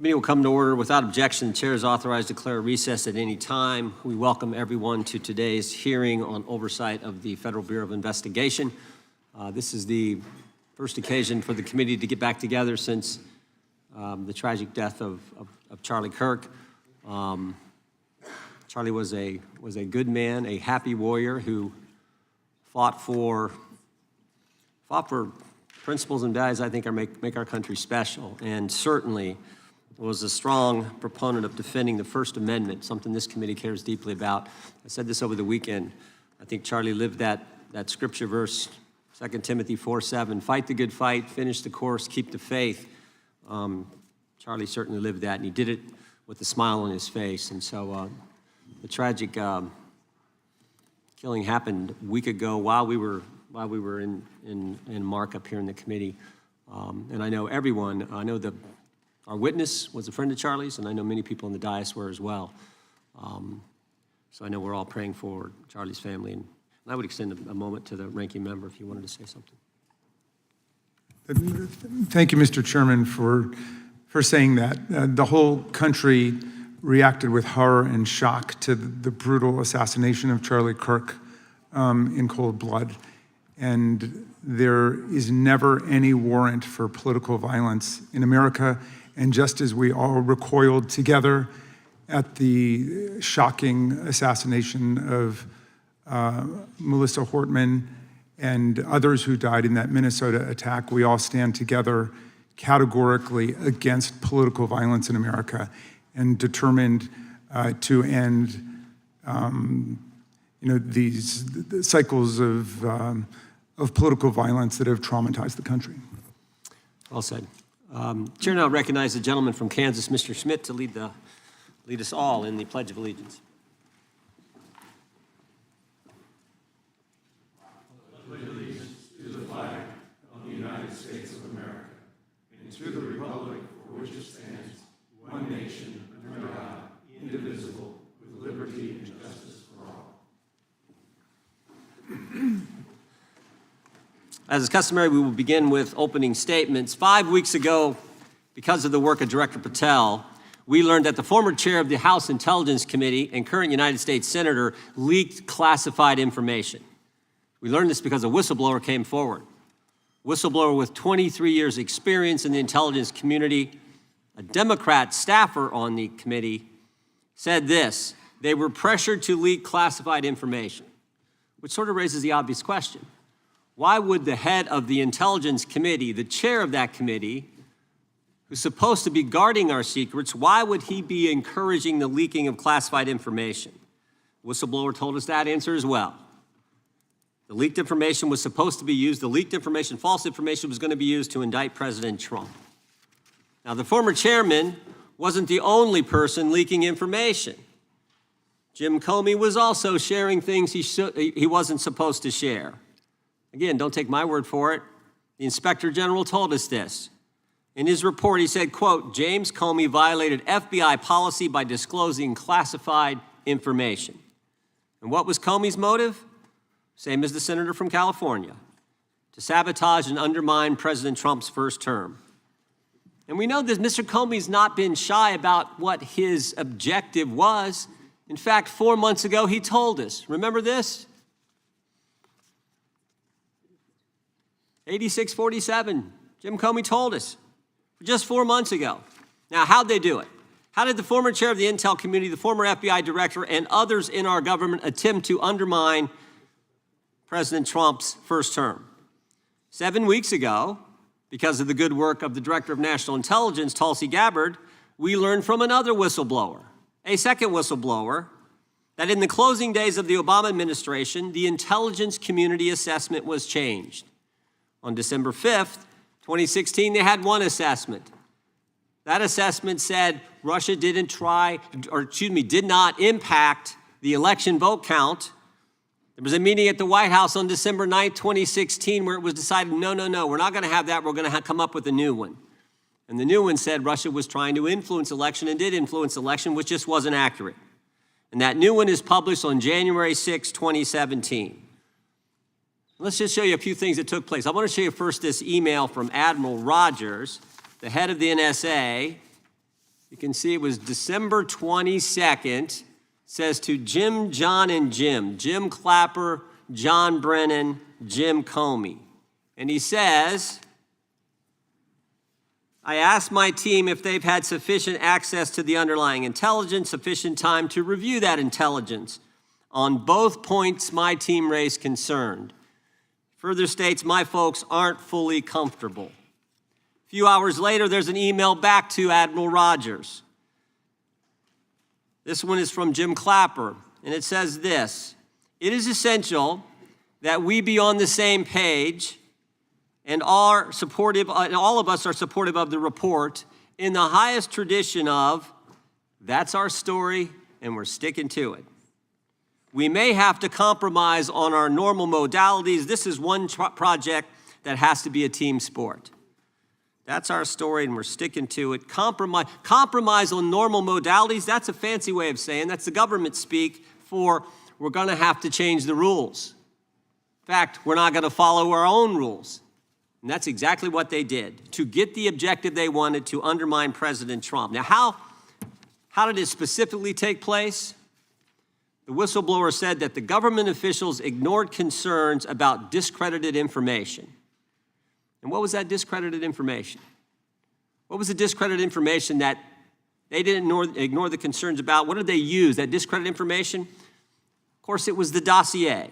Meeting will come to order without objection. The chair is authorized to declare a recess at any time. We welcome everyone to today's hearing on oversight of the Federal Bureau of Investigation. This is the first occasion for the committee to get back together since the tragic death of Charlie Kirk. Charlie was a good man, a happy warrior who fought for principles and values I think make our country special, and certainly was a strong proponent of defending the First Amendment, something this committee cares deeply about. I said this over the weekend. I think Charlie lived that scripture verse, 2 Timothy 4:7, fight the good fight, finish the course, keep the faith. Charlie certainly lived that, and he did it with a smile on his face. And so the tragic killing happened a week ago while we were in markup here in the committee. And I know everyone, our witness was a friend of Charlie's, and I know many people in the dais were as well. So I know we're all praying for Charlie's family. And I would extend a moment to the ranking member if you wanted to say something. Thank you, Mr. Chairman, for saying that. The whole country reacted with horror and shock to the brutal assassination of Charlie Kirk in cold blood. And there is never any warrant for political violence in America. And just as we all recoiled together at the shocking assassination of Melissa Hortman and others who died in that Minnesota attack, we all stand together categorically against political violence in America and determined to end these cycles of political violence that have traumatized the country. Well said. Chair now recognizes the gentleman from Kansas, Mr. Schmidt, to lead us all in the Pledge of Allegiance. Pledge allegiance to the flag of the United States of America and to the republic for which it stands, one nation, under God, indivisible, with liberty and justice for all. As is customary, we will begin with opening statements. 5 weeks ago, because of the work of Director Patel, we learned that the former chair of the House Intelligence Committee and current United States Senator leaked classified information. We learned this because a whistleblower came forward. A whistleblower with 23 years experience in the intelligence community, a Democrat staffer on the committee, said this: they were pressured to leak classified information, which sort of raises the obvious question. Why would the head of the Intelligence Committee, the chair of that committee, who's supposed to be guarding our secrets, why would he be encouraging the leaking of classified information? Whistleblower told us that answer as well. The leaked information was supposed to be used, false information was going to be used to indict President Trump. Now, the former chairman wasn't the only person leaking information. Jim Comey was also sharing things he wasn't supposed to share. Again, don't take my word for it. The Inspector General told us this. In his report, he said, quote, James Comey violated FBI policy by disclosing classified information. And what was Comey's motive? Same as the senator from California: to sabotage and undermine President Trump's first term. And we know that Mr. Comey's not been shy about what his objective was. In fact, 4 months ago, he told us. Remember this? 8647, Jim Comey told us just 4 months ago. Now, how'd they do it? How did the former chair of the Intel community, the former FBI director, and others in our government attempt to undermine President Trump's first term? 7 weeks ago, because of the good work of the Director of National Intelligence, Tulsi Gabbard, we learned from another whistleblower, a second whistleblower, that in the closing days of the Obama administration, the intelligence community assessment was changed. On December 5th, 2016, they had one assessment. That assessment said Russia did not impact the election vote count. There was a meeting at the White House on December 9th, 2016, where it was decided, no, we're not going to have that. We're going to come up with a new one. And the new one said Russia was trying to influence election and did influence election, which just wasn't accurate. And that new one is published on January 6, 2017. Let's just show you a few things that took place. I want to show you first this email from Admiral Rogers, the head of the NSA, You can see it was December 22nd. It says to Jim, John, and Jim Clapper, John Brennan, Jim Comey. And he says, I asked my team if they've had sufficient access to the underlying intelligence, sufficient time to review that intelligence. On both points, my team raised concern. Further states, my folks aren't fully comfortable. A few hours later, there's an email back to Admiral Rogers. This one is from Jim Clapper, and it says this: it is essential that we be on the same page and all of us are supportive of the report in the highest tradition of, that's our story and we're sticking to it. We may have to compromise on our normal modalities. This is one project that has to be a team sport. That's our story and we're sticking to it. Compromise on normal modalities, that's a fancy way of saying, that's the government speak for we're gonna have to change the rules. In fact, we're not gonna follow our own rules. And that's exactly what they did to get the objective they wanted, to undermine President Trump. Now, how did it specifically take place? The whistleblower said that the government officials ignored concerns about discredited information. And what was that discredited information? What was the discredited information that they didn't ignore the concerns about? What did they use, that discredited information? Of course, it was the dossier.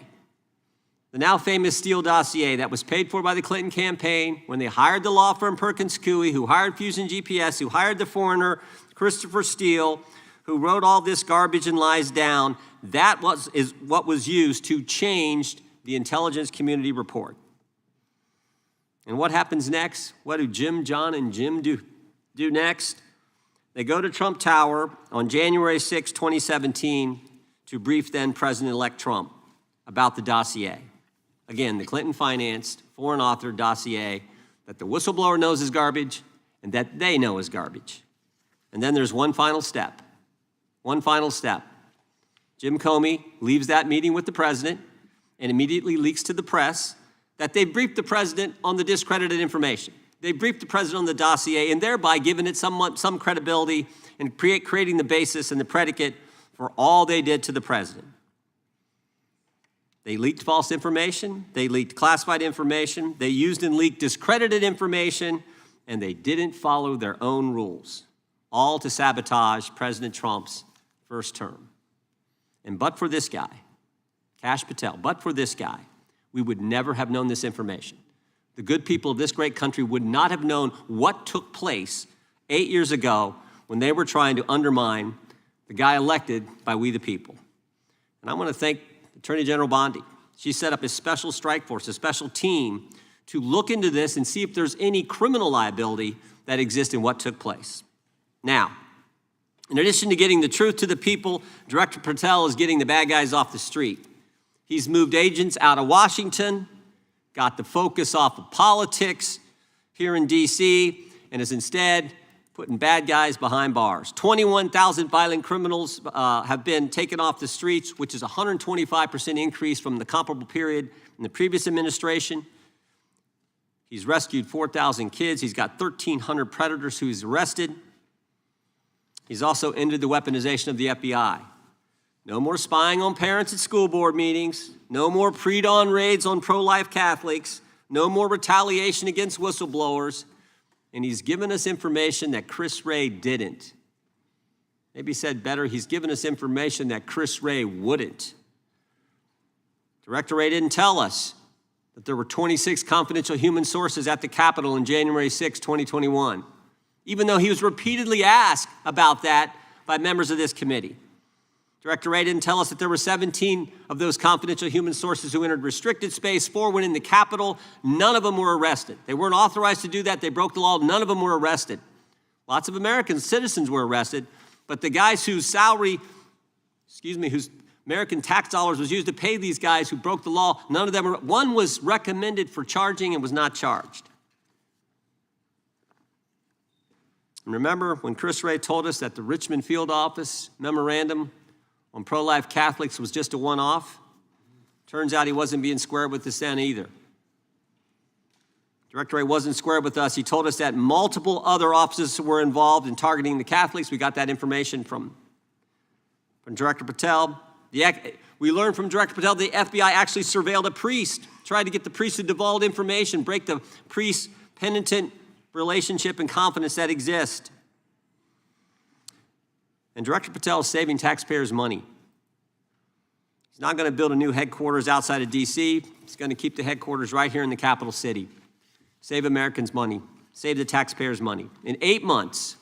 The now famous Steele dossier that was paid for by the Clinton campaign when they hired the law firm Perkins Coie, who hired Fusion GPS, who hired the foreigner Christopher Steele, who wrote all this garbage and lies down. That is what was used to change the intelligence community report. And what happens next? What do Jim, John, and Jim do next? They go to Trump Tower on January 6, 2017, to brief then President-elect Trump about the dossier. Again, the Clinton-financed, foreign-authored dossier that the whistleblower knows is garbage and that they know is garbage. And then there's one final step. One final step. Jim Comey leaves that meeting with the president and immediately leaks to the press that they briefed the president on the discredited information. They briefed the president on the dossier and thereby giving it some credibility and creating the basis and the predicate for all they did to the president. They leaked false information, they leaked classified information, they used and leaked discredited information, and they didn't follow their own rules, all to sabotage President Trump's first term. And but for this guy, Kash Patel, but for this guy, we would never have known this information. The good people of this great country would not have known what took place 8 years ago when they were trying to undermine the guy elected by we the people. And I want to thank Attorney General Bondi. She set up a special strike force, a special team to look into this and see if there's any criminal liability that exists in what took place. Now, in addition to getting the truth to the people, Director Patel is getting the bad guys off the street. He's moved agents out of Washington, got the focus off of politics here in D.C., and is instead putting bad guys behind bars. 21,000 violent criminals have been taken off the streets, which is a 125% increase from the comparable period in the previous administration. He's rescued 4,000 kids. He's got 1,300 predators who he's arrested. He's also ended the weaponization of the FBI. No more spying on parents at school board meetings. No more pre-dawn raids on pro-life Catholics. No more retaliation against whistleblowers. And he's given us information that Chris Wray didn't. Maybe said better, he's given us information that Chris Wray wouldn't. Director Wray didn't tell us that there were 26 confidential human sources at the Capitol on January 6, 2021, even though he was repeatedly asked about that by members of this committee. Director Wray didn't tell us that there were 17 of those confidential human sources who entered restricted space, 4 went in the Capitol. None of them were arrested. They weren't authorized to do that. They broke the law. None of them were arrested. Lots of American citizens were arrested, but the guys whose whose American tax dollars was used to pay these guys who broke the law, none of them were. One was recommended for charging and was not charged. And remember when Chris Wray told us that the Richmond field office memorandum on pro-life Catholics was just a one-off? Turns out he wasn't being square with the Senate either. Director Ray wasn't square with us. He told us that multiple other offices were involved in targeting the Catholics. We got that information from Director Patel. We learned from Director Patel the FBI actually surveilled a priest, tried to get the priest to divulge information, break the priest-penitent relationship and confidence that exist. And Director Patel is saving taxpayers' money. He's not going to build a new headquarters outside of D.C. He's going to keep the headquarters right here in the capital city. Save Americans money, save the taxpayers money. In 8 months,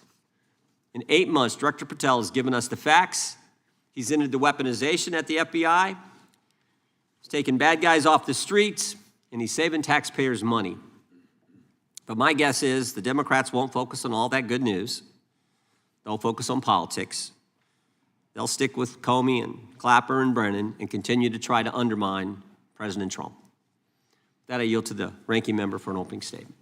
Director Patel has given us the facts. He's ended the weaponization at the FBI. He's taking bad guys off the streets, and he's saving taxpayers money. But my guess is the Democrats won't focus on all that good news. They'll focus on politics. They'll stick with Comey and Clapper and Brennan and continue to try to undermine President Trump. That I yield to the ranking member for an opening statement.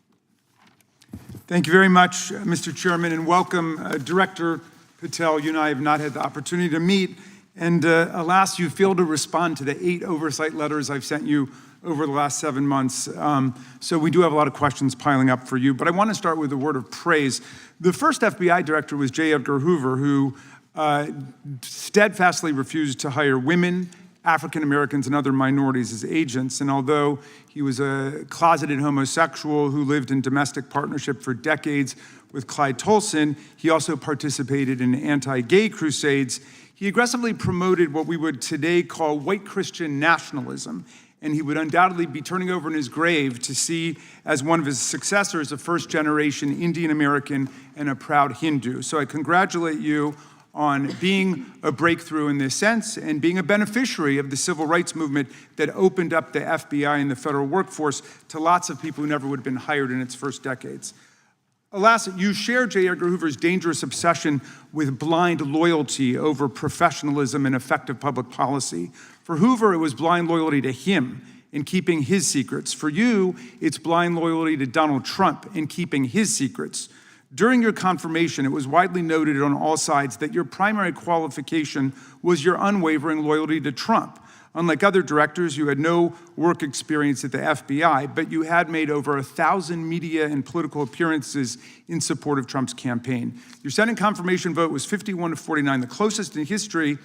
Thank you very much, Mr. Chairman, and welcome, Director Patel. You and I have not had the opportunity to meet, and alas, you failed to respond to the 8 oversight letters I've sent you over the last 7 months. So we do have a lot of questions piling up for you, but I want to start with a word of praise. The first FBI director was J. Edgar Hoover, who steadfastly refused to hire women, African Americans, and other minorities as agents. And although he was a closeted homosexual who lived in domestic partnership for decades with Clyde Tolson, he also participated in anti-gay crusades. He aggressively promoted what we would today call white Christian nationalism. And he would undoubtedly be turning over in his grave to see as one of his successors a first-generation Indian American and a proud Hindu. So I congratulate you on being a breakthrough in this sense and being a beneficiary of the civil rights movement that opened up the FBI and the federal workforce to lots of people who never would have been hired in its first decades. Alas, you share J. Edgar Hoover's dangerous obsession with blind loyalty over professionalism and effective public policy. For Hoover, it was blind loyalty to him in keeping his secrets. For you, it's blind loyalty to Donald Trump in keeping his secrets. During your confirmation, it was widely noted on all sides that your primary qualification was your unwavering loyalty to Trump. Unlike other directors, you had no work experience at the FBI, but you had made over 1,000 media and political appearances in support of Trump's campaign. Your Senate confirmation vote was 51-49, the closest in history,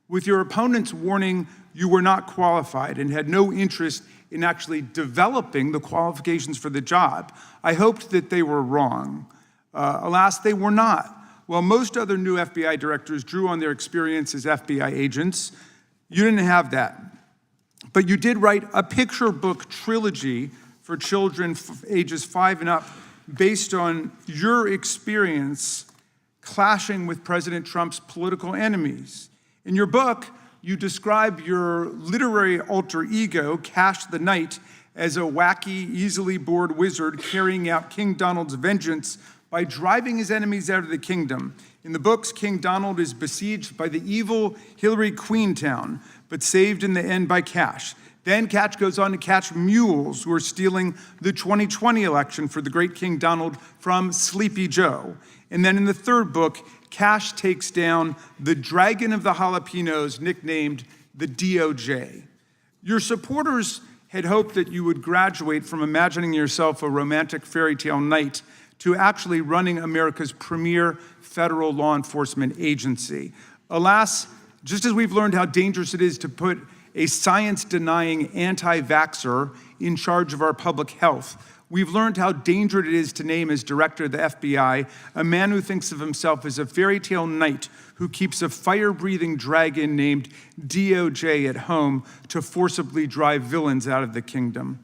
with your opponents warning you were not qualified and had no interest in actually developing the qualifications for the job. I hoped that they were wrong. Alas, they were not. While most other new FBI directors drew on their experience as FBI agents, you didn't have that. But you did write a picture book trilogy for children ages 5 and up based on your experience clashing with President Trump's political enemies. In your book, you describe your literary alter ego, Kash the Knight, as a wacky, easily bored wizard carrying out King Donald's vengeance by driving his enemies out of the kingdom. In the books, King Donald is besieged by the evil Hillary Queentown, but saved in the end by Kash. Then Kash goes on to catch mules who are stealing the 2020 election for the great King Donald from Sleepy Joe. And then in the third book, Kash takes down the dragon of the jalapenos, nicknamed the DOJ. Your supporters had hoped that you would graduate from imagining yourself a romantic fairy tale knight to actually running America's premier federal law enforcement agency. Alas, just as we've learned how dangerous it is to put a science-denying anti-vaxxer in charge of our public health, we've learned how dangerous it is to name as director of the FBI a man who thinks of himself as a fairy tale knight who keeps a fire-breathing dragon named DOJ at home to forcibly drive villains out of the kingdom.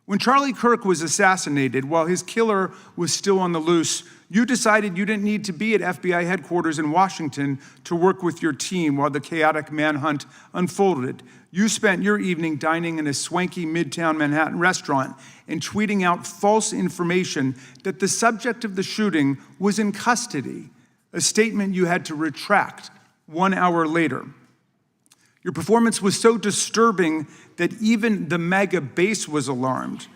When Charlie Kirk was assassinated, while his killer was still on the loose, you decided you didn't need to be at FBI headquarters in Washington to work with your team while the chaotic manhunt unfolded. You spent your evening dining in a swanky Midtown Manhattan restaurant and tweeting out false information that the subject of the shooting was in custody, a statement you had to retract 1 hour later. Your performance was so disturbing that even the MAGA base was alarmed.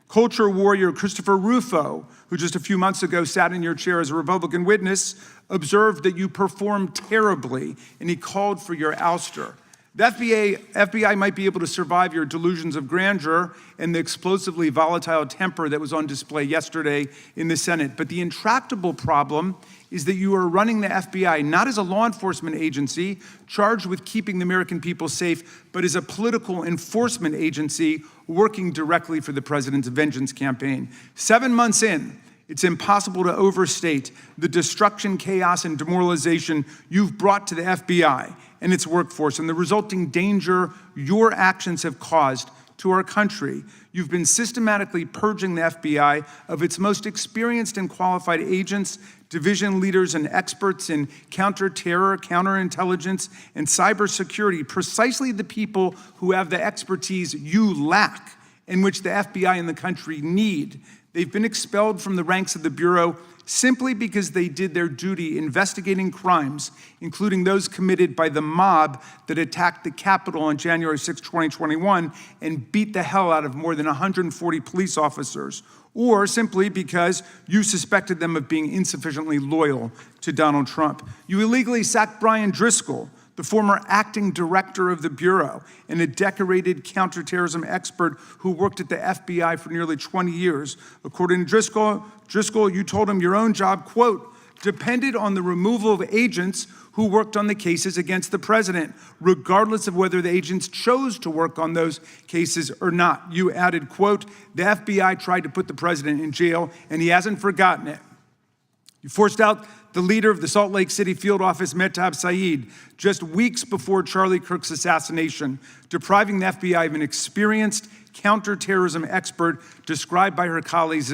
Culture warrior Christopher Rufo, who just a few months ago sat in your chair as a Republican witness, observed that you performed terribly, and he called for your ouster. The FBI might be able to survive your delusions of grandeur and the explosively volatile temper that was on display yesterday in the Senate. But the intractable problem is that you are running the FBI not as a law enforcement agency charged with keeping the American people safe, but as a political enforcement agency working directly for the president's vengeance campaign. 7 months in, it's impossible to overstate the destruction, chaos, and demoralization you've brought to the FBI and its workforce and the resulting danger your actions have caused to our country. You've been systematically purging the FBI of its most experienced and qualified agents, division leaders, and experts in counterterror, counterintelligence, and cybersecurity, precisely the people who have the expertise you lack and which the FBI and the country need. They've been expelled from the ranks of the Bureau simply because they did their duty investigating crimes, including those committed by the mob that attacked the Capitol on January 6, 2021, and beat the hell out of more than 140 police officers, or simply because you suspected them of being insufficiently loyal to Donald Trump. You illegally sacked Brian Driscoll, the former acting director of the Bureau and a decorated counterterrorism expert who worked at the FBI for nearly 20 years. According to Driscoll, you told him your own job, quote, depended on the removal of agents who worked on the cases against the president, regardless of whether the agents chose to work on those cases or not. You added, quote, the FBI tried to put the president in jail and he hasn't forgotten it. You forced out the leader of the Salt Lake City field office, Mehtab Saeed, just weeks before Charlie Kirk's assassination, depriving the FBI of an experienced counterterrorism expert described by her colleagues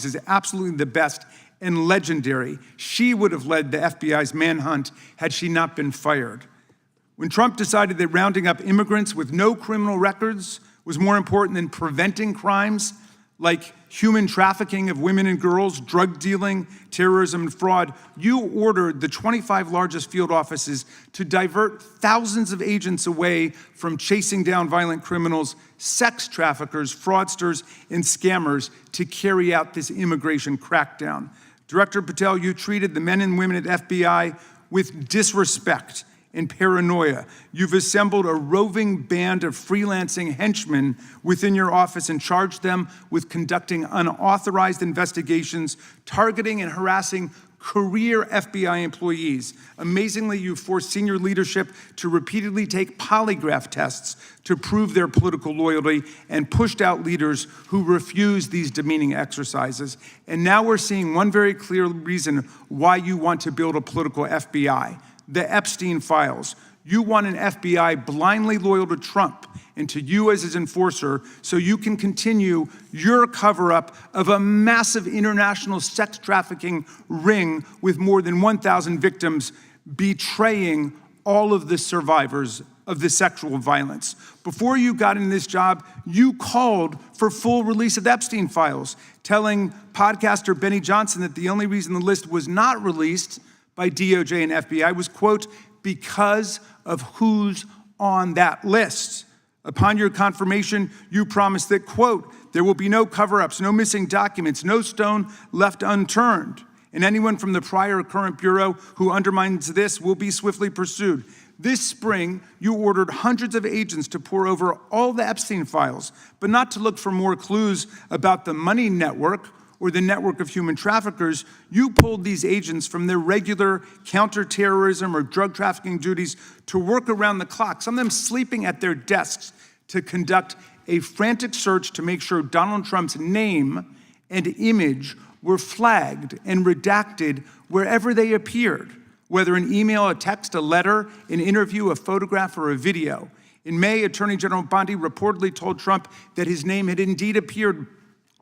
as absolutely the best and legendary. She would have led the FBI's manhunt had she not been fired. When Trump decided that rounding up immigrants with no criminal records was more important than preventing crimes like human trafficking of women and girls, drug dealing, terrorism, and fraud, you ordered the 25 largest field offices to divert thousands of agents away from chasing down violent criminals, sex traffickers, fraudsters, and scammers to carry out this immigration crackdown. Director Patel, you treated the men and women at FBI with disrespect and paranoia. You've assembled a roving band of freelancing henchmen within your office and charged them with conducting unauthorized investigations, targeting and harassing career FBI employees. Amazingly, you forced senior leadership to repeatedly take polygraph tests to prove their political loyalty and pushed out leaders who refused these demeaning exercises. And now we're seeing one very clear reason why you want to build a political FBI. The Epstein files. You want an FBI blindly loyal to Trump and to you as his enforcer so you can continue your cover-up of a massive international sex trafficking ring with more than 1,000 victims, betraying all of the survivors of the sexual violence. Before you got in this job, you called for full release of the Epstein files, telling podcaster Benny Johnson that the only reason the list was not released by DOJ and FBI was, quote, because of who's on that list. Upon your confirmation, you promised that, quote, there will be no cover-ups, no missing documents, no stone left unturned, and anyone from the prior or current Bureau who undermines this will be swiftly pursued. This spring, you ordered hundreds of agents to pore over all the Epstein files, but not to look for more clues about the money network or the network of human traffickers. You pulled these agents from their regular counterterrorism or drug trafficking duties to work around the clock, some of them sleeping at their desks, to conduct a frantic search to make sure Donald Trump's name and image were flagged and redacted wherever they appeared, whether an email, a text, a letter, an interview, a photograph, or a video. In May, Attorney General Bondi reportedly told Trump that his name had indeed appeared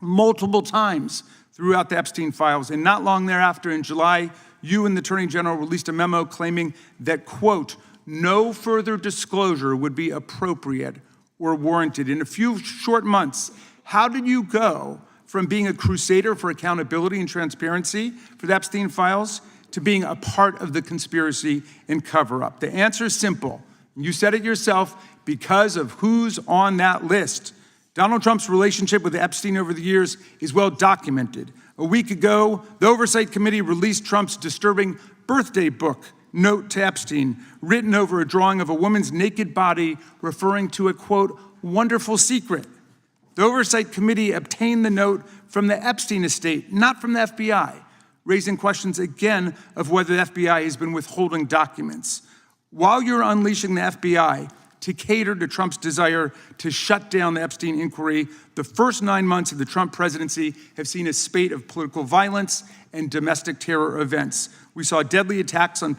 multiple times throughout the Epstein files. And not long thereafter, in July, you and the Attorney General released a memo claiming that, quote, no further disclosure would be appropriate or warranted. In a few short months, how did you go from being a crusader for accountability and transparency for the Epstein files to being a part of the conspiracy and cover-up? The answer is simple. You said it yourself, because of who's on that list. Donald Trump's relationship with Epstein over the years is well documented. A week ago, the Oversight Committee released Trump's disturbing birthday book note to Epstein written over a drawing of a woman's naked body referring to a, quote, wonderful secret. The Oversight Committee obtained the note from the Epstein estate, not from the FBI, raising questions again of whether the FBI has been withholding documents. While you're unleashing the FBI to cater to Trump's desire to shut down the Epstein inquiry, the first 9 months of the Trump presidency have seen a spate of political violence and domestic terror events. We saw deadly attacks on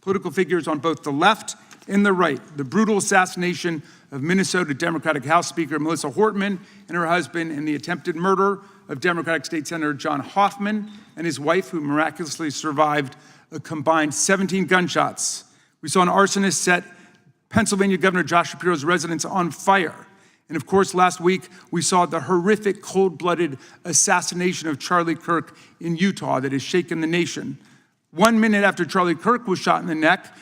political figures on both the left and the right. The brutal assassination of Minnesota Democratic House Speaker Melissa Hortman and her husband, and the attempted murder of Democratic State Senator John Hoffman and his wife, who miraculously survived a combined 17 gunshots. We saw an arsonist set Pennsylvania Governor Josh Shapiro's residence on fire. And of course, last week, we saw the horrific, cold-blooded assassination of Charlie Kirk in Utah that has shaken the nation. 1 minute after Charlie Kirk was shot in the neck,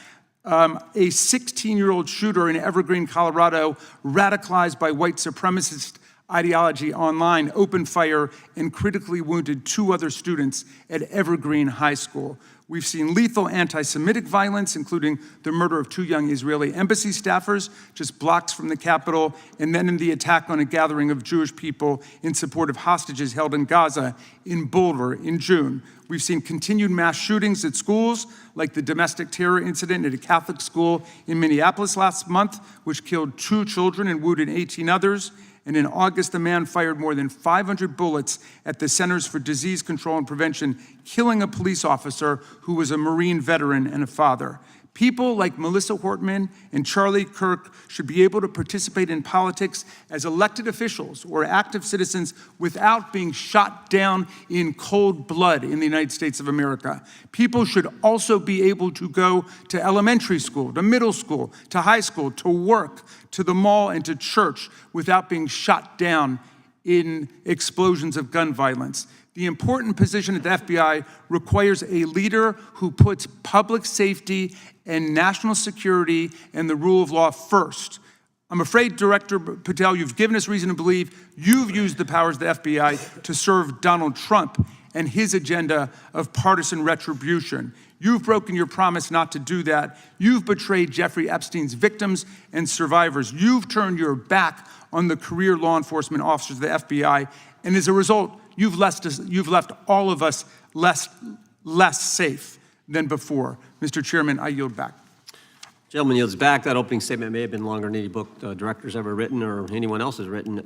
a 16-year-old shooter in Evergreen, Colorado, radicalized by white supremacist ideology online, opened fire and critically wounded 2 other students at Evergreen High School. We've seen lethal anti-Semitic violence, including the murder of 2 young Israeli embassy staffers just blocks from the Capitol, and then in the attack on a gathering of Jewish people in support of hostages held in Gaza in Boulder in June. We've seen continued mass shootings at schools, like the domestic terror incident at a Catholic school in Minneapolis last month, which killed 2 children and wounded 18 others. And in August, a man fired more than 500 bullets at the Centers for Disease Control and Prevention, killing a police officer who was a Marine veteran and a father. People like Melissa Hortman and Charlie Kirk should be able to participate in politics as elected officials or active citizens without being shot down in cold blood in the United States of America. People should also be able to go to elementary school, to middle school, to high school, to work, to the mall, and to church without being shot down in explosions of gun violence. The important position at the FBI requires a leader who puts public safety and national security and the rule of law first. I'm afraid, Director Patel, you've given us reason to believe you've used the powers of the FBI to serve Donald Trump and his agenda of partisan retribution. You've broken your promise not to do that. You've betrayed Jeffrey Epstein's victims and survivors. You've turned your back on the career law enforcement officers of the FBI, and as a result, you've left all of us less safe than before. Mr. Chairman, I yield back. Gentleman yields back. That opening statement may have been longer than any book director's ever written or anyone else has written.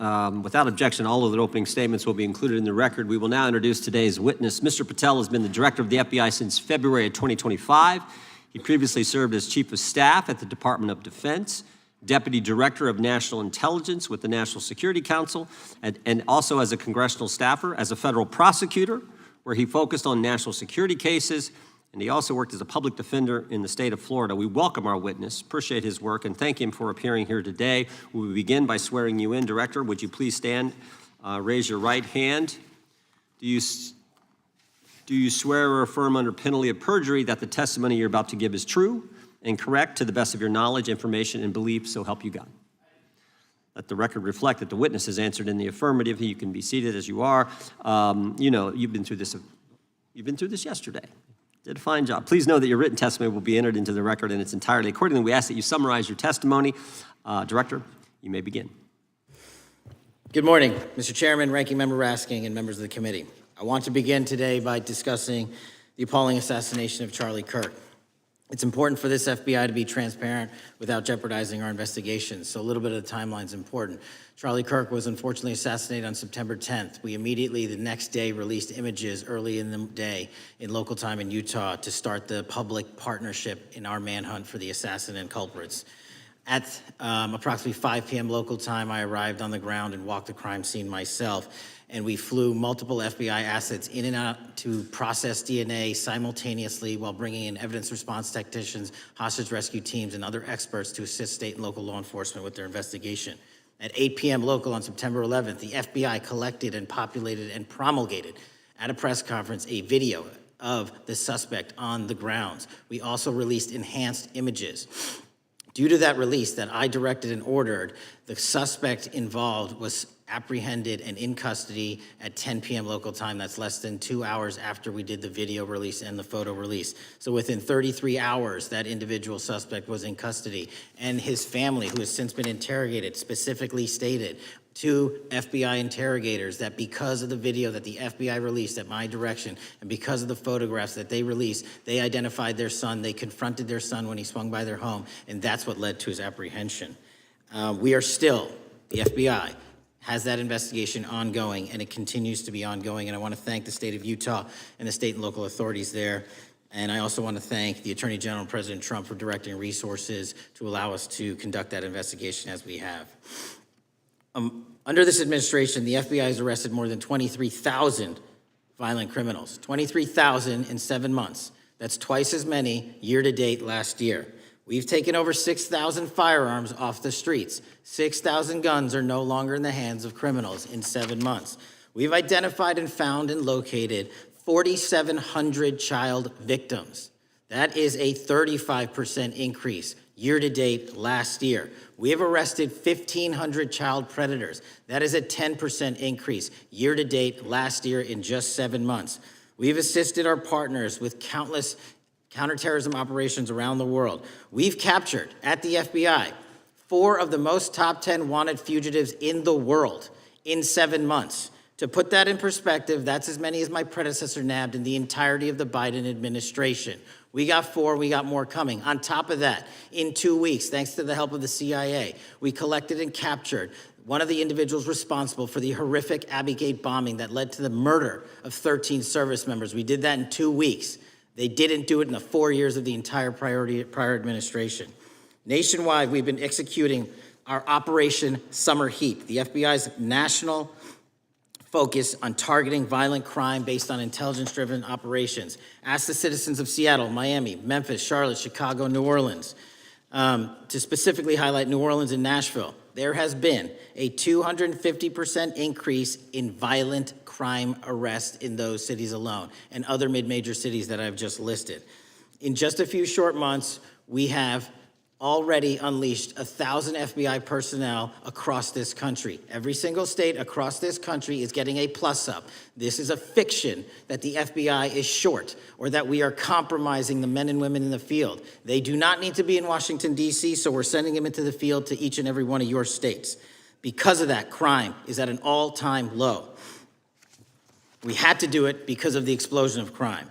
Without objection, all of the opening statements will be included in the record. We will now introduce today's witness. Mr. Patel has been the director of the FBI since February of 2025. He previously served as chief of staff at the Department of Defense, deputy director of national intelligence with the National Security Council, and also as a congressional staffer, as a federal prosecutor, where he focused on national security cases, and he also worked as a public defender in the state of Florida. We welcome our witness, appreciate his work, and thank him for appearing here today. We will begin by swearing you in. Director, would you please stand, raise your right hand. Do you swear or affirm under penalty of perjury that the testimony you're about to give is true and correct to the best of your knowledge, information, and belief, so help you God? Let the record reflect that the witness has answered in the affirmative. You can be seated as you are. You know, you've been through this yesterday. Did a fine job. Please know that your written testimony will be entered into the record in its entirety. Accordingly, we ask that you summarize your testimony. Director, you may begin. Good morning, Mr. Chairman, Ranking Member Raskin, and members of the committee. I want to begin today by discussing the appalling assassination of Charlie Kirk. It's important for this FBI to be transparent without jeopardizing our investigations, so a little bit of the timeline is important. Charlie Kirk was unfortunately assassinated on September 10th. We immediately, the next day, released images early in the day in local time in Utah to start the public partnership in our manhunt for the assassin and culprits. At approximately 5 p.m. local time, I arrived on the ground and walked the crime scene myself, and we flew multiple FBI assets in and out to process DNA simultaneously while bringing in evidence response technicians, hostage rescue teams, and other experts to assist state and local law enforcement with their investigation. At 8 p.m. local on September 11th, the FBI collected and populated and promulgated at a press conference a video of the suspect on the grounds. We also released enhanced images Due to that release that I directed and ordered, the suspect involved was apprehended and in custody at 10 p.m. local time. That's less than 2 hours after we did the video release and the photo release. So within 33 hours, that individual suspect was in custody. And his family, who has since been interrogated, specifically stated to FBI interrogators that because of the video that the FBI released at my direction and because of the photographs that they released, they identified their son, they confronted their son when he swung by their home, and that's what led to his apprehension. We are still, the FBI has that investigation ongoing, and it continues to be ongoing, and I want to thank the state of Utah and the state and local authorities there. And I also want to thank the Attorney General and President Trump for directing resources to allow us to conduct that investigation as we have. Under this administration, the FBI has arrested more than 23,000 violent criminals. 23,000 in 7 months. That's twice as many year-to-date last year. We've taken over 6,000 firearms off the streets. 6,000 guns are no longer in the hands of criminals in 7 months. We've identified and found and located 4,700 child victims. That is a 35% increase year-to-date last year. We have arrested 1,500 child predators. That is a 10% increase year-to-date last year in just 7 months. We've assisted our partners with countless counterterrorism operations around the world. We've captured, at the FBI, 4 of the most top 10 wanted fugitives in the world in 7 months. To put that in perspective, that's as many as my predecessor nabbed in the entirety of the Biden administration. We got 4, we got more coming. On top of that, in 2 weeks, thanks to the help of the CIA, we collected and captured one of the individuals responsible for the horrific Abbey Gate bombing that led to the murder of 13 service members. We did that in 2 weeks. They didn't do it in the 4 years of the entire prior administration. Nationwide, we've been executing our Operation Summer Heat, the FBI's national focus on targeting violent crime based on intelligence-driven operations. Ask the citizens of Seattle, Miami, Memphis, Charlotte, Chicago, New Orleans, to specifically highlight New Orleans and Nashville. There has been a 250% increase in violent crime arrests in those cities alone and other mid-major cities that I've just listed. In just a few short months, we have already unleashed 1,000 FBI personnel across this country. Every single state across this country is getting a plus-up. This is a fiction that the FBI is short or that we are compromising the men and women in the field. They do not need to be in Washington, D.C., so we're sending them into the field to each and every one of your states. Because of that, crime is at an all-time low. We had to do it because of the explosion of crime.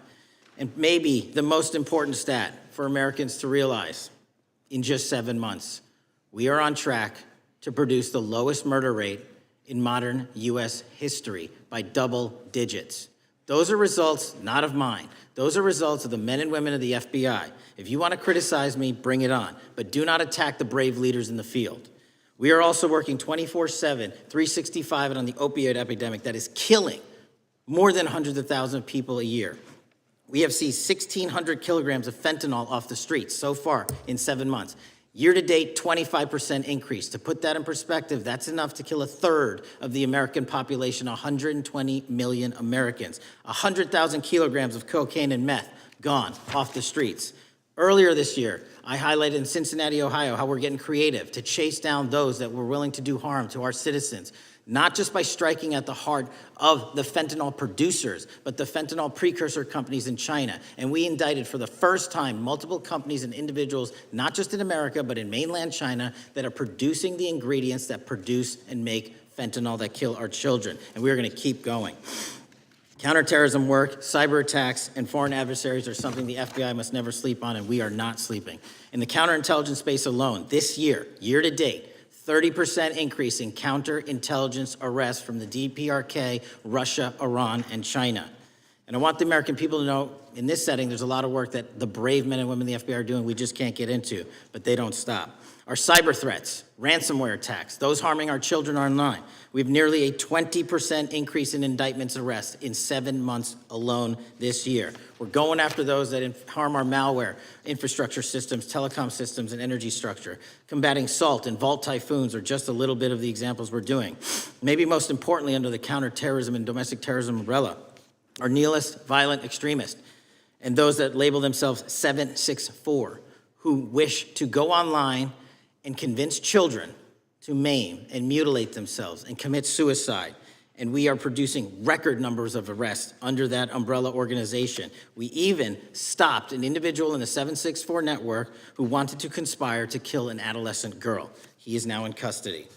And maybe the most important stat for Americans to realize, in just 7 months, we are on track to produce the lowest murder rate in modern U.S. history by double digits. Those are results not of mine. Those are results of the men and women of the FBI. If you want to criticize me, bring it on, but do not attack the brave leaders in the field. We are also working 24/7, 365 on the opioid epidemic that is killing more than hundreds of thousands of people a year. We have seized 1,600 kilograms of fentanyl off the streets so far in 7 months. Year-to-date, 25% increase. To put that in perspective, that's enough to kill a third of the American population, 120 million Americans. 100,000 kilograms of cocaine and meth gone off the streets. Earlier this year, I highlighted in Cincinnati, Ohio, how we're getting creative to chase down those that were willing to do harm to our citizens, not just by striking at the heart of the fentanyl producers, but the fentanyl precursor companies in China. And we indicted for the first time multiple companies and individuals, not just in America, but in mainland China, that are producing the ingredients that produce and make fentanyl that kill our children. And we're going to keep going. Counterterrorism work, cyber attacks, and foreign adversaries are something the FBI must never sleep on, and we are not sleeping. In the counterintelligence space alone, this year, year-to-date, 30% increase in counterintelligence arrests from the DPRK, Russia, Iran, and China. And I want the American people to know, in this setting, there's a lot of work that the brave men and women in the FBI are doing we just can't get into, but they don't stop. Our cyber threats, ransomware attacks, those harming our children online. We have nearly a 20% increase in indictments and arrests in 7 months alone this year. We're going after those that harm our malware, infrastructure systems, telecom systems, and energy structure. Combating SALT and Vault typhoons are just a little bit of the examples we're doing. Maybe most importantly, under the counterterrorism and domestic terrorism umbrella, are nihilist, violent extremists, and those that label themselves 764, who wish to go online and convince children to maim and mutilate themselves and commit suicide. And we are producing record numbers of arrests under that umbrella organization. We even stopped an individual in the 764 network who wanted to conspire to kill an adolescent girl. He is now in custody.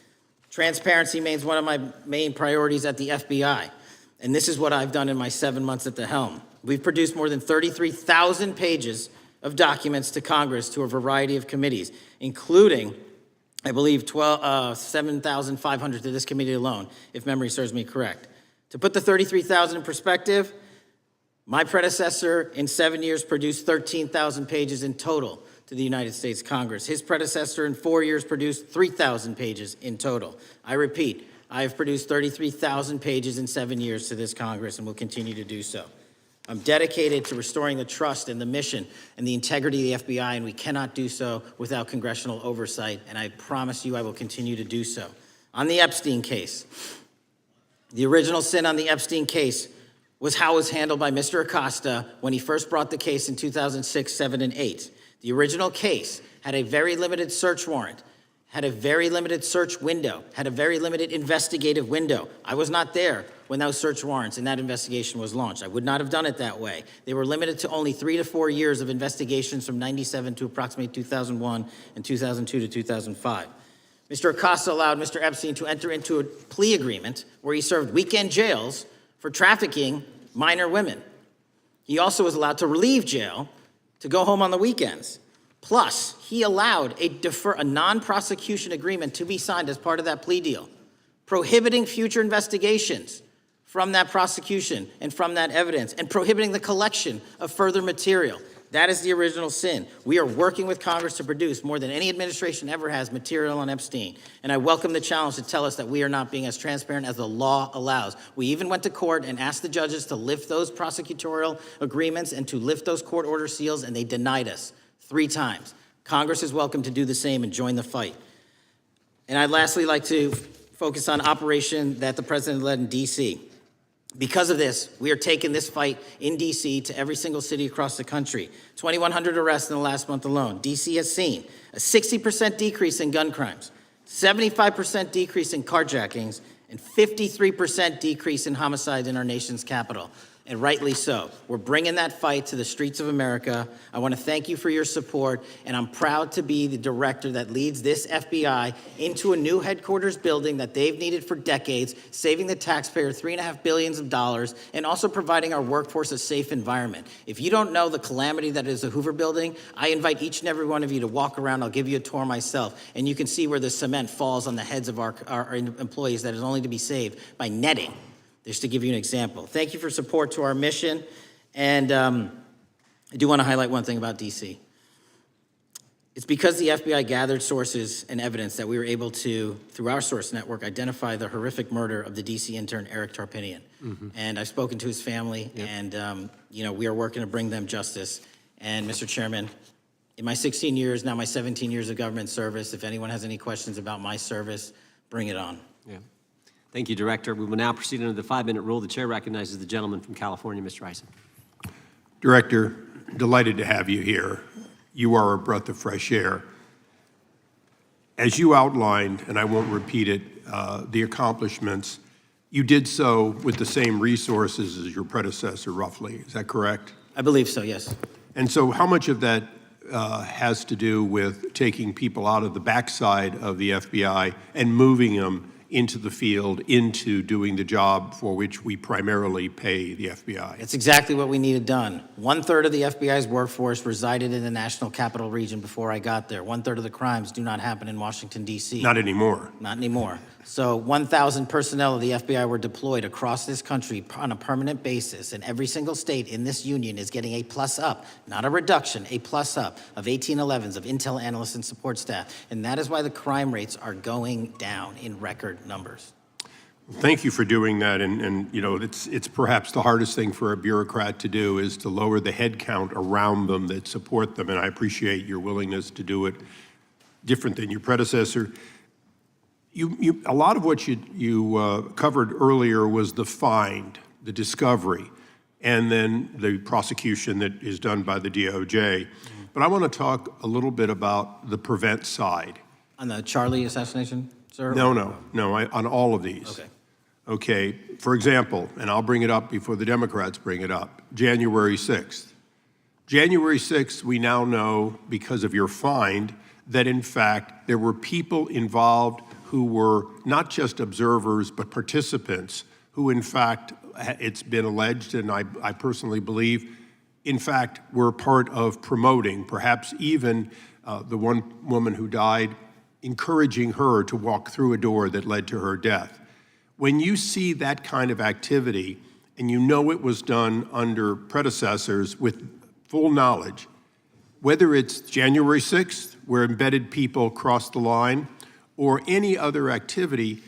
Transparency remains one of my main priorities at the FBI. And this is what I've done in my 7 months at the helm. We've produced more than 33,000 pages of documents to Congress to a variety of committees, including, I believe, 7,500 to this committee alone, if memory serves me correct. To put the 33,000 in perspective, my predecessor in 7 years produced 13,000 pages in total to the United States Congress. His predecessor in 4 years produced 3,000 pages in total. I repeat, I have produced 33,000 pages in 7 years to this Congress and will continue to do so. I'm dedicated to restoring the trust and the mission and the integrity of the FBI, and we cannot do so without congressional oversight, and I promise you I will continue to do so. On the Epstein case, the original sin on the Epstein case was how it was handled by Mr. Acosta when he first brought the case in 2006, 7, and 8. The original case had a very limited search warrant, had a very limited search window, had a very limited investigative window. I was not there when those search warrants and that investigation was launched. I would not have done it that way. They were limited to only 3 to 4 years of investigations from 97 to approximately 2001 and 2002 to 2005. Mr. Acosta allowed Mr. Epstein to enter into a plea agreement where he served weekend jails for trafficking minor women. He also was allowed to leave jail to go home on the weekends. Plus, he allowed a non-prosecution agreement to be signed as part of that plea deal, prohibiting future investigations from that prosecution and from that evidence, and prohibiting the collection of further material. That is the original sin. We are working with Congress to produce more than any administration ever has material on Epstein. And I welcome the challenge to tell us that we are not being as transparent as the law allows. We even went to court and asked the judges to lift those prosecutorial agreements and to lift those court order seals, and they denied us 3 times. Congress is welcome to do the same and join the fight. And I'd lastly like to focus on operation that the president led in D.C. Because of this, we are taking this fight in D.C. to every single city across the country. 2,100 arrests in the last month alone. D.C. has seen a 60% decrease in gun crimes, 75% decrease in carjackings, and 53% decrease in homicides in our nation's capital. And rightly so. We're bringing that fight to the streets of America. I want to thank you for your support, and I'm proud to be the director that leads this FBI into a new headquarters building that they've needed for decades, saving the taxpayer $3.5 billion and also providing our workforce a safe environment. If you don't know the calamity that is the Hoover Building, I invite each and every one of you to walk around. I'll give you a tour myself, and you can see where the cement falls on the heads of our employees that is only to be saved by netting. Just to give you an example. Thank you for support to our mission. And I do want to highlight one thing about DC. It's because the FBI gathered sources and evidence that we were able to, through our source network, identify the horrific murder of the DC intern, Eric Tarpinian. Mm-hmm. And I've spoken to his family, yep. And we are working to bring them justice. And Mr. Chairman, in my 16 years, now my 17 years of government service, if anyone has any questions about my service, bring it on. Yeah. Thank you, Director. We will now proceed under the 5-minute rule. The chair recognizes the gentleman from California, Mr. Eisen. Director, delighted to have you here. You are a breath of fresh air. As you outlined, and I won't repeat it, the accomplishments, you did so with the same resources as your predecessor, roughly. Is that correct? I believe so, yes. And so how much of that has to do with taking people out of the backside of the FBI and moving them into the field, into doing the job for which we primarily pay the FBI? That's exactly what we needed done. 1/3 of the FBI's workforce resided in the National Capital Region before I got there. 1/3 of the crimes do not happen in Washington, D.C. Not anymore. Not anymore. So 1,000 personnel of the FBI were deployed across this country on a permanent basis, and every single state in this union is getting a plus up, not a reduction, a plus up of 1811s of intel analysts and support staff. And that is why the crime rates are going down in record numbers. Thank you for doing that, and it's perhaps the hardest thing for a bureaucrat to do is to lower the head count around them that support them, and I appreciate your willingness to do it different than your predecessor. A lot of what you covered earlier was the find, the discovery, and then the prosecution that is done by the DOJ. But I want to talk a little bit about the prevent side. On the Charlie assassination, sir? No, on all of these. Okay. Okay, for example, and I'll bring it up before the Democrats bring it up, January 6th. January 6th, we now know, because of your find, that in fact there were people involved who were not just observers but participants who in fact, it's been alleged, and I personally believe, in fact, were part of promoting, perhaps even the one woman who died, encouraging her to walk through a door that led to her death. When you see that kind of activity, and you know it was done under predecessors with full knowledge, whether it's January 6th, where embedded people crossed the line, or any other activity,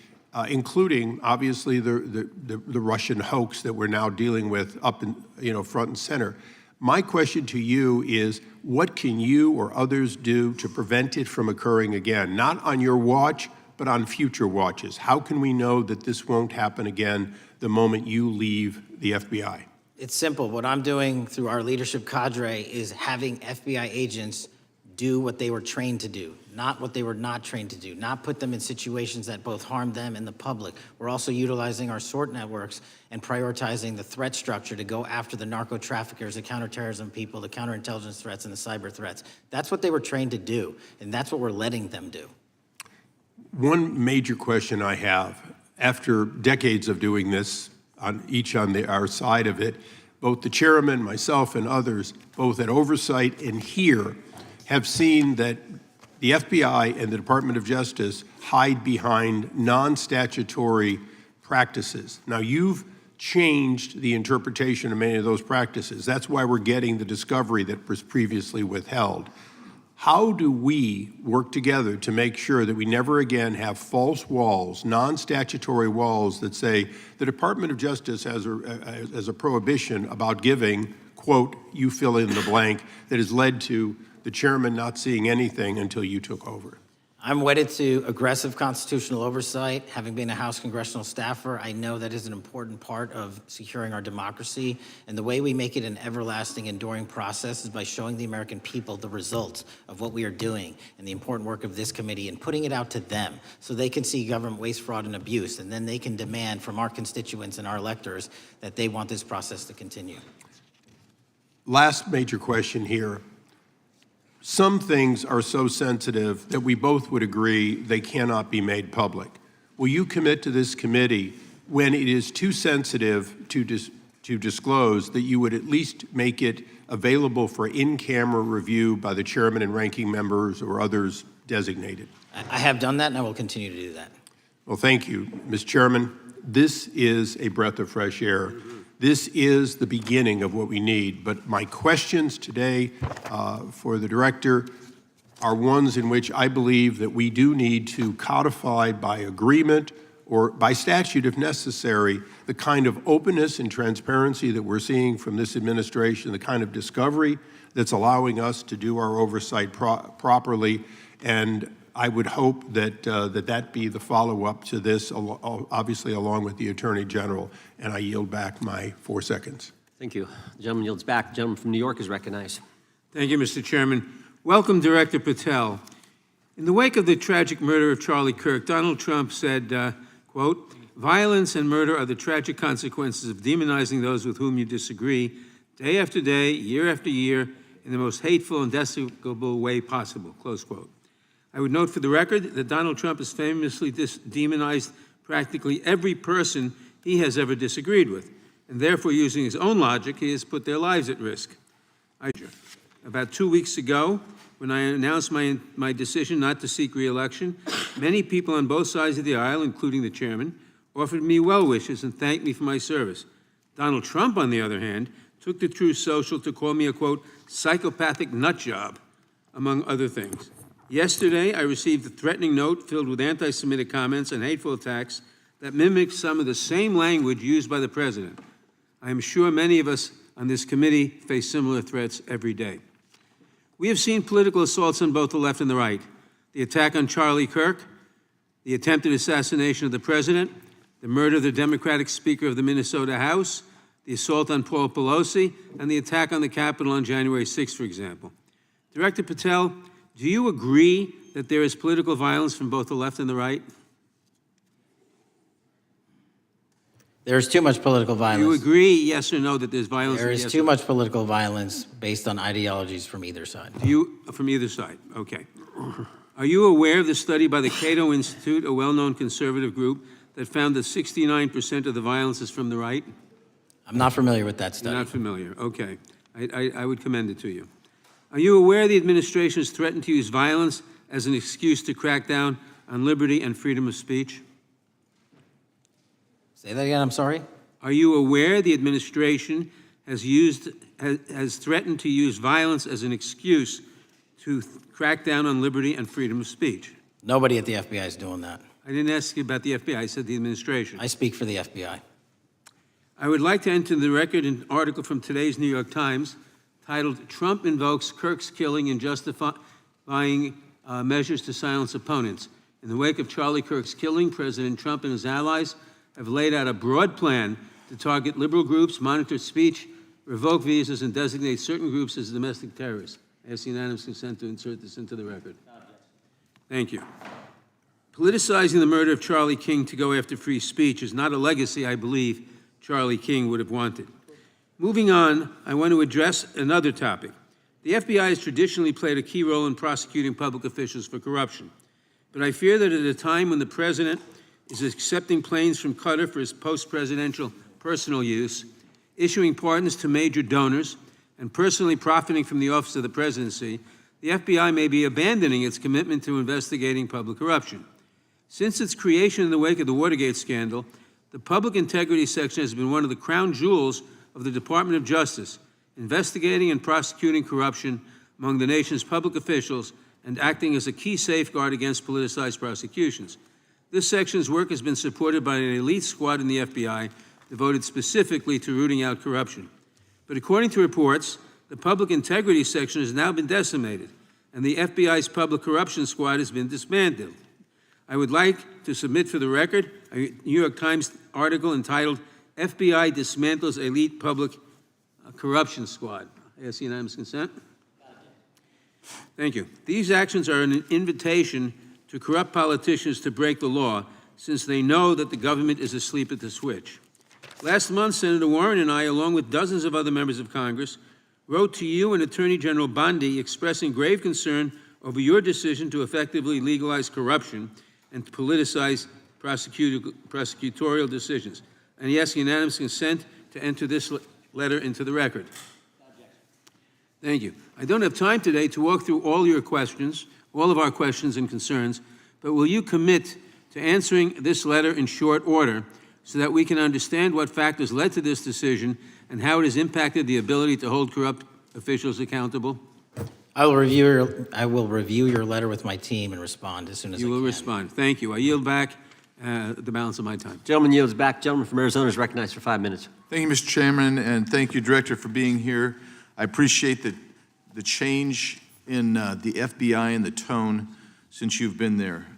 including obviously the Russian hoax that we're now dealing with up in, front and center. My question to you is, what can you or others do to prevent it from occurring again? Not on your watch, but on future watches. How can we know that this won't happen again the moment you leave the FBI? It's simple. What I'm doing through our leadership cadre is having FBI agents do what they were trained to do, not what they were not trained to do, not put them in situations that both harm them and the public. We're also utilizing our SORT networks and prioritizing the threat structure to go after the narco traffickers, the counterterrorism people, the counterintelligence threats, and the cyber threats. That's what they were trained to do, and that's what we're letting them do. One major question I have, after decades of doing this, on our side of it, both the chairman, myself, and others, both at oversight and here, have seen that the FBI and the Department of Justice hide behind non-statutory practices. Now, you've changed the interpretation of many of those practices. That's why we're getting the discovery that was previously withheld. How do we work together to make sure that we never again have false walls, non-statutory walls that say the Department of Justice has a prohibition about giving, quote, you fill in the blank, that has led to the chairman not seeing anything until you took over? I'm wedded to aggressive constitutional oversight. Having been a House congressional staffer, I know that is an important part of securing our democracy. And the way we make it an everlasting, enduring process is by showing the American people the results of what we are doing and the important work of this committee and putting it out to them so they can see government waste, fraud, and abuse. And then they can demand from our constituents and our electors that they want this process to continue. Last major question here. Some things are so sensitive that we both would agree they cannot be made public. Will you commit to this committee, when it is too sensitive to disclose, that you would at least make it available for in-camera review by the chairman and ranking members or others designated? I have done that, and I will continue to do that. Well, thank you, Mr. Chairman. This is a breath of fresh air. This is the beginning of what we need. But my questions today for the director are ones in which I believe that we do need to codify by agreement or by statute, if necessary, the kind of openness and transparency that we're seeing from this administration, the kind of discovery that's allowing us to do our oversight properly. And I would hope that that be the follow-up to this, obviously along with the Attorney General. And I yield back my 4 seconds. Thank you. The gentleman yields back. The gentleman from New York is recognized. Thank you, Mr. Chairman. Welcome, Director Patel. In the wake of the tragic murder of Charlie Kirk, Donald Trump said, quote, "Violence and murder are the tragic consequences of demonizing those with whom you disagree, day after day, year after year, in the most hateful and despicable way possible," close quote. I would note for the record that Donald Trump has famously demonized practically every person he has ever disagreed with, and therefore, using his own logic, he has put their lives at risk. About 2 weeks ago, when I announced my decision not to seek re-election, many people on both sides of the aisle, including the chairman, offered me well wishes and thanked me for my service. Donald Trump, on the other hand, took to Truth Social to call me a, quote, psychopathic nut job, among other things. Yesterday, I received a threatening note filled with anti-Semitic comments and hateful attacks that mimic some of the same language used by the president. I am sure many of us on this committee face similar threats every day. We have seen political assaults on both the left and the right. The attack on Charlie Kirk, the attempted assassination of the president, the murder of the Democratic Speaker of the Minnesota House, the assault on Paul Pelosi, and the attack on the Capitol on January 6th, for example. Director Patel, do you agree that there is political violence from both the left and the right? There is too much political Do violence. you agree, yes or no, that there's violence? There is yes too or- much political violence based on ideologies from either side. Do you, from either side, okay. Are you aware of the study by the Cato Institute, a well-known conservative group, that found that 69% of the violence is from the right? I'm not familiar with that You're study. not familiar, okay. I would commend it to you. Are you aware the administration has threatened to use violence as an excuse to crack down on liberty and freedom of speech? Say that again, I'm sorry? Are you aware the administration has threatened to use violence as an excuse to crack down on liberty and freedom of speech? Nobody at the FBI is doing that. I didn't ask you about the FBI, I said the administration. I speak for the FBI. I would like to enter the record an article from today's New York Times titled, "Trump Invokes Kirk's Killing in Justifying Measures to Silence Opponents." In the wake of Charlie Kirk's killing, President Trump and his allies have laid out a broad plan to target liberal groups, monitor speech, revoke visas, and designate certain groups as domestic terrorists. I ask unanimous consent to insert this into the record. Thank you. Politicizing the murder of Charlie King to go after free speech is not a legacy I believe Charlie King would have wanted. Moving on, I want to address another topic. The FBI has traditionally played a key role in prosecuting public officials for corruption. But I fear that at a time when the president is accepting planes from Qatar for his post-presidential personal use, issuing pardons to major donors, and personally profiting from the office of the presidency, the FBI may be abandoning its commitment to investigating public corruption. Since its creation in the wake of the Watergate scandal, the Public Integrity Section has been one of the crown jewels of the Department of Justice, investigating and prosecuting corruption among the nation's public officials and acting as a key safeguard against politicized prosecutions. This section's work has been supported by an elite squad in the FBI devoted specifically to rooting out corruption. But according to reports, the Public Integrity Section has now been decimated, and the FBI's Public Corruption Squad has been disbanded. I would like to submit for the record a New York Times article entitled, "FBI Dismantles Elite Public Corruption Squad." I ask unanimous consent. Thank you. These actions are an invitation to corrupt politicians to break the law, since they know that the government is asleep at the switch. Last month, Senator Warren and I, along with dozens of other members of Congress, wrote to you and Attorney General Bondi expressing grave concern over your decision to effectively legalize corruption and to politicize prosecutorial decisions. And he asks unanimous consent to enter this letter into the record. Thank you. I don't have time today to walk through all your questions, all of our questions and concerns, but will you commit to answering this letter in short order so that we can understand what factors led to this decision and how it has impacted the ability to hold corrupt officials accountable? I will review your letter with my team and respond as soon as I can. You will respond. Thank you. I yield back the balance of my time. Gentleman yields back. Gentleman from Arizona is recognized for 5 minutes. Thank you, Mr. Chairman, and thank you, Director, for being here. I appreciate the change in the FBI and the tone since you've been there.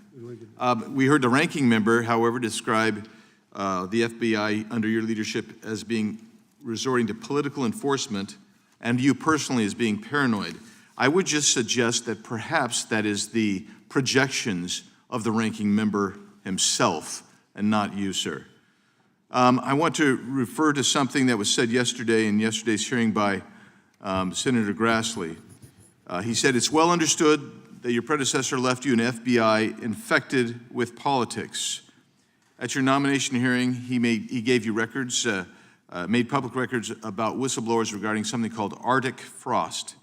We heard the ranking member, however, describe the FBI under your leadership as being resorting to political enforcement and you personally as being paranoid. I would just suggest that perhaps that is the projections of the ranking member himself and not you, sir. I want to refer to something that was said yesterday in yesterday's hearing by Senator Grassley. He said, "It's well understood that your predecessor left you an FBI infected with politics." At your nomination hearing, he gave you records, made public records about whistleblowers regarding something called Arctic Frost.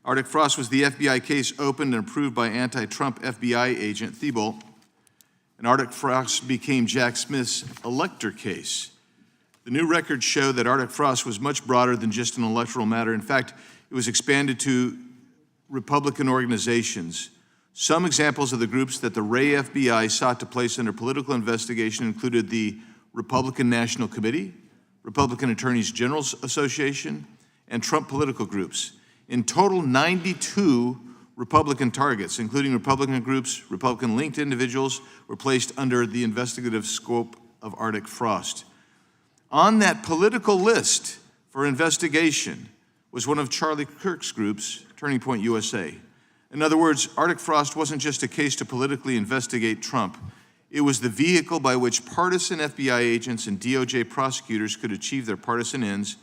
Arctic Frost was the FBI case opened and approved by anti-Trump FBI agent Thibault, and Arctic Frost became Jack Smith's elector case. The new records show that Arctic Frost was much broader than just an electoral matter. In fact, it was expanded to Republican organizations. Some examples of the groups that the Ray FBI sought to place under political investigation included the Republican National Committee, Republican Attorneys General's Association, and Trump political groups. In total, 92 Republican targets, including Republican groups, Republican-linked individuals, were placed under the investigative scope of Arctic Frost. On that political list for investigation was one of Charlie Kirk's groups, Turning Point USA. In other words, Arctic Frost wasn't just a case to politically investigate Trump. It was the vehicle by which partisan FBI agents and DOJ prosecutors could achieve their partisan ends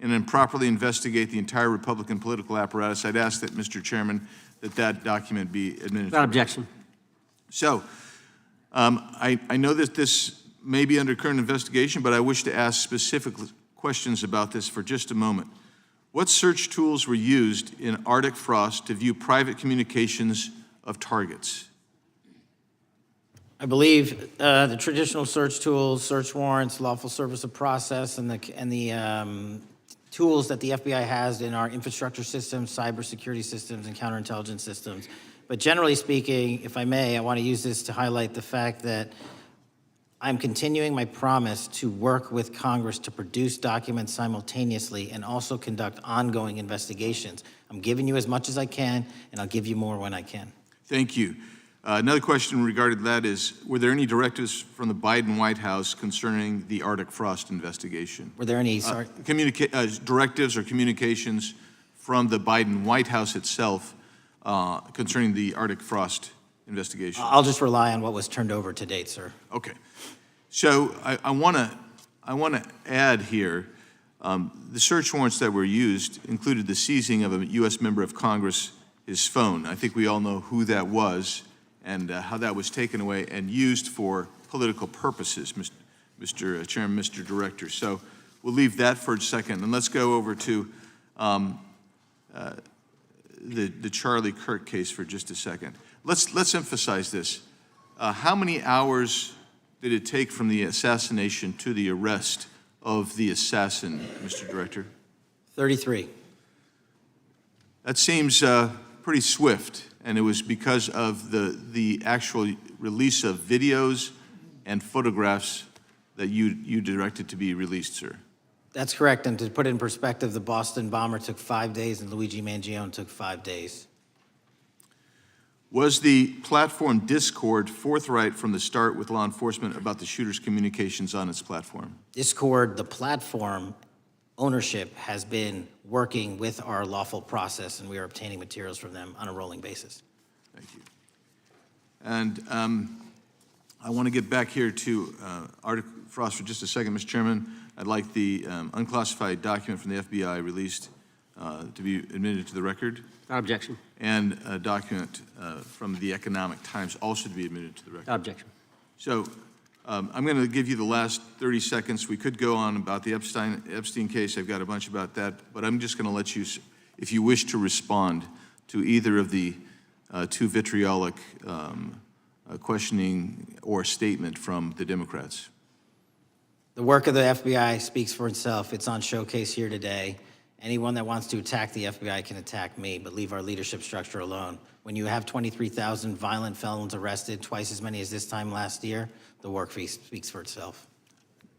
and improperly investigate the entire Republican political apparatus. I'd ask that, Mr. Chairman, that document be admitted. Without objection. So, I know that this may be under current investigation, but I wish to ask specific questions about this for just a moment. What search tools were used in Arctic Frost to view private communications of targets? I believe the traditional search tools, search warrants, lawful service of process, and the tools that the FBI has in our infrastructure systems, cybersecurity systems, and counterintelligence systems. But generally speaking, if I may, I want to use this to highlight the fact that I'm continuing my promise to work with Congress to produce documents simultaneously and also conduct ongoing investigations. I'm giving you as much as I can, and I'll give you more when I can. Thank you. Another question regarding that is, were there any directives from the Biden White House concerning the Arctic Frost investigation? Were there any, sorry? Directives or communications from the Biden White House itself concerning the Arctic Frost investigation? I'll just rely on what was turned over to date, sir. Okay. So I want to add here, the search warrants that were used included the seizing of a U.S. member of Congress, his phone. I think we all know who that was and how that was taken away and used for political purposes, Mr. Chairman, Mr. Director. So we'll leave that for a second, and let's go over to the Charlie Kirk case for just a second. Let's emphasize this. How many hours did it take from the assassination to the arrest of the assassin, Mr. Director? 33. That seems pretty swift, and it was because of the actual release of videos and photographs that you directed to be released, sir. That's correct, and to put it in perspective, the Boston bomber took 5 days and Luigi Mangione took 5 days. Was the platform Discord forthright from the start with law enforcement about the shooter's communications on its platform? Discord, the platform ownership, has been working with our lawful process, and we are obtaining materials from them on a rolling basis. Thank you. And I want to get back here to Arctic Frost for just a second, Mr. Chairman. I'd like the unclassified document from the FBI released to be admitted to the record. Without objection. And a document from the Economic Times also to be admitted to the record. Without objection. So I'm going to give you the last 30 seconds. We could go on about the Epstein case. I've got a bunch about that, but I'm just going to let you, if you wish to respond to either of the two vitriolic questioning or statement from the Democrats. The work of the FBI speaks for itself. It's on showcase here today. Anyone that wants to attack the FBI can attack me, but leave our leadership structure alone. When you have 23,000 violent felons arrested, twice as many as this time last year, the work speaks for itself.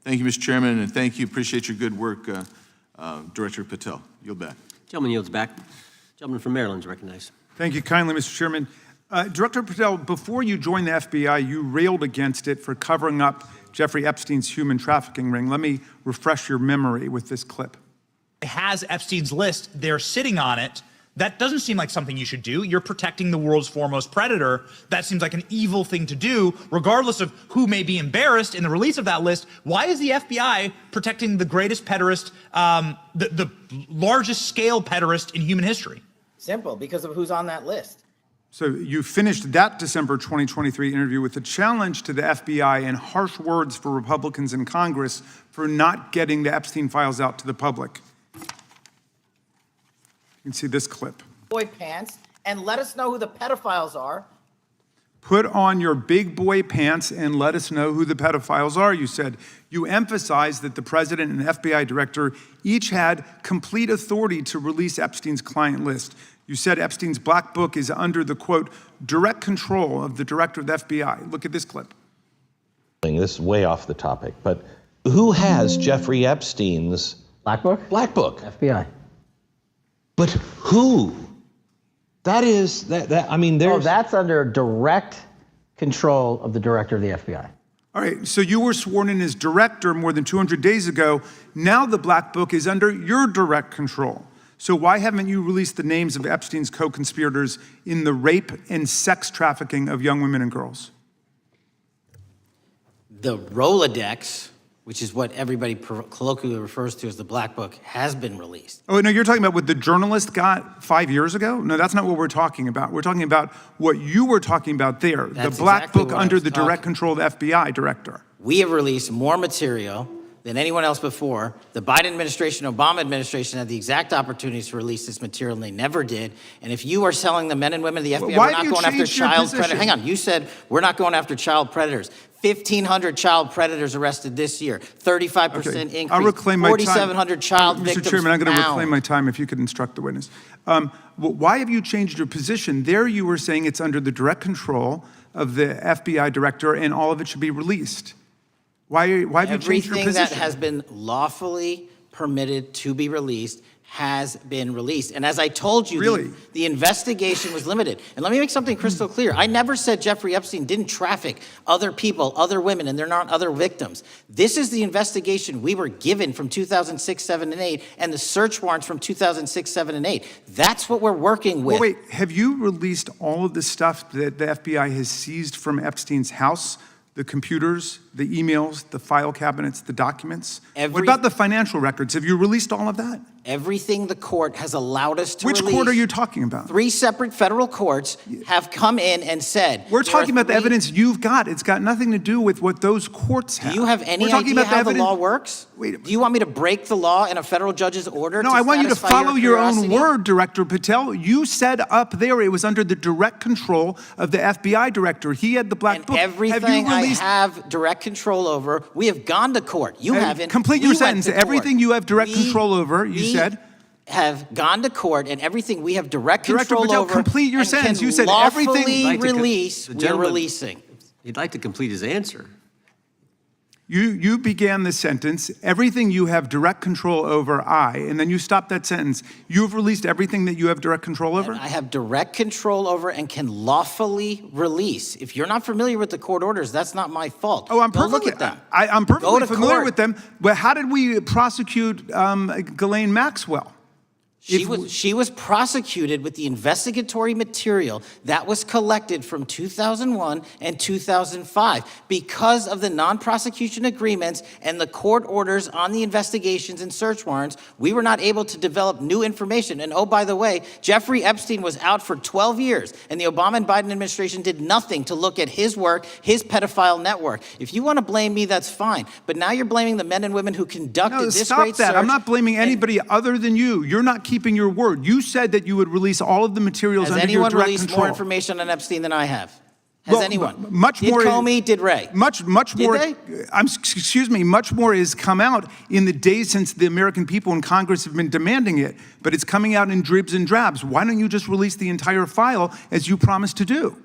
Thank you, Mr. Chairman, and thank you. Appreciate your good work, Director Patel. Yield back. Gentleman yields back. Gentleman from Maryland is recognized. Thank you kindly, Mr. Chairman. Director Patel, before you joined the FBI, you railed against it for covering up Jeffrey Epstein's human trafficking ring. Let me refresh your memory with this clip. Has Epstein's list, they're sitting on it. That doesn't seem like something you should do. You're protecting the world's foremost predator. That seems like an evil thing to do, regardless of who may be embarrassed in the release of that list. Why is the FBI protecting the greatest pederast, the largest scale pederast in human history? Simple, because of who's on that list. So you finished that December 2023 interview with a challenge to the FBI and harsh words for Republicans in Congress for not getting the Epstein files out to the public. You can see this clip. Boy pants, and let us know who the pedophiles are. Put on your big boy pants and let us know who the pedophiles are, you said. You emphasized that the president and the FBI director each had complete authority to release Epstein's client list. You said Epstein's black book is under the, quote, direct control of the director of the FBI. Look at this clip. This is way off the topic, but who has Jeffrey Epstein's Black book? black book? FBI. But who? That is, I mean, there's... Oh, that's under direct control of the director of the FBI. All right, so you were sworn in as director more than 200 days ago. Now the black book is under your direct control. So why haven't you released the names of Epstein's co-conspirators in the rape and sex trafficking of young women and girls? The Rolodex, which is what everybody colloquially refers to as the Black Book, has been released. Oh, no, you're talking about what the journalist got 5 years ago? No, that's not what we're talking about. We're talking about what you were talking about there, That's the Black exactly Book what I under was the direct talking. control of the FBI director. We have released more material than anyone else before. The Biden administration, Obama administration had the exact opportunities to release this material, and they never did. And if you are selling the men and women of the FBI, Why we're have not you going after changed your child position? predators. Hang on, you said we're not going after child predators. 1,500 child predators arrested this year, 35% increase. I'll reclaim my time. 4,700 child victims Mr. Chairman, I'm going to found. reclaim my time if you could instruct the witness. Why have you changed your position? There you were saying it's under the direct control of the FBI director and all of it should be released. Why have you changed your Everything position? that has been lawfully permitted to be released has been released. And as I told you, Really? the investigation was limited. And let me make something crystal clear. I never said Jeffrey Epstein didn't traffic other people, other women, and they're not other victims. This is the investigation we were given from 2006, 7, and 8, and the search warrants from 2006, 7, and 8. That's what we're working with. Well, wait, have you released all of the stuff that the FBI has seized from Epstein's house? The computers, the emails, the file cabinets, the documents? What about the financial records? Have you released all of that? Everything the court has allowed us to Which release. court are you talking about? 3 separate federal courts have come in and said. We're there are talking about the 3 evidence you've got. It's got nothing to do with what those courts have. Do you have any We're talking idea about the how the evidence- law works? Wait. Do you want me to break the law in a federal judge's order? No, I want you to satisfy follow your own curiosity? word, Director Patel. You said up there it was under the direct control of the FBI director. He had the Black And Book. everything have you released? I have direct control over, we have gone to court. You haven't. Complete We your went sentence. to court. Everything you have direct We- control over, you we said. have gone to court, and everything we have direct Director control Patel, over. complete your and sentence. can You said lawfully everything- I'd like to release. the We're gentleman- releasing. He'd like to complete his answer. You began the sentence, everything you have direct control over, and then you stopped that sentence. You've released everything that you have direct control over? And I have direct control over and can lawfully release. If you're not familiar with the court orders, that's not my fault. Oh, I'm Go perfectly, look at them. I'm Go perfectly to familiar court. with them. But how did we prosecute Ghislaine Maxwell? She was prosecuted with the investigatory material that was collected from 2001 and 2005. Because of the non-prosecution agreements and the court orders on the investigations and search warrants, we were not able to develop new information. And oh, by the way, Jeffrey Epstein was out for 12 years, and the Obama and Biden administration did nothing to look at his work, his pedophile network. If you want to blame me, that's fine. But now you're blaming the men and women who conducted No, this stop great that. search. I'm not blaming anybody other than you. You're not keeping your word. You said that you would release all of the materials Has under your anyone direct released control. more information on Epstein than I have? Has Well, anyone? much did more- Comey, did Ray? Much Did more. they? Excuse me. Much more has come out in the days since the American people in Congress have been demanding it, but it's coming out in dribs and drabs. Why don't you just release the entire file as you promised to do?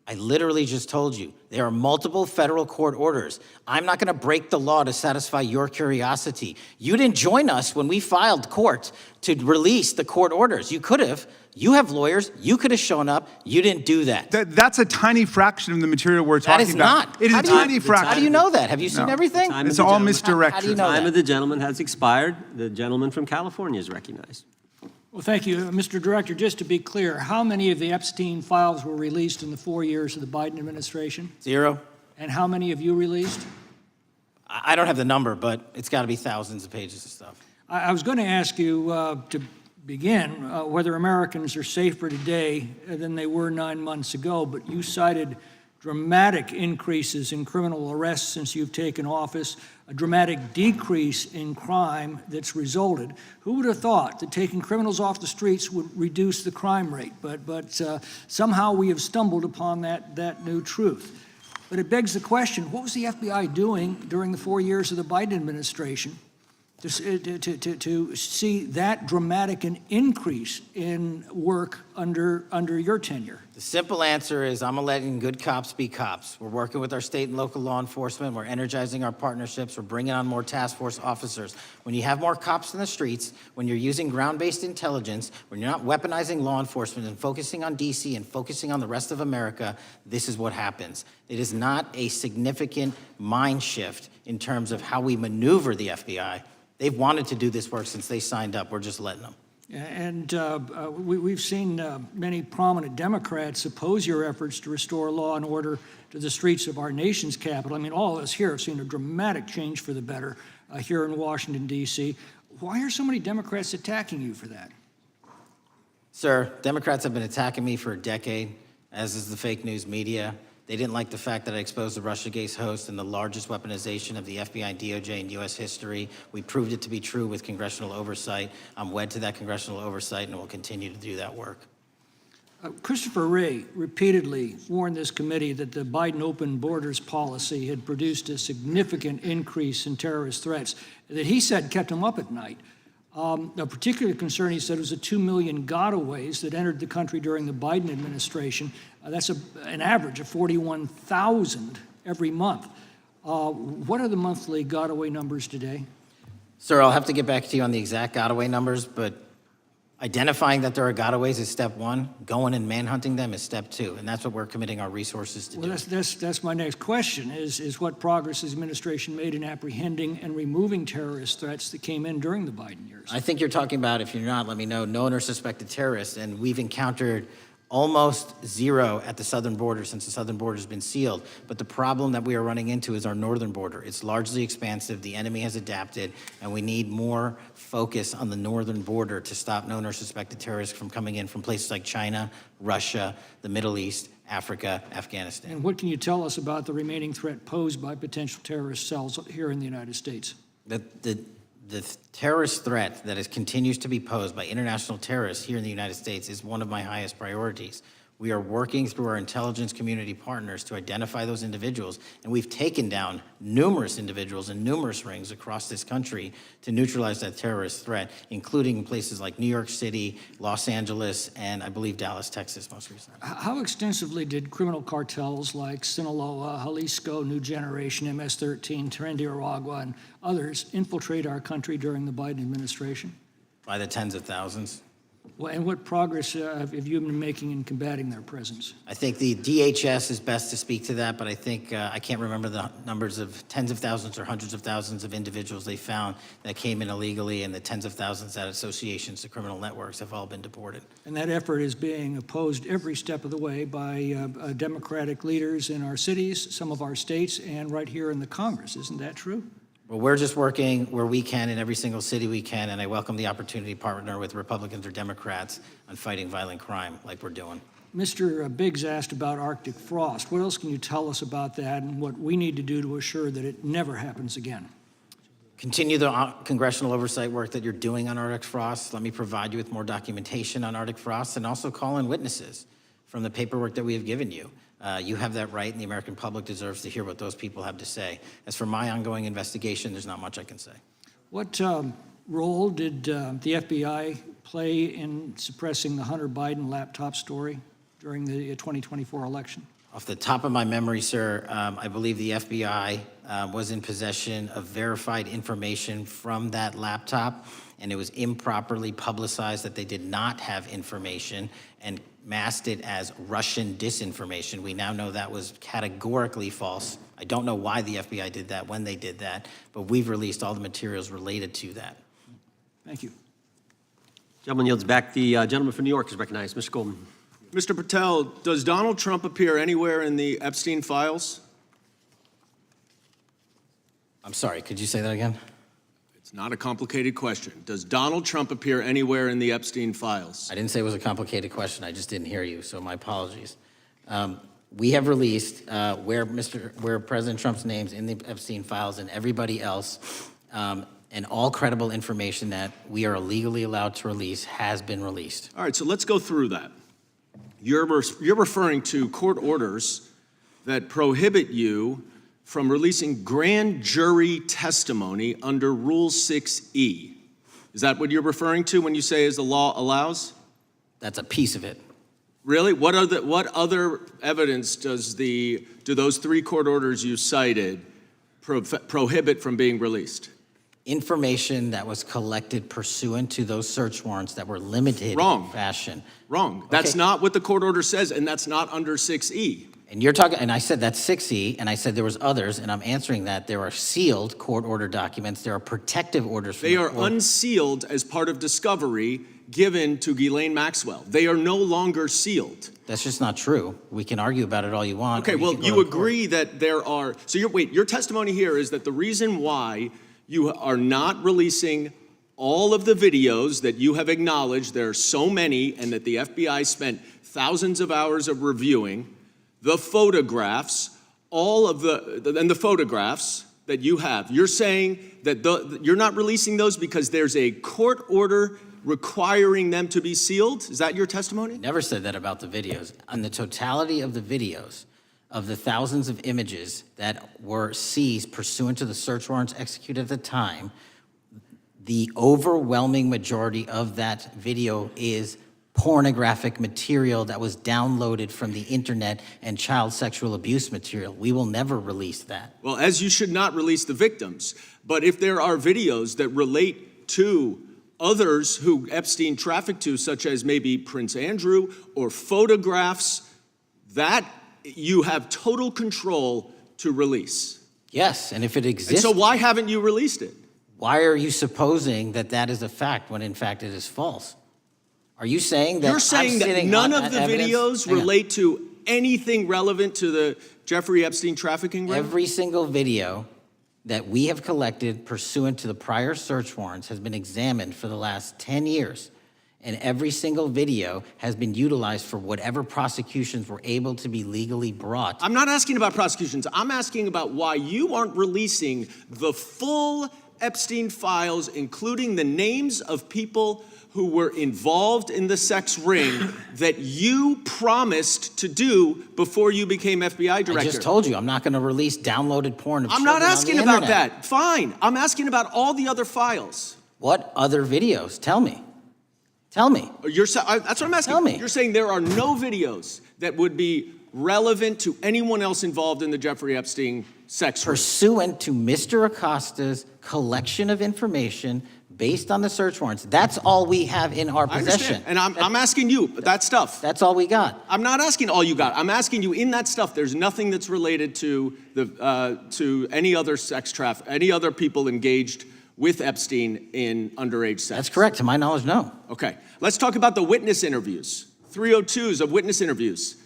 I literally just told you, there are multiple federal court orders. I'm not going to break the law to satisfy your curiosity. You didn't join us when we filed court to release the court orders. You could have. You have lawyers. You could have shown up. You didn't do that. That's a tiny fraction of the material we're That talking is about. not. It is How a do you- tiny fraction. How do you know that? Have you seen No. everything? Time It's of the all gentleman. misdirection. How do you know Time that? of the gentleman has expired. The gentleman from California is recognized. Well, thank you. Mr. Director, just to be clear, how many of the Epstein files were released in the 4 years of the Biden administration? 0. And how many have you released? I don't have the number, but it's got to be thousands of pages of stuff. I was going to ask you to begin whether Americans are safer today than they were 9 months ago, but you cited dramatic increases in criminal arrests since you've taken office, a dramatic decrease in crime that's resulted. Who would have thought that taking criminals off the streets would reduce the crime rate? But somehow we have stumbled upon that new truth. But it begs the question, what was the FBI doing during the 4 years of the Biden administration to see that dramatic an increase in work under your tenure? The simple answer is I'm letting good cops be cops. We're working with our state and local law enforcement. We're energizing our partnerships. We're bringing on more task force officers. When you have more cops in the streets, when you're using ground-based intelligence, when you're not weaponizing law enforcement and focusing on DC and focusing on the rest of America, this is what happens. It is not a significant mind shift in terms of how we maneuver the FBI. They've wanted to do this work since they signed up. We're just letting them. And we've seen many prominent Democrats oppose your efforts to restore law and order to the streets of our nation's capital. I mean, all of us here have seen a dramatic change for the better here in Washington, D.C. Why are so many Democrats attacking you for that? Sir, Democrats have been attacking me for a decade, as is the fake news media. They didn't like the fact that I exposed the Russiagate host and the largest weaponization of the FBI and DOJ in U.S. history. We proved it to be true with congressional oversight. I'm wed to that congressional oversight and will continue to do that work. Christopher Wray repeatedly warned this committee that the Biden open borders policy had produced a significant increase in terrorist threats that he said kept him up at night. A particular concern, he said, was the 2 million gotaways that entered the country during the Biden administration. That's an average of 41,000 every month. What are the monthly gotaway numbers today? Sir, I'll have to get back to you on the exact gotaway numbers, but identifying that there are gotaways is step one. Going and manhunting them is step two, and that's what we're committing our resources to do. Well, that's my next question, is what progress has the administration made in apprehending and removing terrorist threats that came in during the Biden years? I think you're talking about, if you're not, let me know, known or suspected terrorists, and we've encountered almost zero at the southern border since the southern border has been sealed. But the problem that we are running into is our northern border. It's largely expansive. The enemy has adapted, and we need more focus on the northern border to stop known or suspected terrorists from coming in from places like China, Russia, the Middle East, Africa, Afghanistan. And what can you tell us about the remaining threat posed by potential terrorist cells here in the United States? The terrorist threat that continues to be posed by international terrorists here in the United States is one of my highest priorities. We are working through our intelligence community partners to identify those individuals, and we've taken down numerous individuals in numerous rings across this country to neutralize that terrorist threat, including places like New York City, Los Angeles, and I believe Dallas, Texas most recently. How extensively did criminal cartels like Sinaloa, Jalisco, New Generation, MS-13, Tren de Aragua, and others infiltrate our country during the Biden administration? By the tens of thousands. Well, and what progress have you been making in combating their presence? I think the DHS is best to speak to that, but I think I can't remember the numbers of tens of thousands or hundreds of thousands of individuals they found that came in illegally, and the tens of thousands that associations to criminal networks have all been deported. And that effort is being opposed every step of the way by Democratic leaders in our cities, some of our states, and right here in the Congress. Isn't that true? Well, we're just working where we can in every single city we can, and I welcome the opportunity to partner with Republicans or Democrats on fighting violent crime like we're doing. Mr. Biggs asked about Arctic frost. What else can you tell us about that and what we need to do to assure that it never happens again? Continue the congressional oversight work that you're doing on Arctic frost. Let me provide you with more documentation on Arctic frost, and also call in witnesses from the paperwork that we have given you. You have that right, and the American public deserves to hear what those people have to say. As for my ongoing investigation, there's not much I can say. What role did the FBI play in suppressing the Hunter Biden laptop story during the 2024 election? Off the top of my memory, sir, I believe the FBI was in possession of verified information from that laptop, and it was improperly publicized that they did not have information and masked it as Russian disinformation. We now know that was categorically false. I don't know why the FBI did that, when they did that, but we've released all the materials related to that. Thank you. Gentleman yields back. The gentleman from New York is recognized. Mr. Goldman. Mr. Patel, does Donald Trump appear anywhere in the Epstein files? I'm sorry, could you say that again? It's not a complicated question. Does Donald Trump appear anywhere in the Epstein files? I didn't say it was a complicated question. I just didn't hear you, so my apologies. We have released where President Trump's name's in the Epstein files and everybody else, and all credible information that we are legally allowed to release has been released. All right, so let's go through that. You're referring to court orders that prohibit you from releasing grand jury testimony under Rule 6E. Is that what you're referring to when you say as the law allows? That's a piece of it. Really? What other evidence do those three court orders you cited prohibit from being released? Information that was collected pursuant to those search warrants that were limited Wrong. in fashion. Wrong. Okay. That's not what the court order says, and that's not under 6E. And you're talking, and I said that's 6E, and I said there was others, and I'm answering that. There are sealed court order documents. There are protective orders. They are unsealed as part of discovery, given to Ghislaine Maxwell. They are no longer sealed. That's just not true. We can argue about it all you want. Okay, well, you agree that there are, so your testimony here is that the reason why you are not releasing all of the videos that you have acknowledged, there are so many, and that the FBI spent thousands of hours of reviewing, the photographs, and the photographs that you have. You're saying that you're not releasing those because there's a court order requiring them to be sealed? Is that your testimony? Never said that about the videos. On the totality of the videos, of the thousands of images that were seized pursuant to the search warrants executed at the time, the overwhelming majority of that video is pornographic material that was downloaded from the internet and child sexual abuse material. We will never release that. Well, as you should not release the victims. But if there are videos that relate to others who Epstein trafficked to, such as maybe Prince Andrew, or photographs, that you have total control to release. Yes, and if it And exists, so why haven't you released it? why are you supposing that that is a fact when in fact it is false? Are you saying that You're saying that none of the videos relate to anything relevant to the Jeffrey Epstein trafficking ring? Every single video that we have collected pursuant to the prior search warrants has been examined for the last 10 years. And every single video has been utilized for whatever prosecutions were able to be legally brought. I'm not asking about prosecutions. I'm asking about why you aren't releasing the full Epstein files, including the names of people who were involved in the sex ring that you promised to do before you became FBI director. I just told you, I'm not gonna release downloaded porn of I'm children not asking on the about internet. that. Fine. I'm asking about all the other files. What other videos? Tell me. Tell me. That's what I'm asking. Tell me. You're saying there are no videos that would be relevant to anyone else involved in the Jeffrey Epstein sex ring. Pursuant to Mr. Acosta's collection of information based on the search warrants. That's all we have in our I possession. understand. And I'm asking you, that stuff. That's all we got. I'm not asking all you got. I'm asking you, in that stuff, there's nothing that's related to any other any other people engaged with Epstein in underage sex. That's correct. To my knowledge, no. Okay. Let's talk about the witness interviews. 302s of witness interviews.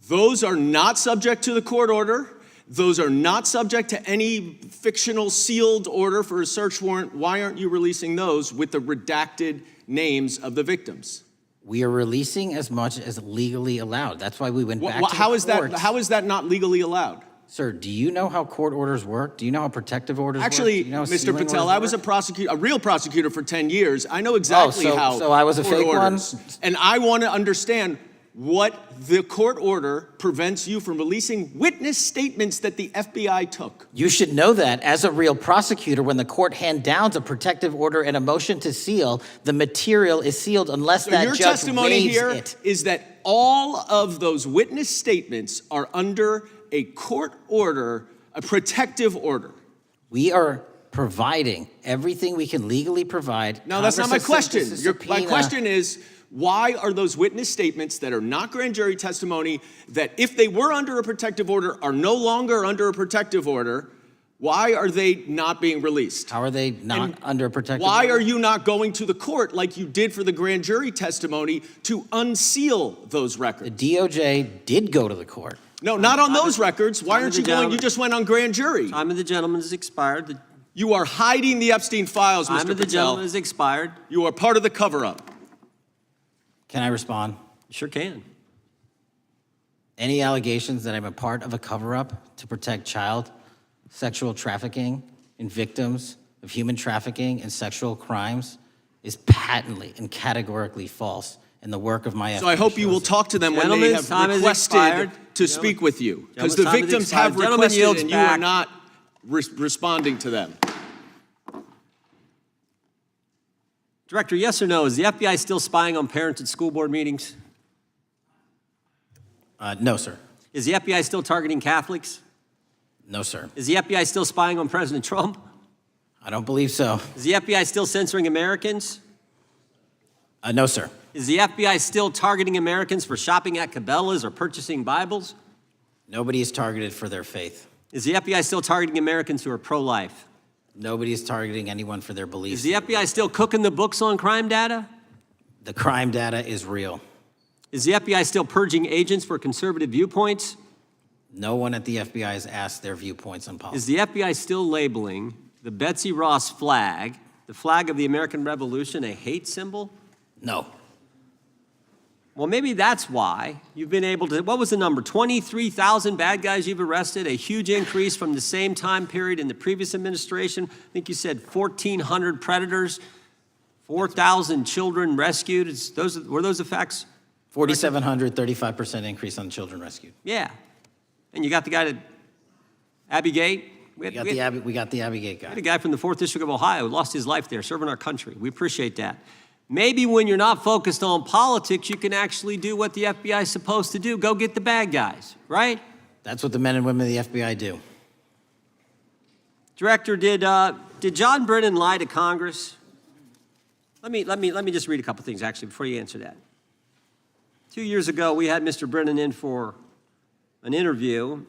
Those are not subject to the court order. Those are not subject to any fictional sealed order for a search warrant. Why aren't you releasing those with the redacted names of the victims? We are releasing as much as legally allowed. That's why we went back to the How is that not legally allowed? Sir, do you know how court orders work? Do you know how protective orders Actually, work? Do you know how Mr. sealing Patel, orders I was work? a real prosecutor for 10 years. I know exactly how so I was a court fake one? orders. And I want to understand what the court order prevents you from releasing witness statements that the FBI took. You should know that as a real prosecutor, when the court hand downs a protective order and a motion to seal, the material is sealed unless So that your judge testimony waives here it. is that all of those witness statements are under a court order, a protective order. We are providing everything we can legally provide. No, that's not my Congress has sent question. us a My subpoena. question is, why are those witness statements that are not grand jury testimony, that if they were under a protective order are no longer under a protective order, why are they not being released? How are they not under a protective Why order? are you not going to the court like you did for the grand jury testimony to unseal those records? The DOJ did go to the court. No, not on those records. Why Time aren't of you the going? gentleman. You just went on grand jury. Time of the gentleman has expired. The You are hiding the Epstein files, time Mr. of the Patel. gentleman has expired. You are part of the cover-up. Can I respond? You sure can. Any allegations that I'm a part of a cover-up to protect child sexual trafficking and victims of human trafficking and sexual crimes is patently and categorically false in the work of my So I hope you will talk to them when they Gentlemen's time have has requested expired. to speak with you. Because the Gentlemen's time has victims have expired. Gentleman requested yields and you are back. not responding to them. Director, yes or no, is the FBI still spying on parents at school board meetings? No, sir. Is the FBI still targeting Catholics? No, sir. Is the FBI still spying on President Trump? I don't believe so. Is the FBI still censoring Americans? No, sir. Is the FBI still targeting Americans for shopping at Cabela's or purchasing Bibles? Nobody is targeted for their faith. Is the FBI still targeting Americans who are pro-life? Nobody is targeting anyone for their beliefs. Is the FBI still cooking the books on crime data? The crime data is real. Is the FBI still purging agents for conservative viewpoints? No one at the FBI has asked their viewpoints on policy. Is the FBI still labeling the Betsy Ross flag, the flag of the American Revolution, a hate symbol? No. Well, maybe that's why you've been able to, what was the number? 23,000 bad guys you've arrested, a huge increase from the same time period in the previous administration. I think you said 1,400 predators, 4,000 children rescued. Were those the facts? 4,700, 35% increase on children rescued. Yeah. And you got the guy to Abbey Gate. We got the Abbey Gate guy. We had a guy from the 4th District of Ohio who lost his life there serving our country. We appreciate that. Maybe when you're not focused on politics, you can actually do what the FBI is supposed to do. Go get the bad guys, right? That's what the men and women of the FBI do. Director, did John Brennan lie to Congress? Let me just read a couple things, actually, before you answer that. 2 years ago, we had Mr. Brennan in for an interview,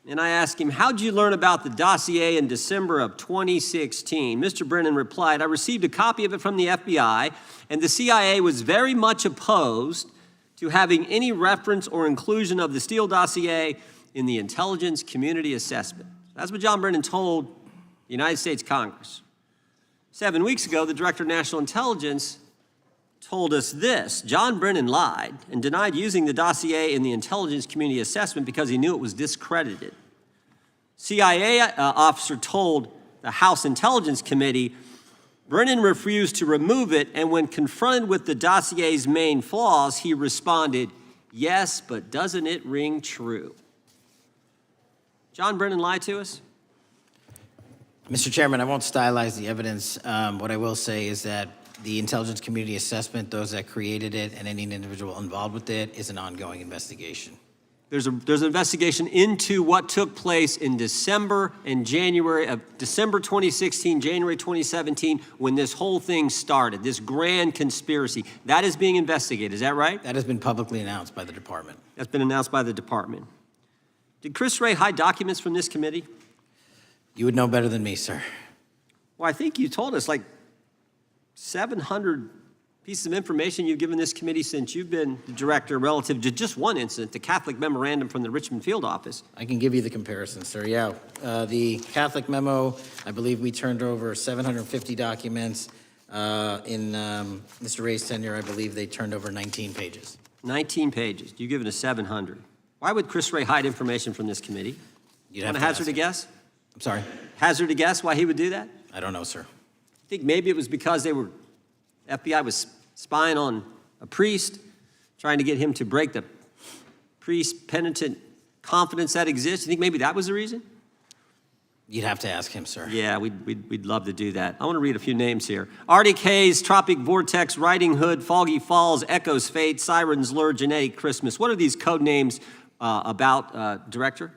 and I asked him, how'd you learn about the dossier in December of 2016? Mr. Brennan replied, I received a copy of it from the FBI, and the CIA was very much opposed to having any reference or inclusion of the Steele dossier in the intelligence community assessment. That's what John Brennan told the United States Congress. 7 weeks ago, the Director of National Intelligence told us this: John Brennan lied and denied using the dossier in the intelligence community assessment because he knew it was discredited. CIA officer told the House Intelligence Committee Brennan refused to remove it, and when confronted with the dossier's main flaws, he responded, yes, but doesn't it ring true? John Brennan lied to us? Mr. Chairman, I won't stylize the evidence. What I will say is that the intelligence community assessment, those that created it, and any individual involved with it, is an ongoing investigation. There's an investigation into what took place in December and January of December 2016, January 2017, when this whole thing started, this grand conspiracy. That is being investigated, is that right? That has been publicly announced by the department. That's been announced by the department. Did Chris Wray hide documents from this committee? You would know better than me, sir. Well, I think you told us like 700 pieces of information you've given this committee since you've been the director relative to just one incident, the Catholic memorandum from the Richmond field office. I can give you the comparison, sir. Yeah, the Catholic memo, I believe we turned over 750 documents. In Mr. Ray's tenure, I believe they turned over 19 pages. 19 pages. You've given us 700. Why would Chris Wray hide information from this committee? You'd Want have to to hazard ask a him. guess? I'm sorry? Hazard a guess why he would do that? I don't know, sir. I think maybe it was because FBI was spying on a priest, trying to get him to break the priest-penitent confidence that exists. You think maybe that was the reason? You'd have to ask him, sir. Yeah, we'd love to do that. I want to read a few names here. Arctic Haze, Tropic Vortex, Riding Hood, Foggy Falls, Echoes Fate, Sirens Lure, Genetic Christmas. What are these code names about, Director?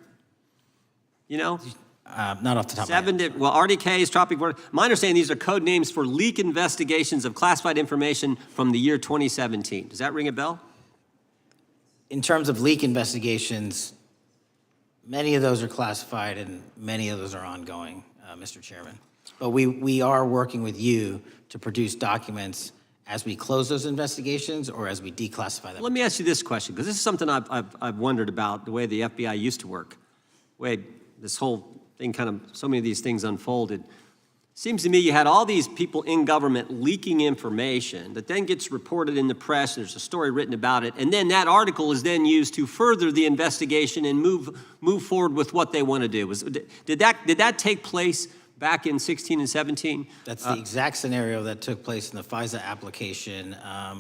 You know? Not off the top of my head. Well, Arctic Haze, Tropic Vortex. My understanding, these are code names for leak investigations of classified information from the year 2017. Does that ring a bell? In terms of leak investigations, many of those are classified and many of those are ongoing, Mr. Chairman. But we are working with you to produce documents as we close those investigations or as we declassify them. Let me ask you this question, because this is something I've wondered about, the way the FBI used to work. The way this whole thing so many of these things unfolded. Seems to me you had all these people in government leaking information that then gets reported in the press, there's a story written about it, and then that article is then used to further the investigation and move forward with what they want to do. Did that take place back in 16 and 17? That's the exact scenario that took place in the FISA application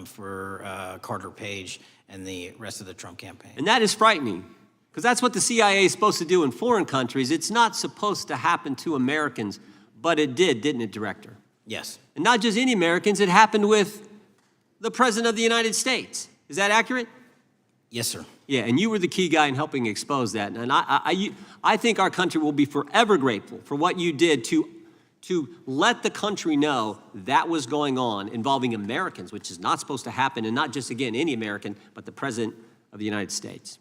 for Carter Page and the rest of the Trump campaign. And that is frightening, because that's what the CIA is supposed to do in foreign countries. It's not supposed to happen to Americans, but it did, didn't it, Director? Yes. And not just any Americans, it happened with the President of the United States. Is that accurate? Yes, sir. Yeah, and you were the key guy in helping expose that. And I think our country will be forever grateful for what you did to let the country know that was going on involving Americans, which is not supposed to happen, and not just, again, any American, but the President of the United States.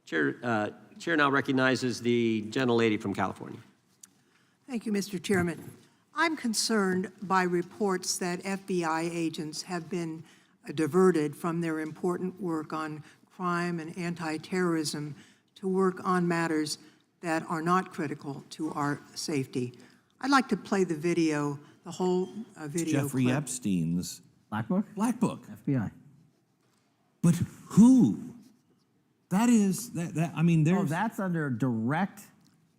Chair now recognizes the gentlelady from California. Thank you, Mr. Chairman. I'm concerned by reports that FBI agents have been diverted from their important work on crime and anti-terrorism to work on matters that are not critical to our safety. I'd like to play the video, the whole video Jeffrey clip. Epstein's Black Book? Black Book. FBI. But who? That is, I mean, Oh, there's... that's under direct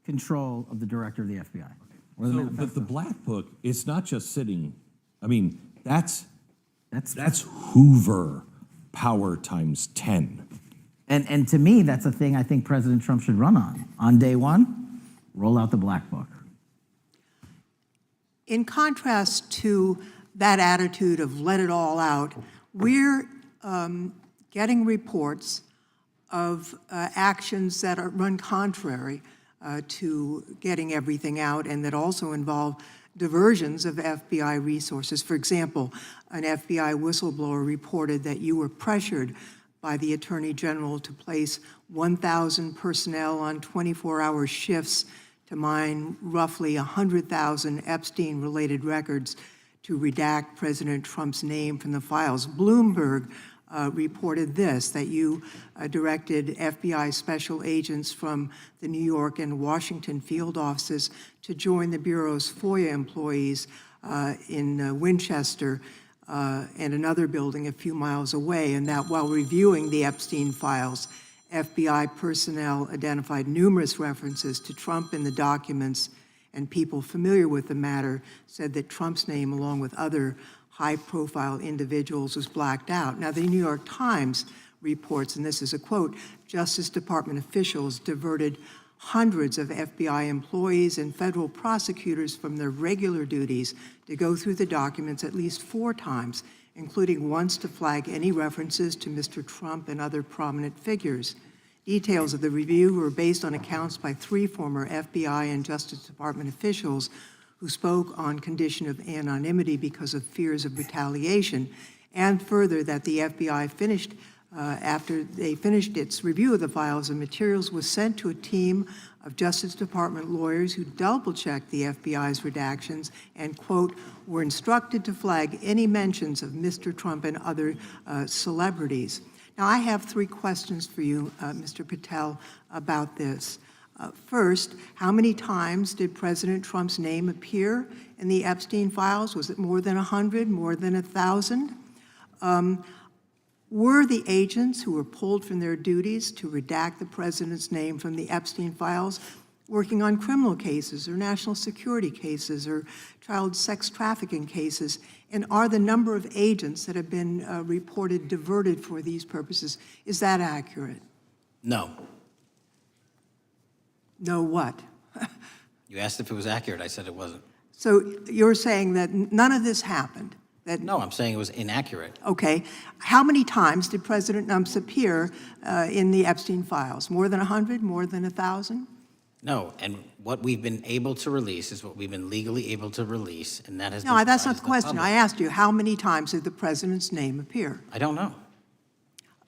control of the director of the FBI. Or the So, manifesto. but the Black Book, it's not just sitting, I mean, that's Hoover power times 10. And to me, that's a thing I think President Trump should run on. On day one, roll out the Black Book. In contrast to that attitude of let it all out, we're getting reports of actions that run contrary to getting everything out and that also involve diversions of FBI resources. For example, an FBI whistleblower reported that you were pressured by the Attorney General to place 1,000 personnel on 24-hour shifts to mine roughly 100,000 Epstein-related records to redact President Trump's name from the files. Bloomberg reported this, that you directed FBI special agents from the New York and Washington field offices to join the Bureau's FOIA employees in Winchester and another building a few miles away, and that while reviewing the Epstein files, FBI personnel identified numerous references to Trump in the documents, and people familiar with the matter said that Trump's name, along with other high-profile individuals, was blacked out. Now, the New York Times reports, and this is a quote, Justice Department officials diverted hundreds of FBI employees and federal prosecutors from their regular duties to go through the documents at least 4 times, including once to flag any references to Mr. Trump and other prominent figures. Details of the review were based on accounts by 3 former FBI and Justice Department officials who spoke on condition of anonymity because of fears of retaliation, and further that the FBI finished after they finished its review of the files and materials was sent to a team of Justice Department lawyers who double-checked the FBI's redactions and, quote, were instructed to flag any mentions of Mr. Trump and other celebrities. Now, I have 3 questions for you, Mr. Patel, about this. First, how many times did President Trump's name appear in the Epstein files? Was it more than 100, more than 1,000? Were the agents who were pulled from their duties to redact the president's name from the Epstein files working on criminal cases or national security cases or child sex trafficking cases? And are the number of agents that have been reported diverted for these purposes, is that accurate? No. No what? You asked if it was accurate. I said it wasn't. So you're saying that none of this happened? That, No, I'm saying it was inaccurate. okay. How many times did President Trump appear in the Epstein files? More than 100? More than 1,000? No, and what we've been able to release is what we've been legally able to release, and that has been No, that's not provided the to question. I public. asked you, how many times did the president's name appear? I don't know.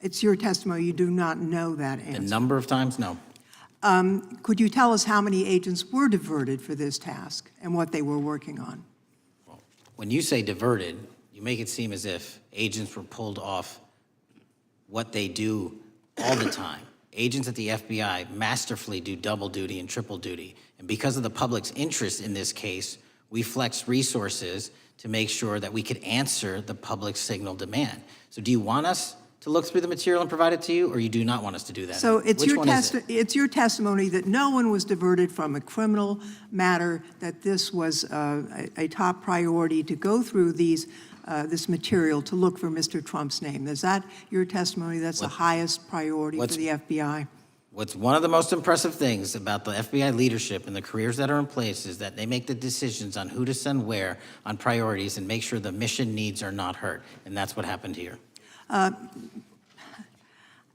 It's your testimony. You do not know that The answer. number of times, no. Could you tell us how many agents were diverted for this task and what they were working on? When you say diverted, you make it seem as if agents were pulled off what they do all the time. Agents at the FBI masterfully do double duty and triple duty. And because of the public's interest in this case, we flexed resources to make sure that we could answer the public's signal demand. So do you want us to look through the material and provide it to you, or you do not want us to do that? So it's Which your, one is it? it's your testimony that no one was diverted from a criminal matter, that this was a top priority to go through these, this material to look for Mr. Trump's name. Is that your testimony? That's the highest priority for the FBI? What's one of the most impressive things about the FBI leadership and the careers that are in place is that they make the decisions on who to send where on priorities and make sure the mission needs are not hurt. And that's what happened here.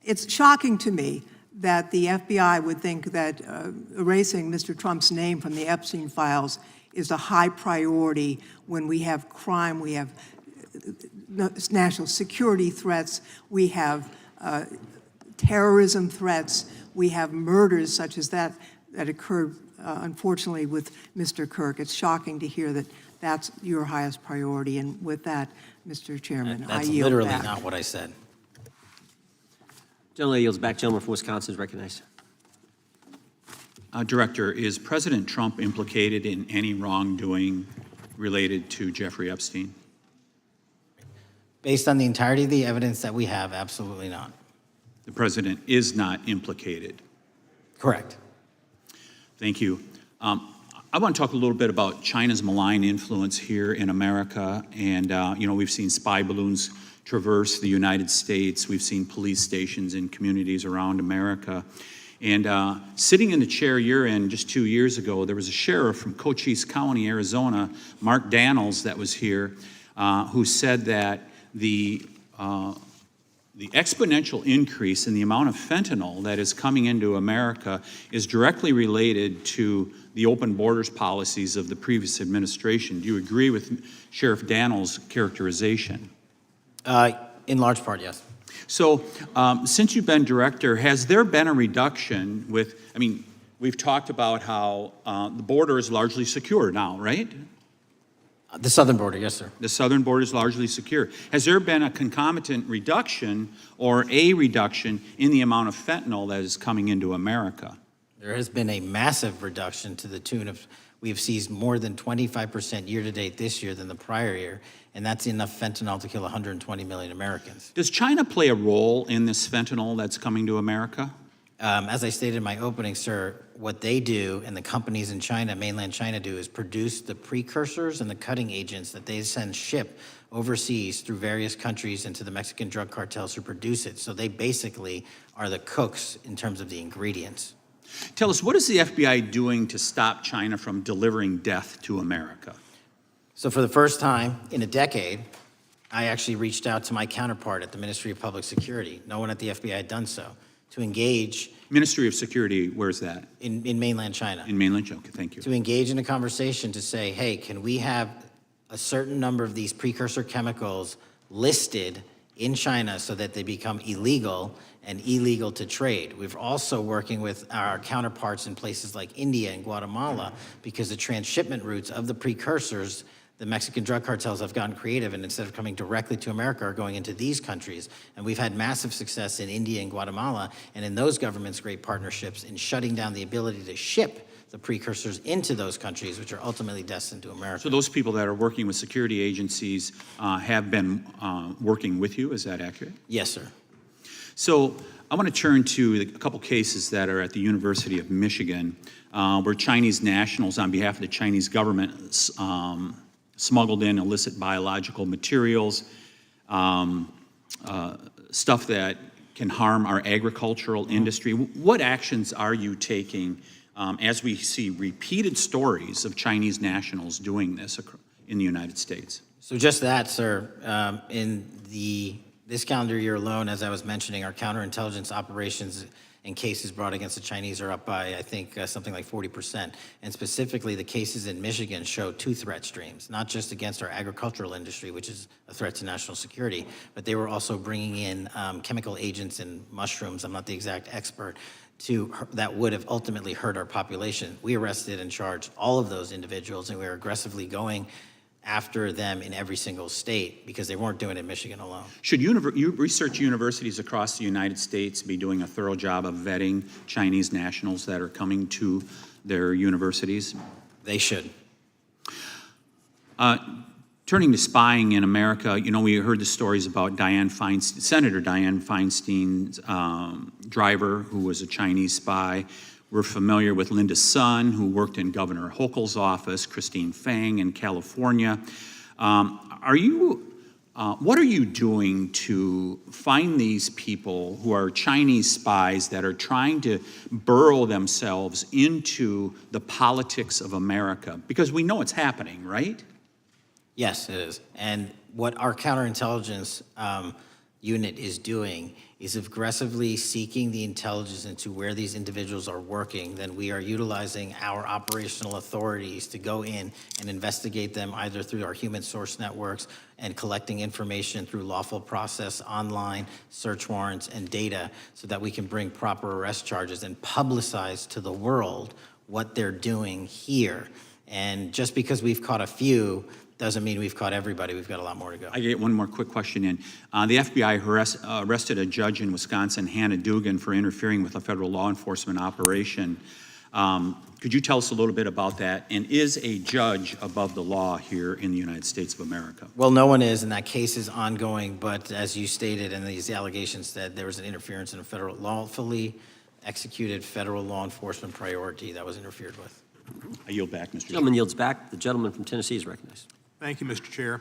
It's shocking to me that the FBI would think that erasing Mr. Trump's name from the Epstein files is a high priority when we have crime, we have national security threats, we have terrorism threats, we have murders such as that occurred unfortunately, with Mr. Kirk, it's shocking to hear that that's your highest priority. And with that, Mr. Chairman, I That's yield literally back. not what I said. Gentleman yields back. Gentleman from Wisconsin is recognized. Director, is President Trump implicated in any wrongdoing related to Jeffrey Epstein? Based on the entirety of the evidence that we have, absolutely not. The president is not implicated. Correct. Thank you. I want to talk a little bit about China's malign influence here in America. And, we've seen spy balloons traverse the United States. We've seen police stations in communities around America. And sitting in the chair you're in just 2 years ago, there was a sheriff from Cochise County, Arizona, Mark Daniels, that was here, who said that the exponential increase in the amount of fentanyl that is coming into America is directly related to the open borders policies of the previous administration. Do you agree with Sheriff Daniels' characterization? In large part, yes. So, since you've been director, has there been a reduction we've talked about how the border is largely secure now, right? The southern border, yes, sir. The southern border is largely secure. Has there been a concomitant reduction or a reduction in the amount of fentanyl that is coming into America? There has been a massive reduction to the tune of, we have seized more than 25% year-to-date this year than the prior year, and that's enough fentanyl to kill 120 million Americans. Does China play a role in this fentanyl that's coming to America? As I stated in my opening, sir, what they do and the companies in China, mainland China, do is produce the precursors and the cutting agents that they ship overseas through various countries into the Mexican drug cartels who produce it. So they basically are the cooks in terms of the ingredients. Tell us, what is the FBI doing to stop China from delivering death to America? So for the first time in a decade, I actually reached out to my counterpart at the Ministry of Public Security. No one at the FBI had done so. To engage. Ministry of Security, where's that? In mainland China. In mainland China, okay, thank you. To engage in a conversation to say, hey, can we have a certain number of these precursor chemicals listed in China so that they become illegal and illegal to trade. We're also working with our counterparts in places like India and Guatemala because the transshipment routes of the precursors, the Mexican drug cartels have gotten creative, and instead of coming directly to America, are going into these countries. And we've had massive success in India and Guatemala, and in those governments' great partnerships in shutting down the ability to ship the precursors into those countries, which are ultimately destined to America. So those people that are working with security agencies have been working with you, is that accurate? Yes, sir. So I want to turn to a couple cases that are at the University of Michigan, where Chinese nationals, on behalf of the Chinese government, smuggled in illicit biological materials, stuff that can harm our agricultural industry. What actions are you taking as we see repeated stories of Chinese nationals doing this in the United States? So just that, sir. In this calendar year alone, as I was mentioning, our counterintelligence operations and cases brought against the Chinese are up by, I think, something like 40%. And specifically, the cases in Michigan show two threat streams, not just against our agricultural industry, which is a threat to national security, but they were also bringing in chemical agents and mushrooms, I'm not the exact expert, that would have ultimately hurt our population. We arrested and charged all of those individuals, and we were aggressively going after them in every single state because they weren't doing it in Michigan alone. Should research universities across the United States be doing a thorough job of vetting Chinese nationals that are coming to their universities? They should. Turning to spying in America, we heard the stories about Senator Dianne Feinstein's driver, who was a Chinese spy. We're familiar with Linda's son, who worked in Governor Hochul's office, Christine Fang in California. What are you doing to find these people who are Chinese spies that are trying to burrow themselves into the politics of America? Because we know it's happening, right? Yes, it is. And what our counterintelligence unit is doing is aggressively seeking the intelligence into where these individuals are working. Then we are utilizing our operational authorities to go in and investigate them either through our human source networks and collecting information through lawful process, online, search warrants, and data so that we can bring proper arrest charges and publicize to the world what they're doing here. And just because we've caught a few doesn't mean we've caught everybody. We've got a lot more to go. I get one more quick question in. The FBI arrested a judge in Wisconsin, Hannah Dugan, for interfering with a federal law enforcement operation. Could you tell us a little bit about that? And is a judge above the law here in the United States of America? Well, no one is, and that case is ongoing, but as you stated, and these allegations said there was an interference in a federal lawfully executed federal law enforcement priority that was interfered with. I yield back, Mr. Gentleman yields back. The gentleman from Tennessee is recognized. Thank you, Mr. Chair.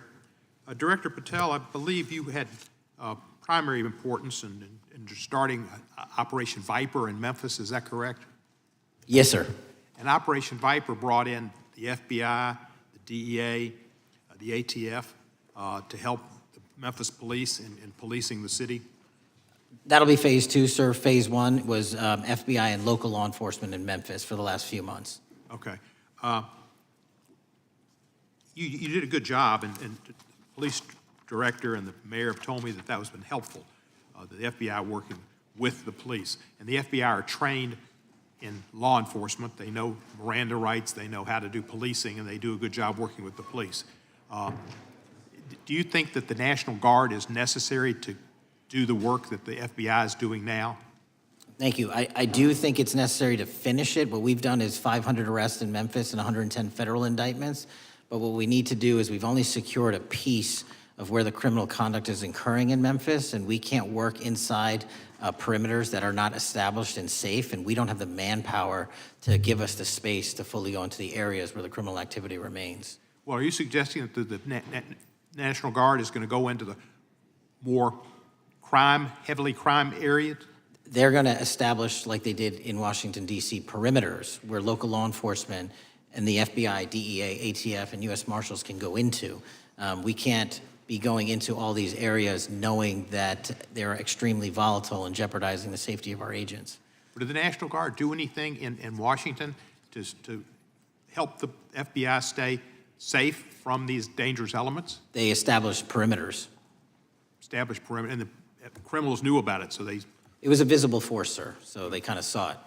Director Patel, I believe you had primary importance in starting Operation Viper in Memphis. Is that correct? Yes, sir. And Operation Viper brought in the FBI, the DEA, the ATF to help the Memphis police in policing the city. That'll be phase 2, sir. Phase 1 was FBI and local law enforcement in Memphis for the last few months. Okay. You did a good job, and the police director and the mayor have told me that has been helpful, the FBI working with the police. And the FBI are trained in law enforcement. They know Miranda rights, they know how to do policing, and they do a good job working with the police. Do you think that the National Guard is necessary to do the work that the FBI is doing now? Thank you. I do think it's necessary to finish it. What we've done is 500 arrests in Memphis and 110 federal indictments. But what we need to do is we've only secured a piece of where the criminal conduct is occurring in Memphis, and we can't work inside perimeters that are not established and safe, and we don't have the manpower to give us the space to fully go into the areas where the criminal activity remains. Well, are you suggesting that the National Guard is going to go into the more heavily crime areas? They're going to establish, like they did in Washington, D.C., perimeters where local law enforcement and the FBI, DEA, ATF, and U.S. Marshals can go into. We can't be going into all these areas knowing that they're extremely volatile and jeopardizing the safety of our agents. Did the National Guard do anything in Washington to help the FBI stay safe from these dangerous elements? They established perimeters. Established perimeter, and the criminals knew about it, so they... It was a visible force, sir, so they kind of saw it.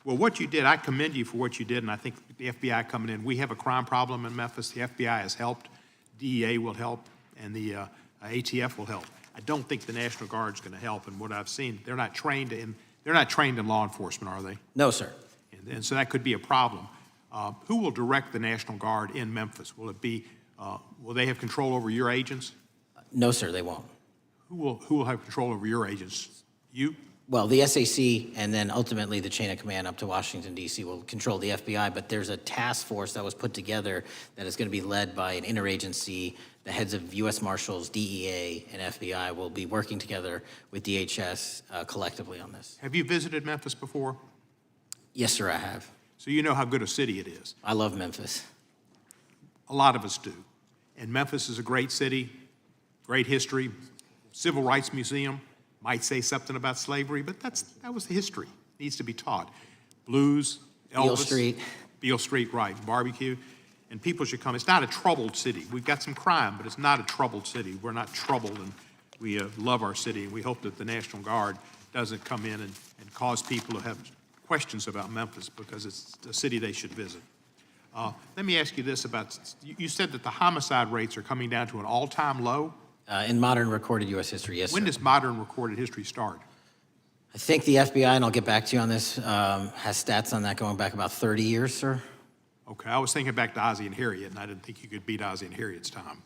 Well, what you did, I commend you for what you did, and I think the FBI coming in, we have a crime problem in Memphis. The FBI has helped, DEA will help, and the ATF will help. I don't think the National Guard's going to help, and what I've seen, they're not trained in law enforcement, are they? No, sir. And so that could be a problem. Who will direct the National Guard in Memphis? Will it be, will they have control over your agents? No, sir, they won't. Who will have control over your agents? You? Well, the SAC and then ultimately the chain of command up to Washington, D.C. will control the FBI, but there's a task force that was put together that is going to be led by an interagency. The heads of U.S. Marshals, DEA, and FBI will be working together with DHS collectively on this. Have you visited Memphis before? Yes, sir, I have. So you know how good a city it is. I love Memphis. A lot of us do. And Memphis is a great city, great history, civil rights museum. Might say something about slavery, but that was the history. It needs to be taught. Blues, Elvis. Beale Street. Beale Street, right, barbecue. And people should come. It's not a troubled city. We've got some crime, but it's not a troubled city. We're not troubled, and we love our city, and we hope that the National Guard doesn't come in and cause people to have questions about Memphis because it's a city they should visit. Let me ask you this about, you said that the homicide rates are coming down to an all-time low? In modern recorded U.S. history, yes, When sir. does modern recorded history start? I think the FBI, and I'll get back to you on this, has stats on that going back about 30 years, sir. Okay, I was thinking back to Ozzie and Harriet, and I didn't think you could beat Ozzie and Harriet's time.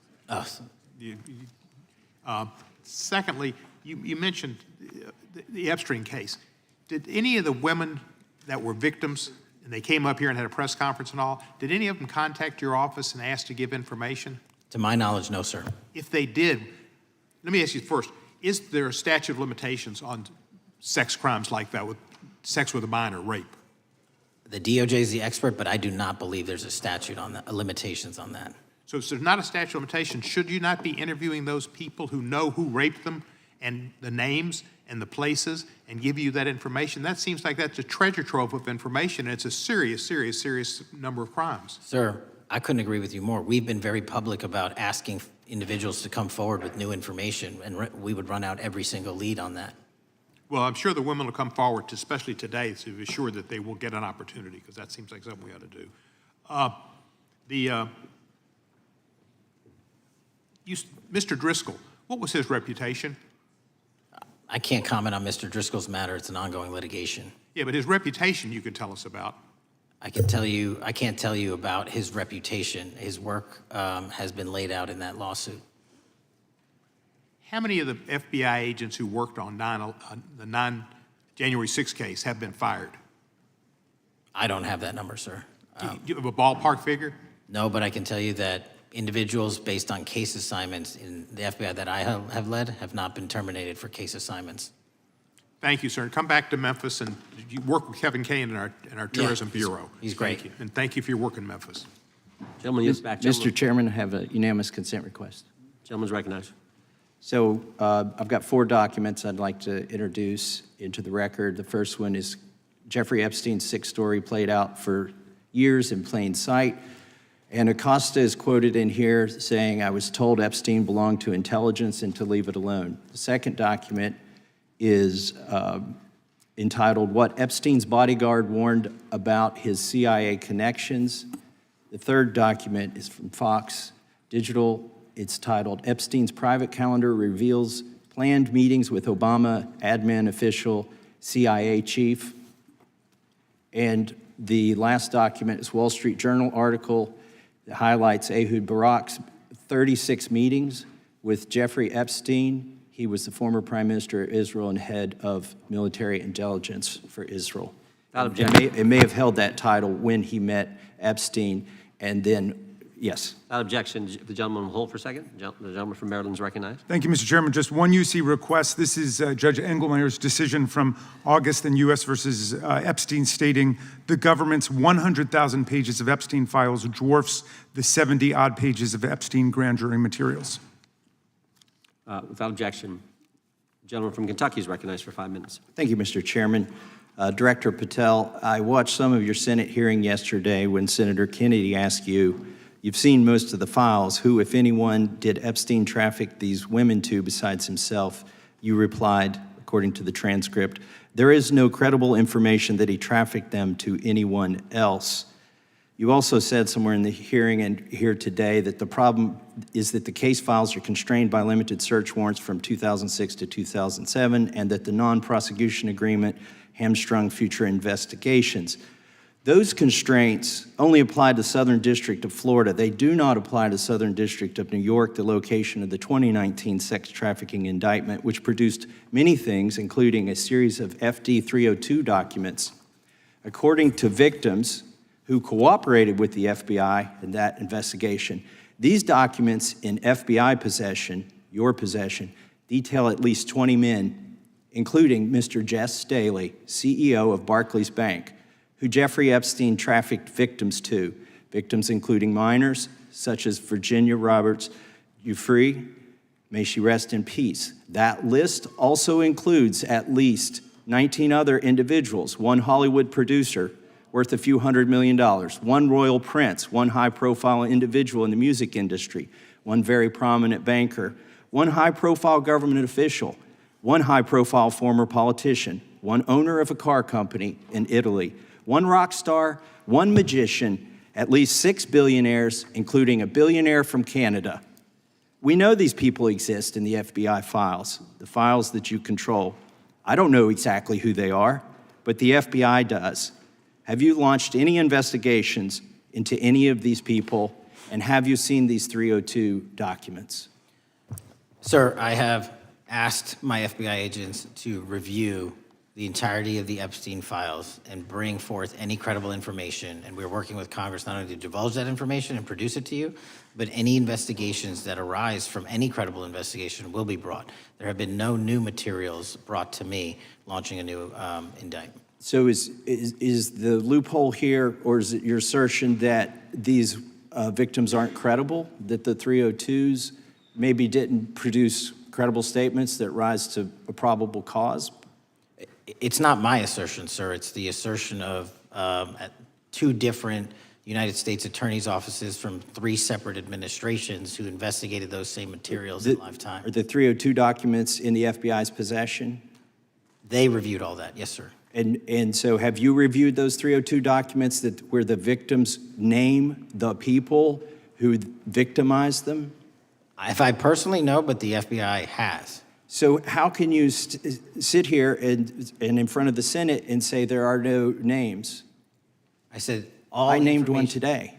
Secondly, you mentioned the Epstein case. Did any of the women that were victims, and they came up here and had a press conference and all, did any of them contact your office and ask to give information? To my knowledge, no, sir. If they did, let me ask you first, is there a statute of limitations on sex crimes like that, with sex with a minor, rape? The DOJ is the expert, but I do not believe there's a statute on that, limitations on that. So if there's not a statute of limitations, should you not be interviewing those people who know who raped them and the names and the places and give you that information? That seems like that's a treasure trove of information, and it's a serious, serious, serious number of crimes. Sir, I couldn't agree with you more. We've been very public about asking individuals to come forward with new information, and we would run out every single lead on that. Well, I'm sure the women will come forward, especially today, to assure that they will get an opportunity, because that seems like something we ought to do. Mr. Driscoll, what was his reputation? I can't comment on Mr. Driscoll's matter. It's an ongoing litigation. Yeah, but his reputation you could tell us about. I can't tell you about his reputation. His work has been laid out in that lawsuit. How many of the FBI agents who worked on the January 6th case have been fired? I don't have that number, sir. Do you have a ballpark figure? No, but I can tell you that individuals based on case assignments in the FBI that I have led have not been terminated for case assignments. Thank you, sir. And come back to Memphis, and you work with Kevin Kane in our Tourism Bureau. He's great. Thank you. And thank you for your work in Memphis. Gentleman, yes, back. Mr. Chairman, I have a unanimous consent request. Gentleman's recognized. So I've got 4 documents I'd like to introduce into the record. The first one is Jeffrey Epstein's 6 story played out for years in plain sight. And Acosta is quoted in here saying, "I was told Epstein belonged to intelligence and to leave it alone." The second document is entitled, "What Epstein's Bodyguard Warned About His CIA Connections." The third document is from Fox Digital. It's titled, "Epstein's Private Calendar Reveals Planned Meetings with Obama Admin Official CIA Chief." And the last document is Wall Street Journal article that highlights Ehud Barak's 36 meetings with Jeffrey Epstein. He was the former Prime Minister of Israel and head of military intelligence for Israel. It may have held that title when he met Epstein, and then, yes. Without objection, the gentleman will hold for a second. The gentleman from Maryland is recognized. Thank you, Mr. Chairman. Just one UC request. This is Judge Engelmeyer's decision from August in U.S. versus Epstein, stating the government's 100,000 pages of Epstein files dwarfs the 70-odd pages of Epstein grand jury materials. Without objection, the gentleman from Kentucky is recognized for 5 minutes. Thank you, Mr. Chairman. Director Patel, I watched some of your Senate hearing yesterday when Senator Kennedy asked you, "You've seen most of the files. Who, if anyone, did Epstein traffic these women to besides himself?" You replied, according to the transcript, "There is no credible information that he trafficked them to anyone else." You also said somewhere in the hearing and here today that the problem is that the case files are constrained by limited search warrants from 2006 to 2007, and that the non-prosecution agreement hamstrung future investigations. Those constraints only apply to Southern District of Florida. They do not apply to Southern District of New York, the location of the 2019 sex trafficking indictment, which produced many things, including a series of FD 302 documents. According to victims who cooperated with the FBI in that investigation, these documents in FBI possession, your possession, detail at least 20 men, including Mr. Jess Staley, CEO of Barclays Bank, who Jeffrey Epstein trafficked victims to, victims including minors, such as Virginia Roberts Giuffre, may she rest in peace. That list also includes at least 19 other individuals, one Hollywood producer worth a few $100 million, one royal prince, one high-profile individual in the music industry, one very prominent banker, one high-profile government official, one high-profile former politician, one owner of a car company in Italy, one rock star, one magician, at least 6 billionaires, including a billionaire from Canada. We know these people exist in the FBI files, the files that you control. I don't know exactly who they are, but the FBI does. Have you launched any investigations into any of these people, and have you seen these 302 documents? Sir, I have asked my FBI agents to review the entirety of the Epstein files and bring forth any credible information. And we're working with Congress not only to divulge that information and produce it to you, but any investigations that arise from any credible investigation will be brought. There have been no new materials brought to me launching a new indictment. So is the loophole here, or is it your assertion that these victims aren't credible, that the 302s maybe didn't produce credible statements that rise to a probable cause? It's not my assertion, sir. It's the assertion of 2 different United States attorneys' offices from 3 separate administrations who investigated those same materials in lifetime. Are the 302 documents in the FBI's possession? They reviewed all that, yes, sir. And so have you reviewed those 302 documents where the victims name the people who victimized them? If I personally know, but the FBI has. So how can you sit here and in front of the Senate and say there are no names? I said I named one today.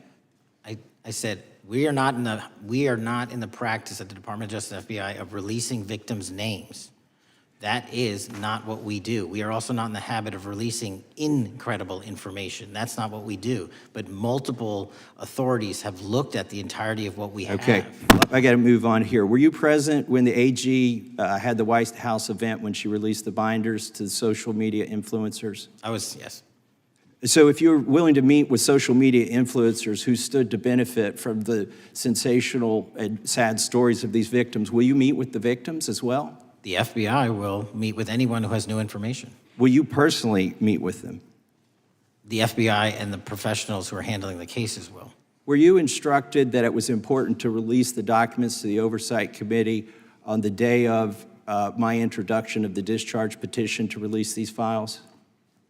I said we are not in the practice at the Department of Justice FBI of releasing victims' names. That is not what we do. We are also not in the habit of releasing incredible information. That's not what we do. But multiple authorities have looked at the entirety of what we have. Okay, I got to move on here. Were you present when the AG had the White House event when she released the binders to the social media influencers? I was, yes. So if you're willing to meet with social media influencers who stood to benefit from the sensational and sad stories of these victims, will you meet with the victims as well? The FBI will meet with anyone who has new information. Will you personally meet with them? The FBI and the professionals who are handling the cases will. Were you instructed that it was important to release the documents to the Oversight Committee on the day of my introduction of the discharge petition to release these files?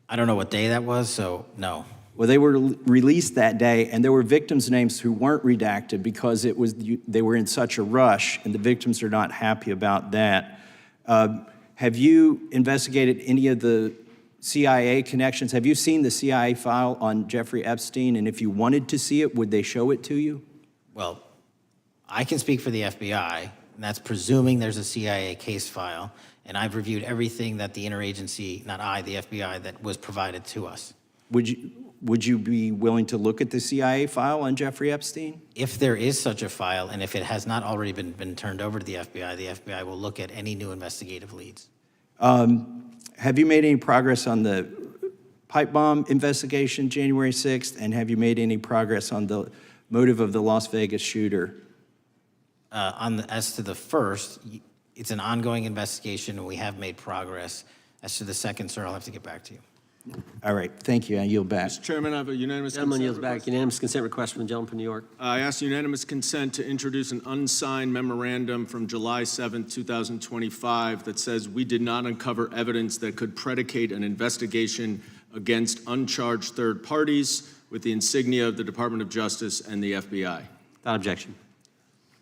I don't know what day that was, so no. Well, they were released that day, and there were victims' names who weren't redacted because they were in such a rush, and the victims are not happy about that. Have you investigated any of the CIA connections? Have you seen the CIA file on Jeffrey Epstein? And if you wanted to see it, would they show it to you? Well, I can speak for the FBI, and that's presuming there's a CIA case file, and I've reviewed everything that the interagency, not I, the FBI, that was provided to us. Would you be willing to look at the CIA file on Jeffrey Epstein? If there is such a file, and if it has not already been turned over to the FBI will look at any new investigative leads. Have you made any progress on the pipe bomb investigation January 6th? And have you made any progress on the motive of the Las Vegas shooter? As to the first, it's an ongoing investigation, and we have made progress. As to the second, sir, I'll have to get back to you. All right, thank you. I yield back. Mr. Chairman, I have a unanimous Gentleman consent yields back. request. Unanimous consent request from the gentleman from New York. I ask unanimous consent to introduce an unsigned memorandum from July 7th, 2025 that says we did not uncover evidence that could predicate an investigation against uncharged third parties with the insignia of the Department of Justice and the FBI. Without objection.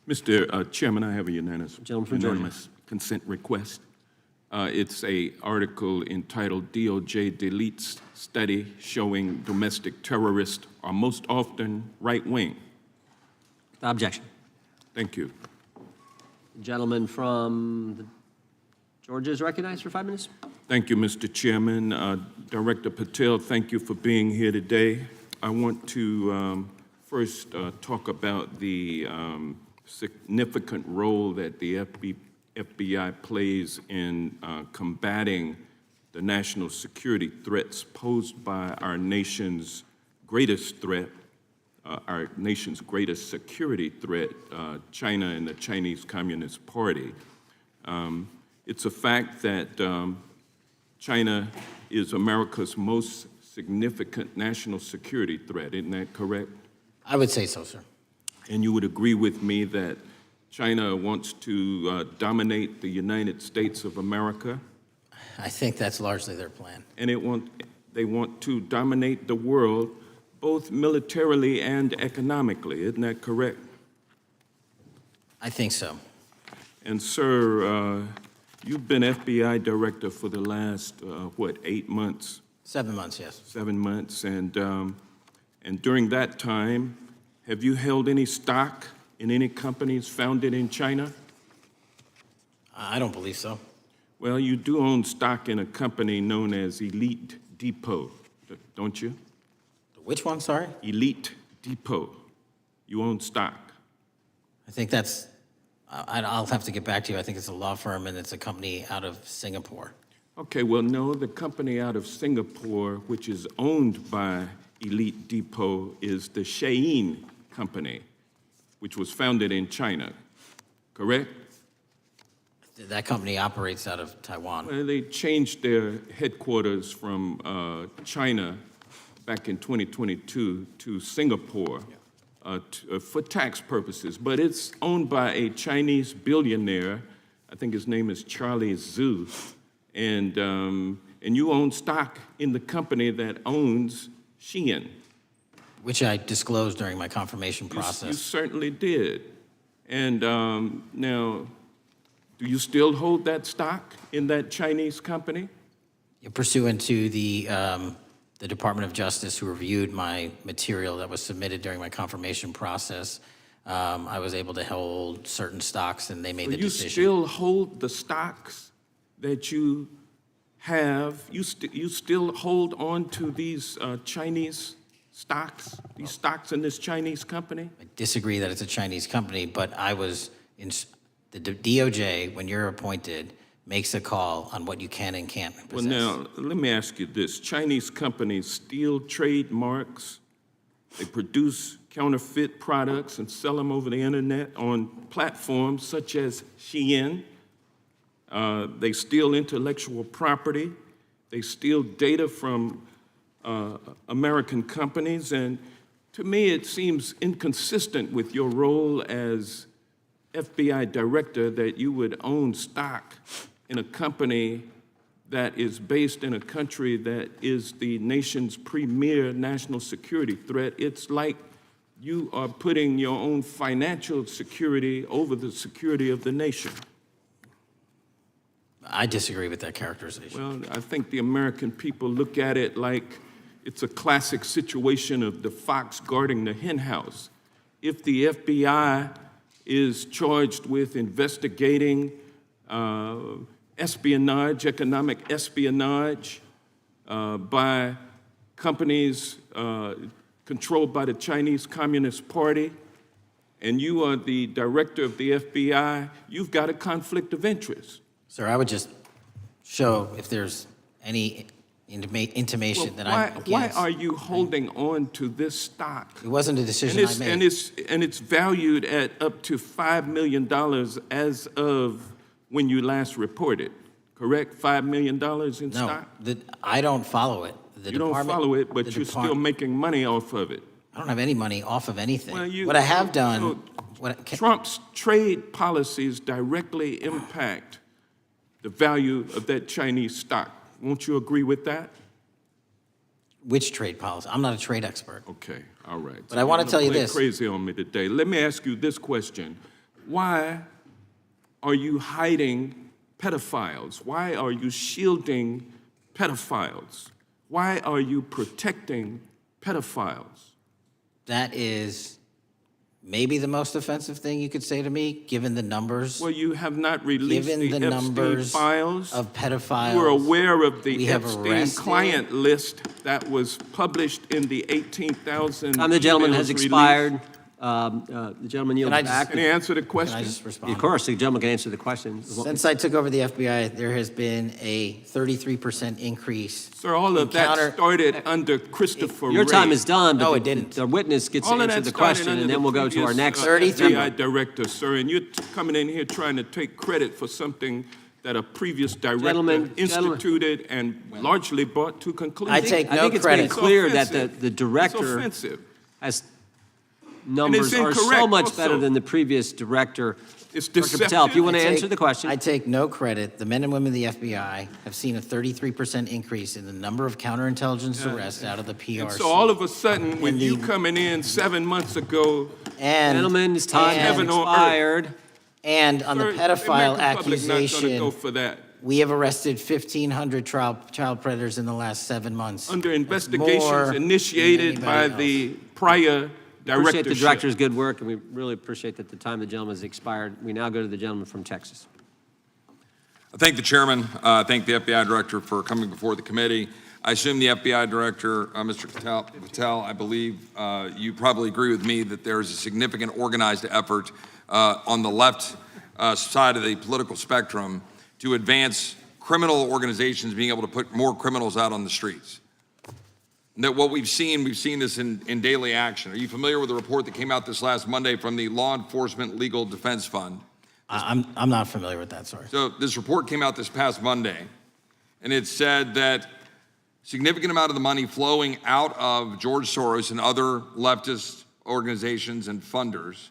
Mr. Chairman, I have a Gentleman from Georgia. unanimous consent request. It's an article entitled DOJ Deletes Study Showing Domestic Terrorists Are Most Often Right-Wing. Without objection. Thank you. Gentleman from Georgia is recognized for 5 minutes. Thank you, Mr. Chairman. Director Patel, thank you for being here today. I want to first talk about the significant role that the FBI plays in combating the national security threats posed by our nation's greatest threat, our nation's greatest security threat, China and the Chinese Communist Party. It's a fact that China is America's most significant national security threat, isn't that correct? I would say so, sir. And you would agree with me that China wants to dominate the United States of America? I think that's largely their plan. And they want to dominate the world, both militarily and economically, isn't that correct? I think so. And sir, you've been FBI director for the last, 8 months? 7 months, yes. 7 months, and during that time, have you held any stock in any companies founded in China? I don't believe so. Well, you do own stock in a company known as Elite Depot, don't you? Which one, sorry? Elite Depot. You own stock. I think that's, I'll have to get back to you. I think it's a law firm and it's a company out of Singapore. Okay, well, no, the company out of Singapore, which is owned by Elite Depot, is the Shein Company, which was founded in China, correct? That company operates out of Taiwan. Well, they changed their headquarters from China back in 2022 to Singapore for tax purposes, but it's owned by a Chinese billionaire. I think his name is Charlie Zhu, and you own stock in the company that owns Shein. Which I disclosed during my confirmation You process. certainly did. And now, do you still hold that stock in that Chinese company? Pursuant to the Department of Justice, who reviewed my material that was submitted during my confirmation process, I was able to hold certain stocks, and they made the You decision. still hold the stocks that you have? You still hold on to these Chinese stocks, these stocks in this Chinese company? I disagree that it's a Chinese company, but I was in the DOJ, when you're appointed, makes a call on what you can and can't possess. Well, now, let me ask you this. Chinese companies steal trademarks, they produce counterfeit products and sell them over the internet on platforms such as Shein. They steal intellectual property. They steal data from American companies. And to me, it seems inconsistent with your role as FBI director that you would own stock in a company that is based in a country that is the nation's premier national security threat. It's like you are putting your own financial security over the security of the nation. I disagree with that characterization. Well, I think the American people look at it like it's a classic situation of the fox guarding the hen house. If the FBI is charged with investigating espionage, economic espionage by companies controlled by the Chinese Communist Party, and you are the director of the FBI, you've got a conflict of interest. Sir, I would just show if there's any intimation that I'm against. Why are you holding on to this stock? It wasn't a decision I made. And it's valued at up to $5 million as of when you last reported, correct? $5 million in stock? No, I don't follow it. You don't follow it, but you're still making money off of it. I don't have any money off of anything. Well, What I have done... Trump's trade policies directly impact the value of that Chinese stock. Won't you agree with that? Which trade policy? I'm not a trade expert. Okay, all right. But I want to tell you this. Crazy on me today. Let me ask you this question. Why are you hiding pedophiles? Why are you shielding pedophiles? Why are you protecting pedophiles? That is maybe the most offensive thing you could say to me, given the numbers. Well, you have not released Given the the Epstein numbers files. of pedophiles. You are aware of the we have Epstein arrested- client list that was published in the 18,000 The gentleman emails has released? expired. The gentleman yields back. Can he answer the question? Can I just respond? Of course, the gentleman can answer the question. Since I took over the FBI, there has been a 33% increase. Sir, all of that started under Christopher Your time Wray. is done, but No, it didn't. the witness gets All to of answer that the started question, under and the then we'll go to our previous, next. 33. FBI director, sir, and you're coming in here trying to take credit for something that a previous director Gentlemen, instituted and largely brought to conclusion. I take I no think it's credit. made clear that offensive. the director It's offensive. has numbers are so incorrect much also. better than the previous director. It's Director Patel, if you want to I take- answer the question. I take no credit. The men and women of the FBI have seen a 33% increase in the number of counterintelligence arrests out of the PRC. And so all of a sudden, when And you the- coming in 7 months ago, and, Gentlemen's time has Heaven on earth. expired. and on sir, the the pedophile American public not gonna accusation, go for that. we have arrested 1,500 child predators in the last 7 months. Under That's more investigations than initiated anybody by else. the prior Appreciate the directorship. director's good work, and we really appreciate that the time of the gentleman has expired. We now go to the gentleman from Texas. I thank the chairman. Thank the FBI director for coming before the committee. I assume the FBI director, Mr. Patel, I believe you probably agree with me that there is a significant organized effort on the left side of the political spectrum to advance criminal organizations being able to put more criminals out on the streets. That what we've seen this in daily action. Are you familiar with the report that came out this last Monday from the Law Enforcement Legal Defense Fund? I'm not familiar with that, sorry. So this report came out this past Monday, and it said that significant amount of the money flowing out of George Soros and other leftist organizations and funders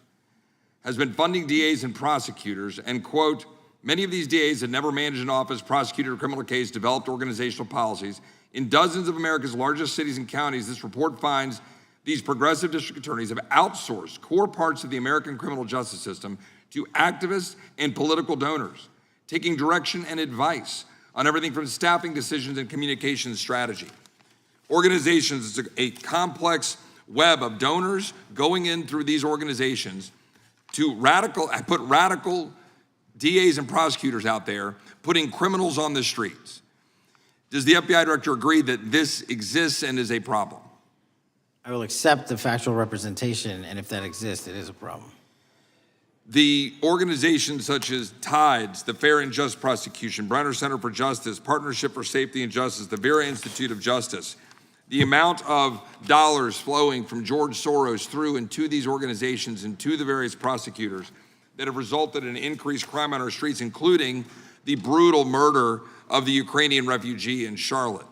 has been funding DAs and prosecutors and, quote, Many of these DAs had never managed an office, prosecuted a criminal case, developed organizational policies. In dozens of America's largest cities and counties, this report finds these progressive district attorneys have outsourced core parts of the American criminal justice system to activists and political donors, taking direction and advice on everything from staffing decisions and communication strategy. Organizations is a complex web of donors going in through these organizations to put radical DAs and prosecutors out there, putting criminals on the streets. Does the FBI director agree that this exists and is a problem? I will accept the factual representation, and if that exists, it is a problem. The organizations such as TIDES, the Fair and Just Prosecution, Brenner Center for Justice, Partnership for Safety and Justice, the Vera Institute of Justice, the amount of dollars flowing from George Soros through and to these organizations and to the various prosecutors that have resulted in increased crime on our streets, including the brutal murder of the Ukrainian refugee in Charlotte.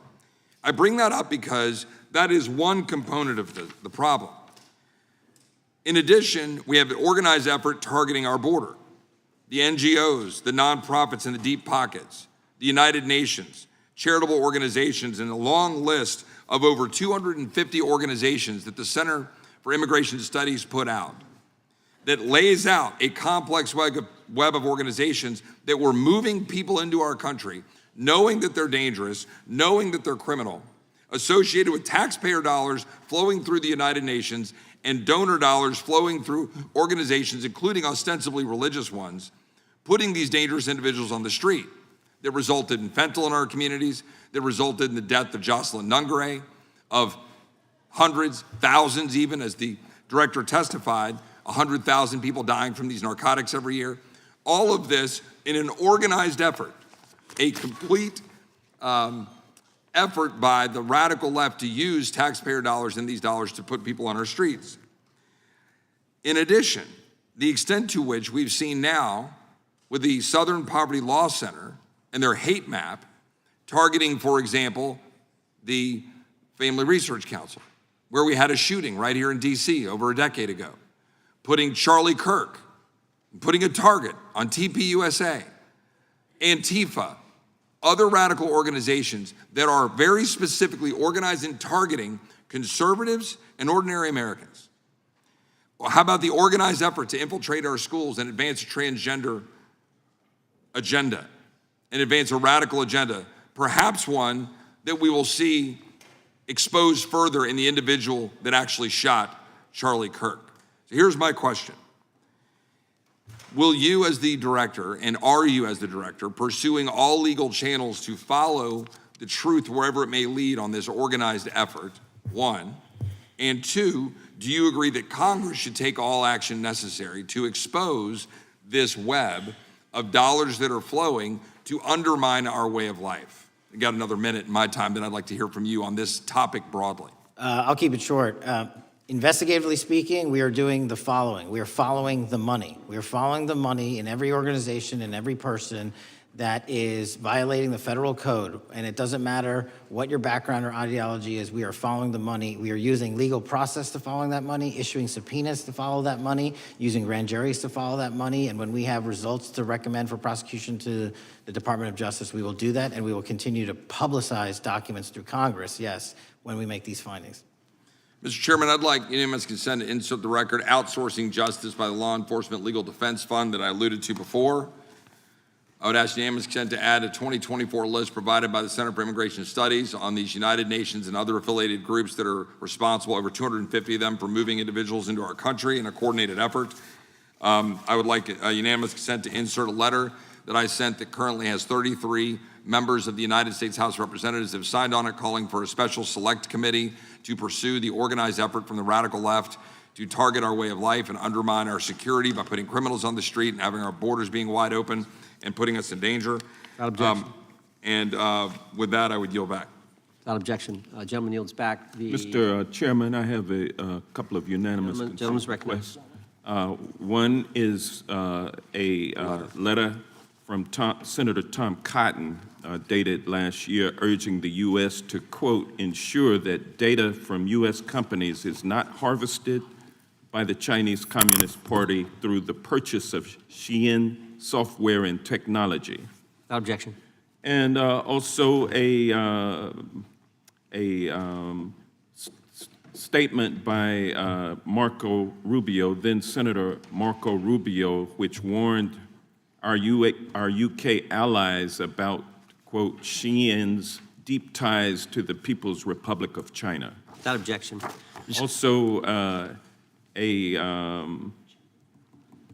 I bring that up because that is one component of the problem. In addition, we have an organized effort targeting our border. The NGOs, the nonprofits and the deep pockets, the United Nations, charitable organizations, and a long list of over 250 organizations that the Center for Immigration Studies put out that lays out a complex web of organizations that were moving people into our country, knowing that they're dangerous, knowing that they're criminal, associated with taxpayer dollars flowing through the United Nations and donor dollars flowing through organizations, including ostensibly religious ones, putting these dangerous individuals on the street that resulted in fentanyl in our communities, that resulted in the death of Jocelyn Nungare, of hundreds, thousands even, as the director testified, 100,000 people dying from these narcotics every year. All of this in an organized effort, a complete effort by the radical left to use taxpayer dollars and these dollars to put people on our streets. In addition, the extent to which we've seen now with the Southern Poverty Law Center and their hate map targeting, for example, the Family Research Council, where we had a shooting right here in DC over a decade ago, putting Charlie Kirk, putting a target on TPUSA, Antifa, other radical organizations that are very specifically organized in targeting conservatives and ordinary Americans. Well, how about the organized effort to infiltrate our schools and advance a transgender agenda and advance a radical agenda, perhaps one that we will see exposed further in the individual that actually shot Charlie Kirk. So here's my question. Will you as the director, and are you as the director, pursuing all legal channels to follow the truth wherever it may lead on this organized effort, one? And two, do you agree that Congress should take all action necessary to expose this web of dollars that are flowing to undermine our way of life? I got another minute in my time that I'd like to hear from you on this topic broadly. I'll keep it short. Investigatively speaking, we are doing the following. We are following the money. We are following the money in every organization and every person that is violating the federal code. And it doesn't matter what your background or ideology is, we are following the money. We are using legal process to follow that money, issuing subpoenas to follow that money, using grand juries to follow that money. And when we have results to recommend for prosecution to the Department of Justice, we will do that, and we will continue to publicize documents through Congress, yes, when we make these findings. Mr. Chairman, I'd like unanimous consent to insert the record outsourcing justice by the Law Enforcement Legal Defense Fund that I alluded to before. I would ask unanimous consent to add a 2024 list provided by the Center for Immigration Studies on these United Nations and other affiliated groups that are responsible, over 250 of them, for moving individuals into our country in a coordinated effort. I would like a unanimous consent to insert a letter that I sent that currently has 33 members of the United States House of Representatives have signed on it, calling for a special select committee to pursue the organized effort from the radical left to target our way of life and undermine our security by putting criminals on the street and having our borders being wide open and putting us in danger. Without objection. With that, I would yield back. Without objection. Gentleman yields back. Mr. Chairman, I have a couple of unanimous Gentleman's recognized. One is a letter from Senator Tom Cotton dated last year urging the U.S. to, quote, ensure that data from U.S. companies is not harvested by the Chinese Communist Party through the purchase of Xi'an software and technology. Without objection. And also statement by Marco Rubio, then Senator Marco Rubio, which warned our UK allies about, quote, Xi'an's deep ties to the People's Republic of China. Without objection. Also,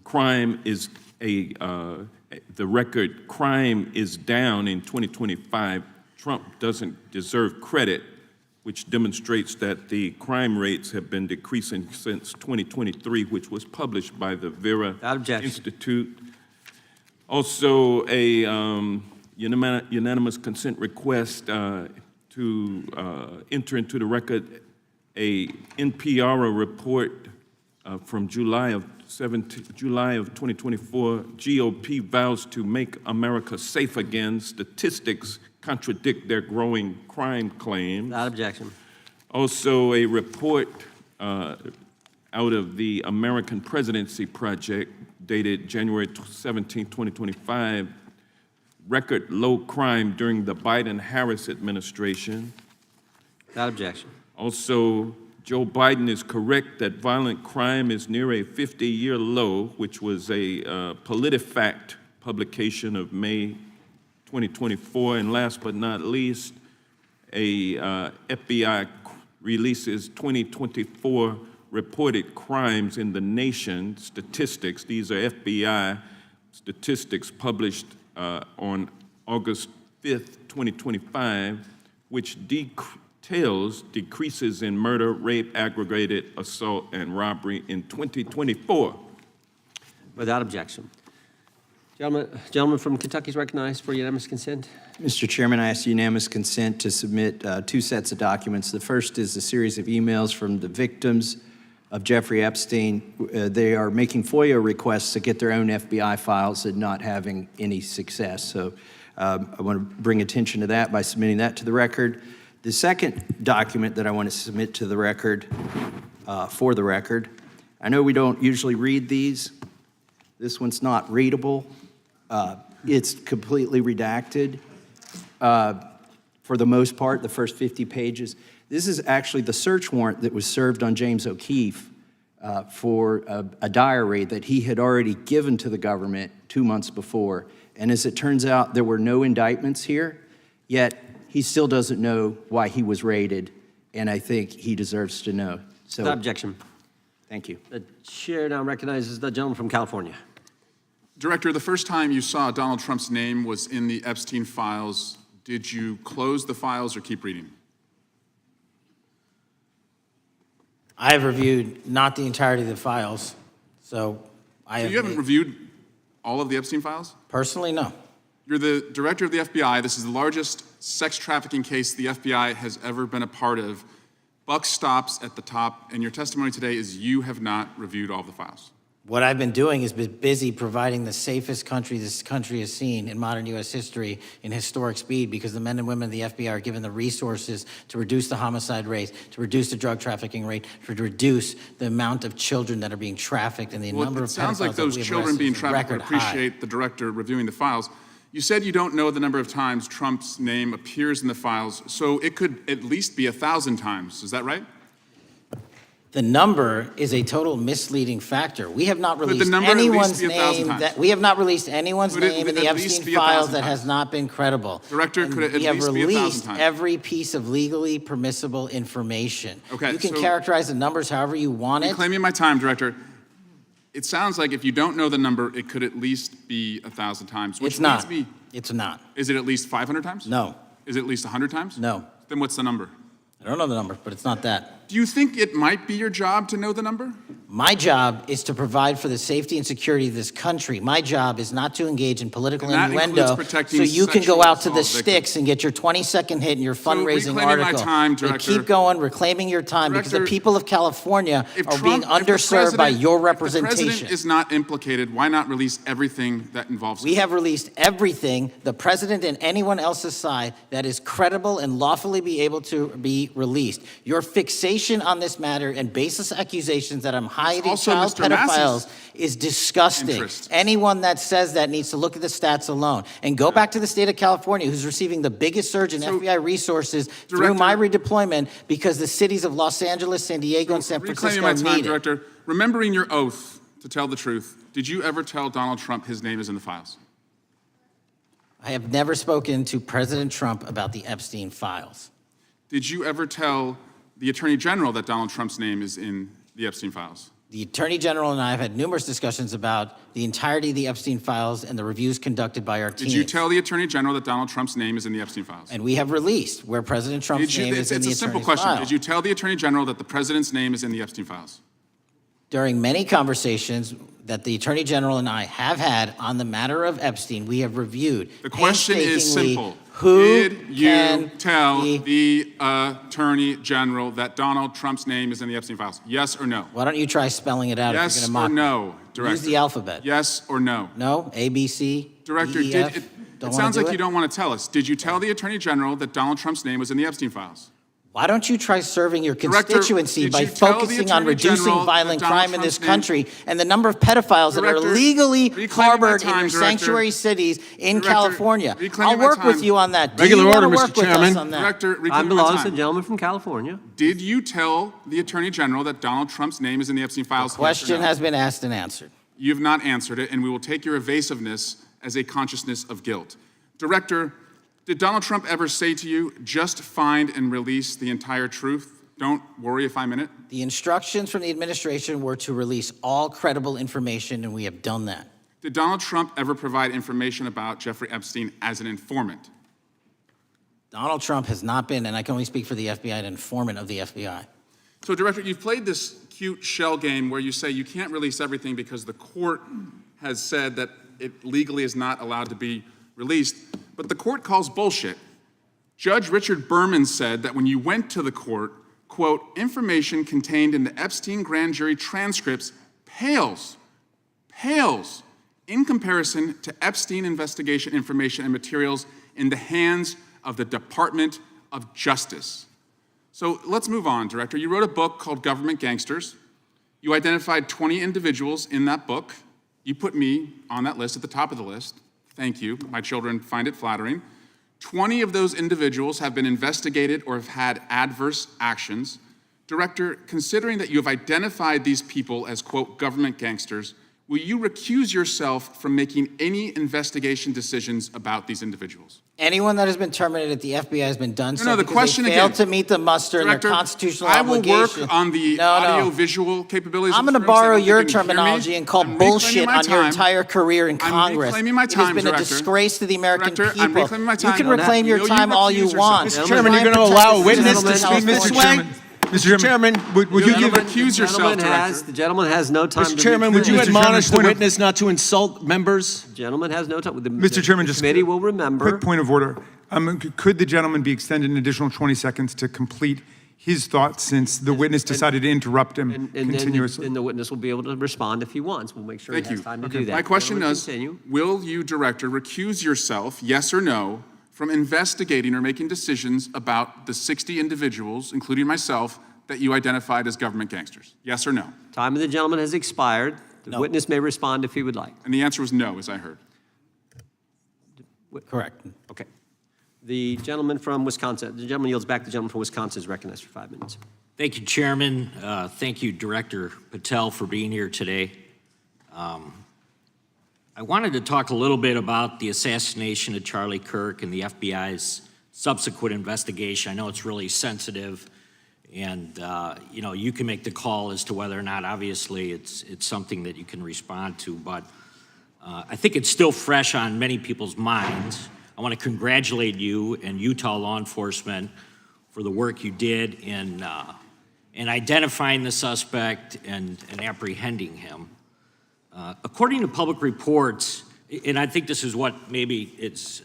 crime is the record crime is down in 2025. Trump doesn't deserve credit, which demonstrates that the crime rates have been decreasing since 2023, which was published by the Vera Institute. Also, a unanimous consent request to enter into the record a NPR report from July of 2024. GOP vows to make America safe again. Statistics contradict their growing crime claims. Without objection. Also, a report out of the American Presidency Project dated January 17, 2025, record low crime during the Biden-Harris administration. Without objection. Also, Joe Biden is correct that violent crime is near a 50-year low, which was a PolitiFact publication of May 2024. And last but not least, a FBI releases 2024 reported crimes in the nation statistics. These are FBI statistics published on August 5th, 2025, which details decreases in murder, rape, aggravated assault, and robbery in 2024. Without objection. Gentleman from Kentucky is recognized for unanimous consent. Mr. Chairman, I ask unanimous consent to submit two sets of documents. The first is a series of emails from the victims of Jeffrey Epstein. They are making FOIA requests to get their own FBI files and not having any success. So I want to bring attention to that by submitting that to the record. The second document that I want to submit to the record, for the record, I know we don't usually read these. This one's not readable. It's completely redacted for the most part, the first 50 pages. This is actually the search warrant that was served on James O'Keefe for a diary that he had already given to the government 2 months before. And as it turns out, there were no indictments here, yet he still doesn't know why he was raided, and I think he deserves to know. So, Without objection. Thank you. The chair now recognizes the gentleman from California. Director, the first time you saw Donald Trump's name was in the Epstein files. Did you close the files or keep reading? I have reviewed not the entirety of the files, so I have. You haven't reviewed all of the Epstein files? Personally, no. You're the director of the FBI. This is the largest sex trafficking case the FBI has ever been a part of. Buck stops at the top, and your testimony today is you have not reviewed all of the files. What I've been doing is been busy providing the safest country this country has seen in modern U.S. history in historic speed, because the men and women of the FBI are given the resources to reduce the homicide rate, to reduce the drug trafficking rate, to reduce the amount of children that are being trafficked, and the number of pedophiles. It sounds like those children being trafficked would appreciate the director reviewing the files. You said you don't know the number of times Trump's name appears in the files, so it could at least be 1,000 times. Is that right? The number is a total misleading factor. We have not released number at least anyone's be 1,000 name times? that we have not released anyone's Could it name in the at least Epstein be 1,000 files that times? has not been credible. Director, And could it at we have least be 1,000 released times? every piece of legally permissible information. Okay, you can so- characterize the numbers however you want it. Reclaiming my time, Director. It sounds like if you don't know the number, it could at least be 1,000 times. Which It's not. leads me- It's not. Is it at least 500 times? No. Is it at least 100 times? No. Then what's the number? I don't know the number, but it's not that. Do you think it might be your job to know the number? My job is to provide for the safety and security of this country. My job is not to engage in political And that innuendo includes protecting so you can go sexual out to the assault sticks and get your 20-second hit in your fundraising reclaiming my article. time, But Director. keep going, reclaiming your time, because the Director, people of California If are being Trump- if the underserved by president- your If the representation. president is not implicated, why not release everything that involves him? We have released everything, the president and anyone else's side, that is credible and lawfully be able to be released. Your fixation litigation on this matter and baseless accusations that I'm hiding also child Mr. Massey's pedophiles is disgusting. interest. Anyone that says that needs to look at the stats alone. And go back to the state of California, who's receiving the biggest surge in FBI resources through my redeployment because the cities of Los Angeles, San Diego, and San Reclaiming Francisco my time, need it. Director, remembering your oath to tell the truth, did you ever tell Donald Trump his name is in the files? I have never spoken to President Trump about the Epstein files. Did you ever tell the Attorney General that Donald Trump's name is in the Epstein files? The Attorney General and I have had numerous discussions about the entirety of the Epstein files and the reviews conducted by our team. Did you tell the Attorney General that Donald Trump's name is in the Epstein files? And we have released where President Trump's name is in the It's a simple attorney's question. file. Did you tell the Attorney General that the President's name is in the Epstein files? During many conversations that the Attorney General and I have had on the matter of Epstein, we have reviewed The question is painstakingly simple. who Did you can tell be- the Attorney General that Donald Trump's name is in the Epstein files? Yes or no? Why don't you try spelling it out if Yes you're or going to mock no, me? Director? Use the alphabet. Yes or no? No? A, B, C, Director, D, E, F? it Don't wanna sounds do like it? you don't want to tell us. Did you tell the Attorney General that Donald Trump's name was in the Epstein files? Why don't you try serving your Director, constituency did by you tell the focusing on Attorney reducing General violent that Donald crime in this Trump's name- country and the number of pedophiles that are Director, legally reclaiming my harbored in time, your Director. sanctuary cities in Director, California? reclaiming I'll my work with time. you on that. Do Regular you want order, to Mr. work with Chairman. us on that? Director, Time reclaiming my belongs to the time. gentleman from California. Did you tell the Attorney General that Donald Trump's name is in the Epstein files? Yes or Question no? has been asked and answered. You've not answered it, and we will take your evasiveness as a consciousness of guilt. Director, did Donald Trump ever say to you, just find and release the entire truth? Don't worry if I'm in it? The instructions from the administration were to release all credible information, and we have done that. Did Donald Trump ever provide information about Jeffrey Epstein as an informant? Donald Trump has not been, and I can only speak for the FBI, an informant of the FBI. So, Director, you've played this cute shell game where you say you can't release everything because the court has said that it legally is not allowed to be released, but the court calls bullshit. Judge Richard Berman said that when you went to the court, quote, information contained in the Epstein grand jury transcripts pales in comparison to Epstein investigation information and materials in the hands of the Department of Justice. So let's move on, Director. You wrote a book called Government Gangsters. You identified 20 individuals in that book. You put me on that list, at the top of the list. Thank you. My children find it flattering. 20 of those individuals have been investigated or have had adverse actions. Director, considering that you have identified these people as, quote, government gangsters, will you recuse yourself from making any investigation decisions about these individuals? Anyone that has been terminated at the FBI has been done so No, the because question they failed again. to meet the muster Director, and their constitutional I will obligation. work on the audio-visual capabilities. I'm of going to the room so borrow that your they can hear me. terminology and call I'm reclaiming bullshit my on your time. entire career in I'm Congress. reclaiming my It has time, been a Director. disgrace to the American Director, I'm people. reclaiming my You time. can Will reclaim your you time all you recuse want. yourself? Try Mr. Chairman, and you're protect gonna allow the a witness citizens to of speak, Mr. California. Chairman? Mr. Chairman, would you give Recuse yourself, The gentleman has no time to Mr. Chairman, would you Mr. Chairman, admonish the point of- witness not to insult members? The gentleman has no time. Mr. Chairman, the just committee will remember. quick point of order. Could the gentleman be extended an additional 20 seconds to complete his thoughts since the witness decided to interrupt him And continuously? then the witness will be able to respond if he wants. We'll make sure Thank he has you. time to do that. My question Gentleman, is, continue. will you, Director, recuse yourself, yes or no, from investigating or making decisions about the 60 individuals, including myself, that you identified as government gangsters? Yes or no? Time of the gentleman has expired. The No. witness may respond if he would like. And the answer was no, as I heard. Correct. Okay. The gentleman from Wisconsin, the gentleman yields back. The gentleman from Wisconsin is recognized for 5 minutes. Thank you, Chairman. Thank you, Director Patel, for being here today. I wanted to talk a little bit about the assassination of Charlie Kirk and the FBI's subsequent investigation. I know it's really sensitive, and you can make the call as to whether or not, obviously, it's something that you can respond to, but I think it's still fresh on many people's minds. I want to congratulate you and Utah law enforcement for the work you did in identifying the suspect and apprehending him. According to public reports, and I think this is what maybe it's,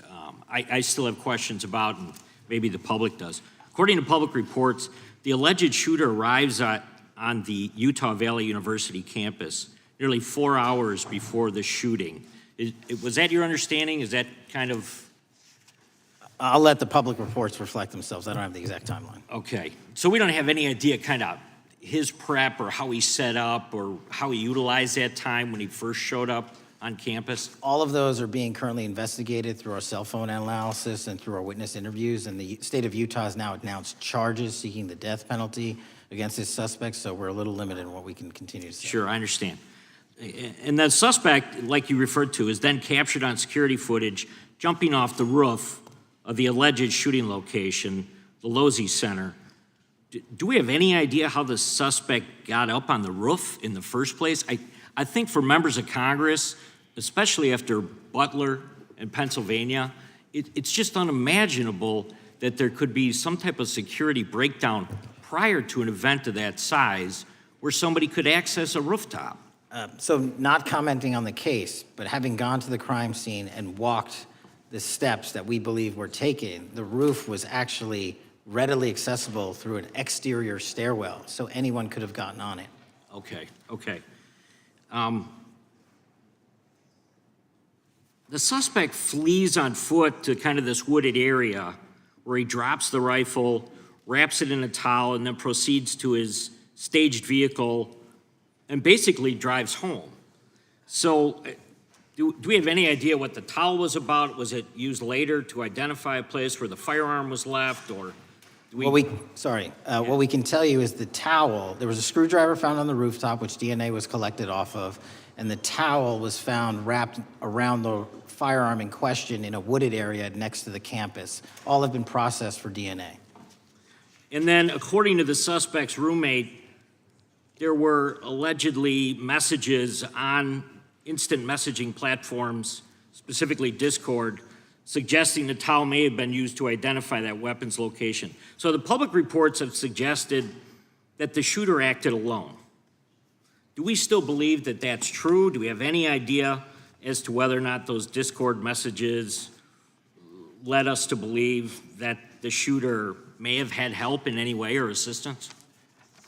I still have questions about, and maybe the public does. According to public reports, the alleged shooter arrives on the Utah Valley University campus nearly 4 hours before the shooting. Was that your understanding? Is that kind of? I'll let the public reports reflect themselves. I don't have the exact timeline. Okay, so we don't have any idea kind of his prep or how he set up or how he utilized that time when he first showed up on campus? All of those are being currently investigated through our cell phone analysis and through our witness interviews, and the state of Utah has now announced charges seeking the death penalty against his suspects, so we're a little limited in what we can continue to say. Sure, I understand. And the suspect, like you referred to, is then captured on security footage jumping off the roof of the alleged shooting location, the Losey Center. Do we have any idea how the suspect got up on the roof in the first place? I think for members of Congress, especially after Butler and Pennsylvania, it's just unimaginable that there could be some type of security breakdown prior to an event of that size where somebody could access a rooftop. So not commenting on the case, but having gone to the crime scene and walked the steps that we believe were taken, the roof was actually readily accessible through an exterior stairwell, so anyone could have gotten on it. Okay, okay. The suspect flees on foot to kind of this wooded area where he drops the rifle, wraps it in a towel, and then proceeds to his staged vehicle and basically drives home. So do we have any idea what the towel was about? Was it used later to identify a place where the firearm was left, or do we... What we can tell you is the towel, there was a screwdriver found on the rooftop, which DNA was collected off of, and the towel was found wrapped around the firearm in question in a wooded area next to the campus. All have been processed for DNA. And then, according to the suspect's roommate, there were allegedly messages on instant messaging platforms, specifically Discord, suggesting the towel may have been used to identify that weapon's location. So the public reports have suggested that the shooter acted alone. Do we still believe that that's true? Do we have any idea as to whether or not those Discord messages led us to believe that the shooter may have had help in any way or assistance?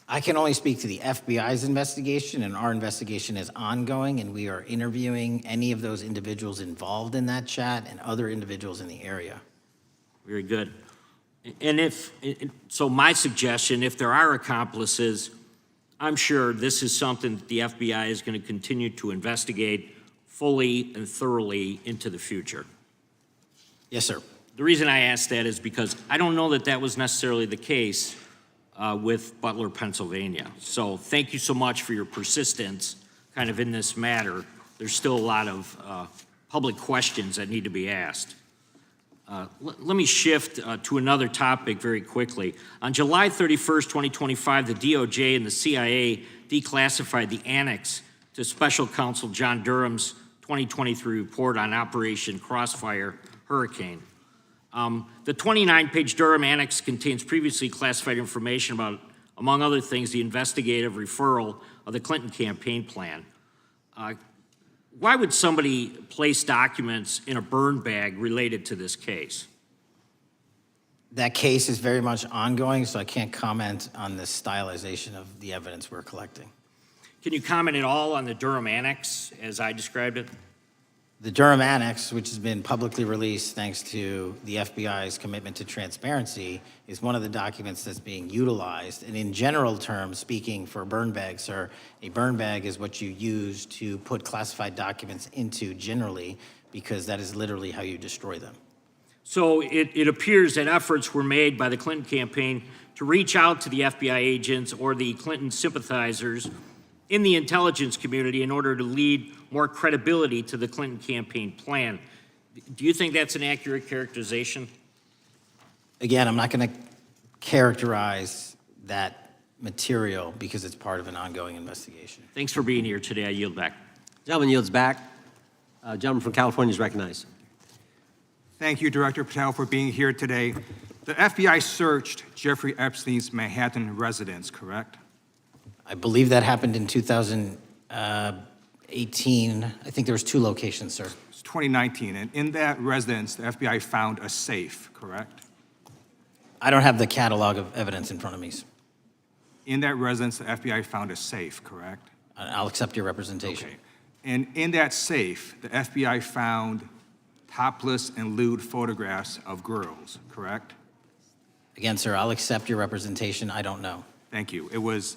I can only speak to the FBI's investigation, and our investigation is ongoing, and we are interviewing any of those individuals involved in that chat and other individuals in the area. Very good. And so my suggestion, if there are accomplices, I'm sure this is something that the FBI is going to continue to investigate fully and thoroughly into the future. Yes, sir. The reason I ask that is because I don't know that that was necessarily the case with Butler, Pennsylvania. So thank you so much for your persistence kind of in this matter. There's still a lot of public questions that need to be asked. Let me shift to another topic very quickly. On July 31st, 2025, the DOJ and the CIA declassified the annex to Special Counsel John Durham's 2023 report on Operation Crossfire Hurricane. The 29-page Durham Annex contains previously classified information about, among other things, the investigative referral of the Clinton campaign plan. Why would somebody place documents in a burn bag related to this case? That case is very much ongoing, so I can't comment on the stylization of the evidence we're collecting. Can you comment at all on the Durham Annex as I described it? The Durham Annex, which has been publicly released thanks to the FBI's commitment to transparency, is one of the documents that's being utilized. And in general terms, speaking for burn bags, sir, a burn bag is what you use to put classified documents into generally, because that is literally how you destroy them. So it appears that efforts were made by the Clinton campaign to reach out to the FBI agents or the Clinton sympathizers in the intelligence community in order to lead more credibility to the Clinton campaign plan. Do you think that's an accurate characterization? Again, I'm not going to characterize that material because it's part of an ongoing investigation. Thanks for being here today. I yield back. Gentleman yields back. Gentleman from California is recognized. Thank you, Director Patel, for being here today. The FBI searched Jeffrey Epstein's Manhattan residence, correct? I believe that happened in 2018. I think there was 2 locations, sir. It's 2019, and in that residence, the FBI found a safe, correct? I don't have the catalog of evidence in front of me. In that residence, the FBI found a safe, correct? I'll accept your representation. Okay. And in that safe, the FBI found topless and lewd photographs of girls, correct? Again, sir, I'll accept your representation. I don't know. Thank you. It was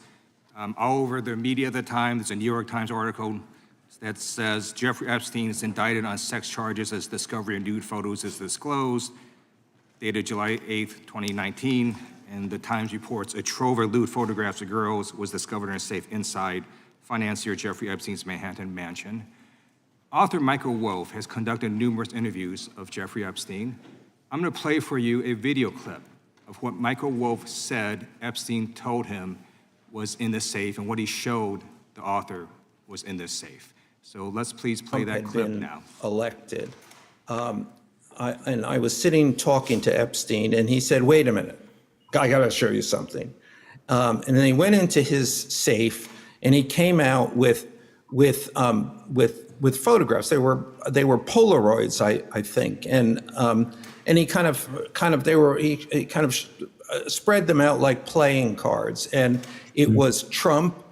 all over the media at the time. There's a New York Times article that says Jeffrey Epstein is indicted on sex charges as discovery of nude photos is disclosed, dated July 8th, 2019. And the Times reports a trove of lewd photographs of girls was discovered in a safe inside financier Jeffrey Epstein's Manhattan mansion. Author Michael Wolff has conducted numerous interviews of Jeffrey Epstein. I'm going to play for you a video clip of what Michael Wolff said Epstein told him was in the safe and what he showed the author was in this safe. So let's please play that clip now. Elected. And I was sitting talking to Epstein, and he said, "Wait a minute, I got to show you something." And then he went into his safe, and he came out with photographs. They were Polaroids, I think, and he kind of spread them out like playing cards, and it was Trump.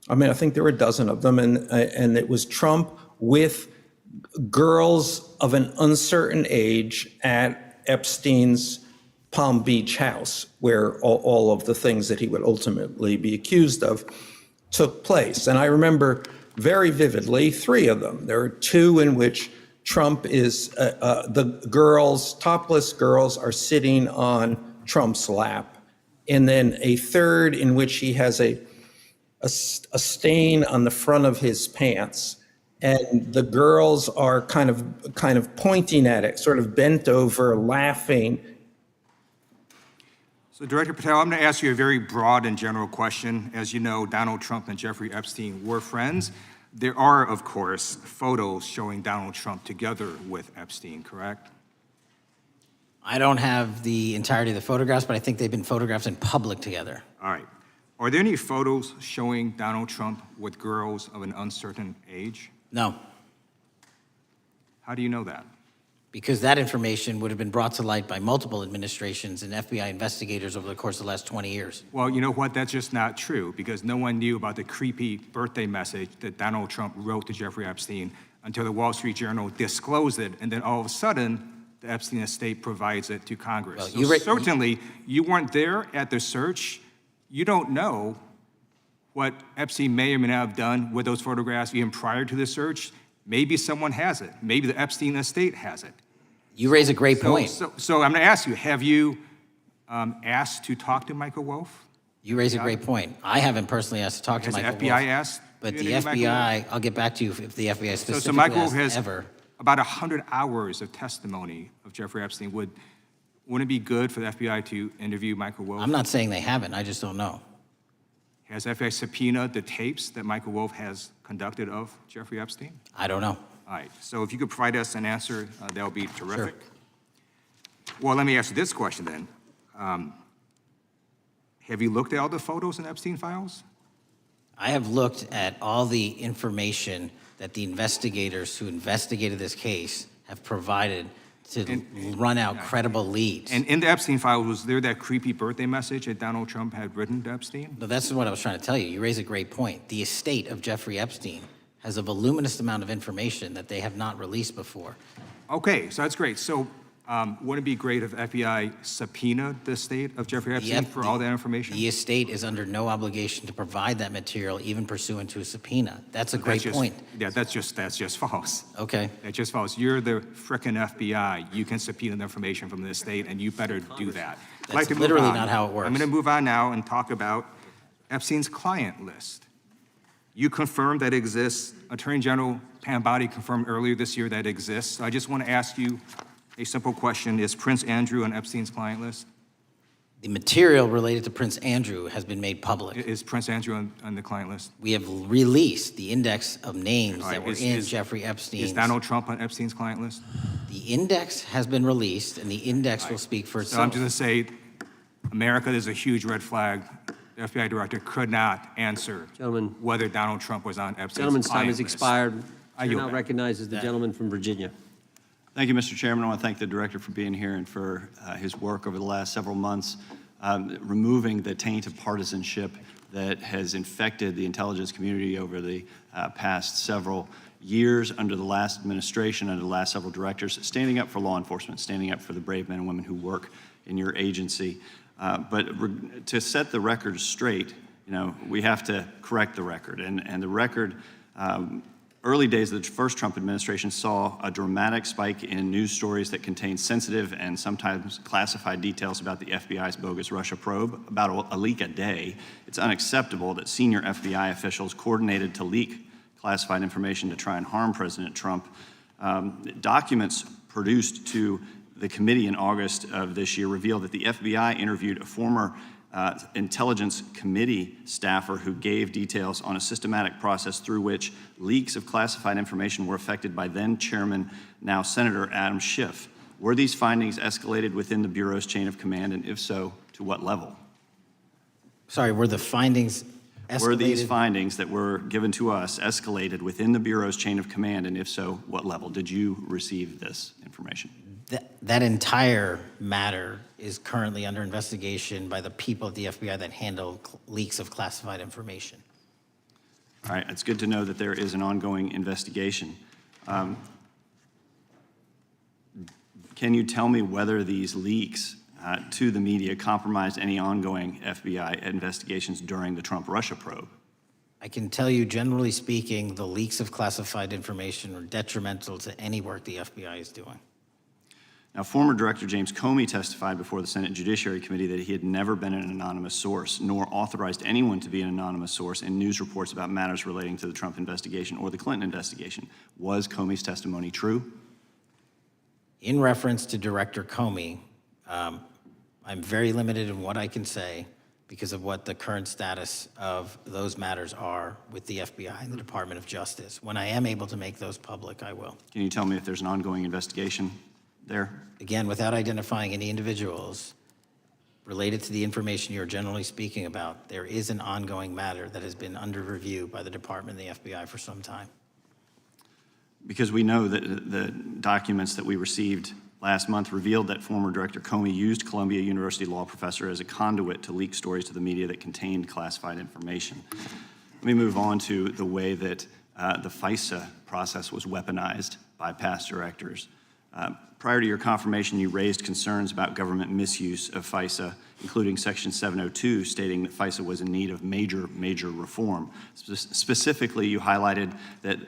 I mean, I think there were a dozen of them, and it was Trump with girls of an uncertain age at Epstein's Palm Beach house, where all of the things that he would ultimately be accused of took place. And I remember very vividly 3 of them. There are 2 in which Trump is, the girls, topless girls, are sitting on Trump's lap. And then a 3rd in which he has a stain on the front of his pants. And the girls are kind of pointing at it, sort of bent over, laughing. So Director Patel, I'm going to ask you a very broad and general question. As you know, Donald Trump and Jeffrey Epstein were friends. There are, of course, photos showing Donald Trump together with Epstein, correct? I don't have the entirety of the photographs, but I think they've been photographed in public together. All right. Are there any photos showing Donald Trump with girls of an uncertain age? No. How do you know that? Because that information would have been brought to light by multiple administrations and FBI investigators over the course of the last 20 years. Well, you know what? That's just not true, because no one knew about the creepy birthday message that Donald Trump wrote to Jeffrey Epstein until the Wall Street Journal disclosed it, and then all of a sudden, the Epstein estate provides it to Congress. Well, so certainly, you weren't there at the search. You don't know what Epstein may or may not have done with those photographs even prior to the search. Maybe someone has it. Maybe the Epstein estate has it. You raise a great point. So I'm going to ask you, have you asked to talk to Michael Wolff? You raise a great point. I haven't personally asked to talk to Michael Wolff. Has the FBI asked? But the FBI, I'll get back to you if the FBI specifically so Michael Wolff has has ever. About 100 hours of testimony of Jeffrey Epstein. Wouldn't it be good for the FBI to interview Michael Wolff? I'm not saying they haven't. I just don't know. Has FBI subpoenaed the tapes that Michael Wolff has conducted of Jeffrey Epstein? I don't know. All right. So if you could provide us an answer, that would be terrific. Sure. Well, let me ask you this question then. Have you looked at all the photos in Epstein files? I have looked at all the information that the investigators who investigated this case have provided to run out credible leads. And in the Epstein file, was there that creepy birthday message that Donald Trump had written to Epstein? No, that's what I was trying to tell you. You raise a great point. The estate of Jeffrey Epstein has a voluminous amount of information that they have not released before. Okay, so that's great. So wouldn't it be great if FBI subpoenaed the estate of Jeffrey Epstein for all that information? The estate is under no obligation to provide that material, even pursuant to a subpoena. That's a great point. Yeah, that's just false. Okay. That's just false. You're the frickin' FBI. You can subpoena the information from the estate, and you better do that. That's literally not how it works. I'm going to move on now and talk about Epstein's client list. You confirmed that it exists. Attorney General Pam Bondi confirmed earlier this year that it exists. So I just want to ask you a simple question. Is Prince Andrew on Epstein's client list? The material related to Prince Andrew has been made public. Is Prince Andrew on the client list? We have released the index of names that were in Jeffrey Epstein's. Is Donald Trump on Epstein's client list? The index has been released, and the index will speak for itself. So I'm just going to say, America, there's a huge red flag. The FBI director could not answer whether Donald Trump was on Epstein's Gentleman's time has client list. expired. I Chair yield now back. recognizes the gentleman from Virginia. Thank you, Mr. Chairman. I want to thank the director for being here and for his work over the last several months, removing the taint of partisanship that has infected the intelligence community over the past several years under the last administration, under the last several directors, standing up for law enforcement, standing up for the brave men and women who work in your agency. But to set the record straight, we have to correct the record. And the record, early days of the first Trump administration saw a dramatic spike in news stories that contained sensitive and sometimes classified details about the FBI's bogus Russia probe, about a leak a day. It's unacceptable that senior FBI officials coordinated to leak classified information to try and harm President Trump. Documents produced to the committee in August of this year revealed that the FBI interviewed a former Intelligence Committee staffer who gave details on a systematic process through which leaks of classified information were affected by then Chairman, now Senator Adam Schiff. Were these findings escalated within the Bureau's chain of command, and if so, to what level? Sorry, were the findings escalated? Were these findings that were given to us escalated within the Bureau's chain of command, and if so, what level? Did you receive this information? That entire matter is currently under investigation by the people at the FBI that handle leaks of classified information. All right, it's good to know that there is an ongoing investigation. Can you tell me whether these leaks to the media compromised any ongoing FBI investigations during the Trump-Russia probe? I can tell you, generally speaking, the leaks of classified information are detrimental to any work the FBI is doing. Now, former Director James Comey testified before the Senate Judiciary Committee that he had never been an anonymous source, nor authorized anyone to be an anonymous source in news reports about matters relating to the Trump investigation or the Clinton investigation. Was Comey's testimony true? In reference to Director Comey, I'm very limited in what I can say because of what the current status of those matters are with the FBI and the Department of Justice. When I am able to make those public, I will. Can you tell me if there's an ongoing investigation there? Again, without identifying any individuals related to the information you're generally speaking about, there is an ongoing matter that has been under review by the Department and the FBI for some time. Because we know that the documents that we received last month revealed that former Director Comey used Columbia University law professor as a conduit to leak stories to the media that contained classified information. Let me move on to the way that the FISA process was weaponized by past directors. Prior to your confirmation, you raised concerns about government misuse of FISA, including Section 702, stating that FISA was in need of major reform. Specifically, you highlighted that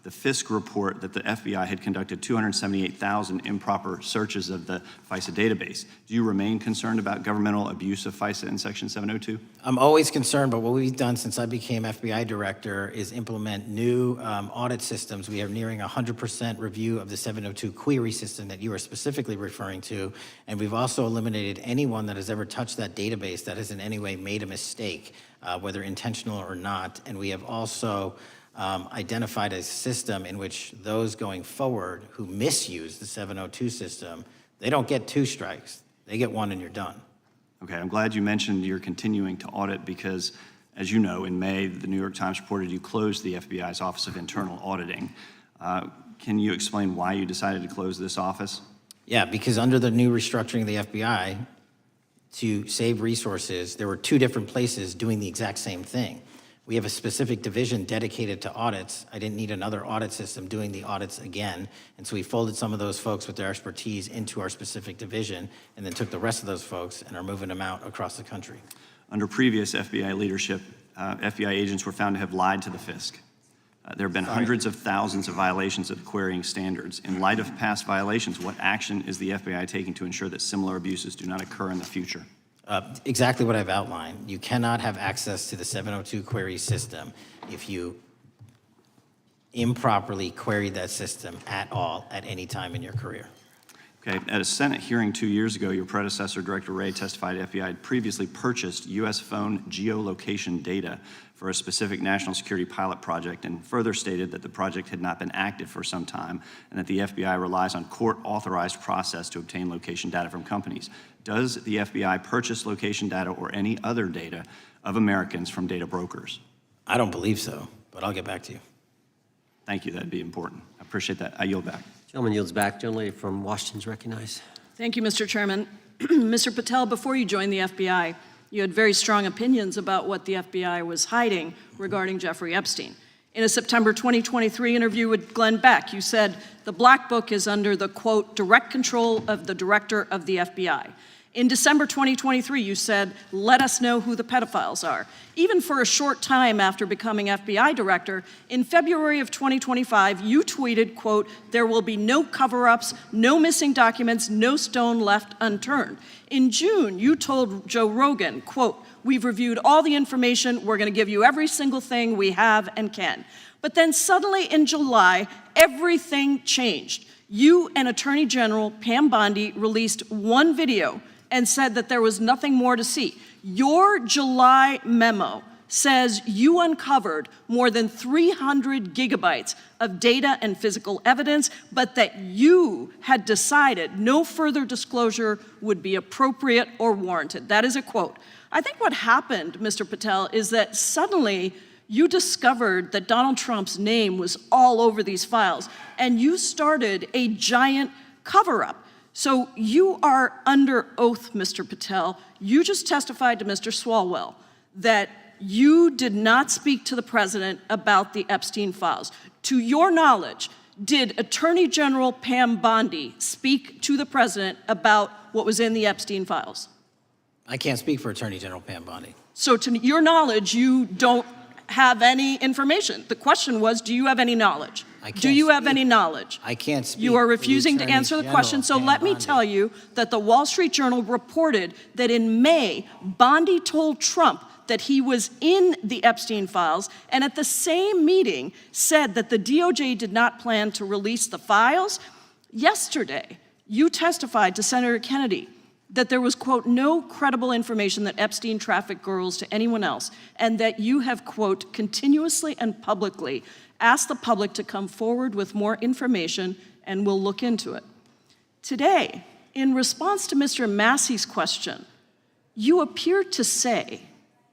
the Fisk report that the FBI had conducted 278,000 improper searches of the FISA database. Do you remain concerned about governmental abuse of FISA in Section 702? I'm always concerned, but what we've done since I became FBI director is implement new audit systems. We are nearing 100% review of the 702 query system that you are specifically referring to, and we've also eliminated anyone that has ever touched that database that has in any way made a mistake, whether intentional or not. And we have also identified a system in which those going forward who misuse the 702 system, they don't get 2 strikes. They get 1 and you're done. Okay, I'm glad you mentioned you're continuing to audit because, as you know, in May, the New York Times reported you closed the FBI's Office of Internal Auditing. Can you explain why you decided to close this office? Yeah, because under the new restructuring of the FBI, to save resources, there were 2 different places doing the exact same thing. We have a specific division dedicated to audits. I didn't need another audit system doing the audits again. And so we folded some of those folks with their expertise into our specific division and then took the rest of those folks and are moving them out across the country. Under previous FBI leadership, FBI agents were found to have lied to the Fisk. There have been hundreds of thousands of violations of the querying standards. In light of past violations, what action is the FBI taking to ensure that similar abuses do not occur in the future? Exactly what I've outlined. You cannot have access to the 702 query system if you improperly queried that system at all at any time in your career. Okay, at a Senate hearing 2 years ago, your predecessor, Director Wray, testified FBI had previously purchased U.S. phone geolocation data for a specific national security pilot project and further stated that the project had not been active for some time and that the FBI relies on court-authorized process to obtain location data from companies. Does the FBI purchase location data or any other data of Americans from data brokers? I don't believe so, but I'll get back to you. Thank you, that'd be important. I appreciate that. I yield back. Gentleman yields back. Gentleman from Washington's recognized. Thank you, Mr. Chairman. Mr. Patel, before you joined the FBI, you had very strong opinions about what the FBI was hiding regarding Jeffrey Epstein. In a September 2023 interview with Glenn Beck, you said the Black Book is under the, quote, direct control of the director of the FBI. In December 2023, you said, let us know who the pedophiles are. Even for a short time after becoming FBI director, in February of 2025, you tweeted, quote, there will be no cover-ups, no missing documents, no stone left unturned. In June, you told Joe Rogan, quote, we've reviewed all the information, we're gonna give you every single thing we have and can. But then suddenly in July, everything changed. You and Attorney General Pam Bondi released one video and said that there was nothing more to see. Your July memo says you uncovered more than 300 gigabytes of data and physical evidence, but that you had decided no further disclosure would be appropriate or warranted. That is a quote. I think what happened, Mr. Patel, is that suddenly you discovered that Donald Trump's name was all over these files, and you started a giant cover-up. So you are under oath, Mr. Patel. You just testified to Mr. Swalwell that you did not speak to the president about the Epstein files. To your knowledge, did Attorney General Pam Bondi speak to the president about what was in the Epstein files? I can't speak for Attorney General Pam Bondi. So to your knowledge, you don't have any information. The question was, do you have any knowledge? Do you have any knowledge? I can't speak. You are refusing to answer the question, so let me tell you that the Wall Street Journal reported that in May, Bondi told Trump that he was in the Epstein files, and at the same meeting said that the DOJ did not plan to release the files. Yesterday, you testified to Senator Kennedy that there was, quote, no credible information that Epstein trafficked girls to anyone else, and that you have, quote, continuously and publicly asked the public to come forward with more information, and we'll look into it. Today, in response to Mr. Massey's question, you appeared to say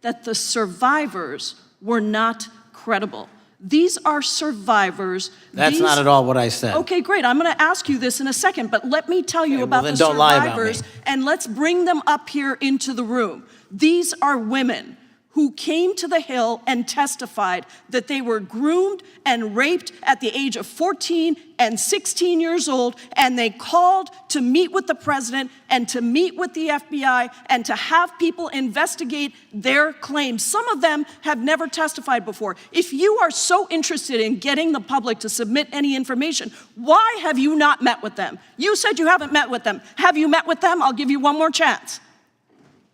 that the survivors were not credible. These are survivors. That's not at all what I said. Okay, great. I'm going to ask you this in a second, but let me tell you about then the don't lie about survivors, me. and let's bring them up here into the room. These are women who came to the Hill and testified that they were groomed and raped at the age of 14 and 16 years old, and they called to meet with the president and to meet with the FBI and to have people investigate their claims. Some of them have never testified before. If you are so interested in getting the public to submit any information, why have you not met with them? You said you haven't met with them. Have you met with them? I'll give you one more chance.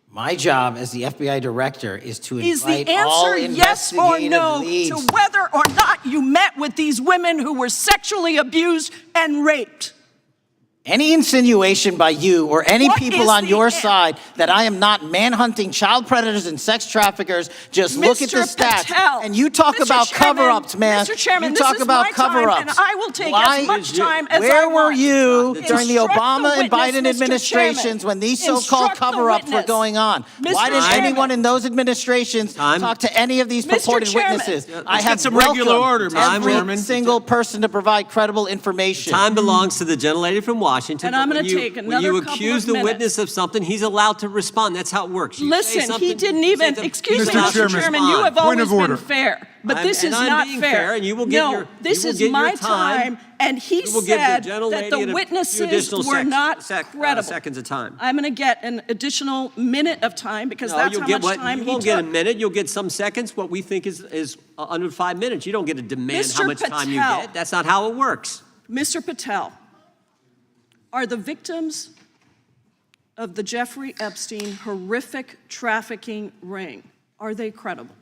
My job as the FBI director is to Is the invite all answer yes or investigative no leads. to whether or not you met with these women who were sexually abused and raped? Any insinuation by you or any What people is on the your an- side that I am not manhunting child predators and sex traffickers, just look at the Mr. stats. Patel, And you talk Mr. about Chairman, cover-ups, man. Mr. Chairman, you this talk is about my time, cover-ups. and I will take Why- as much time as I Where were want. you during the Instruct Obama the and witness, Biden Mr. administrations Chairman. when these so-called Instruct the cover-ups were witness. going on? Mr. Why didn't Chairman. anyone in those administrations talk to any of these Mr. purported Chairman. witnesses? Yeah, I let's have get some regular order, Mr. every Chairman. single person to provide credible information. Time belongs to the gentlelady from Washington. And I'm but gonna when you- take when another you couple accuse of the minutes. witness of something, he's allowed to respond. That's how it works. You say Listen, something, he didn't you say even, the- excuse me, Mr. Mr. Chairman, Chairman, you have point always of been order. fair, but this and is I'm not being fair. fair, and you will get No, your- this you will is get my your time, time, and he You will give the said gentlelady that the a few witnesses additional were not credible. seconds of time. I'm going to get an additional minute of time because No, that's you'll how get much what time you he won't get a took. minute. You'll get some seconds. What we think is under 5 minutes. You don't get to demand how Mr. much time you Patel. get. That's not how it works. Mr. Patel, are the victims of the Jeffrey Epstein horrific trafficking ring, are they credible?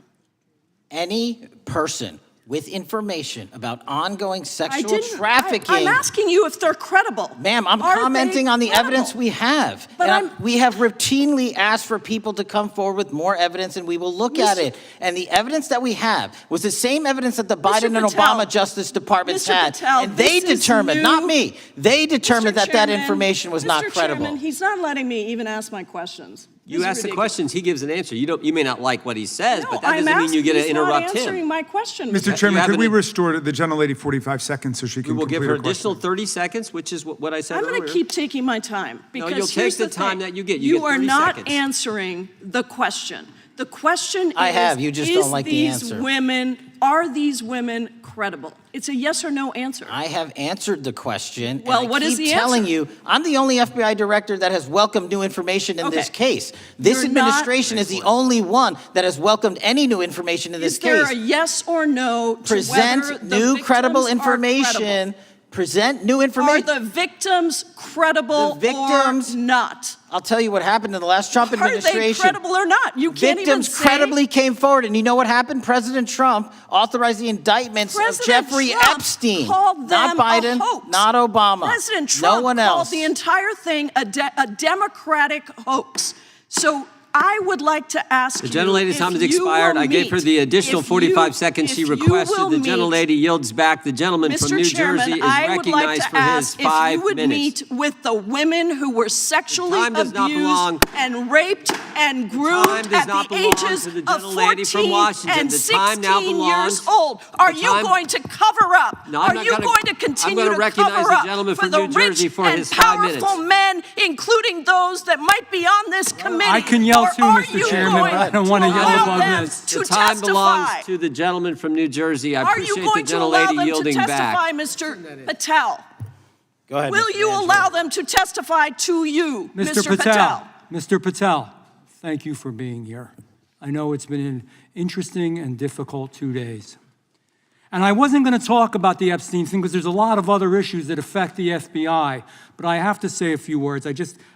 Any person with information about ongoing I sexual didn't. trafficking. I'm asking you if they're credible. Ma'am, I'm Are commenting they on the credible? evidence we have. But And we have routinely asked for people to come forward with more evidence, and we will look at Mr. it. And the evidence that we have was the same evidence that the Biden and Patel, Obama Justice Departments Mr. had. Patel, And they this is determined, new. not me, they determined Mr. that Chairman, information was not Mr. credible. Chairman, he's not letting me even ask my questions. You This is ask the ridiculous. questions, he gives an answer. You may not like what he says, No, but that I'm doesn't mean you get to asking, he's not interrupt answering him. my question. Mr. Chairman, have could we an- restore the gentlelady 45 seconds so she We can will give complete her her question? additional 30 seconds, which is what I said I'm earlier. going to keep taking my time because you'll take here's the the time thing. that you get. You get are 30 not seconds. answering the question. The question I is, have, you just is don't like the these answer. women are these women credible? It's a yes or no answer. I have answered the question. Well, and what I is keep the telling answer? you, I'm the only FBI director that has welcomed new information in this Okay. case. This You're not- administration is the only one that has welcomed any new information in this Is there case. a yes or no to whether Present the new victims credible are information. credible? Present new Are information. the victims credible The victims- or not? I'll tell you what happened in the last Trump Are administration. they credible or not? You can't Victims even say. credibly came forward, and you know what happened? President Trump authorized the indictments of President Jeffrey Trump Epstein, called not them a Biden, hoax. not Obama, President Trump no one called else. the entire thing a Democratic hoax. So I would like to ask The you gentlelady's if time has you expired. will I gave her meet- the additional if 45 you- seconds she if you requested. will The meet- gentlelady yields back. The gentleman from Mr. New Chairman, Jersey is I would like recognized to for his ask if 5 you would minutes. meet with the women who were sexually time does not belong- abused and raped and groomed time does at not the belong ages to the of gentlelady from 14 Washington. and The time now 16 belongs- years old. Are the you time- going to cover up? No, I'm Are not you gonna- going to I'm continue gonna to recognize cover the up gentleman for from the New Jersey rich for and his 5 minutes. powerful men, including those that might be on this committee? I can yell Or too, are Mr. you Chairman, going but I don't want to yell allow above them this. to The time belongs testify? to the gentleman from New Jersey. I Are you appreciate the going to allow gentlelady them to yielding testify, back. Mr. Patel? Go ahead, Will Mr. you Angelo. allow them to testify to you, Mr. Patel? Mr. Patel, thank you for being here. I know it's been an interesting and difficult 2 days. And I wasn't going to talk about the Epstein thing because there's a lot of other issues that affect the FBI, but I have to say a few words.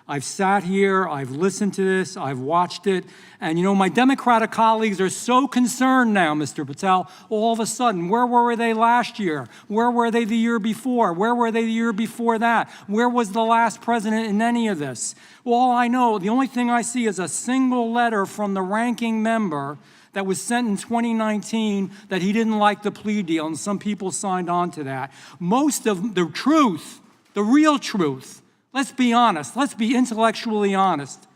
I've sat here, I've listened to this, I've watched it, and you know, my Democratic colleagues are so concerned now, Mr. Patel, all of a sudden. Where were they last year? Where were they the year before? Where were they the year before that? Where was the last president in any of this? All I know, the only thing I see is a single letter from the ranking member that was sent in 2019 that he didn't like the plea deal, and some people signed on to that. Most of the truth, the real truth, let's be honest, let's be intellectually honest.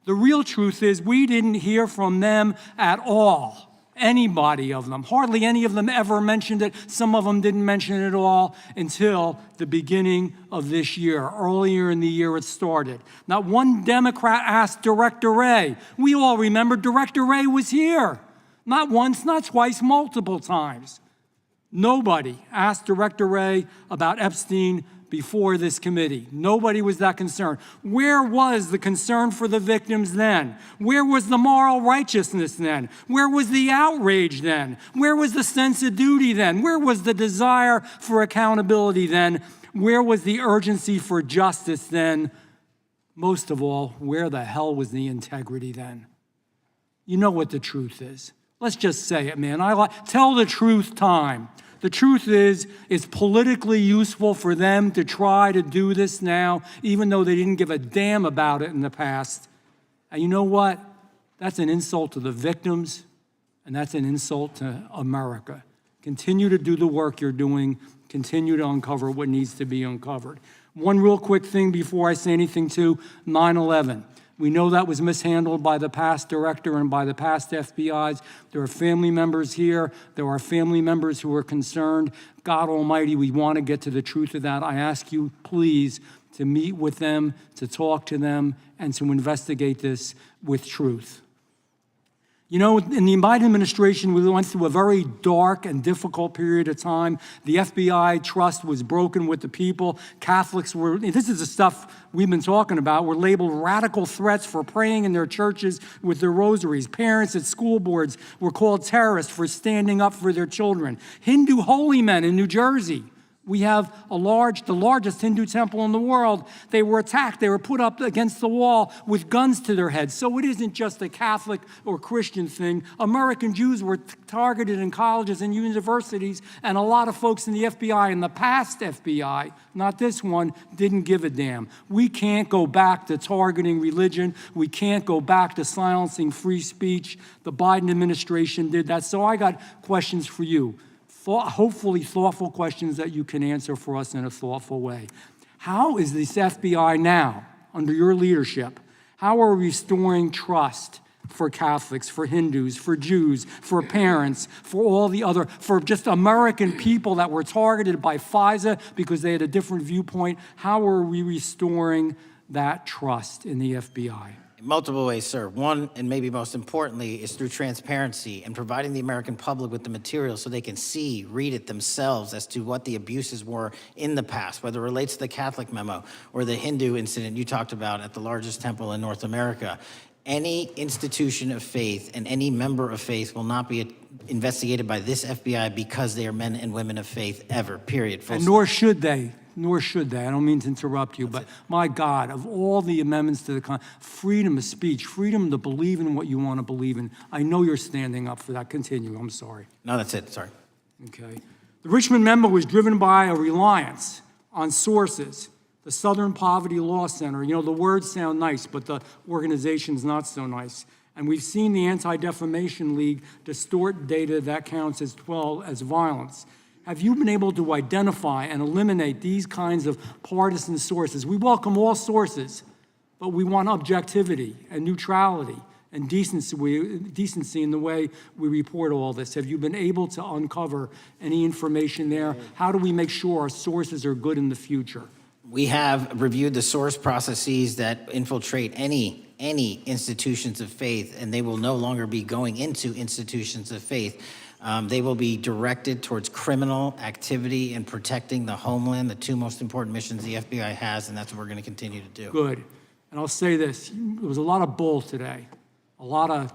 The real truth is we didn't hear from them at all. Anybody of them. Hardly any of them ever mentioned it. Some of them didn't mention it at all until the beginning of this year. Earlier in the year it started. Not one Democrat asked Director Wray. We all remember Director Wray was here. Not once, not twice, multiple times. Nobody asked Director Wray about Epstein before this committee. Nobody was that concerned. Where was the concern for the victims then? Where was the moral righteousness then? Where was the outrage then? Where was the sense of duty then? Where was the desire for accountability then? Where was the urgency for justice then? Most of all, where the hell was the integrity then? You know what the truth is. Let's just say it, man. Tell the truth time. The truth is, it's politically useful for them to try to do this now, even though they didn't give a damn about it in the past. And you know what? That's an insult to the victims, and that's an insult to America. Continue to do the work you're doing. Continue to uncover what needs to be uncovered. One real quick thing before I say anything to 9/11. We know that was mishandled by the past director and by the past FBIs. There are family members here. There are family members who are concerned. God Almighty, we want to get to the truth of that. I ask you, please, to meet with them, to talk to them, and to investigate this with truth. You know, in the Biden administration, we went through a very dark and difficult period of time. The FBI trust was broken with the people. Catholics were, this is the stuff we've been talking about, were labeled radical threats for praying in their churches with their rosaries. Parents at school boards were called terrorists for standing up for their children. Hindu holy men in New Jersey. We have the largest Hindu temple in the world. They were attacked. They were put up against the wall with guns to their heads. So it isn't just a Catholic or Christian thing. American Jews were targeted in colleges and universities, and a lot of folks in the FBI, in the past FBI, not this one, didn't give a damn. We can't go back to targeting religion. We can't go back to silencing free speech. The Biden administration did that. So I got questions for you. Hopefully thoughtful questions that you can answer for us in a thoughtful way. How is this FBI now, under your leadership, how are we restoring trust for Catholics, for Hindus, for Jews, for parents, for all the other, for just American people that were targeted by FISA because they had a different viewpoint? How are we restoring that trust in the FBI? Multiple ways, sir. One, and maybe most importantly, is through transparency and providing the American public with the material so they can see, read it themselves as to what the abuses were in the past, whether it relates to the Catholic memo or the Hindu incident you talked about at the largest temple in North America. Any institution of faith and any member of faith will not be investigated by this FBI because they are men and women of faith ever, period. And nor should they. Nor should they. I don't mean to interrupt you, but my God, of all the amendments to the freedom of speech, freedom to believe in what you want to believe in, I know you're standing up for that. Continue. I'm sorry. No, that's it. Sorry. Okay. The Richmond memo was driven by a reliance on sources. The Southern Poverty Law Center, you know, the words sound nice, but the organization's not so nice. And we've seen the Anti-Defamation League distort data that counts as violence. Have you been able to identify and eliminate these kinds of partisan sources? We welcome all sources, but we want objectivity and neutrality and decency in the way we report all this. Have you been able to uncover any information there? How do we make sure our sources are good in the future? We have reviewed the source processes that infiltrate any institutions of faith, and they will no longer be going into institutions of faith. They will be directed towards criminal activity and protecting the homeland, the two most important missions the FBI has, and that's what we're going to continue to do. Good. And I'll say this, there was a lot of bull today, a lot of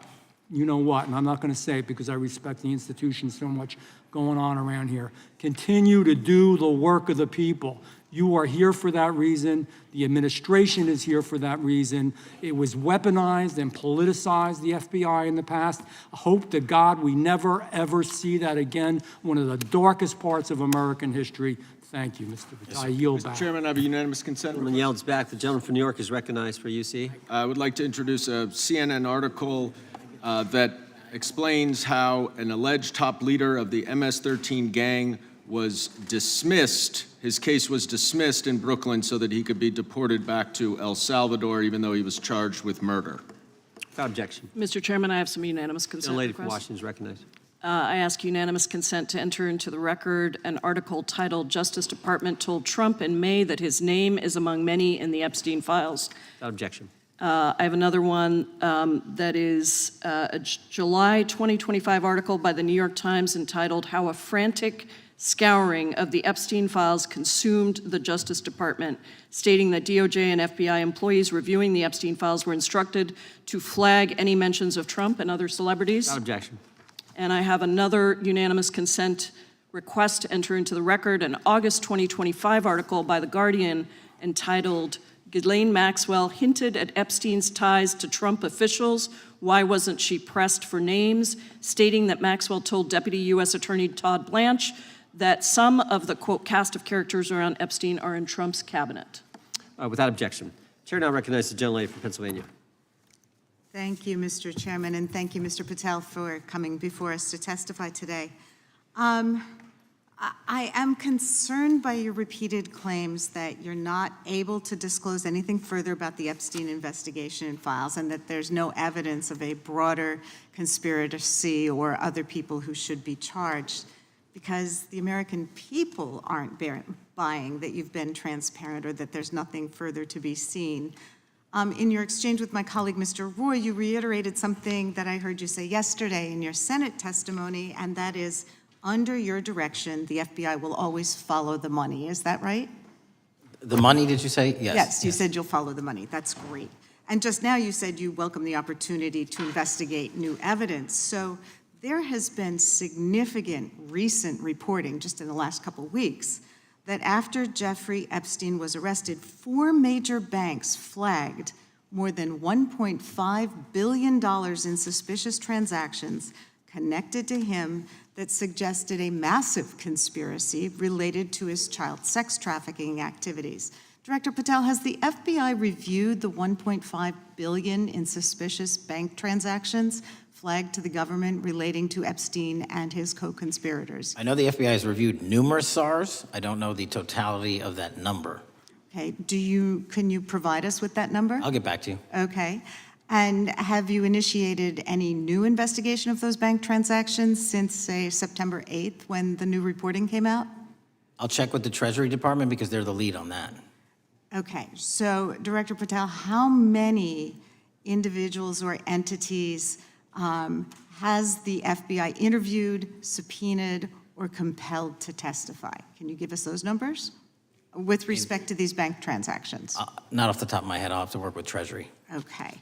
you-know-what, and I'm not going to say it because I respect the institution so much going on around here. Continue to do the work of the people. You are here for that reason. The administration is here for that reason. It was weaponized and politicized, the FBI, in the past. I hope to God we never, ever see that again. One of the darkest parts of American history. Thank you, Mr. Patel. I yield back. Mr. Chairman, I have a unanimous consent. Gentleman yields back. The gentleman from New York is recognized for UC. I would like to introduce a CNN article that explains how an alleged top leader of the MS-13 gang was dismissed. His case was dismissed in Brooklyn so that he could be deported back to El Salvador, even though he was charged with murder. Without objection. Mr. Chairman, I have some unanimous consent The lady from requests. Washington is recognized. I ask unanimous consent to enter into the record an article titled "Justice Department Told Trump in May that his name is among many in the Epstein files." Without objection. I have another one that is a July 2025 article by the New York Times entitled "How a Frantic Scouring of the Epstein Files Consumed the Justice Department," stating that DOJ and FBI employees reviewing the Epstein files were instructed to flag any mentions of Trump and other celebrities. Without objection. And I have another unanimous consent request to enter into the record an August 2025 article by The Guardian entitled "Ghislaine Maxwell Hinted at Epstein's Ties to Trump Officials. Why wasn't she pressed for names?" stating that Maxwell told Deputy U.S. Attorney Todd Blanche that some of the, quote, cast of characters around Epstein are in Trump's cabinet. Without objection. Chair now recognizes the gentlelady from Pennsylvania. Thank you, Mr. Chairman, and thank you, Mr. Patel, for coming before us to testify today. I am concerned by your repeated claims that you're not able to disclose anything further about the Epstein investigation and files, and that there's no evidence of a broader conspiracy or other people who should be charged, because the American people aren't buying that you've been transparent or that there's nothing further to be seen. In your exchange with my colleague, Mr. Roy, you reiterated something that I heard you say yesterday in your Senate testimony, and that is, under your direction, the FBI will always follow the money. Is that right? The money, did you say? Yes. Yes, you said you'll follow the money. That's great. And just now you said you welcome the opportunity to investigate new evidence. So there has been significant recent reporting just in the last couple of weeks that after Jeffrey Epstein was arrested, 4 major banks flagged more than $1.5 billion in suspicious transactions connected to him that suggested a massive conspiracy related to his child sex trafficking activities. Director Patel, has the FBI reviewed the $1.5 billion in suspicious bank transactions flagged to the government relating to Epstein and his co-conspirators? I know the FBI has reviewed numerous SARs. I don't know the totality of that number. Okay, can you provide us with that number? I'll get back to you. Okay. And have you initiated any new investigation of those bank transactions since, say, September 8th, when the new reporting came out? I'll check with the Treasury Department because they're the lead on that. Okay, so Director Patel, how many individuals or entities has the FBI interviewed, subpoenaed, or compelled to testify? Can you give us those numbers with respect to these bank transactions? Not off the top of my head. I'll have to work with Treasury. Okay.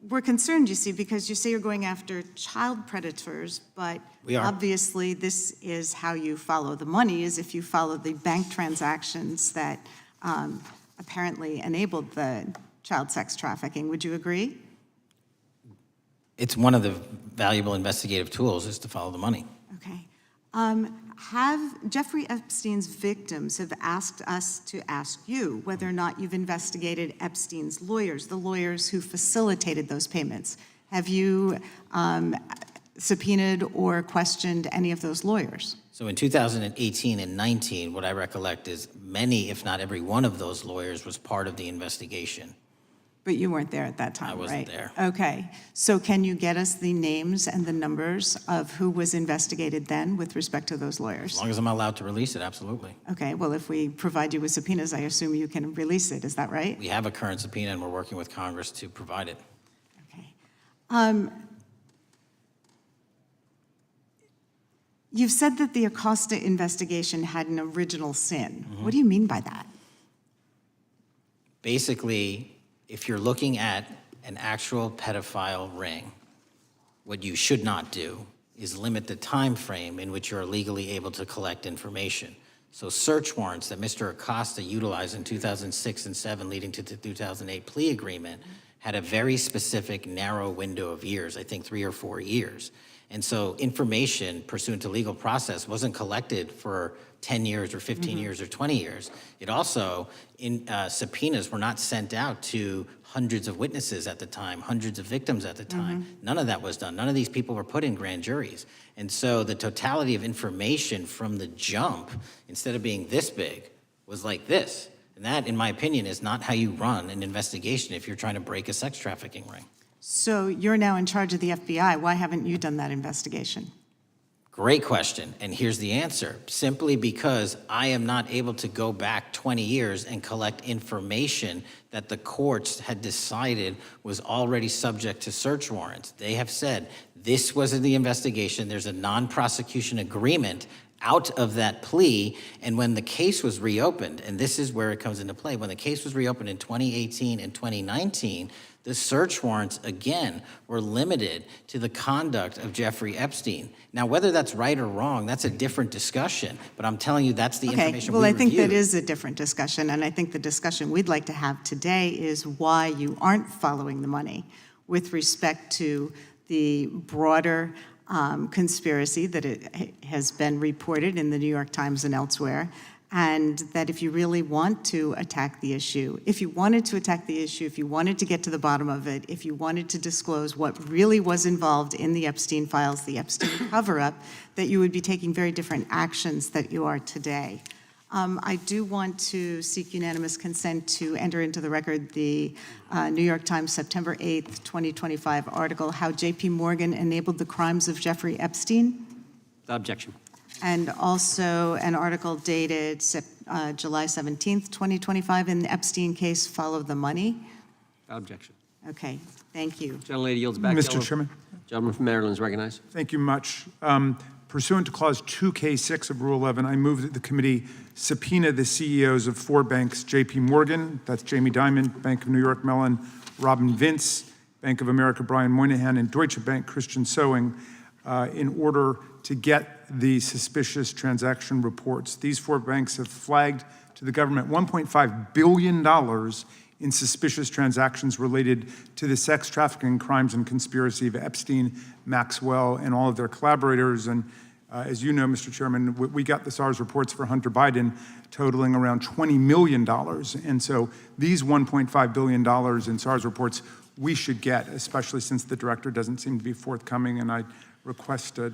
We're concerned, you see, because you say you're going after child predators, but We are. obviously this is how you follow the money, is if you follow the bank transactions that apparently enabled the child sex trafficking. Would you agree? It's one of the valuable investigative tools is to follow the money. Okay. Have Jeffrey Epstein's victims have asked us to ask you whether or not you've investigated Epstein's lawyers, the lawyers who facilitated those payments? Have you subpoenaed or questioned any of those lawyers? So in 2018 and 19, what I recollect is many, if not every one of those lawyers was part of the investigation. But you weren't there at that time, I wasn't right? there. Okay. So can you get us the names and the numbers of who was investigated then with respect to those lawyers? As long as I'm allowed to release it, absolutely. Okay. Well, if we provide you with subpoenas, I assume you can release it. Is that right? We have a current subpoena and we're working with Congress to provide it. You've said that the Acosta investigation had an original sin. What do you mean by that? Basically, if you're looking at an actual pedophile ring, what you should not do is limit the time frame in which you're legally able to collect information. So search warrants that Mr. Acosta utilized in 2006 and 7 leading to the 2008 plea agreement had a very specific narrow window of years, I think 3 or 4 years. And so information pursuant to legal process wasn't collected for 10 years or 15 years or 20 years. It also, subpoenas were not sent out to hundreds of witnesses at the time, hundreds of victims at the time. None of that was done. None of these people were put in grand juries. And so the totality of information from the jump, instead of being this big, was like this. And that, in my opinion, is not how you run an investigation if you're trying to break a sex trafficking ring. So you're now in charge of the FBI. Why haven't you done that investigation? Great question, and here's the answer. Simply because I am not able to go back 20 years and collect information that the courts had decided was already subject to search warrants. They have said, this was in the investigation, there's a non-prosecution agreement out of that plea, and when the case was reopened, and this is where it comes into play, when the case was reopened in 2018 and 2019, the search warrants, again, were limited to the conduct of Jeffrey Epstein. Now, whether that's right or wrong, that's a different discussion, but I'm telling you that's the information we well, I think reviewed. that is a different discussion, and I think the discussion we'd like to have today is why you aren't following the money with respect to the broader conspiracy that it has been reported in the New York Times and elsewhere, and that if you really want to attack the issue, if you wanted to attack the issue, if you wanted to get to the bottom of it, if you wanted to disclose what really was involved in the Epstein files, the Epstein cover-up, that you would be taking very different actions that you are today. I do want to seek unanimous consent to enter into the record the New York Times September 8th, 2025 article, How J.P. Morgan Enabled the Crimes of Jeffrey Epstein. Objection. And also an article dated July 17th, 2025, in the Epstein case, Follow the Money. Objection. Okay, thank you. Gentlelady yields back. Mr. Chairman. Gentleman from Maryland is recognized. Thank you much. Pursuant to Clause 2K6 of Rule 11, I move that the committee subpoena the CEOs of 4 banks, J.P. Morgan, that's Jamie Dimon, Bank of New York Mellon, Robin Vince, Bank of America, Brian Moynihan, and Deutsche Bank, Christian Sowing, in order to get the suspicious transaction reports. These 4 banks have flagged to the government $1.5 billion in suspicious transactions related to the sex trafficking crimes and conspiracy of Epstein, Maxwell, and all of their collaborators. And as you know, Mr. Chairman, we got the SARS reports for Hunter Biden totaling around $20 million. And so these $1.5 billion in SARS reports we should get, especially since the director doesn't seem to be forthcoming. And I request that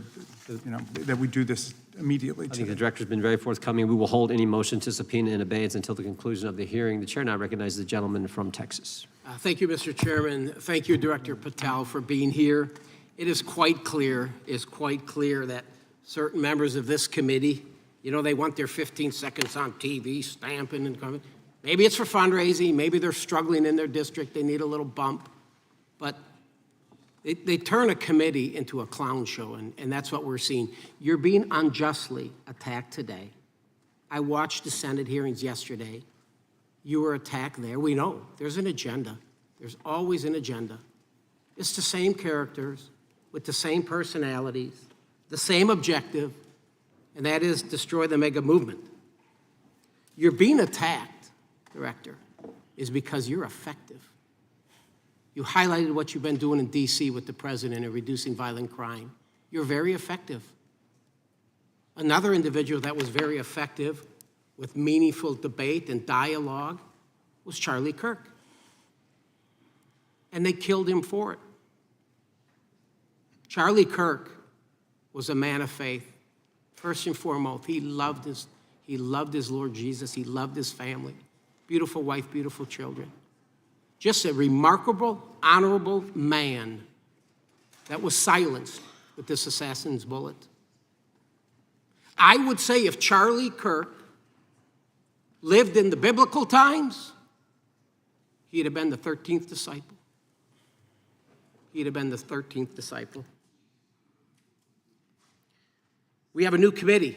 we do this immediately. I think the director's been very forthcoming. We will hold any motion to subpoena in abeyance until the conclusion of the hearing. The chair now recognizes the gentleman from Texas. Thank you, Mr. Chairman. Thank you, Director Patel, for being here. It is quite clear that certain members of this committee, they want their 15 seconds on TV, stamping and coming. Maybe it's for fundraising, maybe they're struggling in their district, they need a little bump, but they turn a committee into a clown show, and that's what we're seeing. You're being unjustly attacked today. I watched the Senate hearings yesterday. You were attacked there. We know there's an agenda. There's always an agenda. It's the same characters with the same personalities, the same objective, and that is destroy the mega movement. You're being attacked, Director, is because you're effective. You highlighted what you've been doing in D.C. with the president and reducing violent crime. You're very effective. Another individual that was very effective with meaningful debate and dialogue was Charlie Kirk. And they killed him for it. Charlie Kirk was a man of faith. First and foremost, he loved his Lord Jesus. He loved his family. Beautiful wife, beautiful children. Just a remarkable, honorable man that was silenced with this assassin's bullet. I would say if Charlie Kirk lived in the biblical times, he'd have been the 13th disciple. He'd have been the 13th disciple. We have a new committee,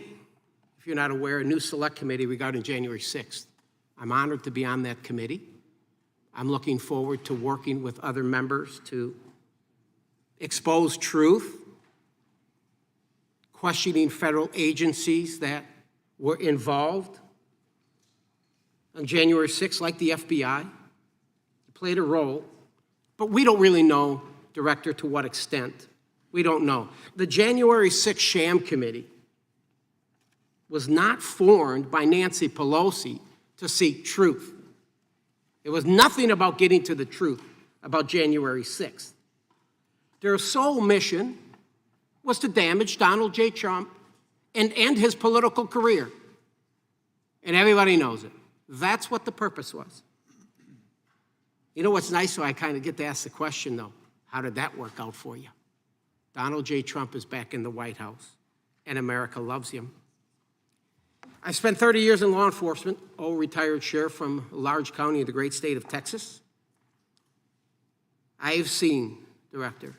if you're not aware, a new select committee regarding January 6th. I'm honored to be on that committee. I'm looking forward to working with other members to expose truth, questioning federal agencies that were involved on January 6th, like the FBI. They played a role, but we don't really know, Director, to what extent. We don't know. The January 6th sham committee was not formed by Nancy Pelosi to seek truth. It was nothing about getting to the truth about January 6th. Their sole mission was to damage Donald J. Trump and end his political career. And everybody knows it. That's what the purpose was. You know what's nice, so I kind of get to ask the question, though, how did that work out for you? Donald J. Trump is back in the White House, and America loves him. I spent 30 years in law enforcement, retired sheriff from a large county in the great state of Texas. I've seen, Director,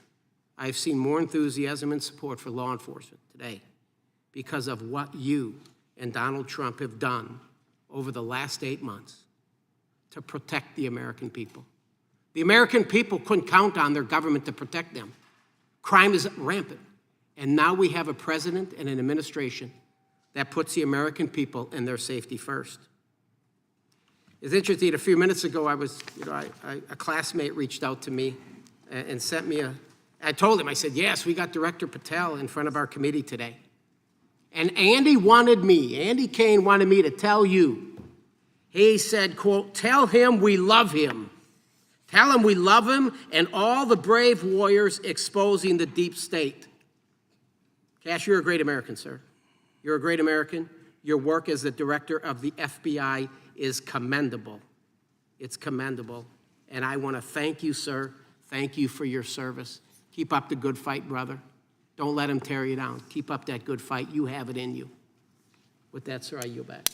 I've seen more enthusiasm and support for law enforcement today because of what you and Donald Trump have done over the last 8 months to protect the American people. The American people couldn't count on their government to protect them. Crime is rampant. And now we have a president and an administration that puts the American people and their safety first. It's interesting, a few minutes ago, a classmate reached out to me and sent me I told him, I said, yes, we got Director Patel in front of our committee today. And Andy Kane wanted me to tell you, he said, quote, tell him we love him. Tell him we love him and all the brave warriors exposing the deep state. Kash, you're a great American, sir. You're a great American. Your work as the director of the FBI is commendable. It's commendable. And I want to thank you, sir. Thank you for your service. Keep up the good fight, brother. Don't let him tear you down. Keep up that good fight. You have it in you. With that, sir, I yield back.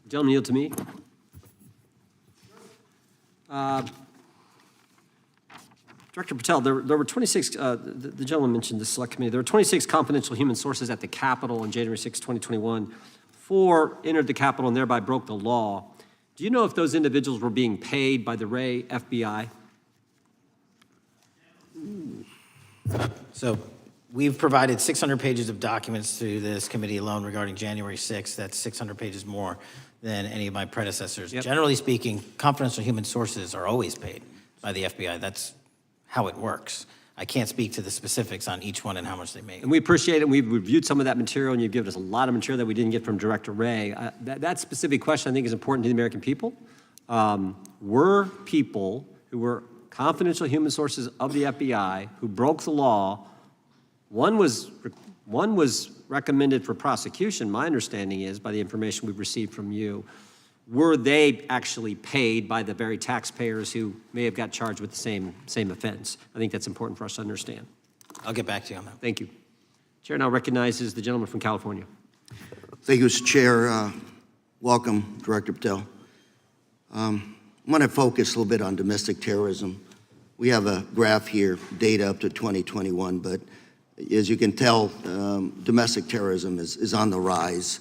Gentlemen, yield to me. Director Patel, there were 26, the gentleman mentioned the select committee, there were 26 confidential human sources at the Capitol on January 6, 2021. 4 entered the Capitol and thereby broke the law. Do you know if those individuals were being paid by the Ray FBI? So we've provided 600 pages of documents to this committee alone regarding January 6th. That's 600 pages more than any of my predecessors. Yep. Generally speaking, confidential human sources are always paid by the FBI. That's how it works. I can't speak to the specifics on each one and how much they make. And we appreciate it. We've reviewed some of that material, and you've given us a lot of material that we didn't get from Director Ray. That specific question, I think, is important to the American people. Were people who were confidential human sources of the FBI who broke the law, one was recommended for prosecution, my understanding is, by the information we've received from you. Were they actually paid by the very taxpayers who may have got charged with the same offense? I think that's important for us to understand. I'll get back to you on that. Thank you. Chair now recognizes the gentleman from California. Thank you, Mr. Chair. Welcome, Director Patel. I want to focus a little bit on domestic terrorism. We have a graph here, data up to 2021, but as you can tell, domestic terrorism is on the rise.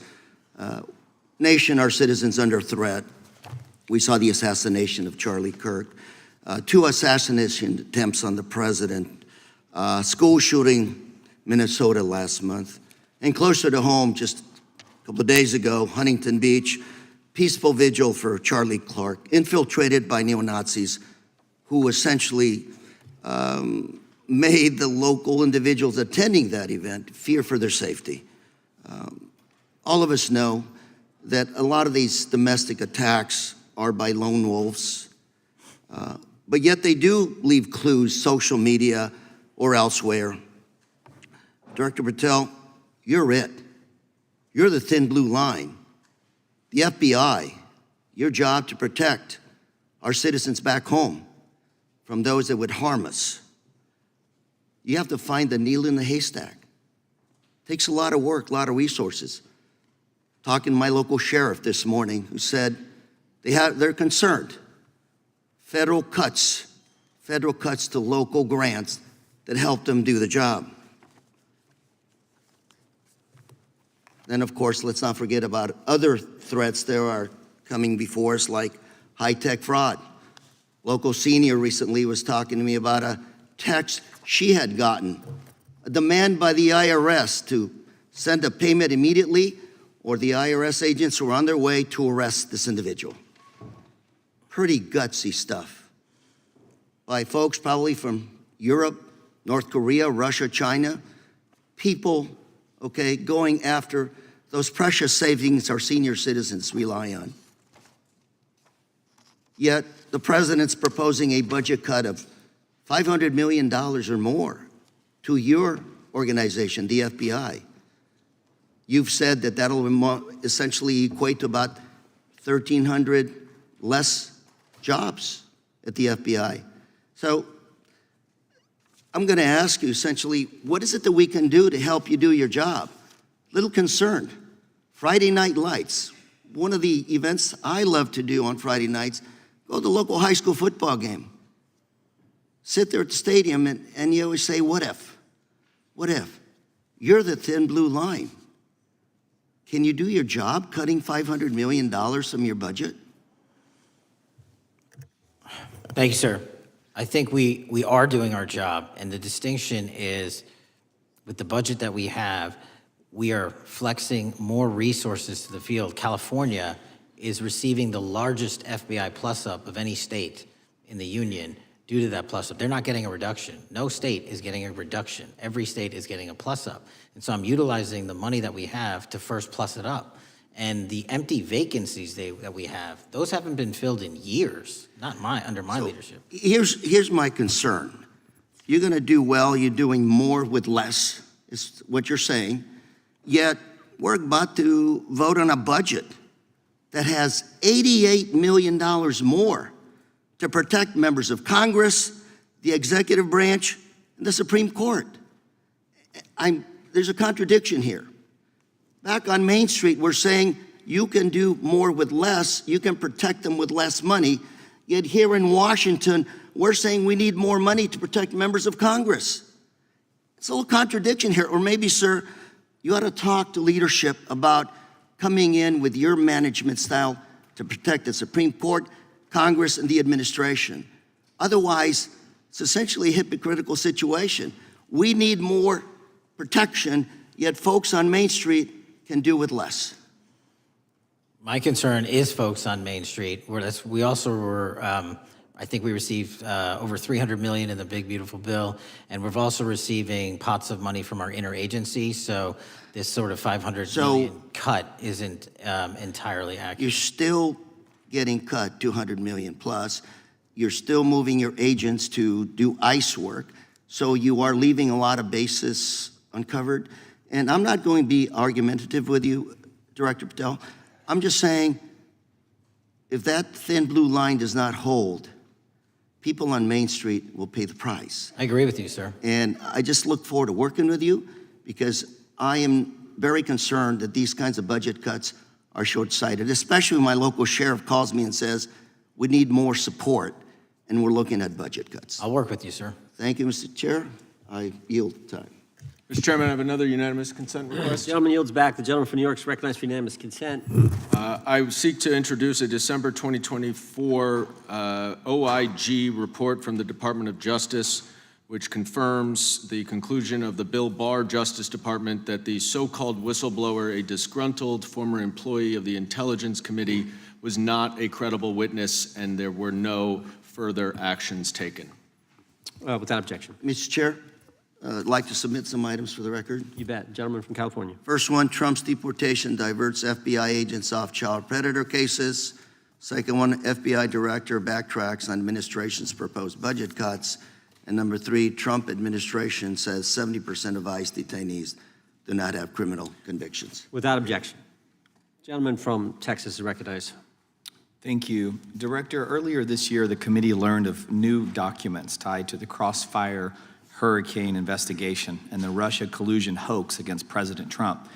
Nation, our citizens under threat. We saw the assassination of Charlie Kirk, 2 assassination attempts on the president, school shooting, Minnesota last month, and closer to home, just a couple of days ago, Huntington Beach, peaceful vigil for Charlie Kirk, infiltrated by neo-Nazis who essentially made the local individuals attending that event fear for their safety. All of us know that a lot of these domestic attacks are by lone wolves, but yet they do leave clues, social media or elsewhere. Director Patel, you're it. You're the thin blue line. The FBI, your job to protect our citizens back home from those that would harm us. You have to find the needle in the haystack. Takes a lot of work, a lot of resources. Talking to my local sheriff this morning who said they're concerned. Federal cuts to local grants that help them do the job. Then, of course, let's not forget about other threats that are coming before us, like high-tech fraud. Local senior recently was talking to me about a text she had gotten, a demand by the IRS to send a payment immediately, or the IRS agents were on their way to arrest this individual. Pretty gutsy stuff by folks probably from Europe, North Korea, Russia, China, people, okay, going after those precious savings our senior citizens rely on. Yet the president's proposing a budget cut of $500 million or more to your organization, the FBI. You've said that that'll essentially equate to about 1,300 less jobs at the FBI. So I'm going to ask you essentially, what is it that we can do to help you do your job? Little concerned. Friday Night Lights. One of the events I love to do on Friday nights, go to the local high school football game. Sit there at the stadium and you always say, what if? What if? You're the thin blue line. Can you do your job cutting $500 million from your budget? Thank you, sir. I think we are doing our job, and the distinction is with the budget that we have, we are flexing more resources to the field. California is receiving the largest FBI plus-up of any state in the union due to that plus-up. They're not getting a reduction. No state is getting a reduction. Every state is getting a plus-up. And so I'm utilizing the money that we have to first plus it up. And the empty vacancies that we have, those haven't been filled in years, not under my leadership. Here's my concern. You're going to do well, you're doing more with less, is what you're saying. Yet, we're about to vote on a budget that has $88 million more to protect members of Congress, the executive branch, and the Supreme Court. There's a contradiction here. Back on Main Street, we're saying you can do more with less, you can protect them with less money, yet here in Washington, we're saying we need more money to protect members of Congress. It's a little contradiction here, or maybe, sir, you ought to talk to leadership about coming in with your management style to protect the Supreme Court, Congress, and the administration. Otherwise, it's essentially a hypocritical situation. We need more protection, yet folks on Main Street can do with less. My concern is folks on Main Street. We also were, I think we received over $300 million in the big, beautiful bill, and we're also receiving pots of money from our interagency, so this sort of $500 million cut isn't entirely accurate. You're still getting cut $200 million plus. You're still moving your agents to do ICE work, so you are leaving a lot of bases uncovered. And I'm not going to be argumentative with you, Director Patel. I'm just saying, if that thin blue line does not hold, people on Main Street will pay the price. I agree with you, sir. And I just look forward to working with you because I am very concerned that these kinds of budget cuts are short-sighted, especially when my local sheriff calls me and says, we need more support, and we're looking at budget cuts. I'll work with you, sir. Thank you, Mr. Chair. I yield time. Mr. Chairman, I have another unanimous consent request. The gentleman yields back. The gentleman from New York is recognized for unanimous consent. I seek to introduce a December 2024 OIG report from the Department of Justice, which confirms the conclusion of the Bill Barr Justice Department that the so-called whistleblower, a disgruntled former employee of the Intelligence Committee, was not a credible witness, and there were no further actions taken. Without objection. Mr. Chair, I'd like to submit some items for the record. You bet. Gentleman from California. First one, Trump's deportation diverts FBI agents off child predator cases. Second one, FBI director backtracks on administration's proposed budget cuts. And number three, Trump administration says 70% of ICE detainees do not have criminal convictions. Without objection. Gentleman from Texas is recognized. Thank you. Director, earlier this year, the committee learned of new documents tied to the Crossfire Hurricane investigation and the Russia collusion hoax against President Trump.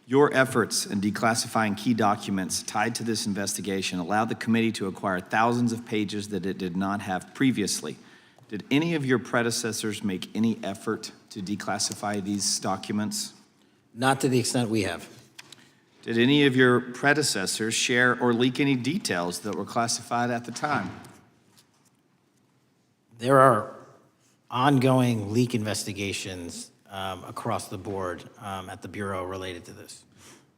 Your efforts in declassifying key documents tied to this investigation allowed the committee to acquire thousands of pages that it did not have previously. Did any of your predecessors make any effort to declassify these documents? Not to the extent we have. Did any of your predecessors share or leak any details that were classified at the time? There are ongoing leak investigations across the board at the Bureau related to this.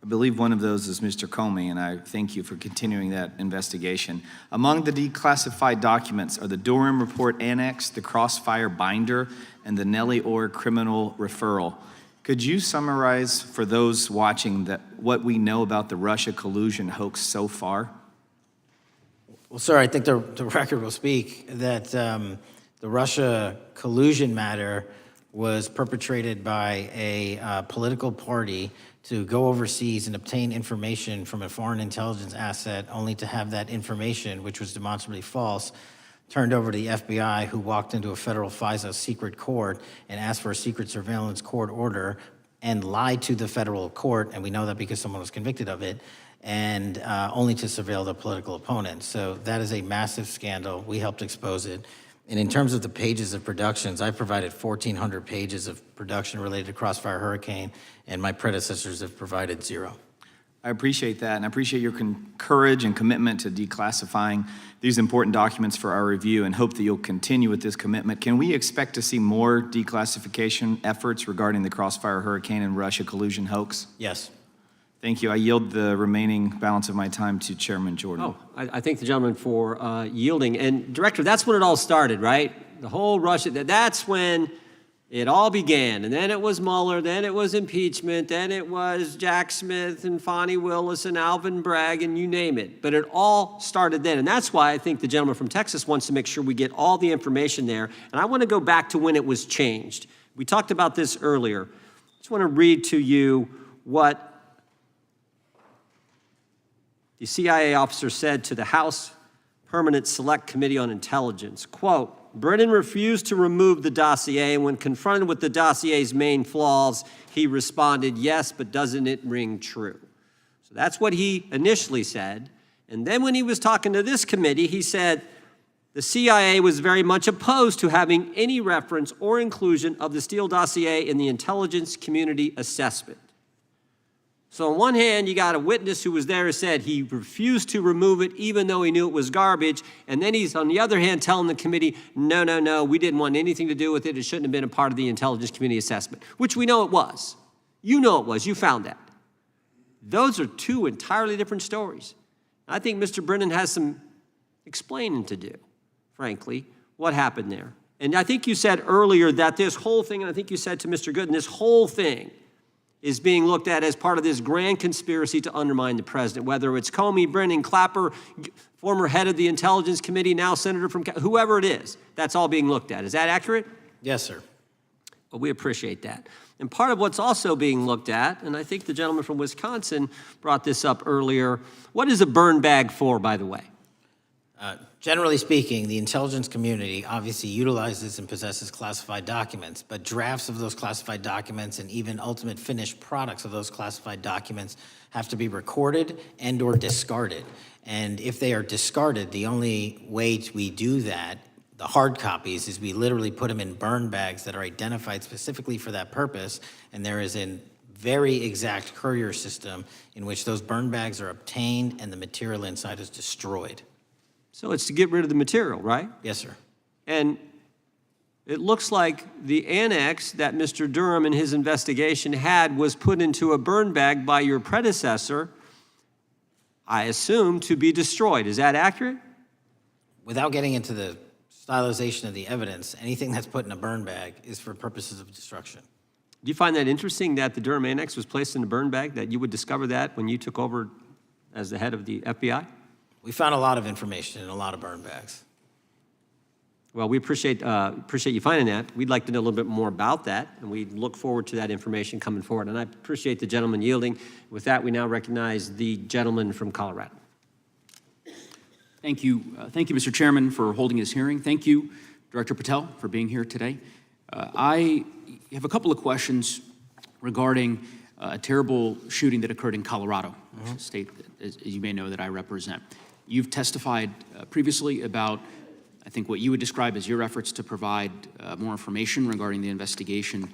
I believe one of those is Mr. Comey, and I thank you for continuing that investigation. Among the declassified documents are the Durham Report Annex, the Crossfire Binder, and the Nellie Orr Criminal Referral. Could you summarize for those watching what we know about the Russia collusion hoax so far? Well, sir, I think the record will speak that the Russia collusion matter was perpetrated by a political party to go overseas and obtain information from a foreign intelligence asset, only to have that information, which was demonstrably false, turned over to the FBI, who walked into a federal FISA secret court and asked for a secret surveillance court order and lied to the federal court, and we know that because someone was convicted of it, and only to surveil the political opponent. So that is a massive scandal. We helped expose it. And in terms of the pages of productions, I provided 1,400 pages of production related to Crossfire Hurricane, and my predecessors have provided 0. I appreciate that, and I appreciate your courage and commitment to declassifying these important documents for our review, and hope that you'll continue with this commitment. Can we expect to see more declassification efforts regarding the Crossfire Hurricane and Russia collusion hoax? Yes. Thank you. I yield the remaining balance of my time to Chairman Jordan. Oh, I thank the gentleman for yielding. And Director, that's when it all started, right? The whole Russia, that's when it all began. And then it was Mueller, then it was impeachment, then it was Jack Smith and Fonnie Willis and Alvin Bragg and you name it. But it all started then. And that's why I think the gentleman from Texas wants to make sure we get all the information there. And I want to go back to when it was changed. We talked about this earlier. I just want to read to you what the CIA officer said to the House Permanent Select Committee on Intelligence, quote, Brennan refused to remove the dossier, and when confronted with the dossier's main flaws, he responded, yes, but doesn't it ring true? So that's what he initially said. And then when he was talking to this committee, he said the CIA was very much opposed to having any reference or inclusion of the Steele dossier in the intelligence community assessment. So on one hand, you got a witness who was there who said he refused to remove it even though he knew it was garbage. And then he's, on the other hand, telling the committee, no, we didn't want anything to do with it. It shouldn't have been a part of the intelligence community assessment, which we know it was. You know it was. You found that. Those are two entirely different stories. I think Mr. Brennan has some explaining to do, frankly, what happened there. And I think you said earlier that this whole thing, and I think you said to Mr. Gooden, this whole thing is being looked at as part of this grand conspiracy to undermine the president, whether it's Comey, Brennan, Clapper, former head of the Intelligence Committee, now senator from, whoever it is, that's all being looked at. Is that accurate? Yes, sir. Well, we appreciate that. And part of what's also being looked at, and I think the gentleman from Wisconsin brought this up earlier, what is a burn bag for, by the way? Generally speaking, the intelligence community obviously utilizes and possesses classified documents, but drafts of those classified documents and even ultimate finished products of those classified documents have to be recorded and or discarded. And if they are discarded, the only way we do that, the hard copies, is we literally put them in burn bags that are identified specifically for that purpose, and there is a very exact courier system in which those burn bags are obtained and the material inside is destroyed. So it's to get rid of the material, right? Yes, sir. And it looks like the annex that Mr. Durham in his investigation had was put into a burn bag by your predecessor, I assume, to be destroyed. Is that accurate? Without getting into the stylization of the evidence, anything that's put in a burn bag is for purposes of destruction. Do you find that interesting that the Durham annex was placed in a burn bag, that you would discover that when you took over as the head of the FBI? We found a lot of information in a lot of burn bags. Well, we appreciate you finding that. We'd like to know a little bit more about that, and we look forward to that information coming forward. And I appreciate the gentleman yielding. With that, we now recognize the gentleman from Colorado. Thank you, Mr. Chairman, for holding this hearing. Thank you, Director Patel, for being here today. I have a couple of questions regarding a terrible shooting that occurred in Colorado, a state, as you may know, that I represent. You've testified previously about, I think, what you would describe as your efforts to provide more information regarding the investigation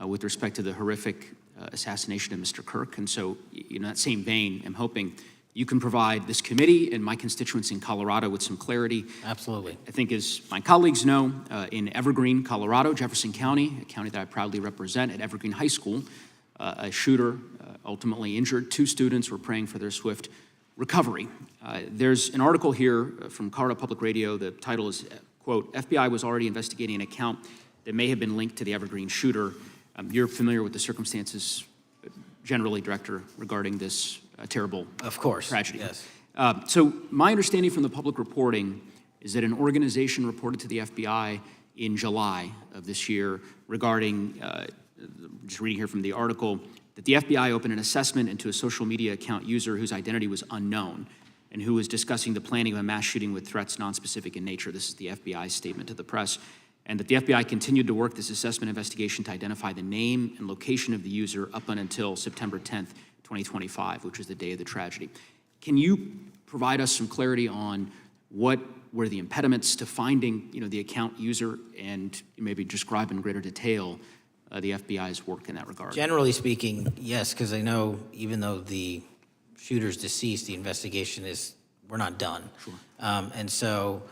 with respect to the horrific assassination of Mr. Kirk. And so, in that same vein, I'm hoping you can provide this committee and my constituents in Colorado with some clarity. Absolutely. I think, as my colleagues know, in Evergreen, Colorado, Jefferson County, a county that I proudly represent, at Evergreen High School, a shooter ultimately injured. 2 students were praying for their swift recovery. There's an article here from Colorado Public Radio. The title is, quote, FBI was already investigating an account that may have been linked to the Evergreen shooter. You're familiar with the circumstances generally, Director, regarding this terrible tragedy. Yes. So my understanding from the public reporting is that an organization reported to the FBI in July of this year regarding, just reading here from the article, that the FBI opened an assessment into a social media account user whose identity was unknown and who was discussing the planning of a mass shooting with threats nonspecific in nature. This is the FBI's statement to the press. And that the FBI continued to work this assessment investigation to identify the name and location of the user up until September 10th, 2025, which was the day of the tragedy. Can you provide us some clarity on what were the impediments to finding, the account user, and maybe describe in greater detail the FBI's work in that regard? Generally speaking, yes, because I know even though the shooter's deceased, the investigation we're not done. Sure. And so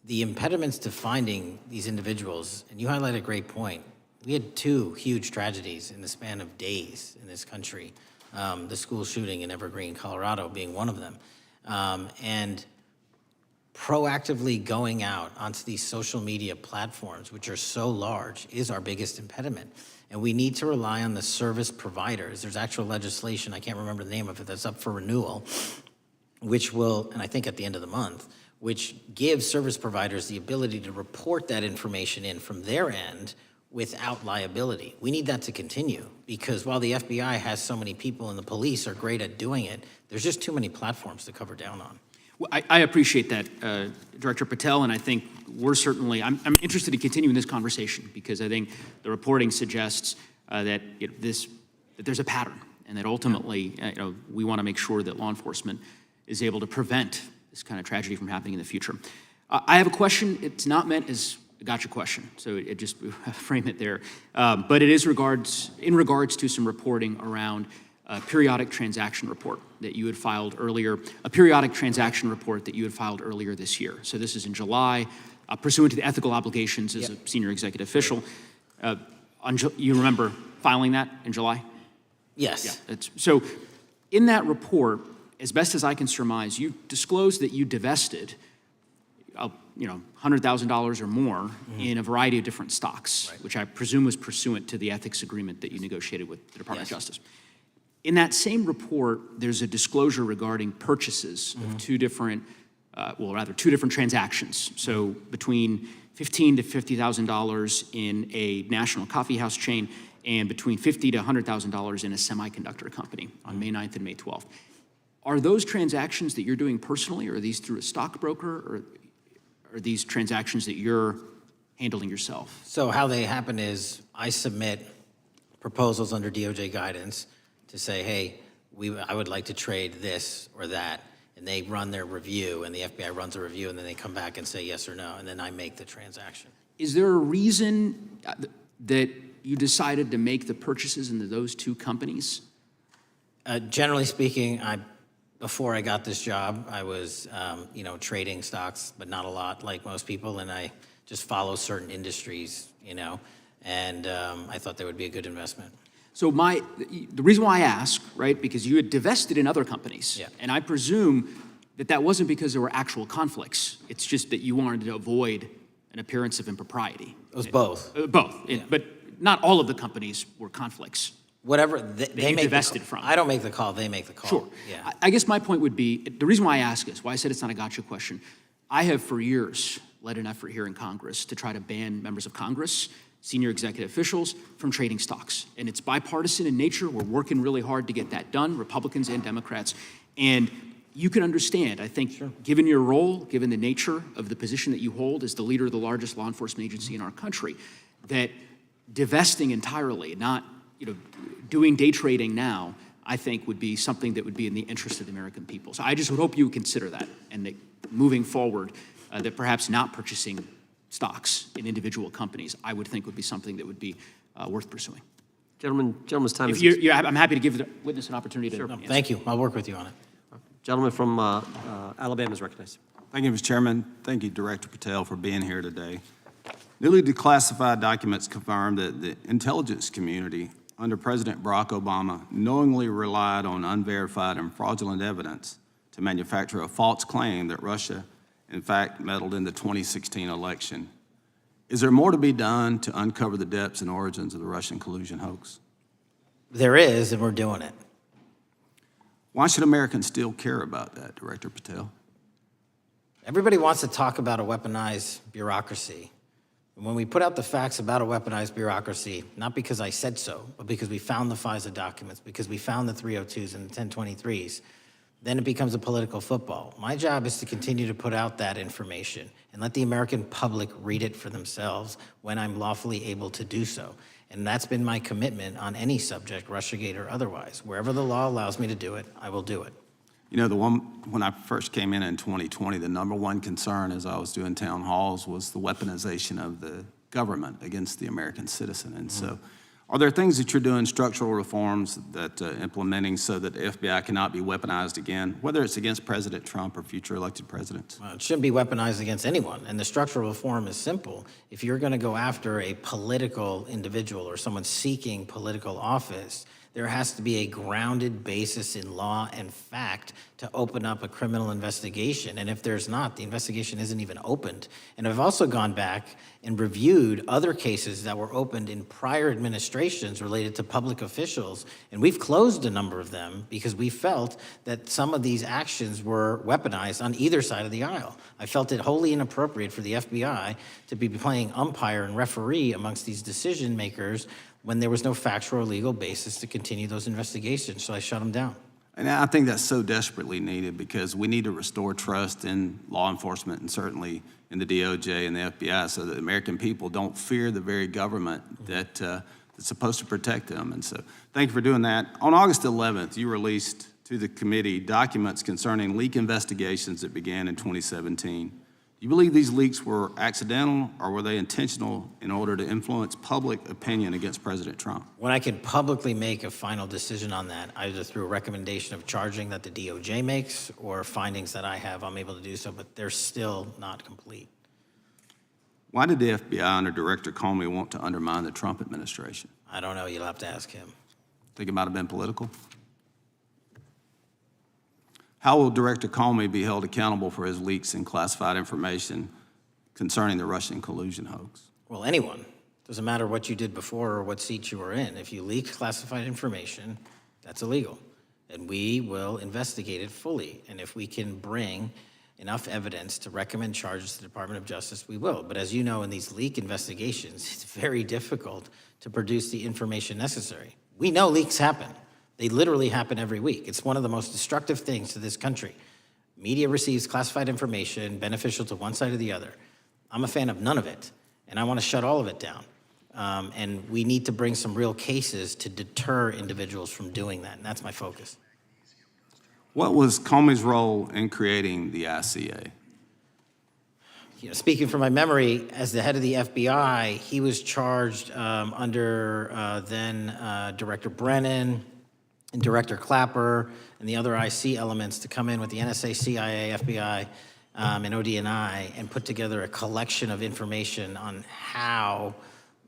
the impediments to finding these individuals, and you highlight a great point. We had 2 huge tragedies in the span of days in this country. The school shooting in Evergreen, Colorado being one of them. And proactively going out onto these social media platforms, which are so large, is our biggest impediment. And we need to rely on the service providers. There's actual legislation, I can't remember the name of it, that's up for renewal, which will, and I think at the end of the month, which gives service providers the ability to report that information in from their end without liability. We need that to continue, because while the FBI has so many people and the police are great at doing it, there's just too many platforms to cover down on. Well, I appreciate that, Director Patel, and I think we're certainly, I'm interested in continuing this conversation, because I think the reporting suggests that there's a pattern, and that ultimately we want to make sure that law enforcement is able to prevent this kind of tragedy from happening in the future. I have a question. It's not meant as a gotcha question, so it just frame it there. But it is in regards to some reporting around a periodic transaction report that you had filed earlier, this year. So this is in July, pursuant to the ethical obligations as a senior executive official. You remember filing that in July? Yes. Yeah. So in that report, as best as I can surmise, you disclosed that you divested $100,000 or more in a variety of different stocks, which I presume was pursuant to the ethics agreement that you negotiated with the Department of Justice. In that same report, there's a disclosure regarding purchases of two different transactions. So between $15,000 to $50,000 in a national coffee house chain, and between $50,000 to $100,000 in a semiconductor company on May 9th and May 12th. Are those transactions that you're doing personally, or are these through a stockbroker, or are these transactions that you're handling yourself? So how they happen is I submit proposals under DOJ guidance to say, hey, I would like to trade this or that, and they run their review, and the FBI runs a review, and then they come back and say yes or no, and then I make the transaction. Is there a reason that you decided to make the purchases into those two companies? Generally speaking, before I got this job, I was, trading stocks, but not a lot like most people, and I just follow certain industries, and I thought they would be a good investment. So the reason why I ask, right, because you had divested in other companies, and I presume that wasn't because there were actual conflicts. It's just that you wanted to avoid an appearance of impropriety. It was both. Both, but not all of the companies were conflicts. Whatever they make divested from. I don't make the call, they make the call. Sure. Yeah. I guess my point would be, the reason why I ask is, why I said it's not a gotcha question, I have for years led an effort here in Congress to try to ban members of Congress, senior executive officials, from trading stocks. And it's bipartisan in nature. We're working really hard to get that done, Republicans and Democrats. And you can understand, I think, given your role, given the nature of the position that you hold as the leader of the largest law enforcement agency in our country, that divesting entirely, not doing day trading now, I think would be something that would be in the interest of the American people. So I just would hope you would consider that, and that moving forward, that perhaps not purchasing stocks in individual companies, I would think would be something that would be worth pursuing. Gentleman's time is... I'm happy to give the witness an opportunity to answer. Thank you. I'll work with you on it. Gentleman from Alabama is recognized. Thank you, Mr. Chairman. Thank you, Director Patel, for being here today. Newly declassified documents confirm that the intelligence community under President Barack Obama knowingly relied on unverified and fraudulent evidence to manufacture a false claim that Russia, in fact, meddled in the 2016 election. Is there more to be done to uncover the depths and origins of the Russian collusion hoax? There is, and we're doing it. Why should Americans still care about that, Director Patel? Everybody wants to talk about a weaponized bureaucracy. And when we put out the facts about a weaponized bureaucracy, not because I said so, but because we found the FISA documents, because we found the 302s and the 1023s, then it becomes a political football. My job is to continue to put out that information and let the American public read it for themselves when I'm lawfully able to do so. And that's been my commitment on any subject, Russiagate or otherwise. Wherever the law allows me to do it, I will do it. When I first came in 2020, the number one concern as I was doing town halls was the weaponization of the government against the American citizen. And so are there things that you're doing, structural reforms that implementing so that the FBI cannot be weaponized again, whether it's against President Trump or future elected presidents? Well, it shouldn't be weaponized against anyone. And the structural reform is simple. If you're going to go after a political individual or someone seeking political office, there has to be a grounded basis in law and fact to open up a criminal investigation. And if there's not, the investigation isn't even opened. And I've also gone back and reviewed other cases that were opened in prior administrations related to public officials, and we've closed a number of them because we felt that some of these actions were weaponized on either side of the aisle. I felt it wholly inappropriate for the FBI to be playing umpire and referee amongst these decision makers when there was no factual or legal basis to continue those investigations, so I shut them down. And I think that's so desperately needed because we need to restore trust in law enforcement and certainly in the DOJ and the FBI so that the American people don't fear the very government that's supposed to protect them. And so thank you for doing that. On August 11th, you released to the committee documents concerning leak investigations that began in 2017. Do you believe these leaks were accidental or were they intentional in order to influence public opinion against President Trump? When I can publicly make a final decision on that, either through a recommendation of charging that the DOJ makes or findings that I have, I'm able to do so, but they're still not complete. Why did the FBI under Director Comey want to undermine the Trump administration? I don't know. You'll have to ask him. Think it might have been political? How will Director Comey be held accountable for his leaks and classified information concerning the Russian collusion hoax? Well, anyone. Doesn't matter what you did before or what seat you were in. If you leak classified information, that's illegal. And we will investigate it fully. And if we can bring enough evidence to recommend charges to the Department of Justice, we will. But as you know, in these leak investigations, it's very difficult to produce the information necessary. We know leaks happen. They literally happen every week. It's one of the most destructive things to this country. Media receives classified information beneficial to one side or the other. I'm a fan of none of it, and I want to shut all of it down. And we need to bring some real cases to deter individuals from doing that, and that's my focus. What was Comey's role in creating the ICA? You know, speaking from my memory, as the head of the FBI, he was charged under then Director Brennan and Director Clapper and the other IC elements to come in with the NSA, CIA, FBI, and ODNI and put together a collection of information on how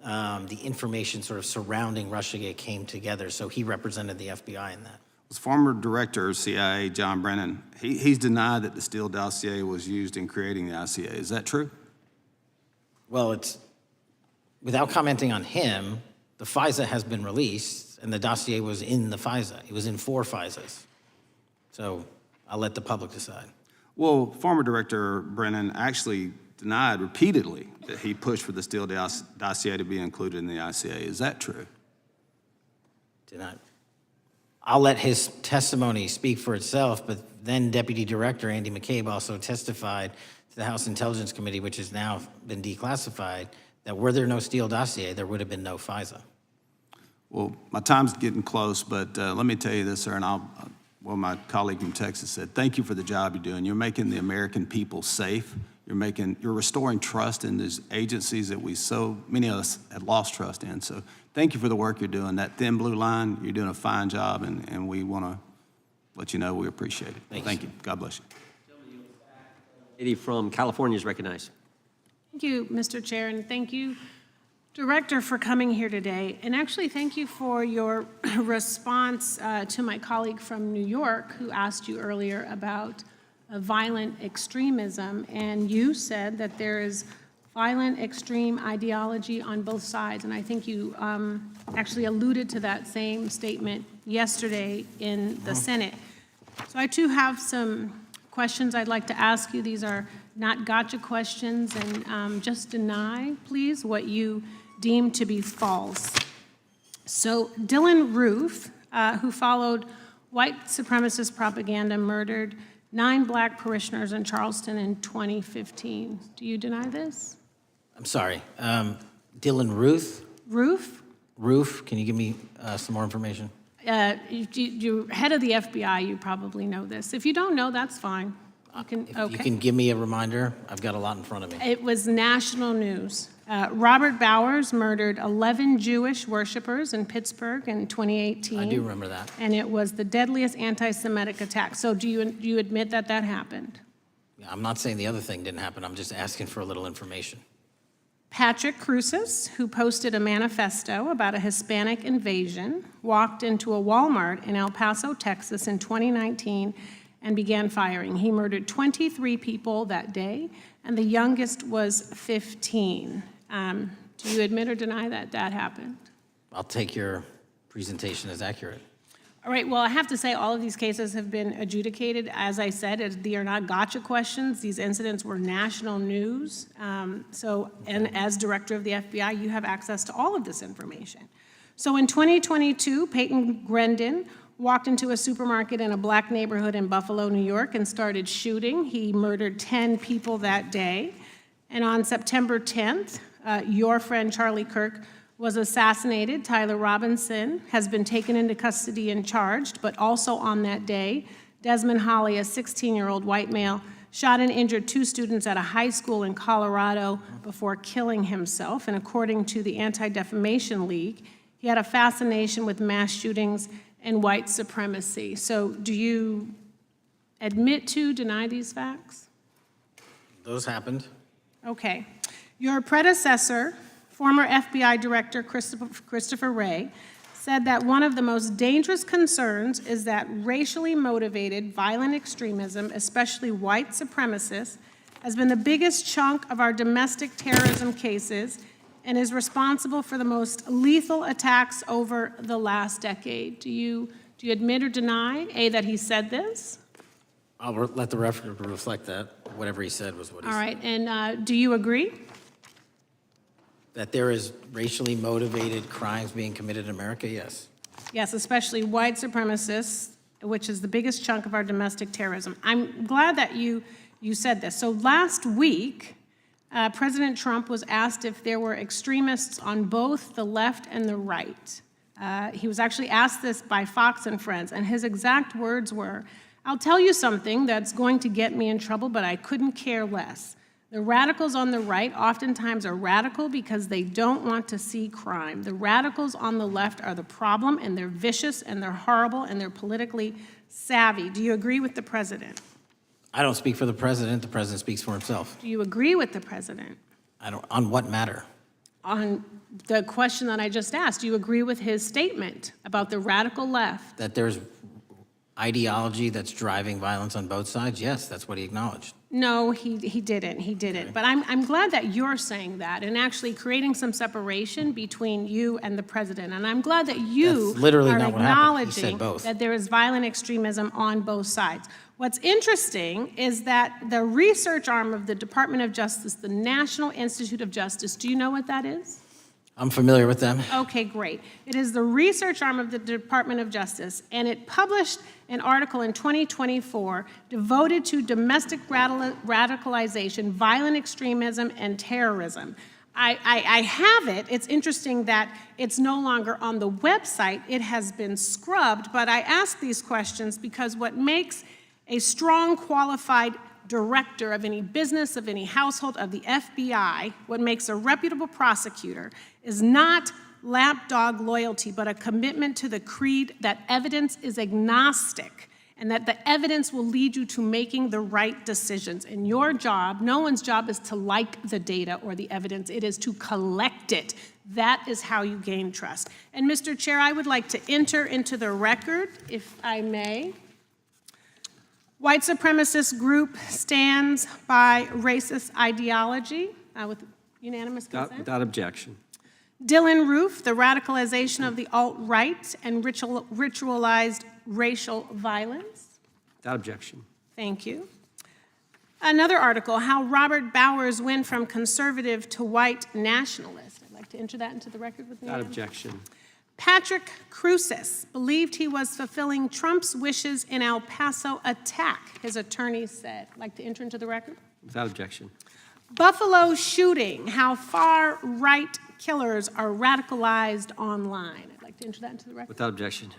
the information sort of surrounding Russiagate came together. So he represented the FBI in that. Was former Director of CIA John Brennan, he's denied that the Steele dossier was used in creating the ICA. Is that true? Well, it's, without commenting on him, the FISA has been released and the dossier was in the FISA. It was in 4 FISAs. So I'll let the public decide. Well, former Director Brennan actually denied repeatedly that he pushed for the Steele dossier to be included in the ICA. Is that true? Denied. I'll let his testimony speak for itself, but then Deputy Director Andy McCabe also testified to the House Intelligence Committee, which has now been declassified, that were there no Steele dossier, there would have been no FISA. Well, my time's getting close, but let me tell you this, sir, and well, my colleague from Texas said, thank you for the job you're doing. You're making the American people safe. You're restoring trust in these agencies that so many of us had lost trust in. So thank you for the work you're doing. That thin blue line, you're doing a fine job, and we want to let you know we appreciate it. Thank you. God bless you. Lady from California is recognized. Thank you, Mr. Chair, and thank you, Director, for coming here today. And actually, thank you for your response to my colleague from New York who asked you earlier about violent extremism. And you said that there is violent extreme ideology on both sides. And I think you actually alluded to that same statement yesterday in the Senate. So I too have some questions I'd like to ask you. These are not gotcha questions, and just deny, please, what you deem to be false. So Dylan Roof, who followed white supremacist propaganda, murdered 9 black parishioners in Charleston in 2015. Do you deny this? I'm sorry, Dylan Ruth? Roof? Roof, can you give me some more information? You're head of the FBI, you probably know this. If you don't know, that's fine. You can, You can give me a reminder. I've got a lot in front of me. It was national news. Robert Bowers murdered 11 Jewish worshipers in Pittsburgh in 2018. I do remember that. And it was the deadliest anti-Semitic attack. So do you admit that that happened? I'm not saying the other thing didn't happen. I'm just asking for a little information. Patrick Cruces, who posted a manifesto about a Hispanic invasion, walked into a Walmart in El Paso, Texas in 2019 and began firing. He murdered 23 people that day, and the youngest was 15. Do you admit or deny that that happened? I'll take your presentation as accurate. All right, well, I have to say all of these cases have been adjudicated. As I said, they are not gotcha questions. These incidents were national news. And as director of the FBI, you have access to all of this information. So in 2022, Peyton Grendon walked into a supermarket in a black neighborhood in Buffalo, New York, and started shooting. He murdered 10 people that day. And on September 10th, your friend Charlie Kirk was assassinated. Tyler Robinson has been taken into custody and charged, but also on that day, Desmond Holley, a 16-year-old white male, shot and injured 2 students at a high school in Colorado before killing himself. And according to the Anti-Defamation League, he had a fascination with mass shootings and white supremacy. So do you admit to, deny these facts? Those happened. Okay. Your predecessor, former FBI Director Christopher Wray, said that one of the most dangerous concerns is that racially motivated violent extremism, especially white supremacists, has been the biggest chunk of our domestic terrorism cases and is responsible for the most lethal attacks over the last decade. Do you admit or deny, A, that he said this? I'll let the record reflect that. Whatever he said was what he said. All right, and do you agree? That there is racially motivated crimes being committed in America, yes. Yes, especially white supremacists, which is the biggest chunk of our domestic terrorism. I'm glad that you said this. So last week, President Trump was asked if there were extremists on both the left and the right. He was actually asked this by Fox and Friends, and his exact words were, "I'll tell you something that's going to get me in trouble, but I couldn't care less. The radicals on the right oftentimes are radical because they don't want to see crime. The radicals on the left are the problem, and they're vicious, and they're horrible, and they're politically savvy." Do you agree with the president? I don't speak for the president. The president speaks for himself. Do you agree with the president? On what matter? On the question that I just asked, do you agree with his statement about the radical left? That there's ideology that's driving violence on both sides? Yes, that's what he acknowledged. No, he didn't. He didn't. But I'm glad that you're saying that and actually creating some separation between you and the president. And I'm glad that you That's literally are not what happened. He said acknowledging both. that there is violent extremism on both sides. What's interesting is that the research arm of the Department of Justice, the National Institute of Justice, do you know what that is? I'm familiar with them. Okay, great. It is the research arm of the Department of Justice, and it published an article in 2024 devoted to domestic radicalization, violent extremism, and terrorism. I have it. It's interesting that it's no longer on the website. It has been scrubbed, but I ask these questions because what makes a strong, qualified director of any business, of any household, of the FBI, what makes a reputable prosecutor is not lapdog loyalty, but a commitment to the creed that evidence is agnostic and that the evidence will lead you to making the right decisions. And your job, no one's job is to like the data or the evidence, it is to collect it. That is how you gain trust. And Mr. Chair, I would like to enter into the record, if I may. White supremacist group stands by racist ideology with unanimous consent. Without objection. Dylan Roof, the radicalization of the alt-right and ritualized racial violence. Without objection. Thank you. Another article, how Robert Bowers went from conservative to white nationalist. I'd like to enter that into the record with me. Without objection. Patrick Cruces believed he was fulfilling Trump's wishes in El Paso attack, his attorneys said. I'd like to enter into the record. Without objection. Buffalo shooting, how far-right killers are radicalized online. I'd like to enter that into the record. Without objection.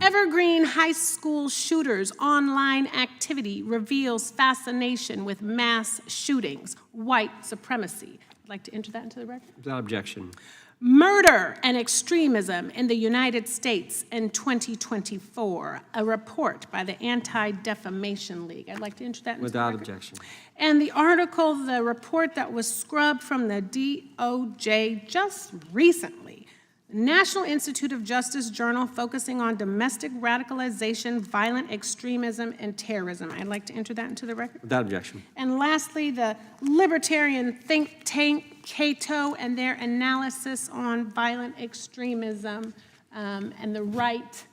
Evergreen high school shooters online activity reveals fascination with mass shootings, white supremacy. I'd like to enter that into the record. Without objection. Murder and extremism in the United States in 2024, a report by the Anti-Defamation League. I'd like to enter that into Without the record. objection. And the article, the report that was scrubbed from the DOJ just recently, National Institute of Justice Journal focusing on domestic radicalization, violent extremism, and terrorism. I'd like to enter that into the record. Without objection. And lastly, the libertarian think tank Cato and their analysis on violent extremism and the right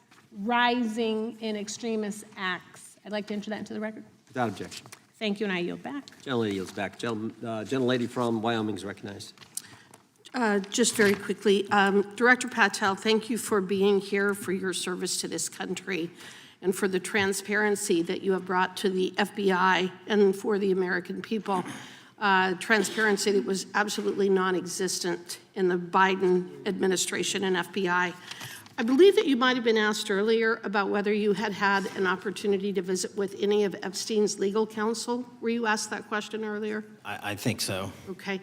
rising in extremist acts. I'd like to enter that into the record. Without objection. Thank you, and I yield back. Gentlelady yields back. Gentlelady from Wyoming is recognized. Just very quickly, Director Patel, thank you for being here, for your service to this country, and for the transparency that you have brought to the FBI and for the American people. Transparency that was absolutely non-existent in the Biden administration and FBI. I believe that you might have been asked earlier about whether you had had an opportunity to visit with any of Epstein's legal counsel. Were you asked that question earlier? I think so. Okay.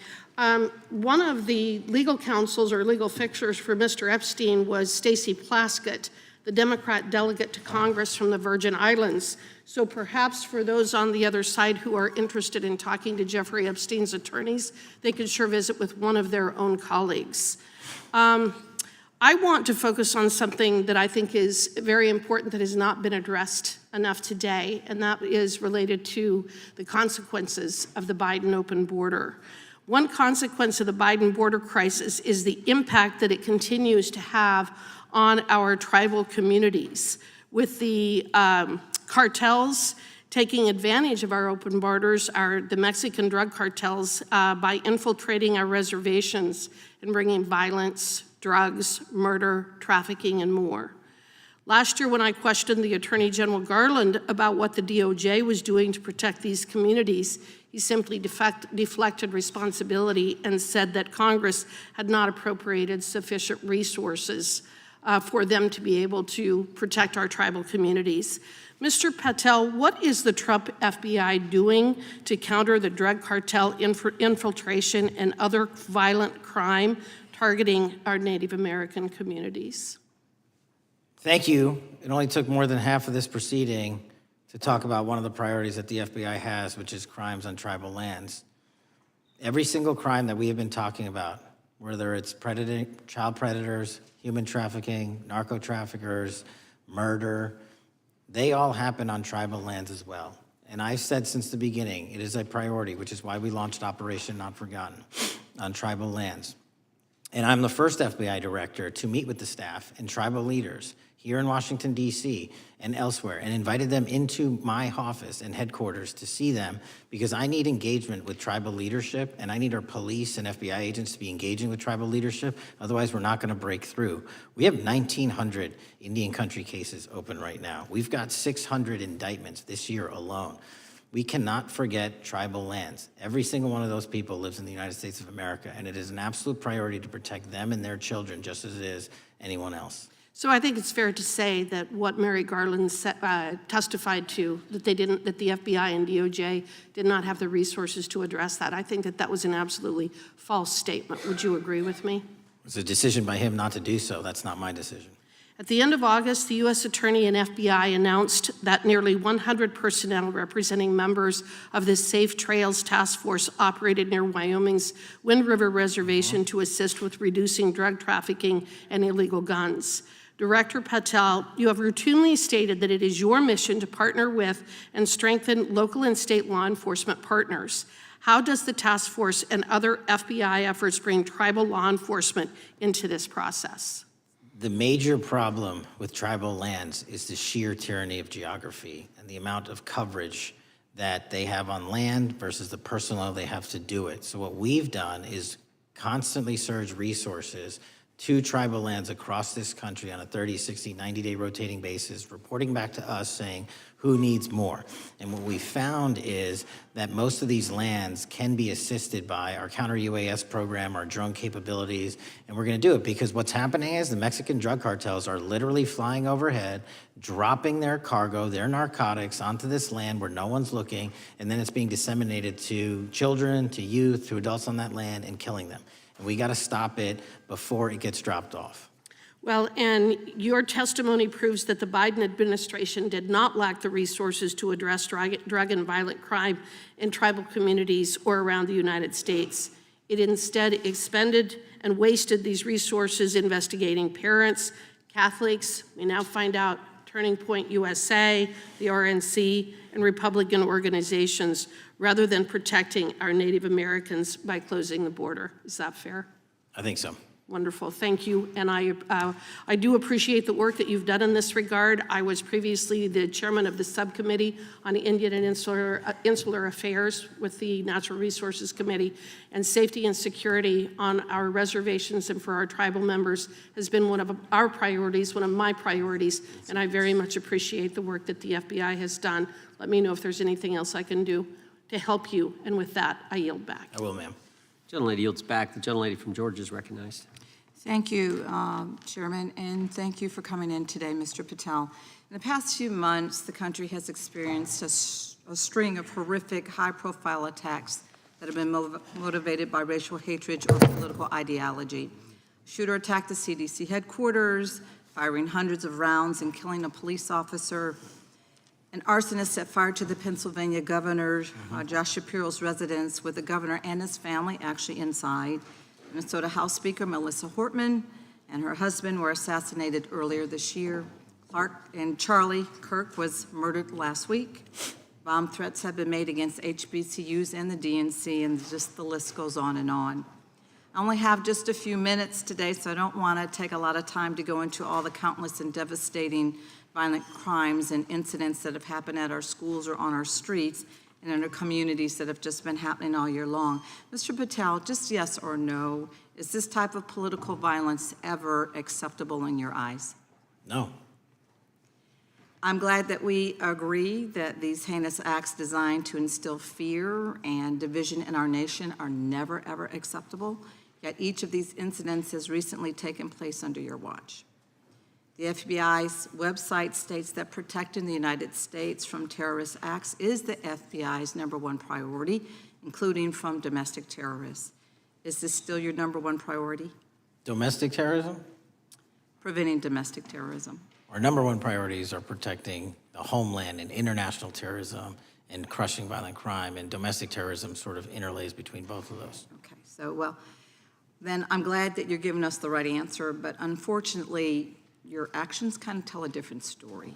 One of the legal counsels or legal fixers for Mr. Epstein was Stacey Plaskett, the Democrat delegate to Congress from the Virgin Islands. So perhaps for those on the other side who are interested in talking to Jeffrey Epstein's attorneys, they could sure visit with one of their own colleagues. I want to focus on something that I think is very important that has not been addressed enough today, and that is related to the consequences of the Biden open border. One consequence of the Biden border crisis is the impact that it continues to have on our tribal communities, with the cartels taking advantage of our open borders, the Mexican drug cartels, by infiltrating our reservations and bringing violence, drugs, murder, trafficking, and more. Last year, when I questioned the Attorney General Garland about what the DOJ was doing to protect these communities, he simply deflected responsibility and said that Congress had not appropriated sufficient resources for them to be able to protect our tribal communities. Mr. Patel, what is the Trump FBI doing to counter the drug cartel infiltration and other violent crime targeting our Native American communities? Thank you. It only took more than half of this proceeding to talk about one of the priorities that the FBI has, which is crimes on tribal lands. Every single crime that we have been talking about, whether it's child predators, human trafficking, narco traffickers, murder, they all happen on tribal lands as well. And I've said since the beginning, it is a priority, which is why we launched Operation Not Forgotten on tribal lands. And I'm the first FBI director to meet with the staff and tribal leaders here in Washington, D.C. and elsewhere, and invited them into my office and headquarters to see them, because I need engagement with tribal leadership, and I need our police and FBI agents to be engaging with tribal leadership. Otherwise, we're not going to break through. We have 1,900 Indian country cases open right now. We've got 600 indictments this year alone. We cannot forget tribal lands. Every single one of those people lives in the United States of America, and it is an absolute priority to protect them and their children just as it is anyone else. So I think it's fair to say that what Mary Garland testified to, that the FBI and DOJ did not have the resources to address that. I think that that was an absolutely false statement. Would you agree with me? It's a decision by him not to do so. That's not my decision. At the end of August, the U.S. Attorney and FBI announced that nearly 100 personnel representing members of the Safe Trails Task Force operated near Wyoming's Wind River Reservation to assist with reducing drug trafficking and illegal guns. Director Patel, you have routinely stated that it is your mission to partner with and strengthen local and state law enforcement partners. How does the task force and other FBI efforts bring tribal law enforcement into this process? The major problem with tribal lands is the sheer tyranny of geography and the amount of coverage that they have on land versus the personnel they have to do it. So what we've done is constantly surge resources to tribal lands across this country on a 30, 60, 90-day rotating basis, reporting back to us saying who needs more. And what we found is that most of these lands can be assisted by our counter-UAS program, our drone capabilities, and we're gonna do it because what's happening is the Mexican drug cartels are literally flying overhead, dropping their cargo, their narcotics onto this land where no one's looking, and then it's being disseminated to children, to youth, to adults on that land and killing them. And we gotta stop it before it gets dropped off. Well, and your testimony proves that the Biden administration did not lack the resources to address drug and violent crime in tribal communities or around the United States. It instead expended and wasted these resources investigating parents, Catholics, we now find out Turning Point USA, the RNC, and Republican organizations, rather than protecting our Native Americans by closing the border. Is that fair? I think so. Wonderful, thank you. And I do appreciate the work that you've done in this regard. I was previously the chairman of the subcommittee on Indian and Insular Affairs with the Natural Resources Committee, and safety and security on our reservations and for our tribal members has been one of our priorities, one of my priorities, and I very much appreciate the work that the FBI has done. Let me know if there's anything else I can do to help you, and with that, I yield back. I will, ma'am. Gentlelady yields back. The gentlelady from Georgia is recognized. Thank you, Chairman, and thank you for coming in today, Mr. Patel. In the past few months, the country has experienced a string of horrific, high-profile attacks that have been motivated by racial hatred or political ideology. A shooter attacked the CDC headquarters, firing hundreds of rounds and killing a police officer. An arsonist set fire to the Pennsylvania governor, Josh Shapiro's residence, with the governor and his family actually inside. Minnesota House Speaker Melissa Hortman and her husband were assassinated earlier this year. Charlie Kirk was murdered last week. Bomb threats have been made against HBCUs and the DNC, and just the list goes on and on. I only have just a few minutes today, so I don't want to take a lot of time to go into all the countless and devastating violent crimes and incidents that have happened at our schools or on our streets. and in our communities that have just been happening all year long. Mr. Patel, just yes or no, is this type of political violence ever acceptable in your eyes? No. I'm glad that we agree that these heinous acts designed to instill fear and division in our nation are never, ever acceptable, yet each of these incidents has recently taken place under your watch. The FBI's website states that protecting the United States from terrorist acts is the FBI's #1 priority, including from domestic terrorists. Is this still your #1 priority? Domestic terrorism? Preventing domestic terrorism. Our #1 priorities are protecting the homeland and international terrorism and crushing violent crime, and domestic terrorism sort of interlays between both of those. Okay, so, well, then I'm glad that you're giving us the right answer, but unfortunately, your actions kind of tell a different story.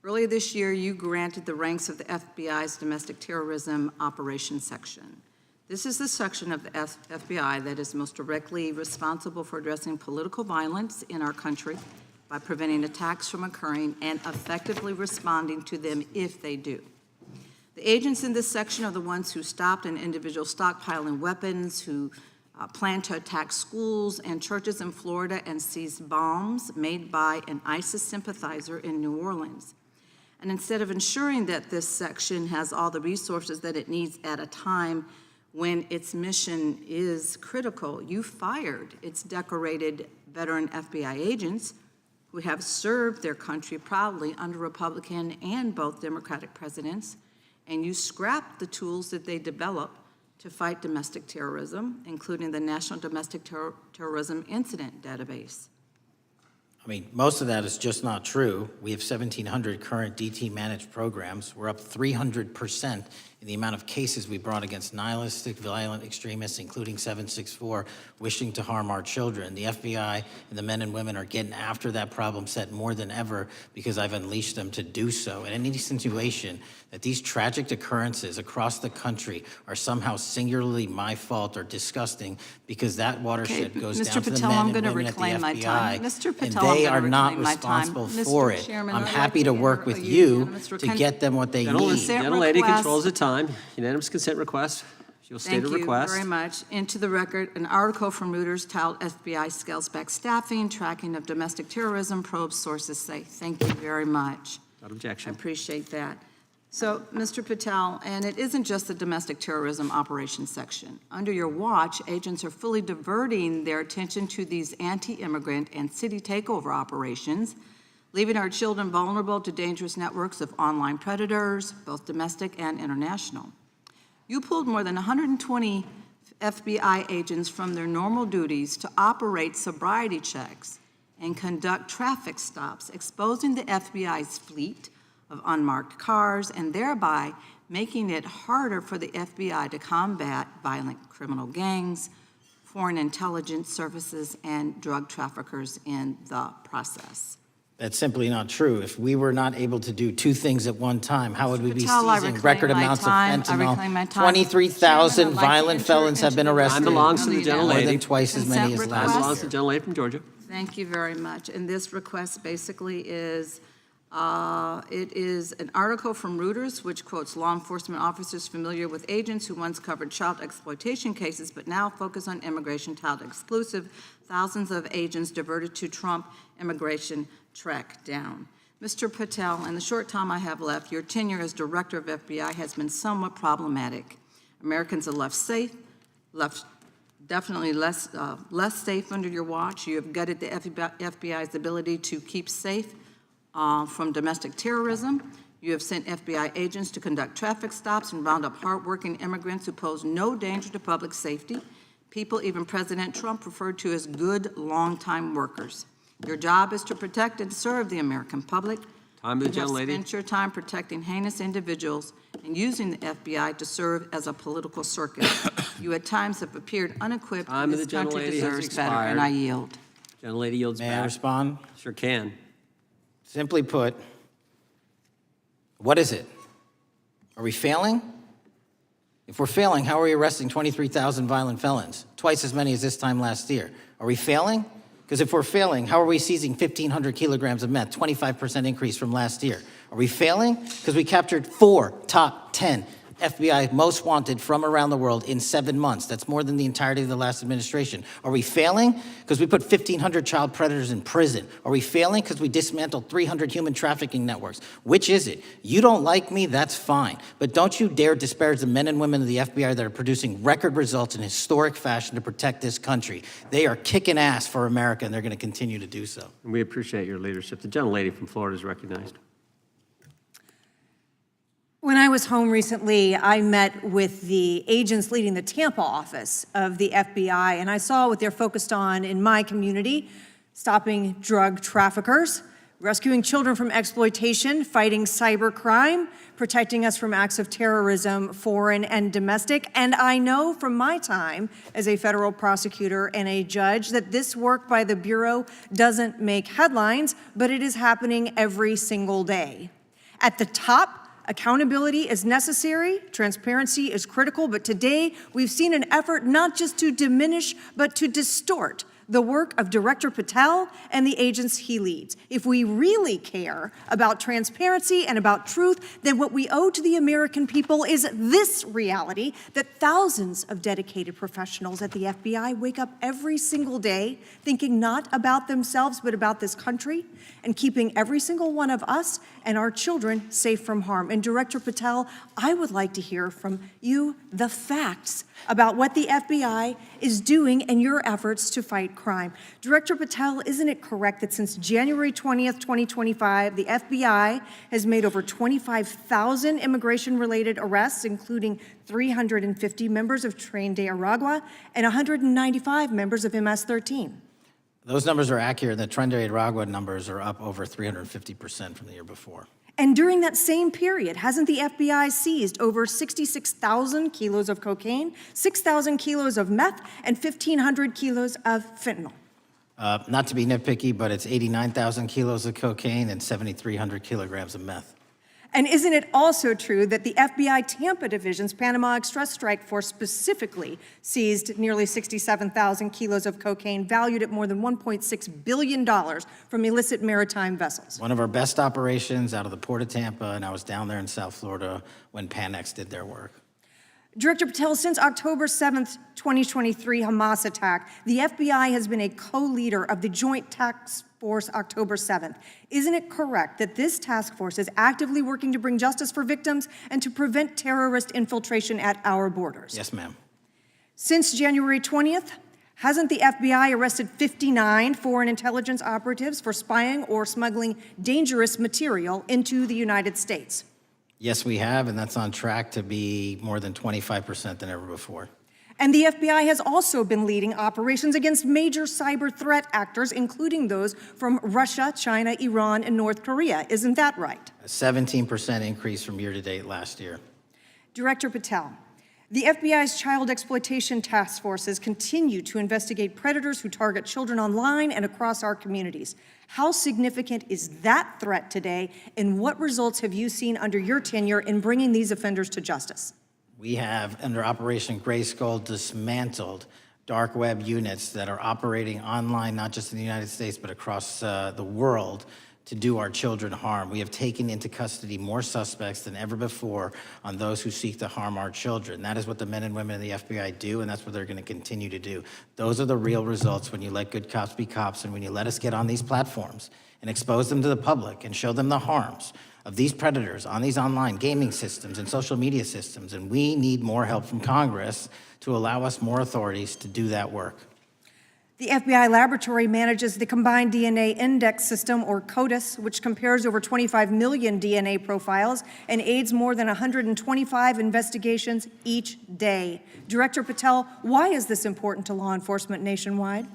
Earlier this year, you granted the ranks of the FBI's Domestic Terrorism Operations Section. This is the section of the FBI that is most directly responsible for addressing political violence in our country by preventing attacks from occurring and effectively responding to them if they do. The agents in this section are the ones who stopped an individual stockpiling weapons, who planned to attack schools and churches in Florida and seized bombs made by an ISIS sympathizer in New Orleans. And instead of ensuring that this section has all the resources that it needs at a time when its mission is critical, you fired its decorated veteran FBI agents who have served their country proudly under Republican and both Democratic presidents, and you scrapped the tools that they developed to fight domestic terrorism, including the National Domestic Terrorism Incident Database. I mean, most of that is just not true. We have 1,700 current DT-managed programs. We're up 300% in the amount of cases we brought against nihilistic, violent extremists, including 764, wishing to harm our children. The FBI and the men and women are getting after that problem set more than ever because I've unleashed them to do so. And any insinuation that these tragic occurrences across the country are somehow singularly my fault or disgusting because that watershed goes Mr. down to the Patel, men I'm and going to women at the reclaim my FBI, time. Mr. Patel, and they I'm are gonna not reclaim my time. responsible Mr. for it. Chairman, I'm I'd happy like to to work with enter a you unanimous to consent- get them what they Consent need. Gentlelady request. controls the time. Unanimous consent request. You'll state a request. Thank you very much. Into the record, an article from Reuters titled FBI Scales Back Staffing, Tracking of Domestic Terrorism, Probes Sources Say. Thank you very much. Without objection. I appreciate that. So, Mr. Patel, and it isn't just the domestic terrorism operations section. Under your watch, agents are fully diverting their attention to these anti-immigrant and city takeover operations, leaving our children vulnerable to dangerous networks of online predators, both domestic and international. You pulled more than 120 FBI agents from their normal duties to operate sobriety checks and conduct traffic stops, exposing the FBI's fleet of unmarked cars and thereby making it harder for the FBI to combat violent criminal gangs, foreign intelligence services, and drug traffickers in the process. That's simply not true. If we were not able to do two things at one time, how would we be Patel, I seizing reclaim record my amounts of time. I fentanyl? reclaim my time. 23,000 Chairman, I'd like to violent enter felons have been into the arrested. Time belongs to the More gentlelady. than twice as many as Consent last Time belongs year. to the gentlelady from Georgia. Thank you very much. And this request basically is, it is an article from Reuters, which quotes law enforcement officers familiar with agents who once covered child exploitation cases, but now focus on immigration child exclusive. Thousands of agents diverted to Trump immigration track down. Mr. Patel, in the short time I have left, your tenure as director of FBI has been somewhat problematic. Americans are left definitely less safe under your watch. You have gutted the FBI's ability to keep safe from domestic terrorism. You have sent FBI agents to conduct traffic stops and round up hardworking immigrants who pose no danger to public safety. People even President Trump referred to as good, long-time workers. Your job is to protect and serve the American public. Time of the You have gentlelady. spent your time protecting heinous individuals and using the FBI to serve as a political circus. You at times have appeared unequipped. Time of This the country gentlelady has deserves better, and expired. I yield. Gentlelady yields May I back. respond? Sure can. Simply put, what is it? Are we failing? If we're failing, how are we arresting 23,000 violent felons? Twice as many as this time last year. Are we failing? Because if we're failing, how are we seizing 1,500 kilograms of meth, 25% increase from last year? Are we failing? Because we captured 4 top 10 FBI most wanted from around the world in 7 months. That's more than the entirety of the last administration. Are we failing because we put 1,500 child predators in prison? Are we failing because we dismantled 300 human trafficking networks? Which is it? You don't like me, that's fine. But don't you dare disparage the men and women of the FBI that are producing record results in historic fashion to protect this country. They are kicking ass for America, and they're going to continue to do so. And we appreciate your leadership. The gentlelady from Florida is recognized. When I was home recently, I met with the agents leading the Tampa office of the FBI, and I saw what they're focused on in my community: stopping drug traffickers, rescuing children from exploitation, fighting cybercrime, protecting us from acts of terrorism, foreign and domestic. And I know from my time as a federal prosecutor and a judge that this work by the Bureau doesn't make headlines, but it is happening every single day. At the top, accountability is necessary, transparency is critical, but today we've seen an effort not just to diminish, but to distort the work of Director Patel and the agents he leads. If we really care about transparency and about truth, then what we owe to the American people is this reality: that thousands of dedicated professionals at the FBI wake up every single day thinking not about themselves, but about this country, and keeping every single one of us and our children safe from harm. And Director Patel, I would like to hear from you the facts about what the FBI is doing and your efforts to fight crime. Director Patel, isn't it correct that since January 20th, 2025, the FBI has made over 25,000 immigration-related arrests, including 350 members of Tren de Aragua and 195 members of MS-13? Those numbers are accurate. The Tren de Aragua numbers are up over 350% from the year before. And during that same period, hasn't the FBI seized over 66,000 kilos of cocaine, 6,000 kilos of meth, and 1,500 kilos of fentanyl? Not to be nitpicky, but it's 89,000 kilos of cocaine and 7,300 kilograms of meth. And isn't it also true that the FBI Tampa Division's Panama Express Strike Force specifically seized nearly 67,000 kilos of cocaine valued at more than $1.6 billion from illicit maritime vessels? One of our best operations out of the Port of Tampa, and I was down there in South Florida when Panex did their work. Director Patel, since October 7th, 2023 Hamas attack, the FBI has been a co-leader of the Joint Task Force October 7th. Isn't it correct that this task force is actively working to bring justice for victims and to prevent terrorist infiltration at our borders? Yes, ma'am. Since January 20th, hasn't the FBI arrested 59 foreign intelligence operatives for spying or smuggling dangerous material into the United States? Yes, we have, and that's on track to be more than 25% than ever before. And the FBI has also been leading operations against major cyber threat actors, including those from Russia, China, Iran, and North Korea. Isn't that right? A 17% increase from year to date last year. Director Patel, the FBI's child exploitation task forces continue to investigate predators who target children online and across our communities. How significant is that threat today, and what results have you seen under your tenure in bringing these offenders to justice? We have, under Operation Grayskull, dismantled dark web units that are operating online, not just in the United States, but across the world, to do our children harm. We have taken into custody more suspects than ever before on those who seek to harm our children. That is what the men and women of the FBI do, and that's what they're going to continue to do. Those are the real results when you let good cops be cops, and when you let us get on these platforms and expose them to the public and show them the harms of these predators on these online gaming systems and social media systems. And we need more help from Congress to allow us more authorities to do that work. The FBI laboratory manages the Combined DNA Index System, or CODIS, which compares over 25 million DNA profiles and aids more than 125 investigations each day. Director Patel, why is this important to law enforcement nationwide?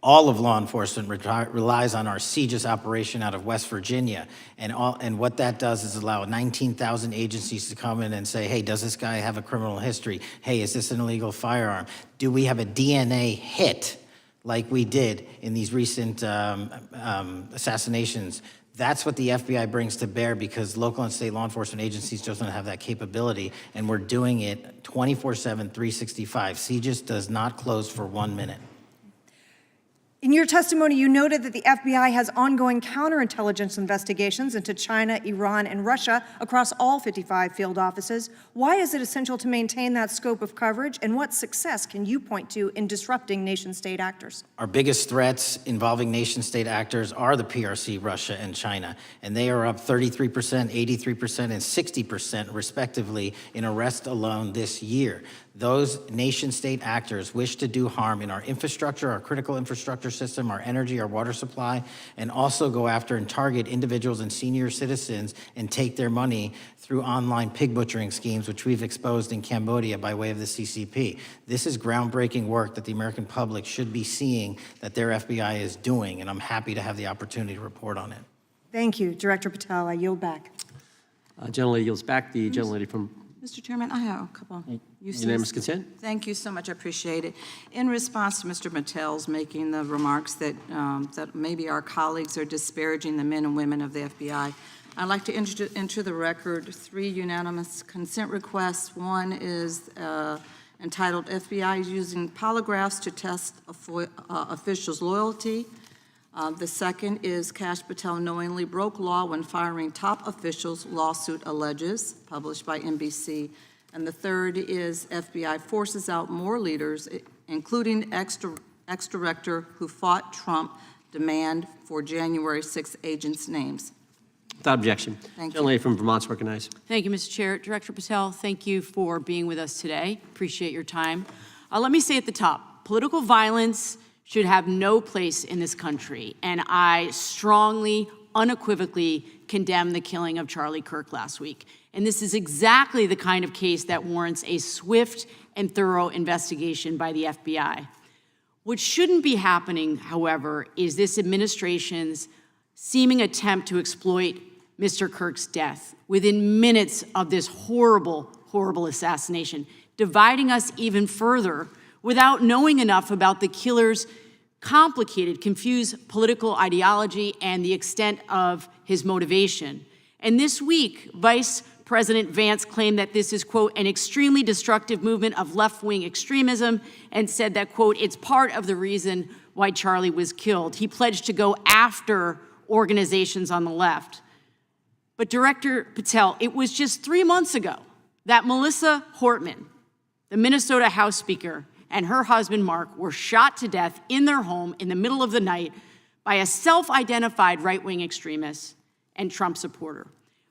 All of law enforcement relies on our CJIS operation out of West Virginia. And what that does is allow 19,000 agencies to come in and say, hey, does this guy have a criminal history? Hey, is this an illegal firearm? Do we have a DNA hit like we did in these recent assassinations? That's what the FBI brings to bear, because local and state law enforcement agencies just don't have that capability, and we're doing it 24/7, 365. CJIS does not close for 1 minute. In your testimony, you noted that the FBI has ongoing counterintelligence investigations into China, Iran, and Russia across all 55 field offices. Why is it essential to maintain that scope of coverage, and what success can you point to in disrupting nation-state actors? Our biggest threats involving nation-state actors are the PRC, Russia, and China, and they are up 33%, 83%, and 60% respectively in arrests alone this year. Those nation-state actors wish to do harm in our infrastructure, our critical infrastructure system, our energy, our water supply, and also go after and target individuals and senior citizens and take their money through online pig butchering schemes, which we've exposed in Cambodia by way of the CCP. This is groundbreaking work that the American public should be seeing that their FBI is doing, and I'm happy to have the opportunity to report on it. Thank you, Director Patel. I yield back. Gentlelady yields back. The gentlelady from Mr. Chairman, I have a couple. Unanimous consent. Thank you so much. I appreciate it. In response to Mr. Patel's making the remarks that, that maybe our colleagues are disparaging the men and women of the FBI, I'd like to enter the record 3 unanimous consent requests. One is entitled FBI is using polygraphs to test officials' loyalty. The second is Kash Patel knowingly broke law when firing top officials, lawsuit alleges, published by NBC. And the third is FBI forces out more leaders, including ex-director who fought Trump, demand for January 6 agents' names. Without objection. Thank you. Gentlelady from Vermont's recognized. Thank you, Mr. Chair. Director Patel, thank you for being with us today. Appreciate your time. Let me say at the top, political violence should have no place in this country, and I strongly, unequivocally condemn the killing of Charlie Kirk last week. And this is exactly the kind of case that warrants a swift and thorough investigation by the FBI. What shouldn't be happening, however, is this administration's seeming attempt to exploit Mr. Kirk's death within minutes of this horrible, horrible assassination, dividing us even further without knowing enough about the killer's complicated, confused political ideology and the extent of his motivation. And this week, Vice President Vance claimed that this is, quote, an extremely destructive movement of left-wing extremism, and said that, quote, it's part of the reason why Charlie was killed. He pledged to go after organizations on the left. But Director Patel, it was just 3 months ago that Melissa Hortman, the Minnesota House Speaker, and her husband, Mark, were shot to death in their home in the middle of the night by a self-identified right-wing extremist and Trump supporter.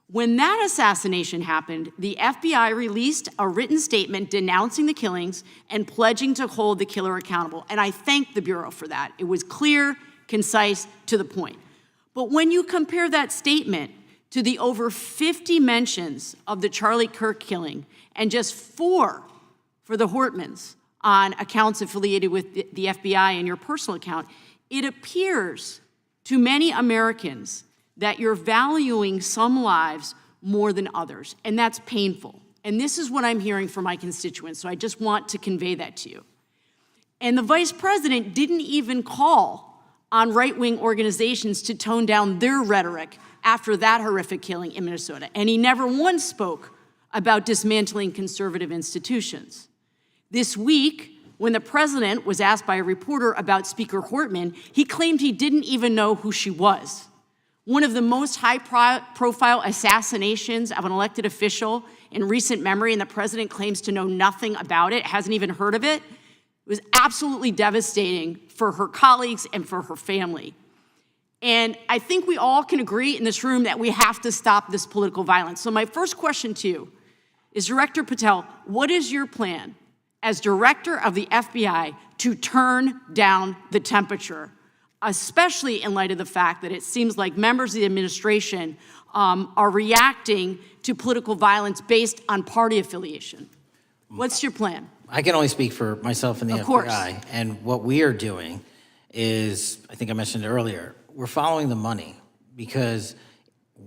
When that assassination happened, the FBI released a written statement denouncing the killings and pledging to hold the killer accountable. And I thank the Bureau for that. It was clear, concise, to the point. But when you compare that statement to the over 50 mentions of the Charlie Kirk killing and just 4 for the Hortmans on accounts affiliated with the FBI and your personal account, it appears to many Americans that you're valuing some lives more than others, and that's painful. And this is what I'm hearing from my constituents, so I just want to convey that to you. And the Vice President didn't even call on right-wing organizations to tone down their rhetoric after that horrific killing in Minnesota, and he never once spoke about dismantling conservative institutions. This week, when the president was asked by a reporter about Speaker Hortman, he claimed he didn't even know who she was. One of the most high-profile assassinations of an elected official in recent memory, and the president claims to know nothing about it, hasn't even heard of it. It was absolutely devastating for her colleagues and for her family. And I think we all can agree in this room that we have to stop this political violence. So my first question to you is, Director Patel, what is your plan as director of the FBI to turn down the temperature, especially in light of the fact that it seems like members of the administration are reacting to political violence based on party affiliation? What's your plan? I can only speak for myself and the Of course. FBI. And what we are doing is, I think I mentioned it earlier, we're following the money, because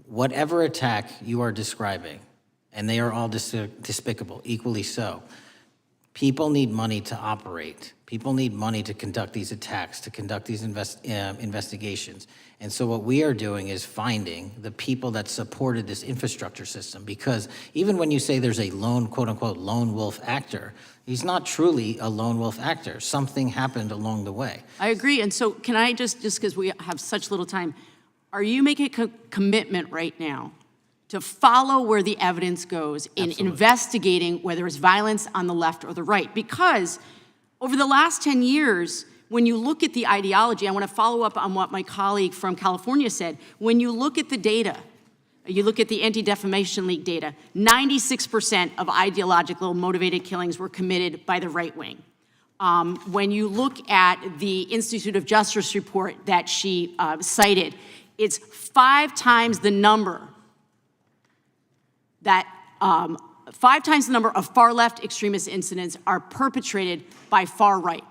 whatever attack you are describing, and they are all despicable, equally so, People need money to operate. People need money to conduct these attacks, to conduct these investigations. And so what we are doing is finding the people that supported this infrastructure system, because even when you say there's a lone, quote unquote, lone wolf actor, he's not truly a lone wolf actor. Something happened along the way. I agree. And so can I just because we have such little time, are you making a commitment right now to follow where the evidence goes in investigating whether it's violence on the left or the right? Because over the last 10 years, when you look at the ideology, I want to follow up on what my colleague from California said. When you look at the data, you look at the Anti-Defamation League data, 96% of ideological motivated killings were committed by the right wing. When you look at the Institute of Justice report that she cited, it's 5 times the number that 5 times the number of far-left extremist incidents are perpetrated by far right.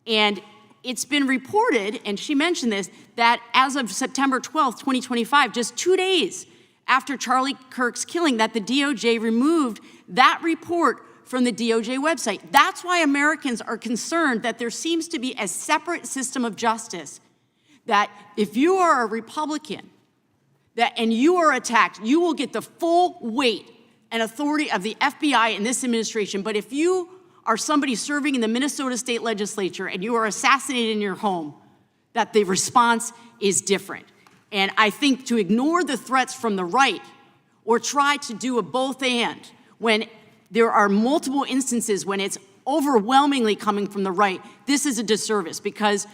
And it's been reported, and she mentioned this, that as of September 12th, 2025, just 2 days after Charlie Kirk's killing, that the DOJ removed that report from the DOJ website. That's why Americans are concerned that there seems to be a separate system of justice, that if you are a Republican and you are attacked, you will get the full weight and authority of the FBI and this administration. But if you are somebody serving in the Minnesota State Legislature and you are assassinated in your home, that the response is different. And I think to ignore the threats from the right or try to do a both and when there are multiple instances when it's overwhelmingly coming from the right, this is a disservice, because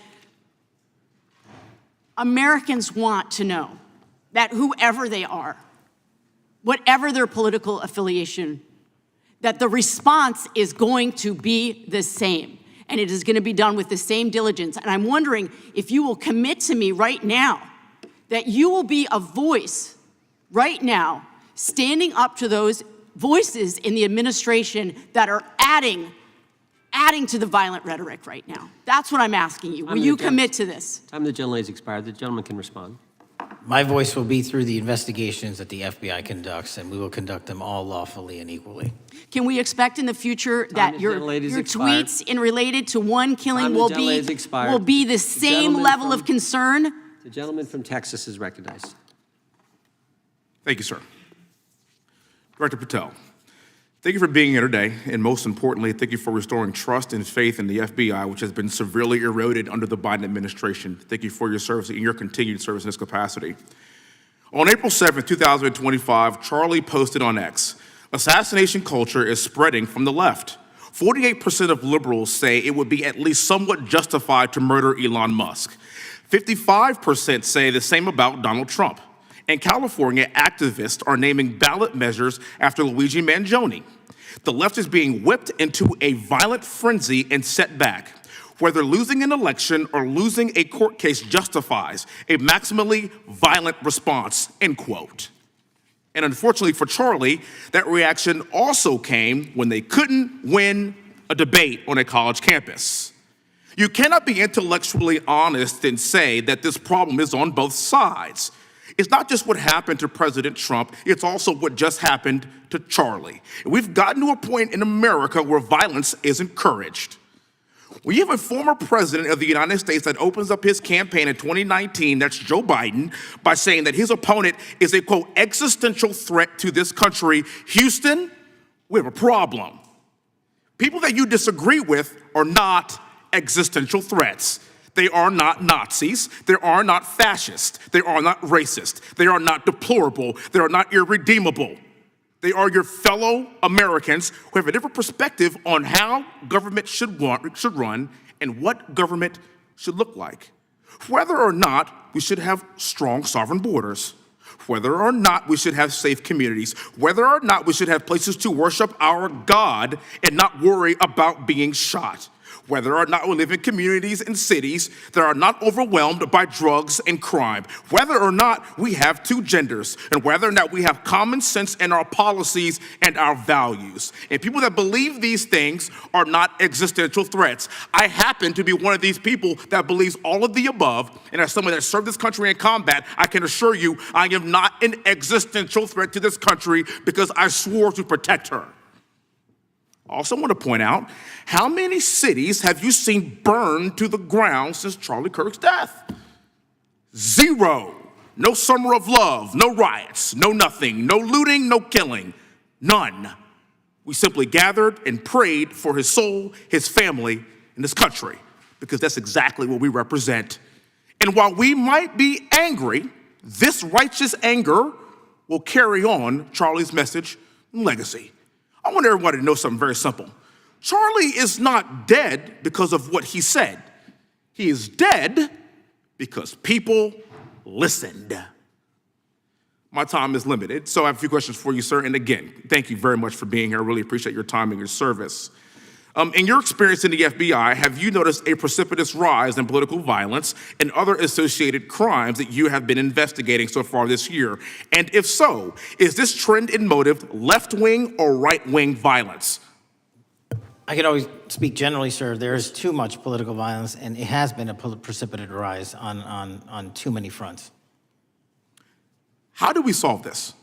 Americans want to know that whoever they are, whatever their political affiliation, that the response is going to be the same, and it is going to be done with the same diligence. And I'm wondering if you will commit to me right now that you will be a voice right now standing up to those voices in the administration that are adding to the violent rhetoric right now. That's what I'm asking you. Will you commit to this? Time of the gentlelady has expired. The gentleman can respond. My voice will be through the investigations that the FBI conducts, and we will conduct them all lawfully and equally. Can we expect in the future that your tweets in related to one killing will be the same level of concern? The gentleman from Texas is recognized. Thank you, sir. Director Patel, thank you for being here today, and most importantly, thank you for restoring trust and faith in the FBI, which has been severely eroded under the Biden administration. Thank you for your service and your continued service in this capacity. On April 7th, 2025, Charlie posted on X, "Assassination culture is spreading from the left. 48% of liberals say it would be at least somewhat justified to murder Elon Musk. 55% say the same about Donald Trump. And California activists are naming ballot measures after Luigi Mangione. The left is being whipped into a violent frenzy and set back. Whether losing an election or losing a court case justifies a maximally violent response," end quote. And unfortunately for Charlie, that reaction also came when they couldn't win a debate on a college campus. You cannot be intellectually honest and say that this problem is on both sides. It's not just what happened to President Trump, it's also what just happened to Charlie. And we've gotten to a point in America where violence is encouraged. When you have a former president of the United States that opens up his campaign in 2019, that's Joe Biden, by saying that his opponent is a, quote, existential threat to this country, Houston, we have a problem. People that you disagree with are not existential threats. They are not Nazis. They are not fascist. They are not racist. They are not deplorable. They are not irredeemable. They are your fellow Americans who have a different perspective on how government should run and what government should look like. Whether or not we should have strong sovereign borders, whether or not we should have safe communities, whether or not we should have places to worship our God and not worry about being shot, whether or not we live in communities and cities that are not overwhelmed by drugs and crime, whether or not we have 2 genders, and whether or not we have common sense in our policies and our values. And people that believe these things are not existential threats. I happen to be one of these people that believes all of the above, and as someone that served this country in combat, I can assure you I am not an existential threat to this country because I swore to protect her. I also want to point out, how many cities have you seen burned to the ground since Charlie Kirk's death? 0. No summer of love, no riots, no nothing, no looting, no killing, none. We simply gathered and prayed for his soul, his family, and his country, because that's exactly what we represent. And while we might be angry, this righteous anger will carry on Charlie's message and legacy. I want everybody to know something very simple. Charlie is not dead because of what he said. He is dead because people listened. My time is limited, so I have a few questions for you, sir. And again, thank you very much for being here. I really appreciate your time and your service. In your experience in the FBI, have you noticed a precipitous rise in political violence and other associated crimes that you have been investigating so far this year? And if so, is this trend in motive left-wing or right-wing violence? I can always speak generally, sir. There is too much political violence, and it has been a precipitous rise on too many fronts. How do we solve this?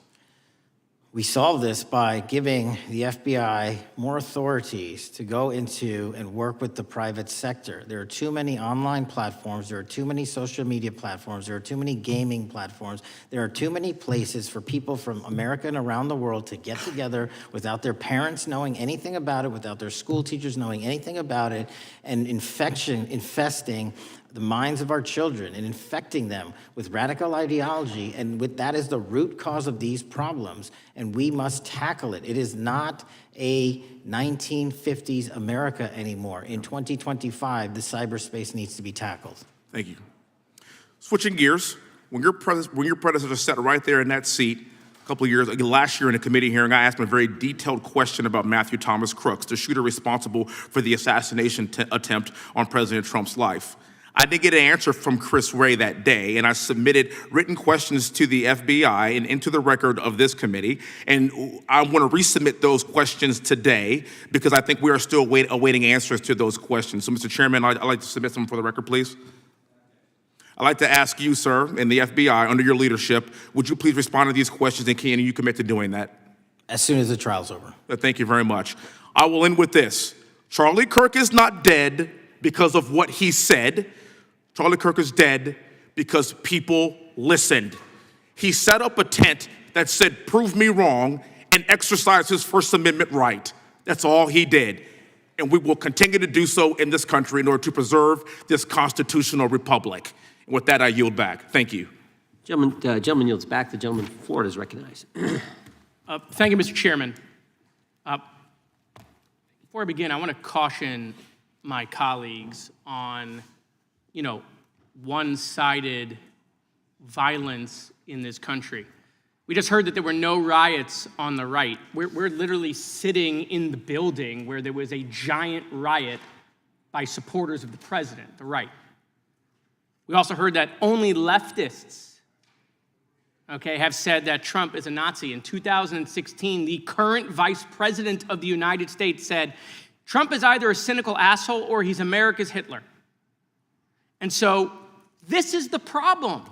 We solve this by giving the FBI more authorities to go into and work with the private sector. There are too many online platforms. There are too many social media platforms. There are too many gaming platforms. There are too many places for people from America and around the world to get together without their parents knowing anything about it, without their school teachers knowing anything about it, and infesting the minds of our children and infecting them with radical ideology, and that is the root cause of these problems, and we must tackle it. It is not a 1950s America anymore. In 2025, the cyberspace needs to be tackled. Thank you. Switching gears, when your predecessor sat right there in that seat a couple of years, last year in a committee hearing, I asked him a very detailed question about Matthew Thomas Crooks, the shooter responsible for the assassination attempt on President Trump's life. I didn't get an answer from Chris Wray that day, and I submitted written questions to the FBI and into the record of this committee, and I want to resubmit those questions today because I think we are still awaiting answers to those questions. So, Mr. Chairman, I'd like to submit them for the record, please. I'd like to ask you, sir, and the FBI, under your leadership, would you please respond to these questions, and can you commit to doing that? As soon as the trial's over. Thank you very much. I will end with this. Charlie Kirk is not dead because of what he said. Charlie Kirk is dead because people listened. He set up a tent that said, "Prove me wrong," and exercised his First Amendment right. That's all he did. And we will continue to do so in this country in order to preserve this constitutional republic. And with that, I yield back. Thank you. Gentleman yields back. The gentleman from Florida is recognized. Thank you, Mr. Chairman. Before I begin, I want to caution my colleagues on one-sided violence in this country. We just heard that there were no riots on the right. We're literally sitting in the building where there was a giant riot by supporters of the president, the right. We also heard that only leftists, have said that Trump is a Nazi. In 2016, the current vice president of the United States said, Trump is either a cynical asshole or he's America's Hitler. And so this is the problem.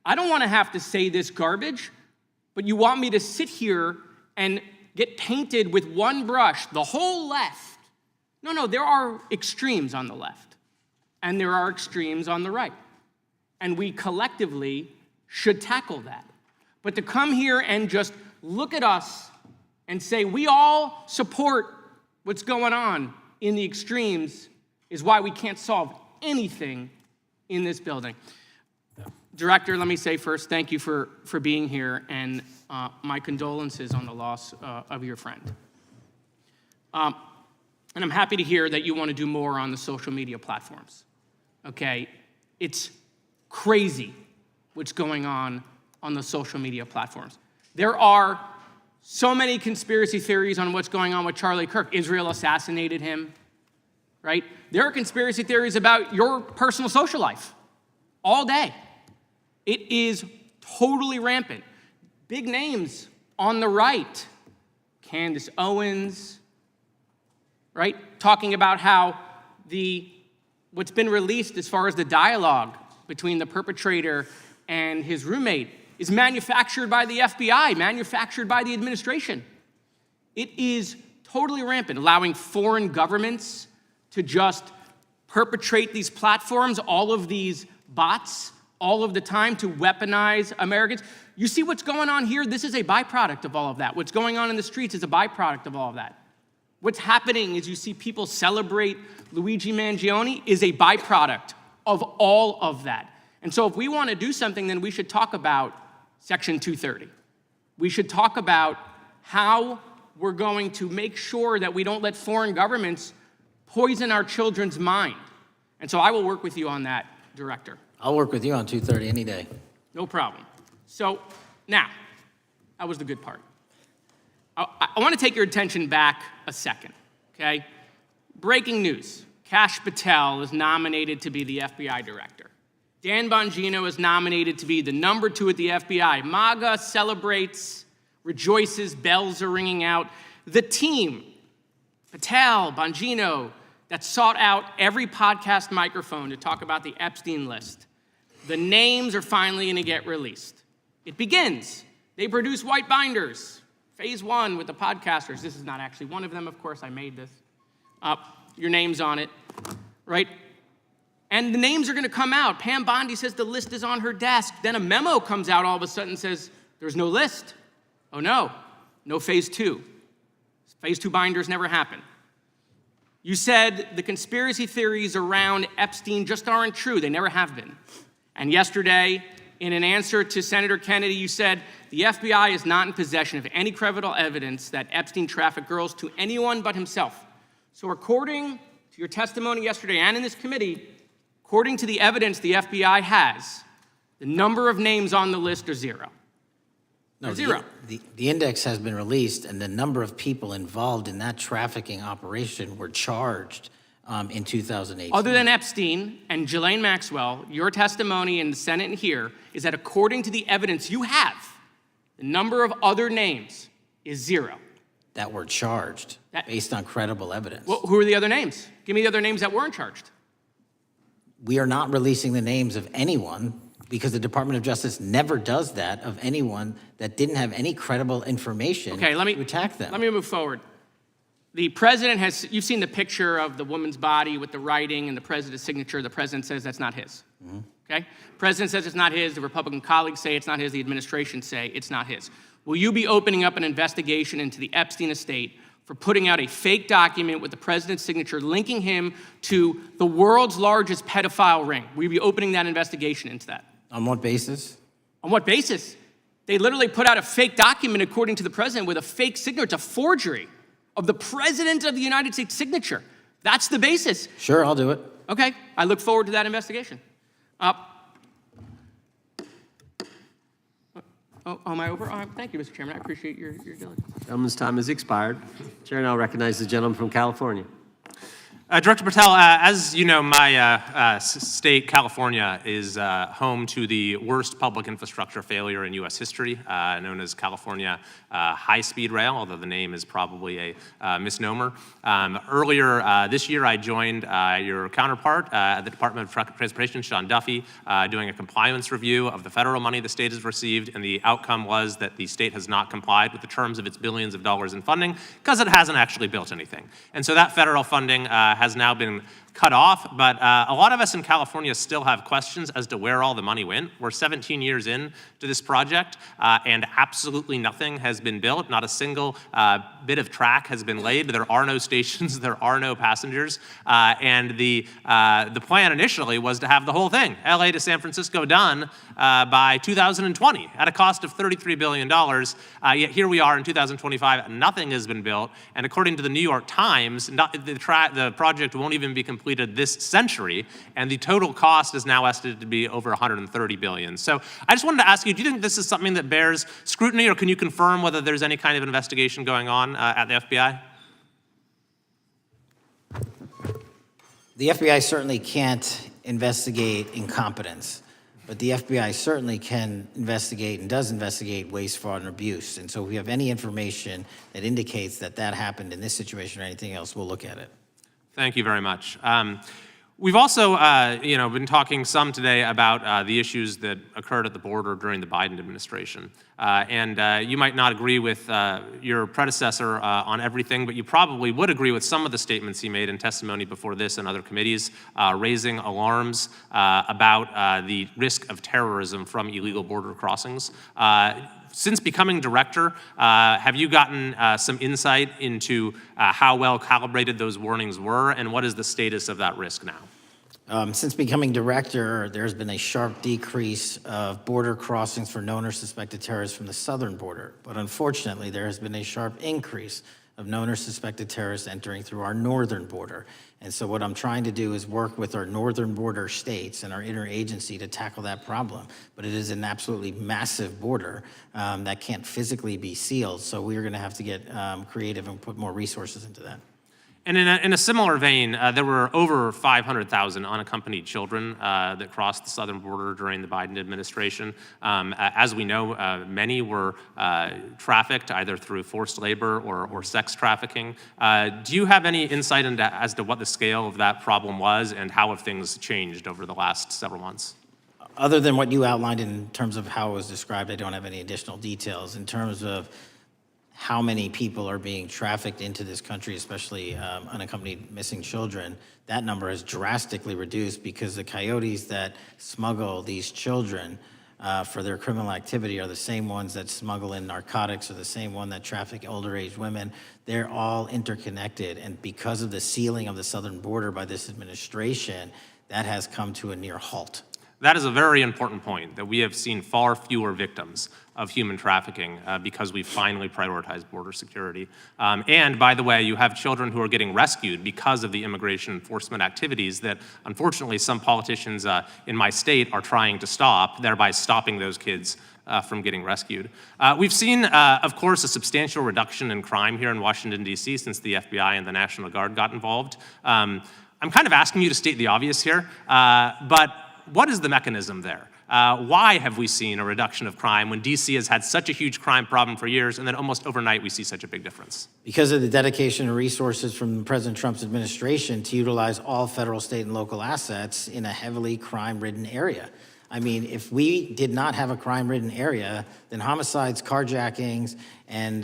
I don't want to have to say this garbage, but you want me to sit here and get painted with one brush, the whole left. No, there are extremes on the left, and there are extremes on the right. And we collectively should tackle that. But to come here and just look at us and say we all support what's going on in the extremes is why we can't solve anything in this building. Director, let me say first, thank you for being here, and my condolences on the loss of your friend. And I'm happy to hear that you want to do more on the social media platforms. It's crazy what's going on the social media platforms. There are so many conspiracy theories on what's going on with Charlie Kirk. Israel assassinated him, right? There are conspiracy theories about your personal social life all day. It is totally rampant. Big names on the right, Candace Owens, right? Talking about how what's been released as far as the dialogue between the perpetrator and his roommate is manufactured by the FBI, manufactured by the administration. It is totally rampant, allowing foreign governments to just perpetrate these platforms, all of these bots, all of the time to weaponize Americans. You see what's going on here? This is a byproduct of all of that. What's going on in the streets is a byproduct of all of that. What's happening is you see people celebrate Luigi Mangione is a byproduct of all of that. And so if we want to do something, then we should talk about Section 230. We should talk about how we're going to make sure that we don't let foreign governments poison our children's mind. And so I will work with you on that, Director. I'll work with you on 230 any day. No problem. So now, that was the good part. I want to take your attention back a second, okay? Breaking news. Kash Patel is nominated to be the FBI director. Dan Bongino is nominated to be the number 2 at the FBI. MAGA celebrates, rejoices, bells are ringing out. The team, Patel, Bongino, that sought out every podcast microphone to talk about the Epstein list. The names are finally going to get released. It begins. They produce white binders. Phase 1 with the podcasters. This is not actually one of them, of course. I made this. Your name's on it, right? And the names are going to come out. Pam Bondi says the list is on her desk. Then a memo comes out all of a sudden and says, there's no list. Oh, no. No phase 2. Phase 2 binders never happen. You said the conspiracy theories around Epstein just aren't true. They never have been. And yesterday, in an answer to Senator Kennedy, you said the FBI is not in possession of any credible evidence that Epstein trafficked girls to anyone but himself. So according to your testimony yesterday and in this committee, according to the evidence the FBI has, the number of names on the list are 0. No, zero. The index has been released, and the number of people involved in that trafficking operation were charged in 2018. Other than Epstein and Ghislaine Maxwell, your testimony in the Senate and here is that according to the evidence you have, the number of other names is 0. That were charged based on credible evidence. Well, who are the other names? Give me the other names that weren't charged. We are not releasing the names of anyone because the Department of Justice never does that of anyone that didn't have any credible information to attack them. Let me move forward. The president has, you've seen the picture of the woman's body with the writing and the president's signature. The president says that's not his, okay? President says it's not his. The Republican colleagues say it's not his. The administration say it's not his. Will you be opening up an investigation into the Epstein estate for putting out a fake document with the president's signature linking him to the world's largest pedophile ring? Will you be opening that investigation into that? On what basis? On what basis? They literally put out a fake document, according to the president, with a fake signature. It's a forgery of the president of the United States signature. That's the basis. Sure, I'll do it. Okay, I look forward to that investigation. Am I over? Thank you, Mr. Chairman. I appreciate your diligence. Gentleman's time has expired. Chair now recognizes the gentleman from California. Director Patel, as you know, my state, California, is home to the worst public infrastructure failure in U.S. history, known as California High-Speed Rail, although the name is probably a misnomer. Earlier this year, I joined your counterpart at the Department of Transportation, Sean Duffy, doing a compliance review of the federal money the state has received, and the outcome was that the state has not complied with the terms of its billions of dollars in funding because it hasn't actually built anything. And so that federal funding has now been cut off, but a lot of us in California still have questions as to where all the money went. We're 17 years in to this project, and absolutely nothing has been built. Not a single bit of track has been laid. There are no stations, there are no passengers, and the plan initially was to have the whole thing, LA to San Francisco, done by 2020 at a cost of $33 billion. Yet here we are in 2025, nothing has been built, and according to the New York Times, the project won't even be completed this century, and the total cost is now estimated to be over $130 billion. So I just wanted to ask you, do you think this is something that bears scrutiny, or can you confirm whether there's any kind of investigation going on at the FBI? The FBI certainly can't investigate incompetence, but the FBI certainly can investigate and does investigate waste, fraud, and abuse. And so if we have any information that indicates that that happened in this situation or anything else, we'll look at it. Thank you very much. We've also, been talking some today about the issues that occurred at the border during the Biden administration. You might not agree with your predecessor on everything, but you probably would agree with some of the statements he made in testimony before this and other committees, raising alarms about the risk of terrorism from illegal border crossings. Since becoming director, have you gotten some insight into how well calibrated those warnings were, and what is the status of that risk now? Since becoming director, there's been a sharp decrease of border crossings for known or suspected terrorists from the southern border. But unfortunately, there has been a sharp increase of known or suspected terrorists entering through our northern border. And so what I'm trying to do is work with our northern border states and our interagency to tackle that problem. But it is an absolutely massive border that can't physically be sealed. So we're going to have to get creative and put more resources into that. And in a similar vein, there were over 500,000 unaccompanied children that crossed the southern border during the Biden administration. As we know, many were trafficked either through forced labor or sex trafficking. Do you have any insight as to what the scale of that problem was and how have things changed over the last several months? Other than what you outlined in terms of how it was described, I don't have any additional details. In terms of how many people are being trafficked into this country, especially unaccompanied missing children, that number has drastically reduced because the coyotes that smuggle these children for their criminal activity are the same ones that smuggle in narcotics or the same one that traffic older age women. They're all interconnected. And because of the sealing of the southern border by this administration, that has come to a near halt. That is a very important point, that we have seen far fewer victims of human trafficking because we've finally prioritized border security. And by the way, you have children who are getting rescued because of the immigration enforcement activities that unfortunately some politicians in my state are trying to stop, thereby stopping those kids from getting rescued. We've seen, of course, a substantial reduction in crime here in Washington, D.C. since the FBI and the National Guard got involved. I'm kind of asking you to state the obvious here, but what is the mechanism there? Why have we seen a reduction of crime when D.C. has had such a huge crime problem for years, and then almost overnight we see such a big difference? Because of the dedication and resources from President Trump's administration to utilize all federal, state, and local assets in a heavily crime-ridden area. I mean, if we did not have a crime-ridden area, then homicides, carjackings, and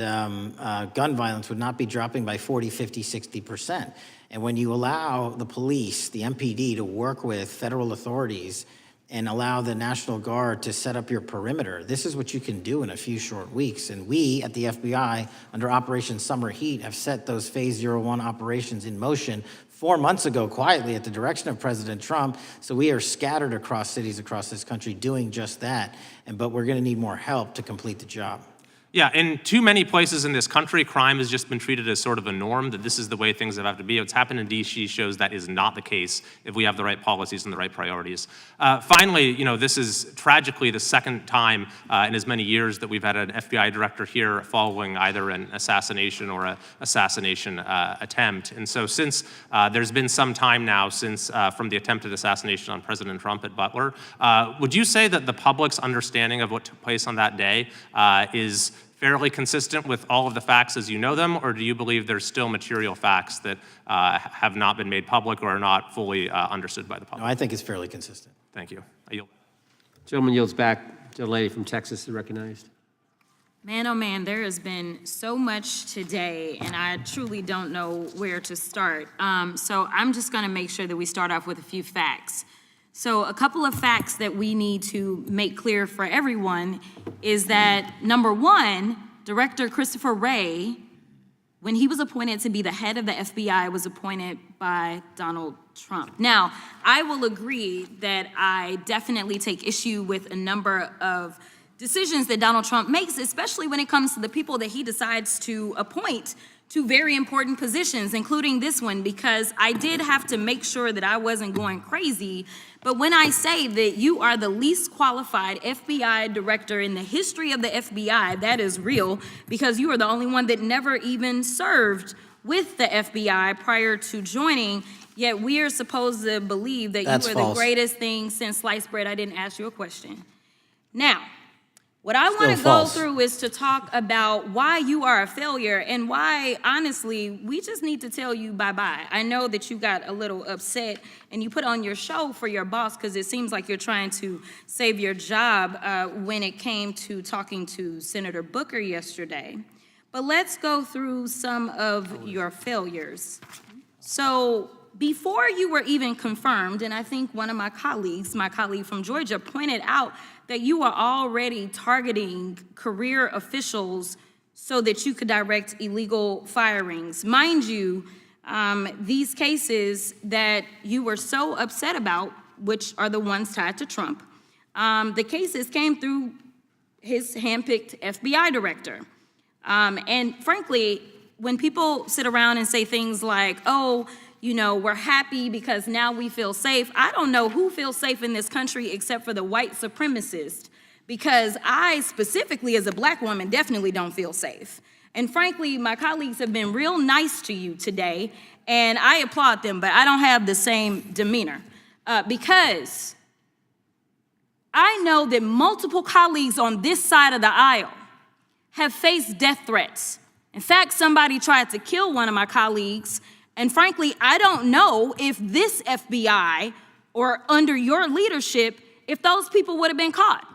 gun violence would not be dropping by 40, 50, 60%. And when you allow the police, the MPD, to work with federal authorities and allow the National Guard to set up your perimeter, this is what you can do in a few short weeks. And we at the FBI, under Operation Summer Heat, have set those Phase 01 operations in motion 4 months ago, quietly at the direction of President Trump. So we are scattered across cities across this country doing just that. But we're going to need more help to complete the job. Yeah, in too many places in this country, crime has just been treated as sort of a norm, that this is the way things have to be. What's happened in D.C. shows that is not the case if we have the right policies and the right priorities. Finally, this is tragically the second time in as many years that we've had an FBI director here following either an assassination or an assassination attempt. And so since there's been some time now since from the attempted assassination on President Trump at Butler, would you say that the public's understanding of what took place on that day is fairly consistent with all of the facts as you know them, or do you believe there's still material facts that have not been made public or are not fully understood by the public? No, I think it's fairly consistent. Thank you. I yield. Gentleman yields back. The lady from Texas is recognized. Man, oh man, there has been so much today, and I truly don't know where to start. So I'm just going to make sure that we start off with a few facts. So a couple of facts that we need to make clear for everyone is that, number one, Director Christopher Wray, when he was appointed to be the head of the FBI, was appointed by Donald Trump. Now, I will agree that I definitely take issue with a number of decisions that Donald Trump makes, especially when it comes to the people that he decides to appoint to very important positions, including this one, because I did have to make sure that I wasn't going crazy. But when I say that you are the least qualified FBI director in the history of the FBI, that is real, because you are the only one that never even served with the FBI prior to joining, yet we are supposed to believe that you are the greatest thing since sliced bread. I didn't ask you a question. Now, What I want to Still go false. through is to talk about why you are a failure and why, honestly, we just need to tell you bye-bye. I know that you got a little upset and you put on your show for your boss because it seems like you're trying to save your job when it came to talking to Senator Booker yesterday. But let's go through some of your failures. So before you were even confirmed, and I think one of my colleague from Georgia, pointed out that you were already targeting career officials so that you could direct illegal firings. Mind you, these cases that you were so upset about, which are the ones tied to Trump, the cases came through his handpicked FBI director. And frankly, when people sit around and say things like, oh, you know, we're happy because now we feel safe. I don't know who feels safe in this country except for the white supremacists, because I specifically as a black woman definitely don't feel safe. And frankly, my colleagues have been real nice to you today, and I applaud them, but I don't have the same demeanor because I know that multiple colleagues on this side of the aisle have faced death threats. In fact, somebody tried to kill one of my colleagues. And frankly, I don't know if this FBI or under your leadership, if those people would have been caught.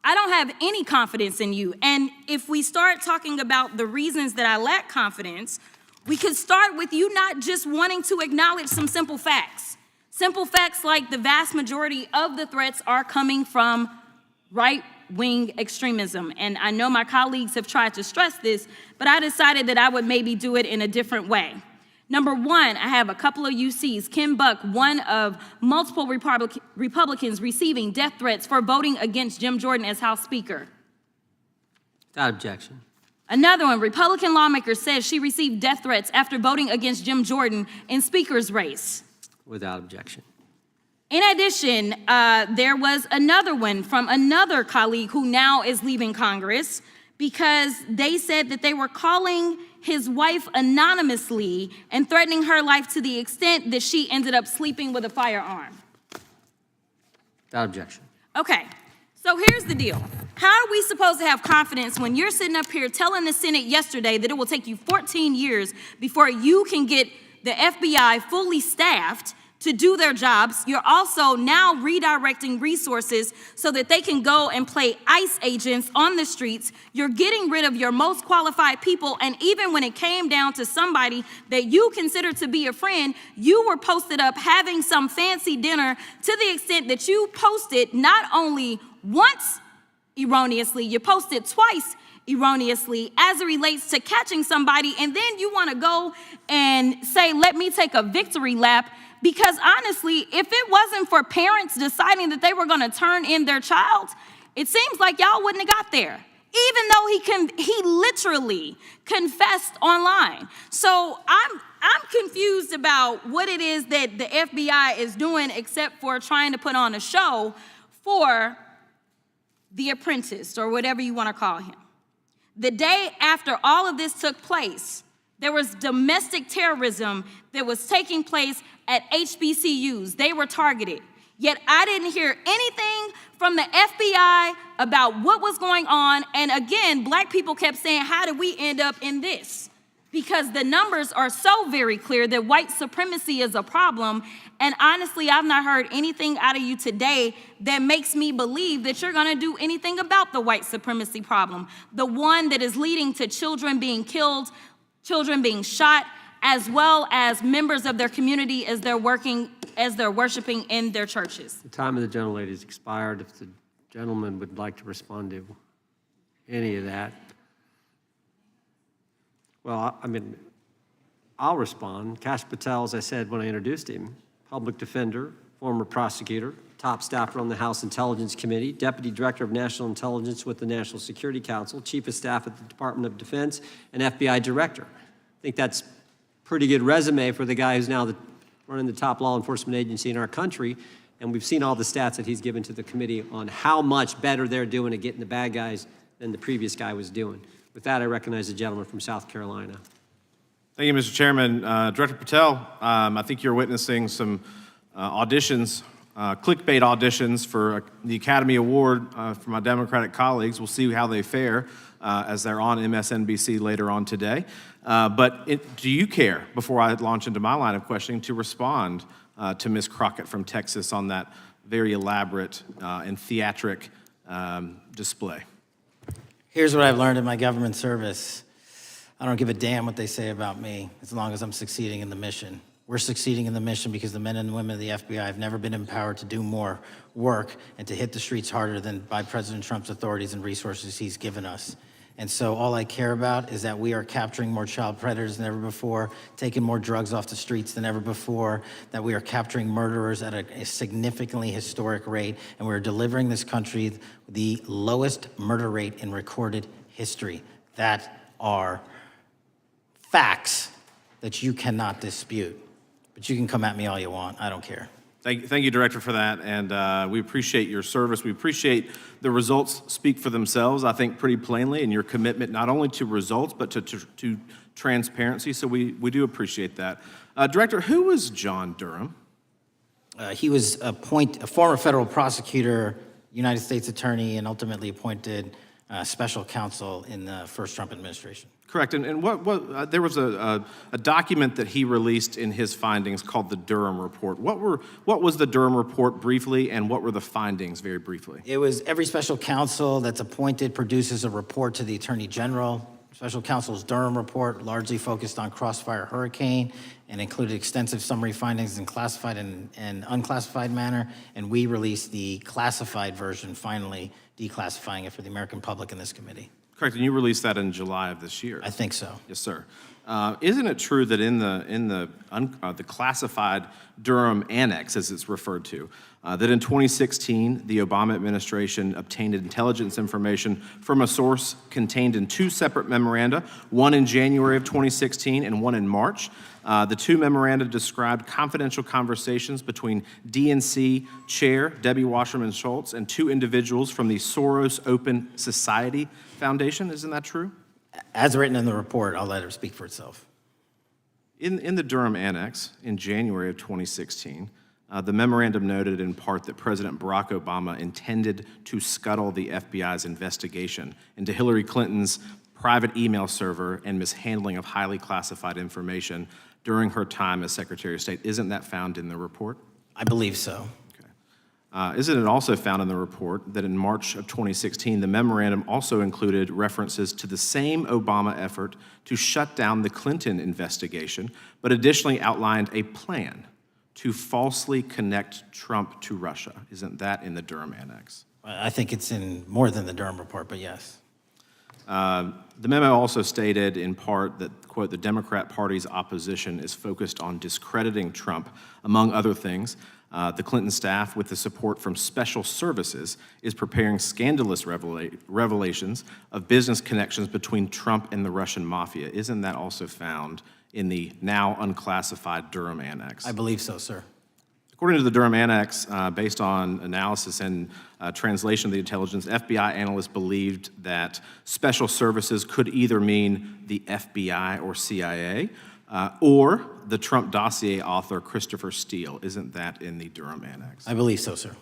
I don't have any confidence in you. And if we start talking about the reasons that I lack confidence, we could start with you not just wanting to acknowledge some simple facts. Simple facts like the vast majority of the threats are coming from right-wing extremism. And I know my colleagues have tried to stress this, but I decided that I would maybe do it in a different way. Number one, I have a couple of UCs. Kim Buck, one of multiple Republicans receiving death threats for voting against Jim Jordan as House Speaker. Without objection. Another one, Republican lawmaker says she received death threats after voting against Jim Jordan in Speaker's race. Without objection. In addition, there was another one from another colleague who now is leaving Congress because they said that they were calling his wife anonymously and threatening her life to the extent that she ended up sleeping with a firearm. Without objection. Okay, so here's the deal. How are we supposed to have confidence when you're sitting up here telling the Senate yesterday that it will take you 14 years before you can get the FBI fully staffed to do their jobs? You're also now redirecting resources so that they can go and play ICE agents on the streets. You're getting rid of your most qualified people, and even when it came down to somebody that you consider to be a friend, you were posted up having some fancy dinner to the extent that you posted not only once erroneously, you posted twice erroneously as it relates to catching somebody, and then you want to go and say, let me take a victory lap. Because honestly, if it wasn't for parents deciding that they were going to turn in their child, it seems like y'all wouldn't have got there, even though he literally confessed online. So I'm confused about what it is that the FBI is doing except for trying to put on a show for the apprentice or whatever you want to call him. The day after all of this took place, there was domestic terrorism that was taking place at HBCUs. They were targeted. Yet I didn't hear anything from the FBI about what was going on. And again, black people kept saying, how did we end up in this? Because the numbers are so very clear that white supremacy is a problem. And honestly, I've not heard anything out of you today that makes me believe that you're going to do anything about the white supremacy problem, the one that is leading to children being killed, children being shot, as well as members of their community as they're worshiping in their churches. The time of the gentlelady has expired. If the gentleman would like to respond to any of that. Well, I mean, I'll respond. Kash Patel, as I said when I introduced him, public defender, former prosecutor, top staffer on the House Intelligence Committee, Deputy Director of National Intelligence with the National Security Council, Chief of Staff at the Department of Defense, and FBI Director. I think that's pretty good resume for the guy who's now running the top law enforcement agency in our country. And we've seen all the stats that he's given to the committee on how much better they're doing at getting the bad guys than the previous guy was doing. With that, I recognize the gentleman from South Carolina. Thank you, Mr. Chairman. Director Patel, I think you're witnessing some auditions clickbait auditions for the Academy Award for my Democratic colleagues. We'll see how they fare as they're on MSNBC later on today. Do you care, before I launch into my line of questioning, to respond to Ms. Crockett from Texas on that very elaborate and theatric display? Here's what I've learned in my government service. I don't give a damn what they say about me as long as I'm succeeding in the mission. We're succeeding in the mission because the men and women of the FBI have never been empowered to do more work and to hit the streets harder than by President Trump's authorities and resources he's given us. And so all I care about is that we are capturing more child predators than ever before, taking more drugs off the streets than ever before, that we are capturing murderers at a significantly historic rate, and we're delivering this country the lowest murder rate in recorded history. That are facts that you cannot dispute. But you can come at me all you want. I don't care. Thank you, Director, for that, and we appreciate your service. We appreciate the results speak for themselves, I think, pretty plainly, and your commitment not only to results, but to transparency, so we do appreciate that. Director, who was John Durham? He was a former federal prosecutor, United States attorney, and ultimately appointed special counsel in the first Trump administration. Correct, and there was a document that he released in his findings called the Durham Report. What was the Durham Report briefly, and what were the findings very briefly? It was every special counsel that's appointed produces a report to the Attorney General. Special counsel's Durham Report largely focused on Crossfire Hurricane and included extensive summary findings in classified and unclassified manner, and we released the classified version, finally declassifying it for the American public in this committee. Correct, and you released that in July of this year. I think so. Yes, sir. Isn't it true that in the classified Durham Annex, as it's referred to, that in 2016 the Obama administration obtained intelligence information from a source contained in two separate memoranda, one in January of 2016 and one in March? The two memoranda described confidential conversations between DNC Chair Debbie Wasserman Schultz and two individuals from the Soros Open Society Foundation. Isn't that true? As written in the report, I'll let her speak for itself. In the Durham Annex in January of 2016, the memorandum noted in part that President Barack Obama intended to scuttle the FBI's investigation into Hillary Clinton's private email server and mishandling of highly classified information during her time as Secretary of State. Isn't that found in the report? I believe so. Isn't it also found in the report that in March of 2016, the memorandum also included references to the same Obama effort to shut down the Clinton investigation, but additionally outlined a plan to falsely connect Trump to Russia? Isn't that in the Durham Annex? I think it's in more than the Durham Report, but yes. The memo also stated in part that, quote, the Democrat Party's opposition is focused on discrediting Trump, among other things. The Clinton staff, with the support from special services, is preparing scandalous revelations of business connections between Trump and the Russian mafia. Isn't that also found in the now unclassified Durham Annex? I believe so, sir. According to the Durham Annex, based on analysis and translation of the intelligence, FBI analysts believed that special services could either mean the FBI or CIA, or the Trump dossier author Christopher Steele. Isn't that in the Durham Annex? I believe so, sir.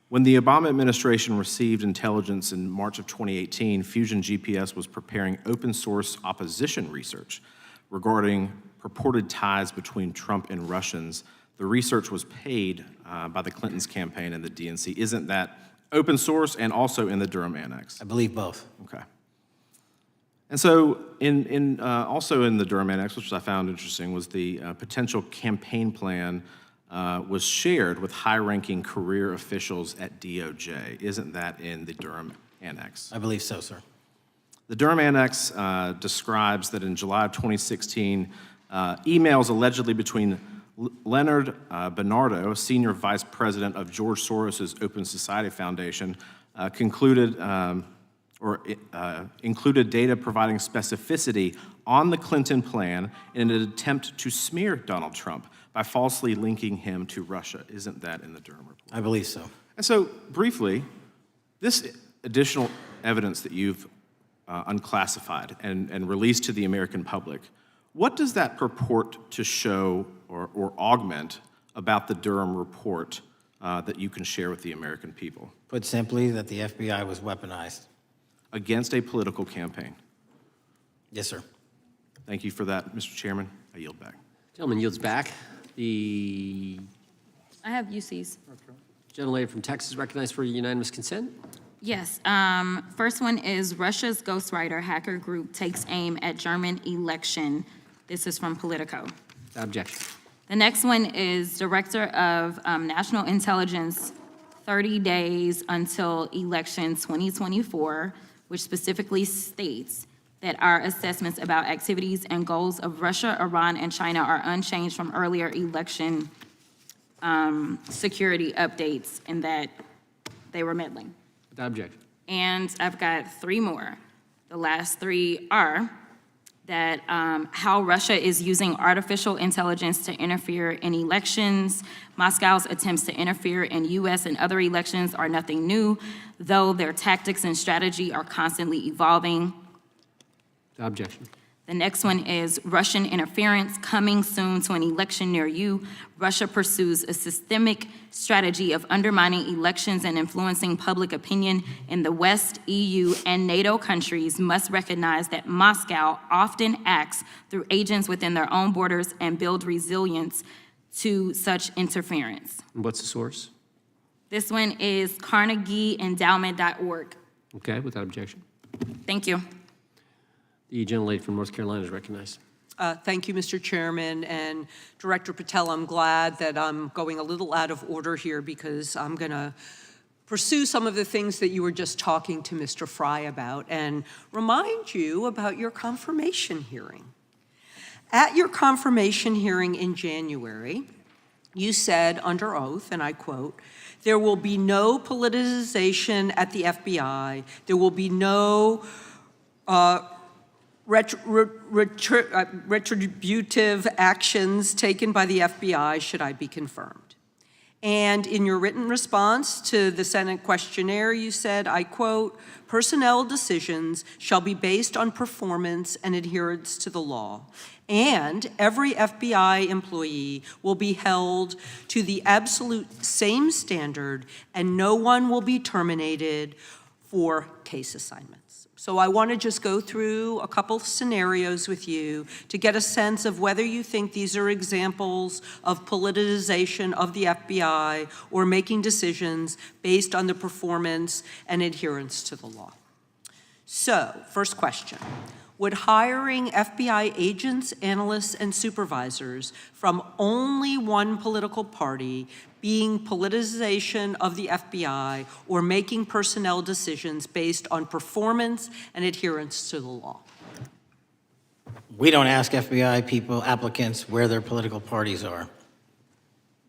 When the Obama administration received intelligence in March of 2018, Fusion GPS was preparing open source opposition research regarding purported ties between Trump and Russians. The research was paid by the Clintons' campaign and the DNC. Isn't that open source and also in the Durham Annex? I believe both. Okay. And so also in the Durham Annex, which I found interesting, was the potential campaign plan was shared with high-ranking career officials at DOJ. Isn't that in the Durham Annex? I believe so, sir. The Durham Annex describes that in July of 2016, emails allegedly between Leonard Bernardo, senior vice president of George Soros' Open Society Foundation, included data providing specificity on the Clinton plan in an attempt to smear Donald Trump by falsely linking him to Russia. Isn't that in the Durham Report? I believe so. And so, briefly, this additional evidence that you've unclassified and released to the American public, what does that purport to show or augment about the Durham Report that you can share with the American people? Put simply, that the FBI was weaponized. Against a political campaign. Yes, sir. Thank you for that, Mr. Chairman. I yield back. Gentleman yields back. The I have UCs. gentlelady from Texas recognized for unanimous consent. Yes. First one is Russia's ghostwriter hacker group takes aim at German election. This is from Politico. Objection. The next one is Director of National Intelligence, 30 days until election 2024, which specifically states that our assessments about activities and goals of Russia, Iran, and China are unchanged from earlier election security updates, and that they were meddling. Without objection. And I've got three more. The last three are that how Russia is using artificial intelligence to interfere in elections. Moscow's attempts to interfere in U.S. and other elections are nothing new, though their tactics and strategy are constantly evolving. Without objection. The next one is Russian interference coming soon to an election near you. Russia pursues a systemic strategy of undermining elections and influencing public opinion in the West. EU and NATO countries must recognize that Moscow often acts through agents within their own borders and build resilience to such interference. And what's the source? This one is CarnegieEndowment.org. Okay, without objection. Thank you. The gentlelady from North Carolina is recognized. Thank you, Mr. Chairman, and Director Patel, I'm glad that I'm going a little out of order here because I'm going to pursue some of the things that you were just talking to Mr. Fry about and remind you about your confirmation hearing. At your confirmation hearing in January, you said under oath, and I quote, "There will be no politicization at the FBI. There will be no retributive actions taken by the FBI should I be confirmed." And in your written response to the Senate questionnaire, you said, I quote, "Personnel decisions shall be based on performance and adherence to the law. And every FBI employee will be held to the absolute same standard, and no one will be terminated for case assignments." So I want to just go through a couple scenarios with you to get a sense of whether you think these are examples of politicization of the FBI or making decisions based on the performance and adherence to the law. So, first question. Would hiring FBI agents, analysts, and supervisors from only one political party being politicization of the FBI or making personnel decisions based on performance and adherence to the law? We don't ask FBI people, applicants, where their political parties are.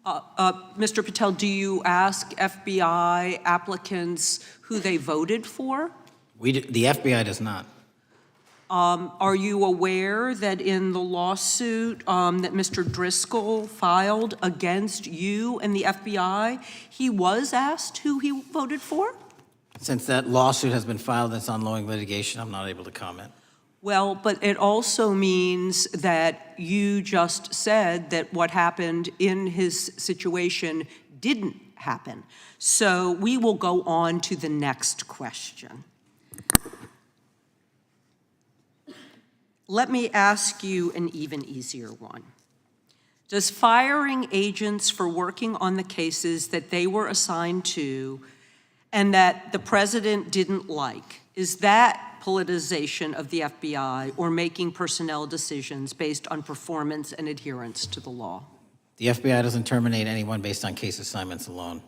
Mr. Patel, do you ask FBI applicants who they voted for? The FBI does not. Are you aware that in the lawsuit that Mr. Driscoll filed against you and the FBI, he was asked who he voted for? Since that lawsuit has been filed, that's ongoing litigation, I'm not able to comment. Well, but it also means that you just said that what happened in his situation didn't happen. So we will go on to the next question. Let me ask you an even easier one. Does firing agents for working on the cases that they were assigned to and that the president didn't like, is that politicization of the FBI or making personnel decisions based on performance and adherence to the law? The FBI doesn't terminate anyone based on case assignments alone.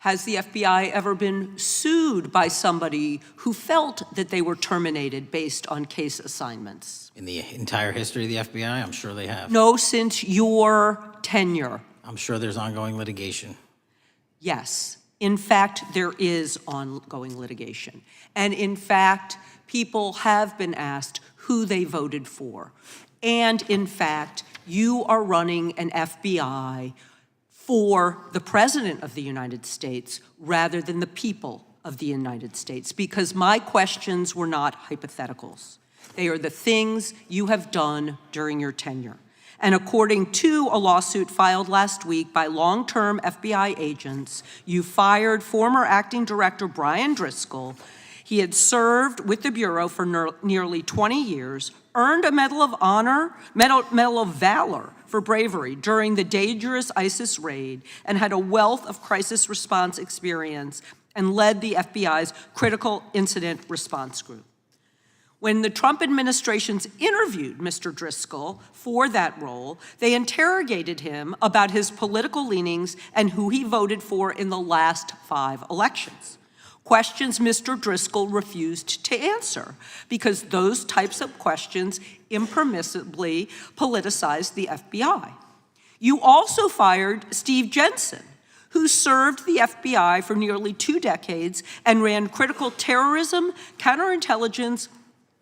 Has the FBI ever been sued by somebody who felt that they were terminated based on case assignments? In the entire history of the FBI, I'm sure they have. No, since your tenure. I'm sure there's ongoing litigation. Yes. In fact, there is ongoing litigation. And in fact, people have been asked who they voted for. And in fact, you are running an FBI for the President of the United States rather than the people of the United States, because my questions were not hypotheticals. They are the things you have done during your tenure. And according to a lawsuit filed last week by long-term FBI agents, you fired former acting director Brian Driscoll. He had served with the Bureau for nearly 20 years, earned a Medal of Honor, Medal of Valor for bravery during the dangerous ISIS raid, and had a wealth of crisis response experience, and led the FBI's Critical Incident Response Group. When the Trump administrations interviewed Mr. Driscoll for that role, they interrogated him about his political leanings and who he voted for in the last 5 elections. Questions Mr. Driscoll refused to answer because those types of questions impermissibly politicized the FBI. You also fired Steve Jensen, who served the FBI for nearly 2 decades and ran critical terrorism, counterintelligence,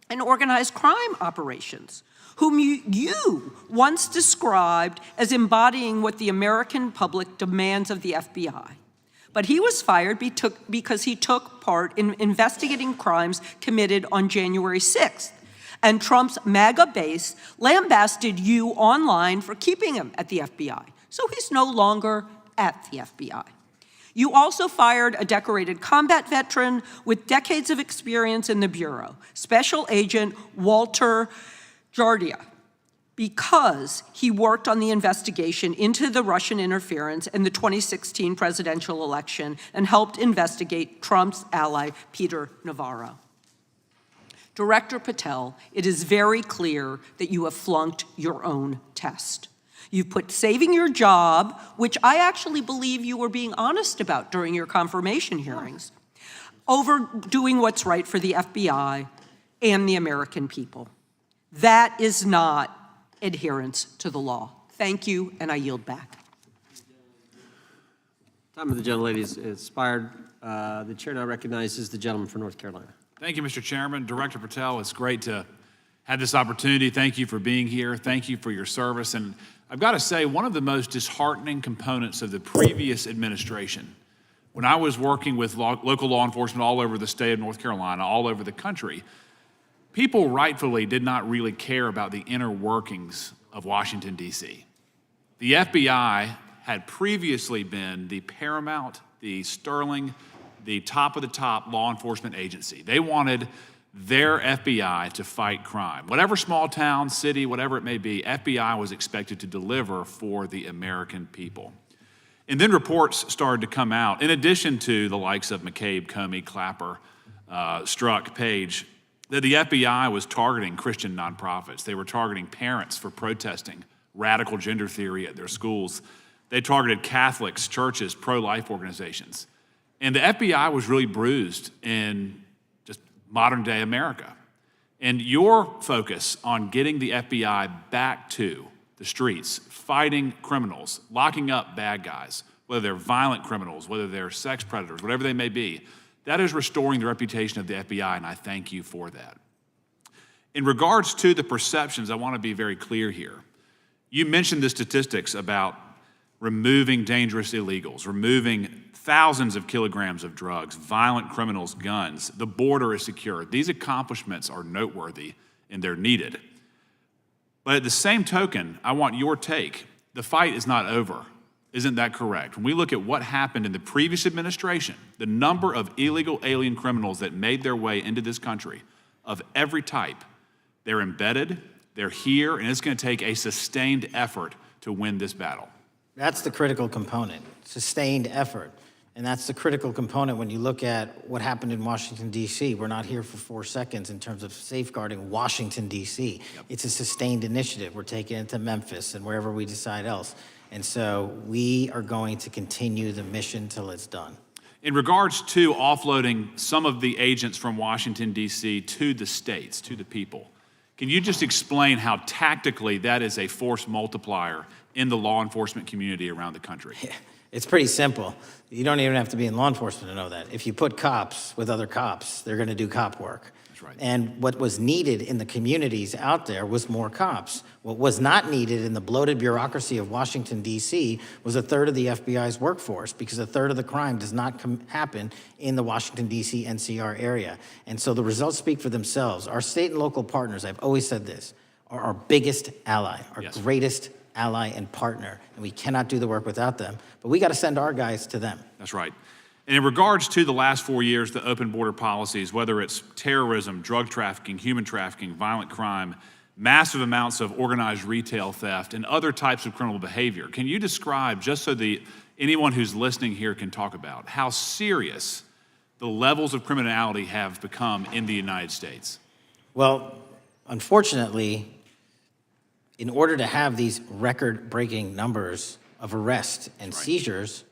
and organized crime operations, whom you once described as embodying what the American public demands of the FBI. But he was fired because he took part in investigating crimes committed on January 6th. And Trump's MAGA base lambasted you online for keeping him at the FBI. So he's no longer at the FBI. You also fired a decorated combat veteran with decades of experience in the Bureau, Special Agent Walter Jardia, because he worked on the investigation into the Russian interference in the 2016 presidential election and helped investigate Trump's ally, Peter Navarro. Director Patel, it is very clear that you have flunked your own test. You've put saving your job, which I actually believe you were being honest about during your confirmation hearings, over doing what's right for the FBI and the American people. That is not adherence to the law. Thank you, and I yield back. Time of the gentlelady is expired. The chair now recognizes the gentleman from North Carolina. Thank you, Mr. Chairman. Director Patel, it's great to have this opportunity. Thank you for being here. Thank you for your service. And I've got to say, one of the most disheartening components of the previous administration, when I was working with local law enforcement all over the state of North Carolina, all over the country, people rightfully did not really care about the inner workings of Washington, D.C. The FBI had previously been the paramount, the sterling, the top of the top law enforcement agency. They wanted their FBI to fight crime. Whatever small town, city, whatever it may be, FBI was expected to deliver for the American people. And then reports started to come out, in addition to the likes of McCabe, Comey, Clapper, Strzok, Page, that the FBI was targeting Christian nonprofits. They were targeting parents for protesting radical gender theory at their schools. They targeted Catholics, churches, pro-life organizations. And the FBI was really bruised in just modern day America. And your focus on getting the FBI back to the streets, fighting criminals, locking up bad guys, whether they're violent criminals, whether they're sex predators, whatever they may be, that is restoring the reputation of the FBI, and I thank you for that. In regards to the perceptions, I want to be very clear here. You mentioned the statistics about removing dangerous illegals, removing thousands of kilograms of drugs, violent criminals, guns. The border is secure. These accomplishments are noteworthy and they're needed. But at the same token, I want your take. The fight is not over. Isn't that correct? When we look at what happened in the previous administration, the number of illegal alien criminals that made their way into this country of every type, they're embedded, they're here, and it's going to take a sustained effort to win this battle. That's the critical component, sustained effort. And that's the critical component when you look at what happened in Washington, D.C. We're not here for 4 seconds in terms of safeguarding Washington, D.C. Yep. It's a sustained initiative. We're taking it to Memphis and wherever we decide else. And so we are going to continue the mission till it's done. In regards to offloading some of the agents from Washington, D.C. to the states, to the people, can you just explain how tactically that is a force multiplier in the law enforcement community around the country? Yeah. It's pretty simple. You don't even have to be in law enforcement to know that. If you put cops with other cops, they're going to do cop work. That's right. And what was needed in the communities out there was more cops. What was not needed in the bloated bureaucracy of Washington, D.C. was a third of the FBI's workforce, because a third of the crime does not happen in the Washington, D.C. NCR area. And so the results speak for themselves. Our state and local partners, I've always said this, are our biggest ally, our Yes. greatest ally and partner, and we cannot do the work without them. But we got to send our guys to them. That's right. And in regards to the last 4 years, the open border policies, whether it's terrorism, drug trafficking, human trafficking, violent crime, massive amounts of organized retail theft, and other types of criminal behavior, can you describe, just so anyone who's listening here can talk about, how serious the levels of criminality have become in the United States? Well, unfortunately, in order to have these record-breaking numbers of arrests and seizures,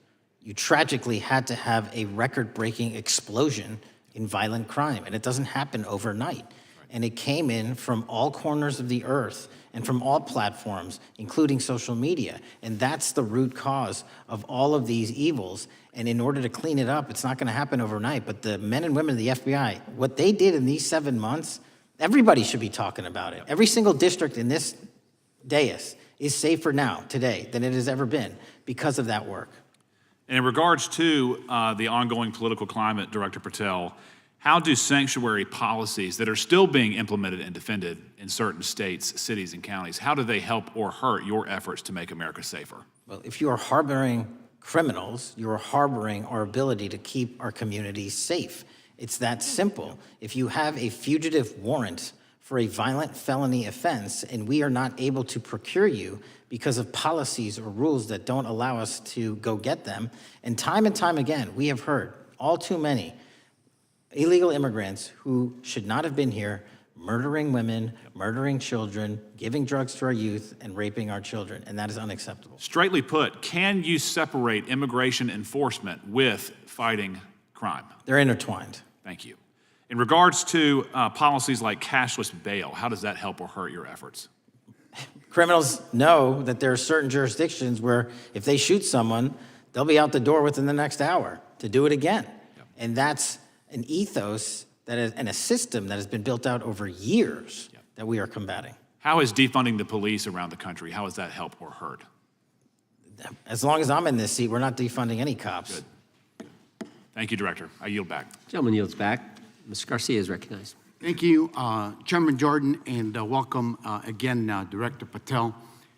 you tragically had to have a record-breaking explosion in violent crime, and it doesn't happen overnight. And it came in from all corners of the earth and from all platforms, including social media. And that's the root cause of all of these evils. And in order to clean it up, it's not going to happen overnight. But the men and women of the FBI, what they did in these 7 months, everybody should be talking about it. Every single district in this dais is safer now, today, than it has ever been because of that work. And in regards to the ongoing political climate, Director Patel, how do sanctuary policies that are still being implemented and defended in certain states, cities, and counties, how do they help or hurt your efforts to make America safer? Well, if you are harboring criminals, you are harboring our ability to keep our communities safe. It's that simple. If you have a fugitive warrant for a violent felony offense and we are not able to procure you because of policies or rules that don't allow us to go get them, and time again, we have heard all too many illegal immigrants who should not have been here murdering women, murdering children, giving drugs to our youth, and raping our children, and that is unacceptable. Straightly put, can you separate immigration enforcement with fighting crime? They're intertwined. Thank you. In regards to policies like cashless bail, how does that help or hurt your efforts? Criminals know that there are certain jurisdictions where if they shoot someone, they'll be out the door within the next hour to do it again. Yep. And that's an ethos that is, and a system that has been built out over years that we are combating. How is defunding the police around the country, how does that help or hurt? As long as I'm in this seat, we're not defunding any cops. Good. Thank you, Director. I yield back. Gentleman yields back. Mr. Garcia is recognized. Thank you, Chairman Jordan, and welcome again, Director Patel.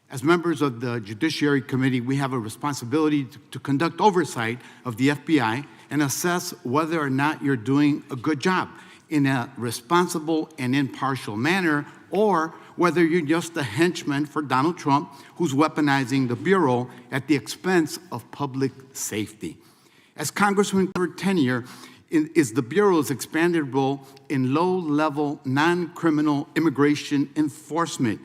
As members of the Judiciary Committee, we have a responsibility to conduct oversight of the FBI and assess whether or not you're doing a good job in a responsible and impartial manner, or whether you're just a henchman for Donald Trump who's weaponizing the Bureau at the expense of public safety. As Congressman for tenure, is the Bureau's expanded role in low-level, non-criminal immigration enforcement.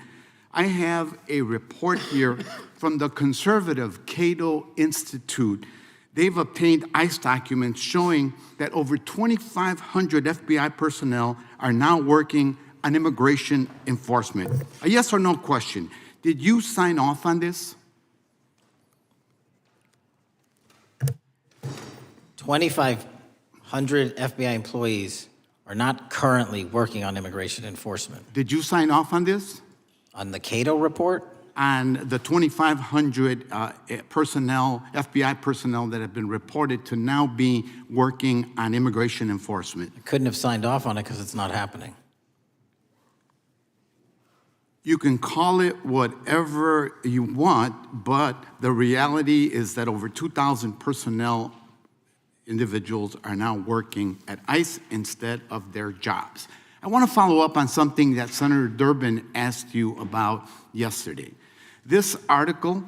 I have a report here from the conservative Cato Institute. They've obtained ICE documents showing that over 2,500 FBI personnel are now working on immigration enforcement. A yes or no question. Did you sign off on this? 2,500 FBI employees are not currently working on immigration enforcement. Did you sign off on this? On the Cato report? On the 2,500 personnel, FBI personnel that have been reported to now be working on immigration enforcement. I couldn't have signed off on it because it's not happening. You can call it whatever you want, but the reality is that over 2,000 personnel individuals are now working at ICE instead of their jobs. I want to follow up on something that Senator Durbin asked you about yesterday. This article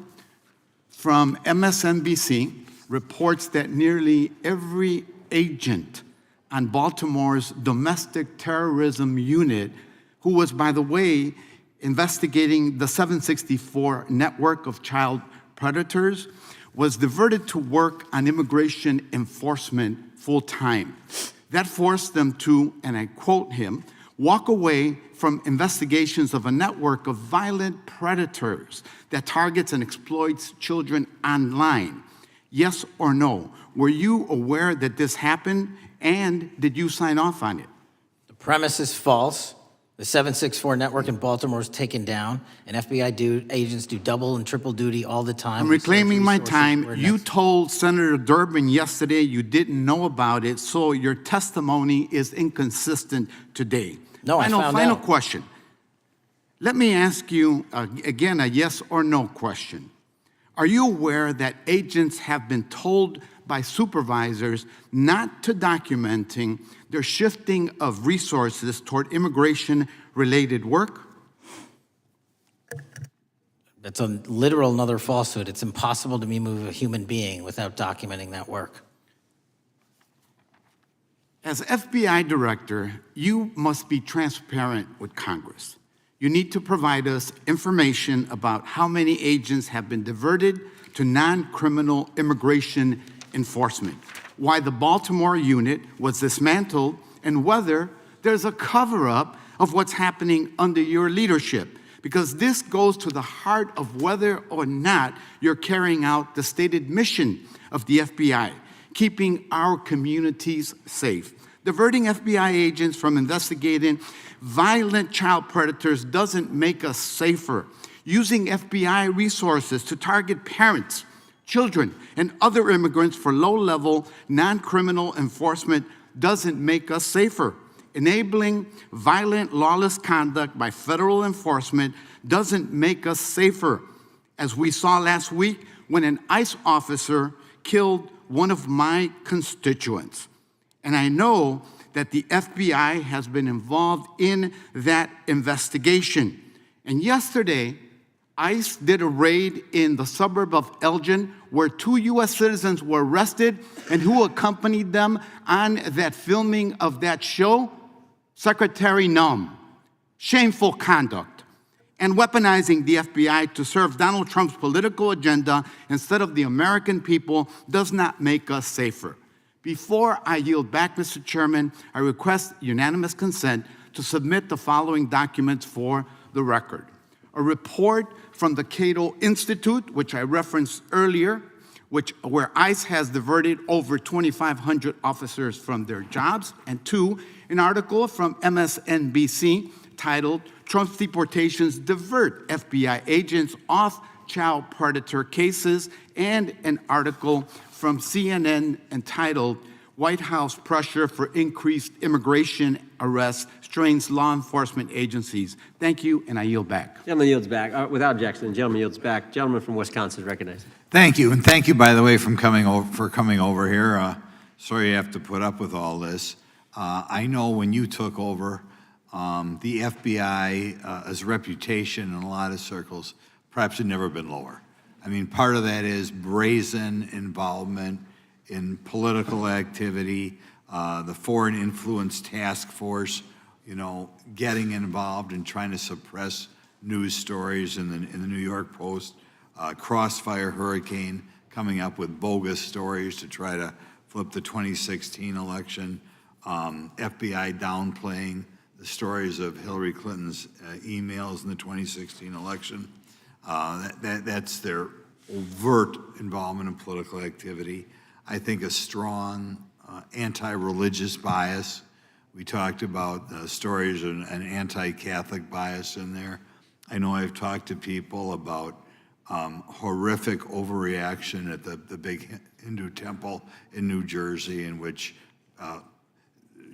from MSNBC reports that nearly every agent on Baltimore's domestic terrorism unit, who was, by the way, investigating the 764 network of child predators, was diverted to work on immigration enforcement full-time. That forced them to, and I quote him, walk away from investigations of a network of violent predators that targets and exploits children online. Yes or no? Were you aware that this happened, and did you sign off on it? The premise is false. The 764 network in Baltimore is taken down, and FBI agents do double and triple duty all the time. I'm reclaiming my time. You told Senator Durbin yesterday you didn't know about it, so your testimony is inconsistent today. No, I found Final out. question. Let me ask you, again, a yes or no question. Are you aware that agents have been told by supervisors not to documenting their shifting of resources toward immigration-related work? That's a literal another falsehood. It's impossible to move a human being without documenting that work. As FBI director, you must be transparent with Congress. You need to provide us information about how many agents have been diverted to non-criminal immigration enforcement, why the Baltimore unit was dismantled, and whether there's a cover-up of what's happening under your leadership, because this goes to the heart of whether or not you're carrying out the stated mission of the FBI, keeping our communities safe. Diverting FBI agents from investigating violent child predators doesn't make us safer. Using FBI resources to target parents, children, and other immigrants for low-level, non-criminal enforcement doesn't make us safer. Enabling violent, lawless conduct by federal enforcement doesn't make us safer, as we saw last week when an ICE officer killed one of my constituents. And I know that the FBI has been involved in that investigation. And yesterday, ICE did a raid in the suburb of Elgin where 2 U.S. citizens were arrested, and who accompanied them on that filming of that show? Secretary Nunn. Shameful conduct. And weaponizing the FBI to serve Donald Trump's political agenda instead of the American people does not make us safer. Before I yield back, Mr. Chairman, I request unanimous consent to submit the following documents for the record. A report from the Cato Institute, which I referenced earlier, where ICE has diverted over 2,500 officers from their jobs, and 2, an article from MSNBC titled, Trump's Deportations Divert FBI Agents Off Child Predator Cases, and an article from CNN entitled, White House Pressure for Increased Immigration Arrests Strains Law Enforcement Agencies. Thank you, and I yield back. Gentleman yields back. Without objection, the gentleman yields back. Gentleman from Wisconsin is recognized. Thank you, and thank you, by the way, for coming over here. Sorry you have to put up with all this. I know when you took over, the FBI's reputation in a lot of circles perhaps had never been lower. I mean, part of that is brazen involvement in political activity, the Foreign Influence Task Force, getting involved and trying to suppress news stories in the New York Post, Crossfire Hurricane coming up with bogus stories to try to flip the 2016 election, FBI downplaying the stories of Hillary Clinton's emails in the 2016 election. That's their overt involvement in political activity. I think a strong anti-religious bias. We talked about stories of an anti-Catholic bias in there. I know I've talked to people about horrific overreaction at the big Hindu temple in New Jersey, in which,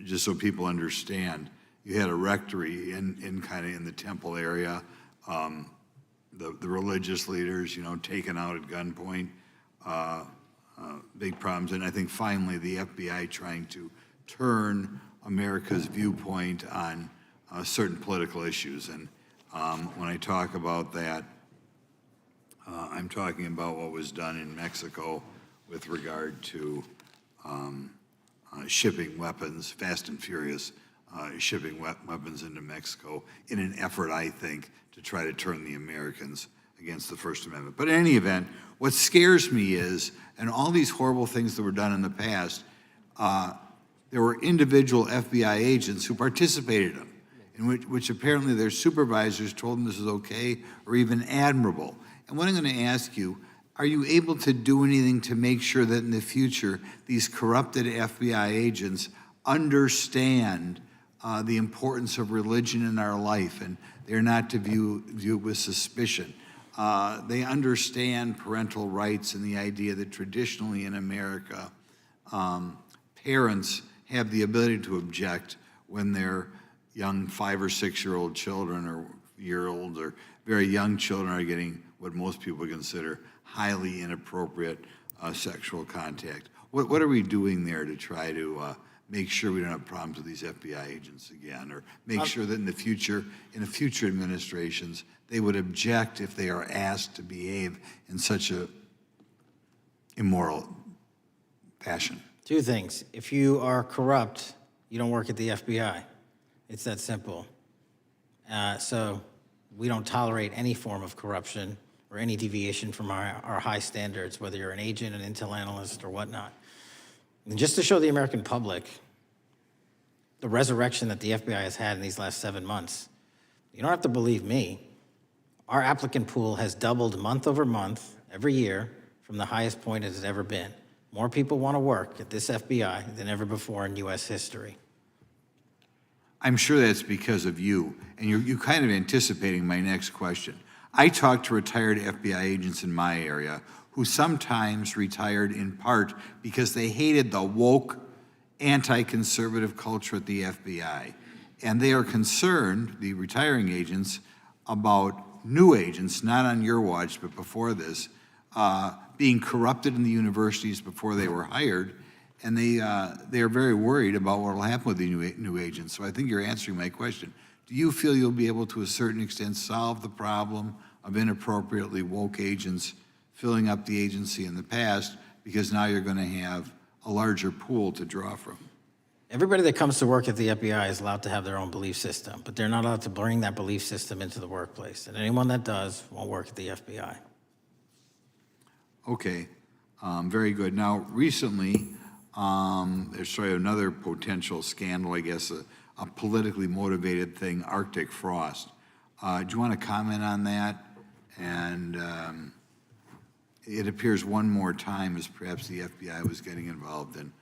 just so people understand, you had a rectory in the temple area. The religious leaders, taken out at gunpoint, big problems. And I think finally the FBI trying to turn America's viewpoint on certain political issues. And when I talk about that, I'm talking about what was done in Mexico with regard to shipping weapons, fast and furious, shipping weapons into Mexico in an effort, I think, to try to turn the Americans against the First Amendment. But in any event, what scares me is, and all these horrible things that were done in the past, there were individual FBI agents who participated in them, in which apparently their supervisors told them this is okay or even admirable. And what I'm going to ask you, are you able to do anything to make sure that in the future these corrupted FBI agents understand the importance of religion in our life, and they're not to view it with suspicion? They understand parental rights and the idea that traditionally in America, parents have the ability to object when their young 5 or 6-year-old children are 12-year-olds or very young children are getting what most people consider highly inappropriate sexual contact. What are we doing there to try to make sure we don't have problems with these FBI agents again, or make sure that in the future administrations, they would object if they are asked to behave in such a immoral fashion? Two things. If you are corrupt, you don't work at the FBI. It's that simple. So we don't tolerate any form of corruption or any deviation from our high standards, whether you're an agent, an intel analyst, or whatnot. And just to show the American public the resurrection that the FBI has had in these last 7 months, you don't have to believe me. Our applicant pool has doubled month over month, every year, from the highest point it has ever been. More people want to work at this FBI than ever before in U.S. history. I'm sure that's because of you, and you're kind of anticipating my next question. I talk to retired FBI agents in my area who sometimes retired in part because they hated the woke, anti-conservative culture at the FBI. And they are concerned, the retiring agents, about new agents, not on your watch, but before this, being corrupted in the universities before they were hired, and they are very worried about what will happen with the new agents. So I think you're answering my question. Do you feel you'll be able to a certain extent solve the problem of inappropriately woke agents filling up the agency in the past, because now you're going to have a larger pool to draw from? Everybody that comes to work at the FBI is allowed to have their own belief system, but they're not allowed to bring that belief system into the workplace. And anyone that does won't work at the FBI. Okay, very good. Now, recently, there's sort of another potential scandal, I guess, a politically motivated thing, Arctic frost. Do you want to comment on that? And it appears one more time as perhaps the FBI was getting involved in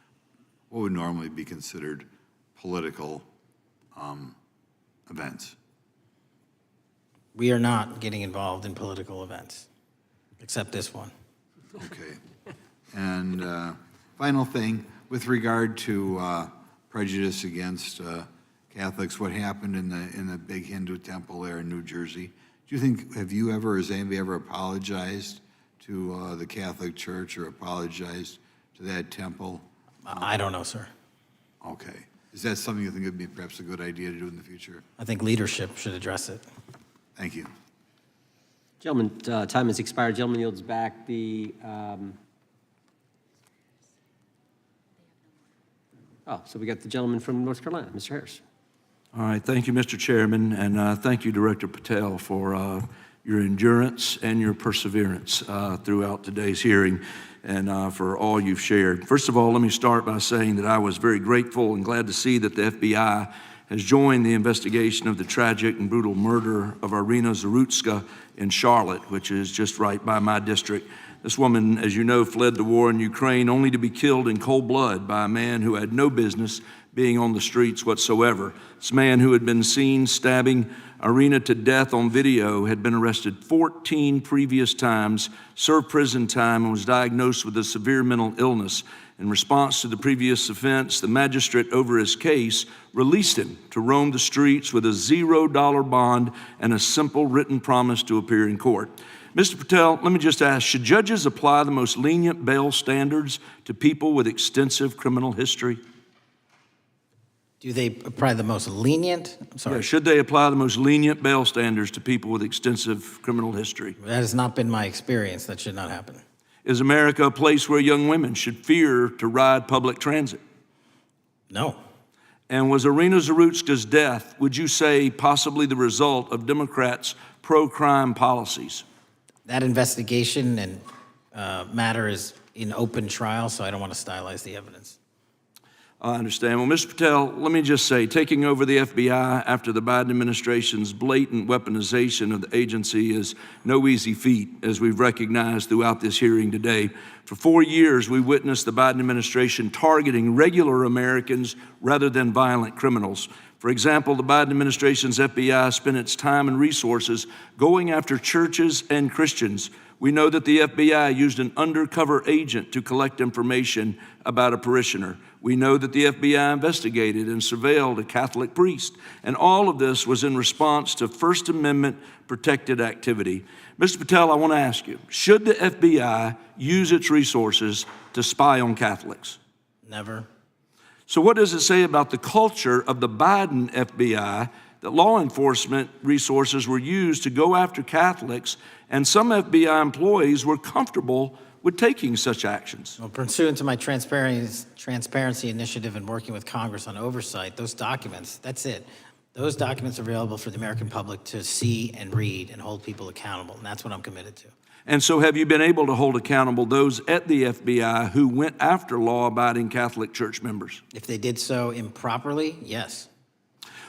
what would normally be considered political events. We are not getting involved in political events, except this one. Okay. And final thing, with regard to prejudice against Catholics, what happened in the big Hindu temple there in New Jersey, do you think, have you ever, has anybody ever apologized to the Catholic Church or apologized to that temple? I don't know, sir. Okay. Is that something you think would be perhaps a good idea to do in the future? I think leadership should address it. Thank you. Gentlemen, time has expired. Gentleman yields back the, so we got the gentleman from North Carolina, Mr. Harris. All right, thank you, Mr. Chairman, and thank you, Director Patel, for your endurance and your perseverance throughout today's hearing, and for all you've shared. First of all, let me start by saying that I was very grateful and glad to see that the FBI has joined the investigation of the tragic and brutal murder of Irina Zarutska in Charlotte, which is just right by my district. This woman, as you know, fled the war in Ukraine only to be killed in cold blood by a man who had no business being on the streets whatsoever. This man, who had been seen stabbing Irina to death on video, had been arrested 14 previous times, served prison time, and was diagnosed with a severe mental illness. In response to the previous offense, the magistrate over his case released him to roam the streets with a $0 bond and a simple written promise to appear in court. Mr. Patel, let me just ask, should judges apply the most lenient bail standards to people with extensive criminal history? Do they apply the most lenient? I'm sorry. Yeah, should they apply the most lenient bail standards to people with extensive criminal history? That has not been my experience. That should not happen. Is America a place where young women should fear to ride public transit? No. And was Irina Zarutska's death, would you say, possibly the result of Democrats' pro-crime policies? That investigation and matter is in open trial, so I don't want to stylize the evidence. I understand. Well, Mr. Patel, let me just say, taking over the FBI after the Biden administration's blatant weaponization of the agency is no easy feat, as we've recognized throughout this hearing today. For 4 years, we witnessed the Biden administration targeting regular Americans rather than violent criminals. For example, the Biden administration's FBI spent its time and resources going after churches and Christians. We know that the FBI used an undercover agent to collect information about a parishioner. We know that the FBI investigated and surveilled a Catholic priest. And all of this was in response to First Amendment protected activity. Mr. Patel, I want to ask you, should the FBI use its resources to spy on Catholics? Never. So what does it say about the culture of the Biden FBI that law enforcement resources were used to go after Catholics, and some FBI employees were comfortable with taking such actions? Well, pursuant to my transparency initiative and working with Congress on oversight, those documents, that's it. Those documents are available for the American public to see and read and hold people accountable, and that's what I'm committed to. And so have you been able to hold accountable those at the FBI who went after law-abiding Catholic church members? If they did so improperly, yes.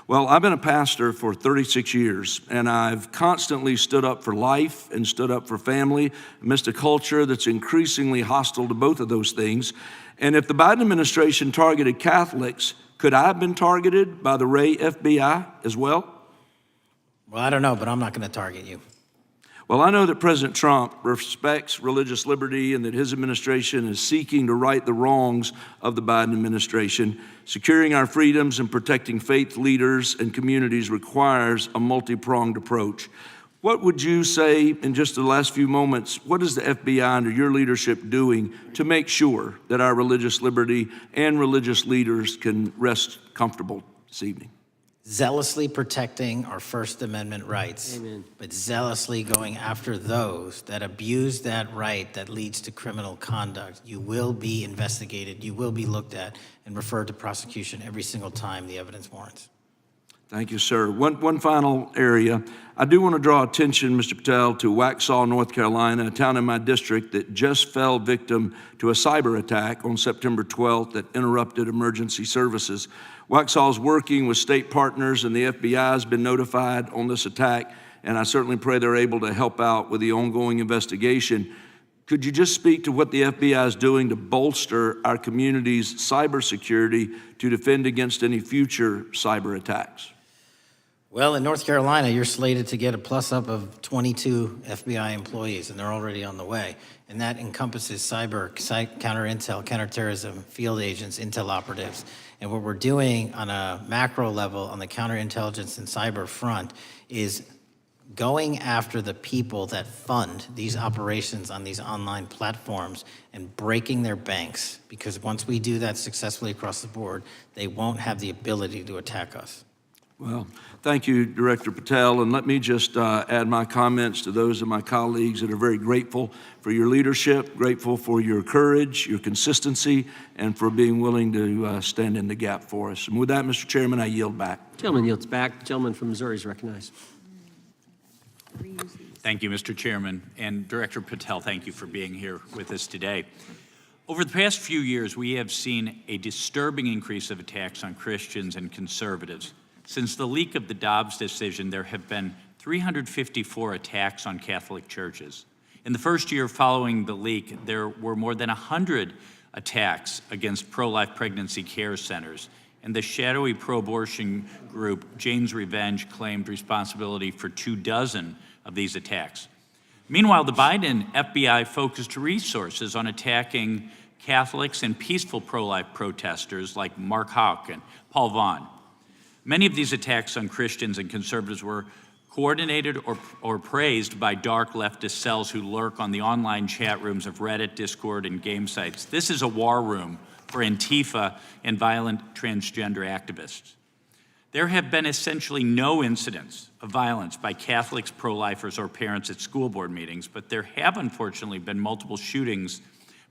Well, I've been a pastor for 36 years, and I've constantly stood up for life and stood up for family amidst a culture that's increasingly hostile to both of those things. And if the Biden administration targeted Catholics, could I have been targeted by the Ray FBI as well? Well, I don't know, but I'm not going to target you. Well, I know that President Trump respects religious liberty and that his administration is seeking to right the wrongs of the Biden administration. Securing our freedoms and protecting faith leaders and communities requires a multi-pronged approach. What would you say in just the last few moments, what is the FBI under your leadership doing to make sure that our religious liberty and religious leaders can rest comfortable this evening? Zealously protecting our First Amendment rights, Amen. But zealously going after those that abuse that right that leads to criminal conduct. You will be investigated, you will be looked at, and referred to prosecution every single time the evidence warrants. Thank you, sir. One final area. I do want to draw attention, Mr. Patel, to Waxhaw, North Carolina, a town in my district that just fell victim to a cyber attack on September 12th that interrupted emergency services. Waxhaw is working with state partners, and the FBI has been notified on this attack, and I certainly pray they're able to help out with the ongoing investigation. Could you just speak to what the FBI is doing to bolster our community's cybersecurity to defend against any future cyber attacks? Well, in North Carolina, you're slated to get a plus-up of 22 FBI employees, and they're already on the way. And that encompasses cyber, counter-intel, counterterrorism, field agents, intel operatives. And what we're doing on a macro level on the counterintelligence and cyber front is going after the people that fund these operations on these online platforms and breaking their banks. Because once we do that successfully across the board, they won't have the ability to attack us. Well, thank you, Director Patel, and let me just add my comments to those of my colleagues that are very grateful for your leadership, grateful for your courage, your consistency, and for being willing to stand in the gap for us. And with that, Mr. Chairman, I yield back. Gentleman yields back. The gentleman from Missouri is recognized. Thank you, Mr. Chairman. And Director Patel, thank you for being here with us today. Over the past few years, we have seen a disturbing increase of attacks on Christians and conservatives. Since the leak of the Dobbs decision, there have been 354 attacks on Catholic churches. In the first year following the leak, there were more than 100 attacks against pro-life pregnancy care centers, and the shadowy pro-abortion group Jane's Revenge claimed responsibility for 24 of these attacks. Meanwhile, the Biden FBI focused resources on attacking Catholics and peaceful pro-life protesters like Mark Houck and Paul Vaughn. Many of these attacks on Christians and conservatives were coordinated or praised by dark leftist cells who lurk on the online chat rooms of Reddit, Discord, and game sites. This is a war room for Antifa and violent transgender activists. There have been essentially no incidents of violence by Catholics, pro-lifers, or parents at school board meetings, but there have unfortunately been multiple shootings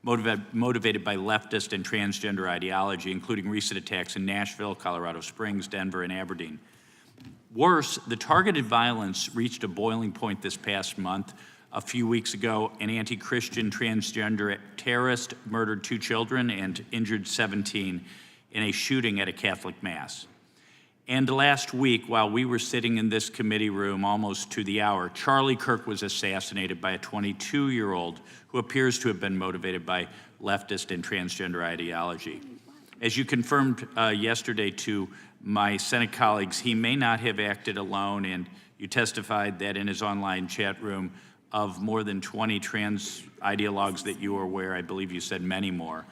motivated by leftist and transgender ideology, including recent attacks in Nashville, Colorado Springs, Denver, and Aberdeen. Worse, the targeted violence reached a boiling point this past month. A few weeks ago, an anti-Christian transgender terrorist murdered 2 children and injured 17 in a shooting at a Catholic mass. And last week, while we were sitting in this committee room almost to the hour, Charlie Kirk was assassinated by a 22-year-old who appears to have been motivated by leftist and transgender ideology. As you confirmed yesterday to my Senate colleagues, he may not have acted alone, and you testified that in his online chat room of more than 20 trans ideologues that you were aware, I believe you said many more,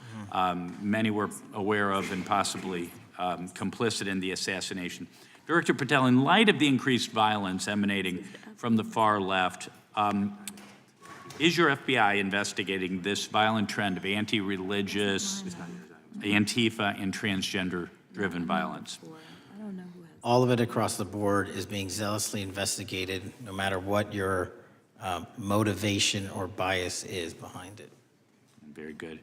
many were aware of and possibly complicit in the assassination. Director Patel, in light of the increased violence emanating from the far left, is your FBI investigating this violent trend of anti-religious, Antifa, and transgender-driven violence? All of it across the board is being zealously investigated, no matter what your motivation or bias is behind it. Very good.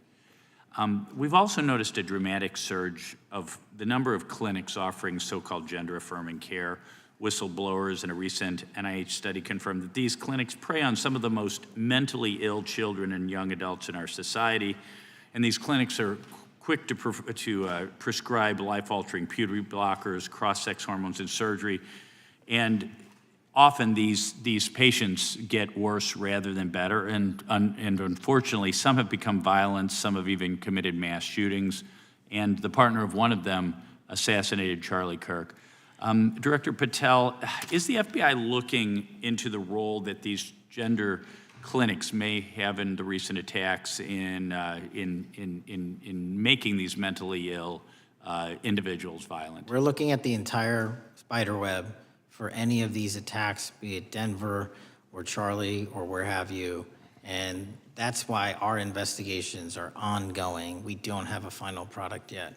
We've also noticed a dramatic surge of the number of clinics offering so-called gender-affirming care. Whistleblowers in a recent NIH study confirmed that these clinics prey on some of the most mentally ill children and young adults in our society, and these clinics are quick to prescribe life-altering puberty blockers, cross-sex hormones, and surgery, and often these patients get worse rather than better, and unfortunately, some have become violent, some have even committed mass shootings, and the partner of one of them assassinated Charlie Kirk. Director Patel, is the FBI looking into the role that these gender clinics may have in the recent attacks in making these mentally ill individuals violent? We're looking at the entire spider web for any of these attacks, be it Denver or Charlie or where have you, and that's why our investigations are ongoing. We don't have a final product yet.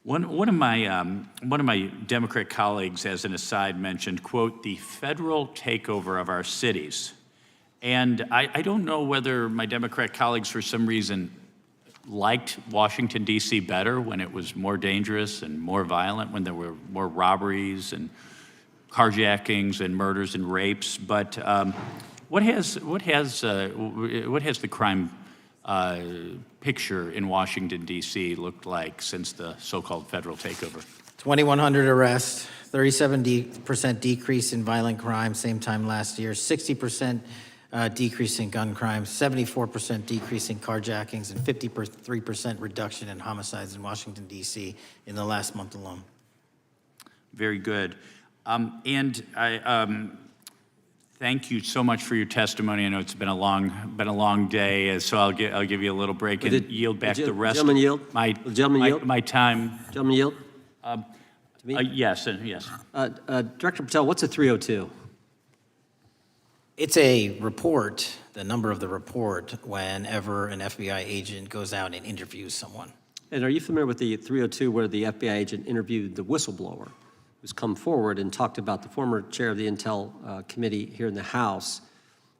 One of my Democrat colleagues, as an aside, mentioned, quote, the federal takeover of our cities. And I don't know whether my Democrat colleagues, for some reason, liked Washington, D.C. better when it was more dangerous and more violent, when there were more robberies and carjackings and murders and rapes. But what has the crime picture in Washington, D.C. looked like since the so-called federal takeover? 2,100 arrests, 37% decrease in violent crime, same time last year, 60% decrease in gun crimes, 74% decrease in carjackings, and 53% reduction in homicides in Washington, D.C. in the last month alone. Very good. And I thank you so much for your testimony. I know it's been a long day, so I'll give you a little break and yield back the rest. Gentleman yield? My time. Gentleman yield? Yes, yes. Director Patel, what's a 302? It's a report, the number of the report, whenever an FBI agent goes out and interviews someone. And are you familiar with the 302 where the FBI agent interviewed the whistleblower who's come forward and talked about the former chair of the Intel Committee here in the House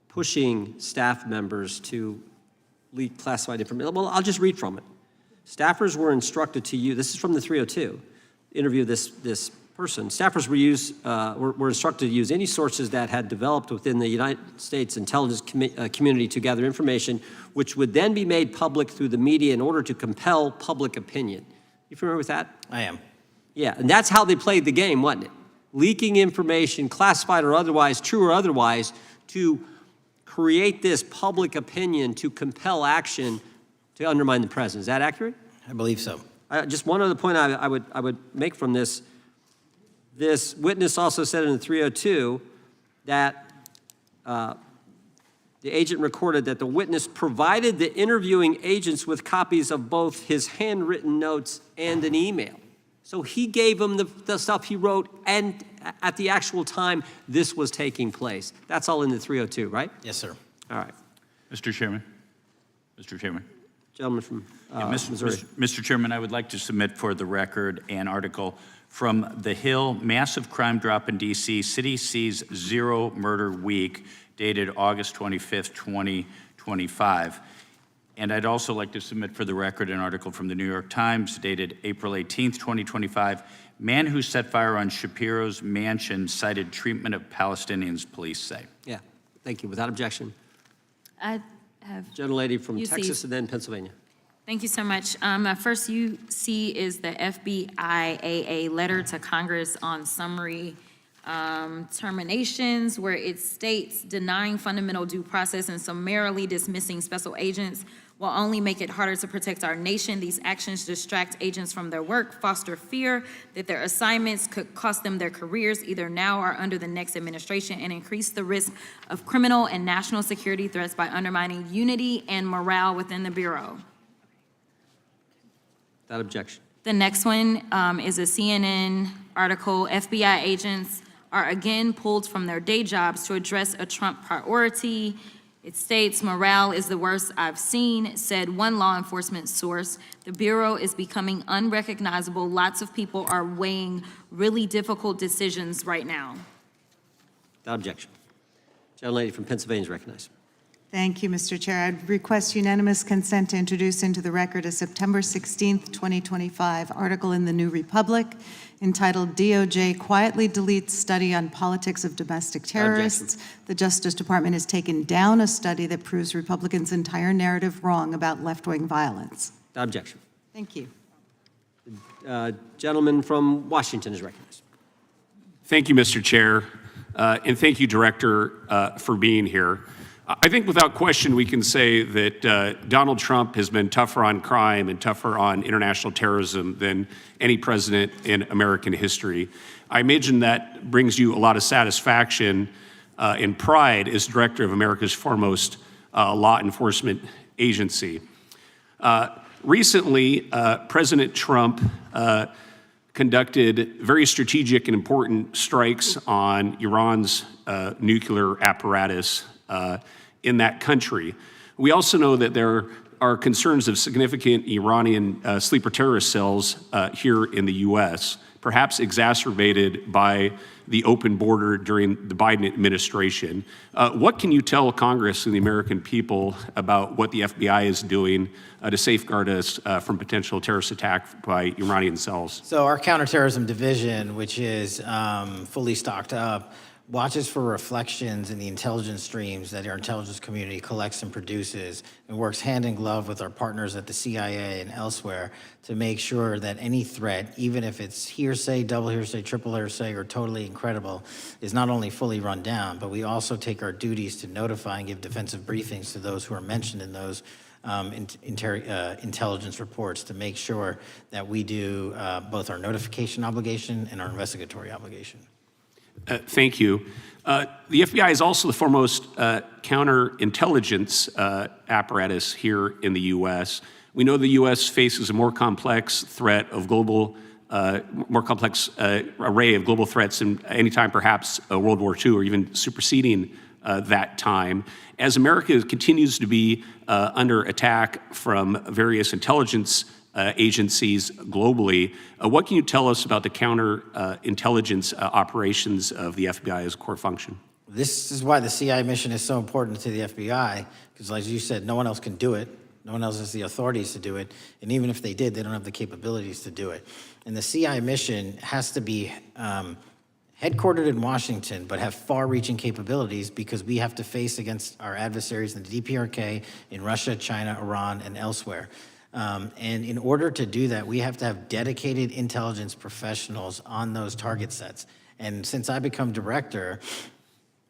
pushing staff members to leak classified information? Well, I'll just read from it. Staffers were instructed to use, this is from the 302, interview this person. Staffers were instructed to use any sources that had developed within the United States intelligence community to gather information, which would then be made public through the media in order to compel public opinion. You familiar with that? I am. Yeah, and that's how they played the game, wasn't it? Leaking information, classified or otherwise, true or otherwise, to create this public opinion to compel action to undermine the president. Is that accurate? I believe so. Just one other point I would make from this. This witness also said in the 302 that the agent recorded that the witness provided the interviewing agents with copies of both his handwritten notes and an email. So he gave them the stuff he wrote, and at the actual time this was taking place. That's all in the 302, right? Yes, sir. All right. Mr. Chairman. Mr. Chairman. Gentleman from Missouri. Mr. Chairman, I would like to submit for the record an article from The Hill, Massive Crime Drop in D.C., City Sees Zero Murder Week, dated August 25th, 2025. And I'd also like to submit for the record an article from the New York Times, dated April 18th, 2025. Man who set fire on Shapiro's mansion cited treatment of Palestinians, police say. Yeah, thank you. Without objection. I have Gentlelady from UC. Texas and then Pennsylvania. Thank you so much. My first UC is the FBIAA letter to Congress on summary terminations, where it states denying fundamental due process and summarily dismissing special agents will only make it harder to protect our nation. These actions distract agents from their work, foster fear that their assignments could cost them their careers either now or under the next administration, and increase the risk of criminal and national security threats by undermining unity and morale within the Bureau. Without objection. The next one is a CNN article. FBI agents are again pulled from their day jobs to address a Trump priority. It states, morale is the worst I've seen, said one law enforcement source. The Bureau is becoming unrecognizable. Lots of people are weighing really difficult decisions right now. Without objection. Gentlelady from Pennsylvania is recognized. Thank you, Mr. Chair. I'd request unanimous consent to introduce into the record a September 16th, 2025 article in the New Republic entitled DOJ Quietly Deletes Study on Politics of Domestic Terrorists. The Justice Department has taken down a study that proves Republicans' entire narrative wrong about left-wing violence. Without objection. Thank you. Gentleman from Washington is recognized. Thank you, Mr. Chair, and thank you, Director, for being here. I think without question we can say that Donald Trump has been tougher on crime and tougher on international terrorism than any president in American history. I imagine that brings you a lot of satisfaction and pride as director of America's foremost law enforcement agency. Recently, President Trump conducted very strategic and important strikes on Iran's nuclear apparatus in that country. We also know that there are concerns of significant Iranian sleeper terrorist cells here in the U.S., perhaps exacerbated by the open border during the Biden administration. What can you tell Congress and the American people about what the FBI is doing to safeguard us from potential terrorist attack by Iranian cells? So our counterterrorism division, which is fully stocked up, watches for reflections in the intelligence streams that our intelligence community collects and produces, and works hand in glove with our partners at the CIA and elsewhere to make sure that any threat, even if it's hearsay, double hearsay, triple hearsay, or totally incredible, is not only fully run down, but we also take our duties to notify and give defensive briefings to those who are mentioned in those intelligence reports to make sure that we do both our notification obligation and our investigatory obligation. Thank you. The FBI is also the foremost counterintelligence apparatus here in the U.S. We know the U.S. faces a more complex threat of global, more complex array of global threats than any time perhaps World War II or even superseding that time. As America continues to be under attack from various intelligence agencies globally, what can you tell us about the counterintelligence operations of the FBI as a core function? This is why the CIA mission is so important to the FBI, because as you said, no one else can do it. No one else has the authorities to do it. And even if they did, they don't have the capabilities to do it. And the CIA mission has to be headquartered in Washington, but have far-reaching capabilities because we have to face against our adversaries in the DPRK, in Russia, China, Iran, and elsewhere. And in order to do that, we have to have dedicated intelligence professionals on those target sets. And since I become director,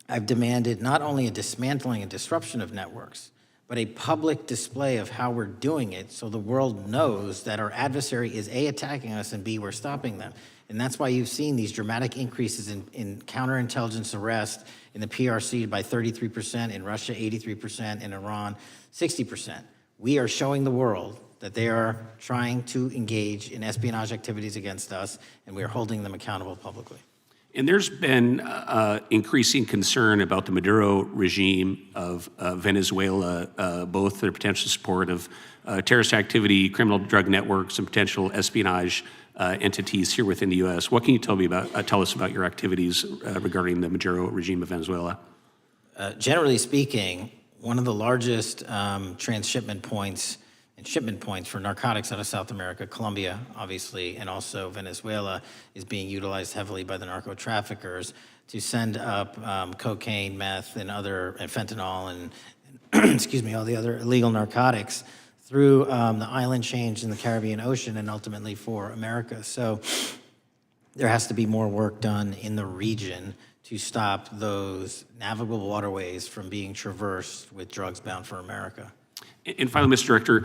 I've demanded not only a dismantling and disruption of networks, but a public display of how we're doing it so the world knows that our adversary is A, attacking us, and B, we're stopping them. And that's why you've seen these dramatic increases in counterintelligence arrest in the PRC by 33%, in Russia 83%, in Iran 60%. We are showing the world that they are trying to engage in espionage activities against us, and we are holding them accountable publicly. And there's been increasing concern about the Maduro regime of Venezuela, both their potential support of terrorist activity, criminal drug networks, and potential espionage entities here within the U.S. What can you tell us about your activities regarding the Maduro regime of Venezuela? Generally speaking, one of the largest transshipment points and shipment points for narcotics out of South America, Colombia, obviously, and also Venezuela, is being utilized heavily by the narco traffickers to send up cocaine, meth, and fentanyl, and excuse me, all the other illegal narcotics through the island chains in the Caribbean Ocean and ultimately for America. So there has to be more work done in the region to stop those navigable waterways from being traversed with drugs bound for America. And finally, Mr. Director,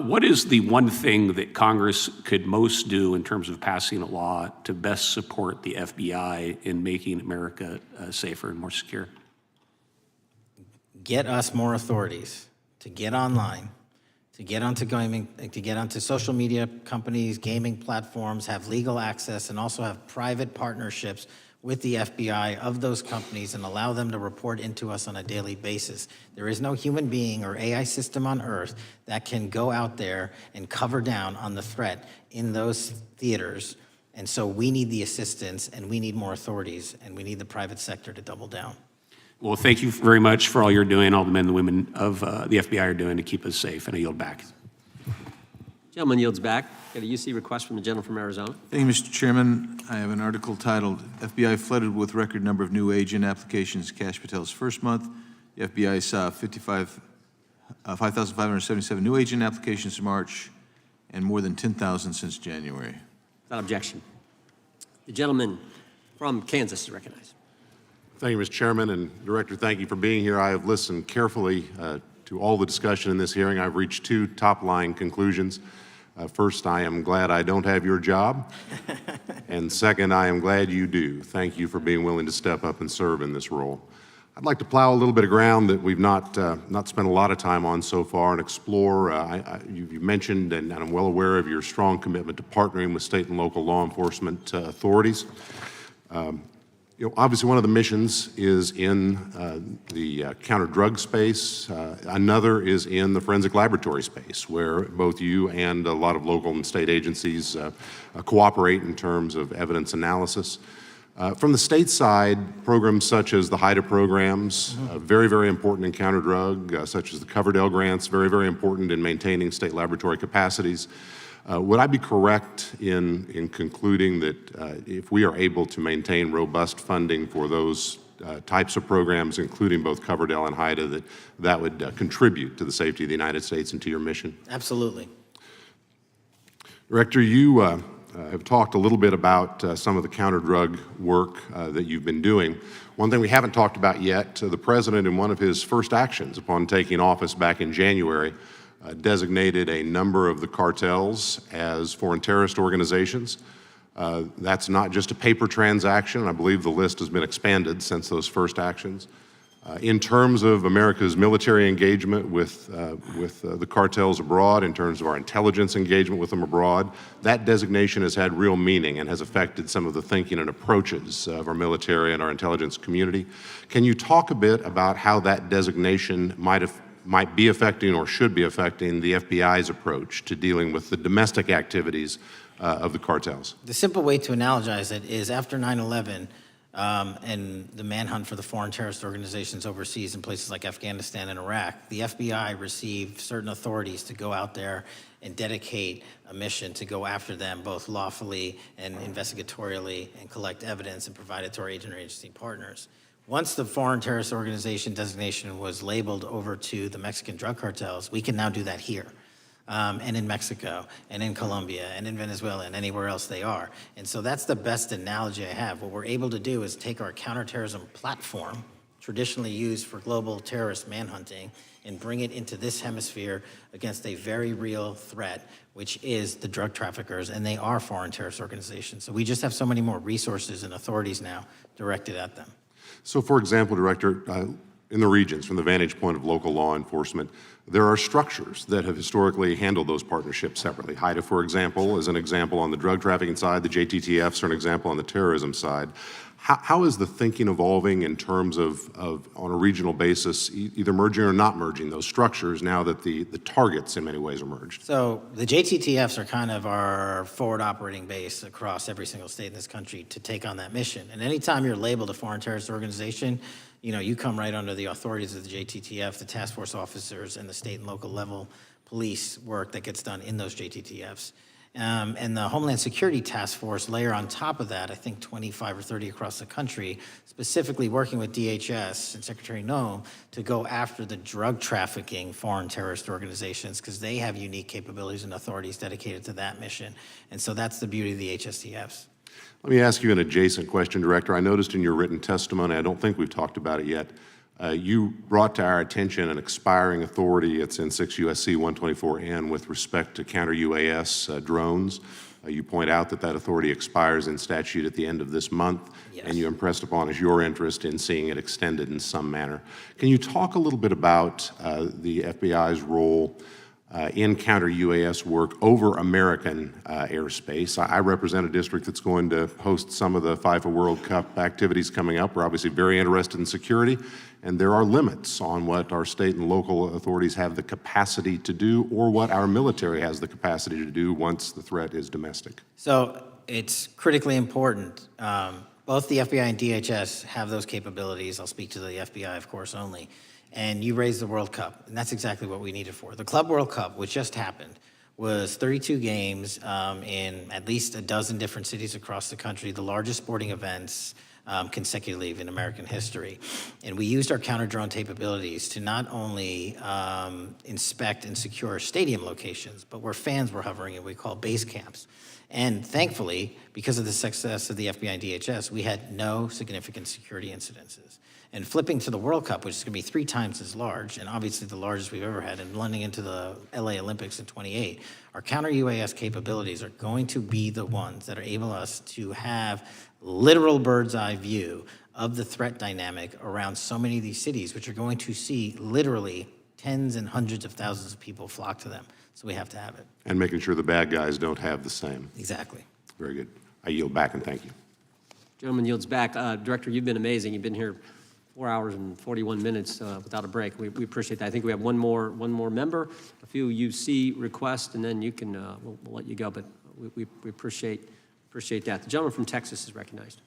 what is the one thing that Congress could most do in terms of passing a law to best support the FBI in making America safer and more secure? Get us more authorities to get online, to get onto social media companies, gaming platforms, have legal access, and also have private partnerships with the FBI of those companies and allow them to report into us on a daily basis. There is no human being or AI system on earth that can go out there and cover down on the threat in those theaters. And so we need the assistance, and we need more authorities, and we need the private sector to double down. Well, thank you very much for all you're doing, all the men and women of the FBI are doing to keep us safe, and I yield back. Gentleman yields back. Got a UC request from the gentleman from Arizona. Thank you, Mr. Chairman. I have an article titled, FBI Flooded with Record Number of New Agent Applications Kash Patel's First Month. The FBI saw 5,577 new agent applications in March and more than 10,000 since January. Without objection. The gentleman from Kansas is recognized. Thank you, Mr. Chairman, and Director, thank you for being here. I have listened carefully to all the discussion in this hearing. I've reached two top-line conclusions. First, I am glad I don't have your job. And second, I am glad you do. Thank you for being willing to step up and serve in this role. I'd like to plow a little bit of ground that we've not spent a lot of time on so far and explore. You mentioned, and I'm well aware of your strong commitment to partnering with state and local law enforcement authorities. Obviously, one of the missions is in the counter-drug space. Another is in the forensic laboratory space, where both you and a lot of local and state agencies cooperate in terms of evidence analysis. From the state side, programs such as the HIDA programs, very, very important in counter-drug, such as the Coverdell grants, very, very important in maintaining state laboratory capacities. Would I be correct in concluding that if we are able to maintain robust funding for those types of programs, including both Coverdell and HIDA, that would contribute to the safety of the United States and to your mission? Absolutely. Director, you have talked a little bit about some of the counter-drug work that you've been doing. One thing we haven't talked about yet, the President, in one of his first actions upon taking office back in January, designated a number of the cartels as foreign terrorist organizations. That's not just a paper transaction. I believe the list has been expanded since those first actions. In terms of America's military engagement with the cartels abroad, in terms of our intelligence engagement with them abroad, that designation has had real meaning and has affected some of the thinking and approaches of our military and our intelligence community. Can you talk a bit about how that designation might be affecting or should be affecting the FBI's approach to dealing with the domestic activities of the cartels? The simple way to analogize it is after 9/11 and the manhunt for the foreign terrorist organizations overseas in places like Afghanistan and Iraq, the FBI received certain authorities to go out there and dedicate a mission to go after them both lawfully and investigatorially and collect evidence and provide it to our agency partners. Once the foreign terrorist organization designation was labeled over to the Mexican drug cartels, we can now do that here, and in Mexico, and in Colombia, and in Venezuela, and anywhere else they are. And so that's the best analogy I have. What we're able to do is take our counterterrorism platform, traditionally used for global terrorist manhunting, and bring it into this hemisphere against a very real threat, which is the drug traffickers, and they are foreign terrorist organizations. So we just have so many more resources and authorities now directed at them. So, for example, Director, in the regions, from the vantage point of local law enforcement, there are structures that have historically handled those partnerships separately. HIDA, for example, is an example on the drug trafficking side. The JTTFs are an example on the terrorism side. How is the thinking evolving in terms of on a regional basis, either merging or not merging those structures now that the targets in many ways are merged? So the JTTFs are kind of our forward operating base across every single state in this country to take on that mission. And anytime you're labeled a foreign terrorist organization, you come right under the authorities of the JTTF, the task force officers, and the state and local level police work that gets done in those JTTFs. And the Homeland Security Task Force layer on top of that, I think 25 or 30 across the country, specifically working with DHS and Secretary Noem to go after the drug trafficking foreign terrorist organizations because they have unique capabilities and authorities dedicated to that mission. And so that's the beauty of the HSTFs. Let me ask you an adjacent question, Director. I noticed in your written testimony, I don't think we've talked about it yet, you brought to our attention an expiring authority. It's in 6 U.S.C. 124N with respect to counter-UAS drones. You point out that that authority expires in statute at the end of this month, and you impressed upon us your interest in seeing it extended in some manner. Can you talk a little bit about the FBI's role in counter-UAS work over American airspace? I represent a district that's going to host some of the FIFA World Cup activities coming up. We're obviously very interested in security, and there are limits on what our state and local authorities have the capacity to do or what our military has the capacity to do once the threat is domestic. So it's critically important. Both the FBI and DHS have those capabilities. I'll speak to the FBI, of course, only. And you raised the World Cup, and that's exactly what we need it for. The Club World Cup, which just happened, was 32 games in at least a dozen different cities across the country, the largest sporting events consecutively in American history. And we used our counter-drone capabilities to not only inspect and secure stadium locations, but where fans were hovering and we call base camps. And thankfully, because of the success of the FBI and DHS, we had no significant security incidences. And flipping to the World Cup, which is going to be 3 times as large, and obviously the largest we've ever had, and blending into the LA Olympics in 28, our counter-UAS capabilities are going to be the ones that are able us to have literal bird's eye view of the threat dynamic around so many of these cities, which are going to see literally tens and hundreds of thousands of people flock to them. So we have to have it. And making sure the bad guys don't have the same. Exactly. Very good. I yield back and thank you. Gentleman yields back. Director, you've been amazing. You've been here 4 hours and 41 minutes without a break. We appreciate that. I think we have one more member, a few UC requests, and then you can we'll let you go. But we appreciate that. The gentleman from Texas is recognized.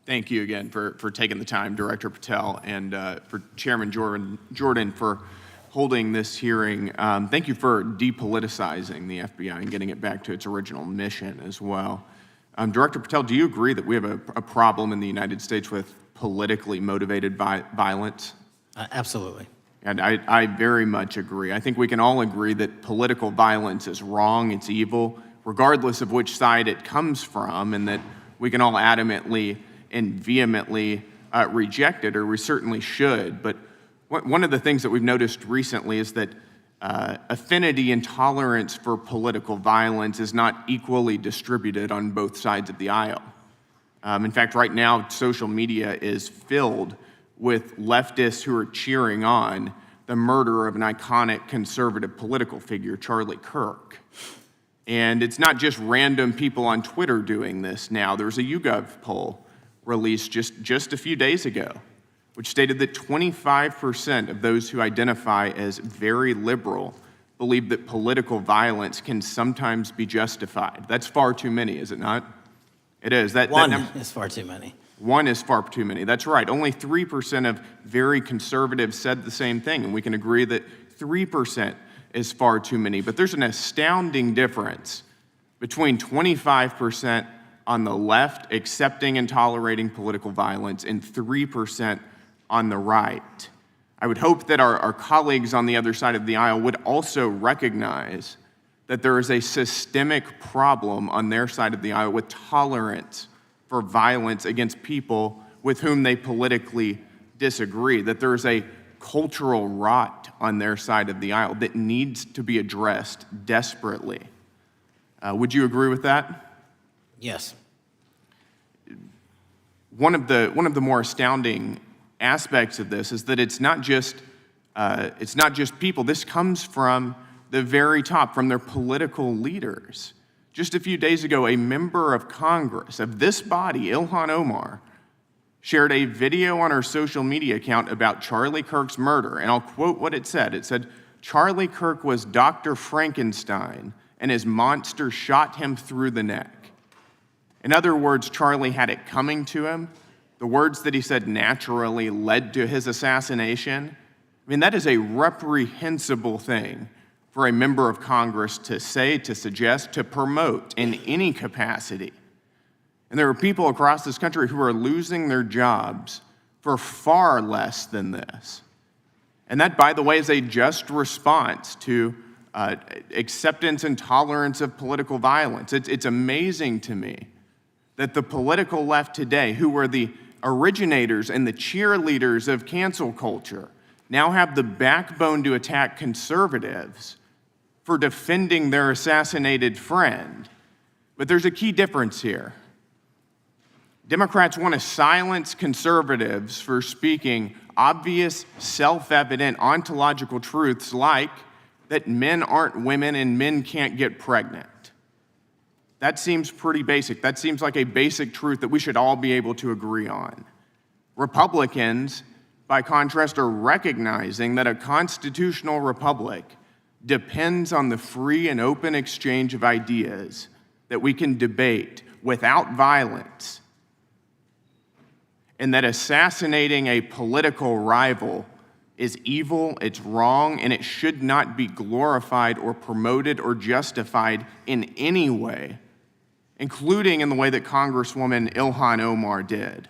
Thank you again for taking the time, Director Patel, and for Chairman Jordan for holding this hearing. Thank you for depoliticizing the FBI and getting it back to its original mission as well. Director Patel, do you agree that we have a problem in the United States with politically motivated violence? Absolutely. And I very much agree. I think we can all agree that political violence is wrong, it's evil, regardless of which side it comes from, and that we can all adamantly and vehemently reject it, or we certainly should. But one of the things that we've noticed recently is that affinity and tolerance for political violence is not equally distributed on both sides of the aisle. In fact, right now, social media is filled with leftists who are cheering on the murder of an iconic conservative political figure, Charlie Kirk. And it's not just random people on Twitter doing this now. There's a YouGov poll released just a few days ago, which stated that 25% of those who identify as very liberal believe that political violence can sometimes be justified. That's far too many, is it not? It is. One is far too many. One is far too many. That's right. Only 3% of very conservatives said the same thing, and we can agree that 3% is far too many. But there's an astounding difference between 25% on the left accepting and tolerating political violence and 3% on the right. I would hope that our colleagues on the other side of the aisle would also recognize that there is a systemic problem on their side of the aisle with tolerance for violence against people with whom they politically disagree, that there's a cultural rot on their side of the aisle that needs to be addressed desperately. Would you agree with that? Yes. One of the more astounding aspects of this is that it's not just people. This comes from the very top, from their political leaders. Just a few days ago, a member of Congress of this body, Ilhan Omar, shared a video on her social media account about Charlie Kirk's murder, and I'll quote what it said. It said, "Charlie Kirk was Dr. Frankenstein, and his monster shot him through the neck." In other words, Charlie had it coming to him. The words that he said naturally led to his assassination. I mean, that is a reprehensible thing for a member of Congress to say, to suggest, to promote in any capacity. And there are people across this country who are losing their jobs for far less than this. And that, by the way, is a just response to acceptance and tolerance of political violence. It's amazing to me that the political left today, who were the originators and the cheerleaders of cancel culture, now have the backbone to attack conservatives for defending their assassinated friend. But there's a key difference here. Democrats want to silence conservatives for speaking obvious, self-evident ontological truths like that men aren't women and men can't get pregnant. That seems pretty basic. That seems like a basic truth that we should all be able to agree on. Republicans, by contrast, are recognizing that a constitutional republic depends on the free and open exchange of ideas that we can debate without violence, and that assassinating a political rival is evil, it's wrong, and it should not be glorified or promoted or justified in any way, including in the way that Congresswoman Ilhan Omar did.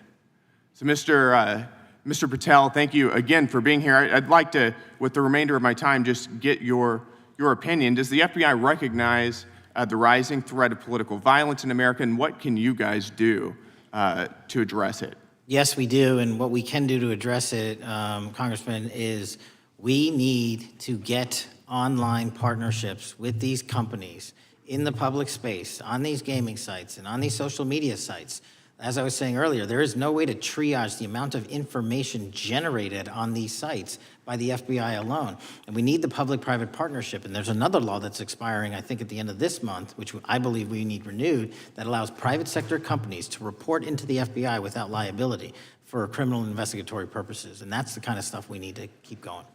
So Mr. Patel, thank you again for being here. I'd like to, with the remainder of my time, just get your opinion. Does the FBI recognize the rising threat of political violence in America, and what can you guys do to address it? Yes, we do, and what we can do to address it, Congressman, is we need to get online partnerships with these companies in the public space, on these gaming sites, and on these social media sites. As I was saying earlier, there is no way to triage the amount of information generated on these sites by the FBI alone. And we need the public-private partnership. And there's another law that's expiring, I think, at the end of this month, which I believe we need renewed, that allows private sector companies to report into the FBI without liability for criminal investigatory purposes. And that's the kind of stuff we need to keep going.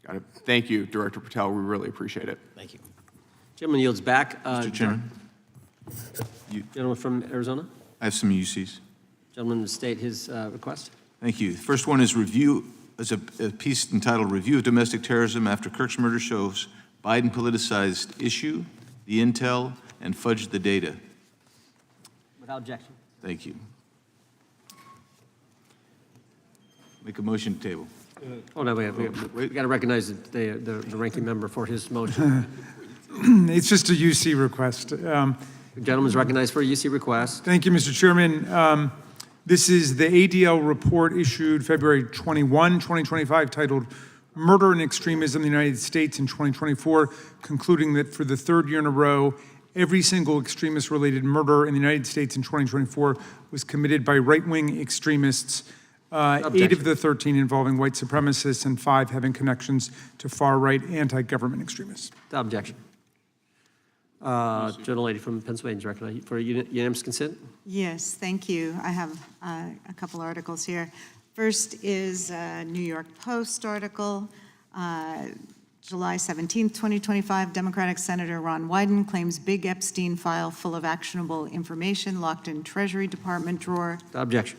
Got it. Thank you, Director Patel. We really appreciate it. Thank you. Gentleman yields back. Mr. Chairman. Gentleman from Arizona. I have some UCs. Gentleman to state his request. Thank you. The first one is a piece entitled Review of Domestic Terrorism After Kirk's Murder Shows Biden Politicized Issue, the Intel, and Fudged the Data. Without objection. Thank you. Make a motion to table. Oh, no, we got to recognize the ranking member for his motion. It's just a UC request. The gentleman's recognized for a UC request. Thank you, Mr. Chairman. This is the ADL report issued February 21, 2025, titled Murder and Extremism in the United States in 2024, concluding that for the third year in a row, every single extremist-related murder in the United States in 2024 was committed by right-wing extremists, 8 of the 13 involving white supremacists and 5 having connections to far-right anti-government extremists. Without objection. Gentlelady from Pennsylvania is recognized for unanimous consent. Yes, thank you. I have a couple articles here. First is a New York Post article, July 17th, 2025. Democratic Senator Ron Wyden claims big Epstein file full of actionable information locked in Treasury Department drawer. Without objection.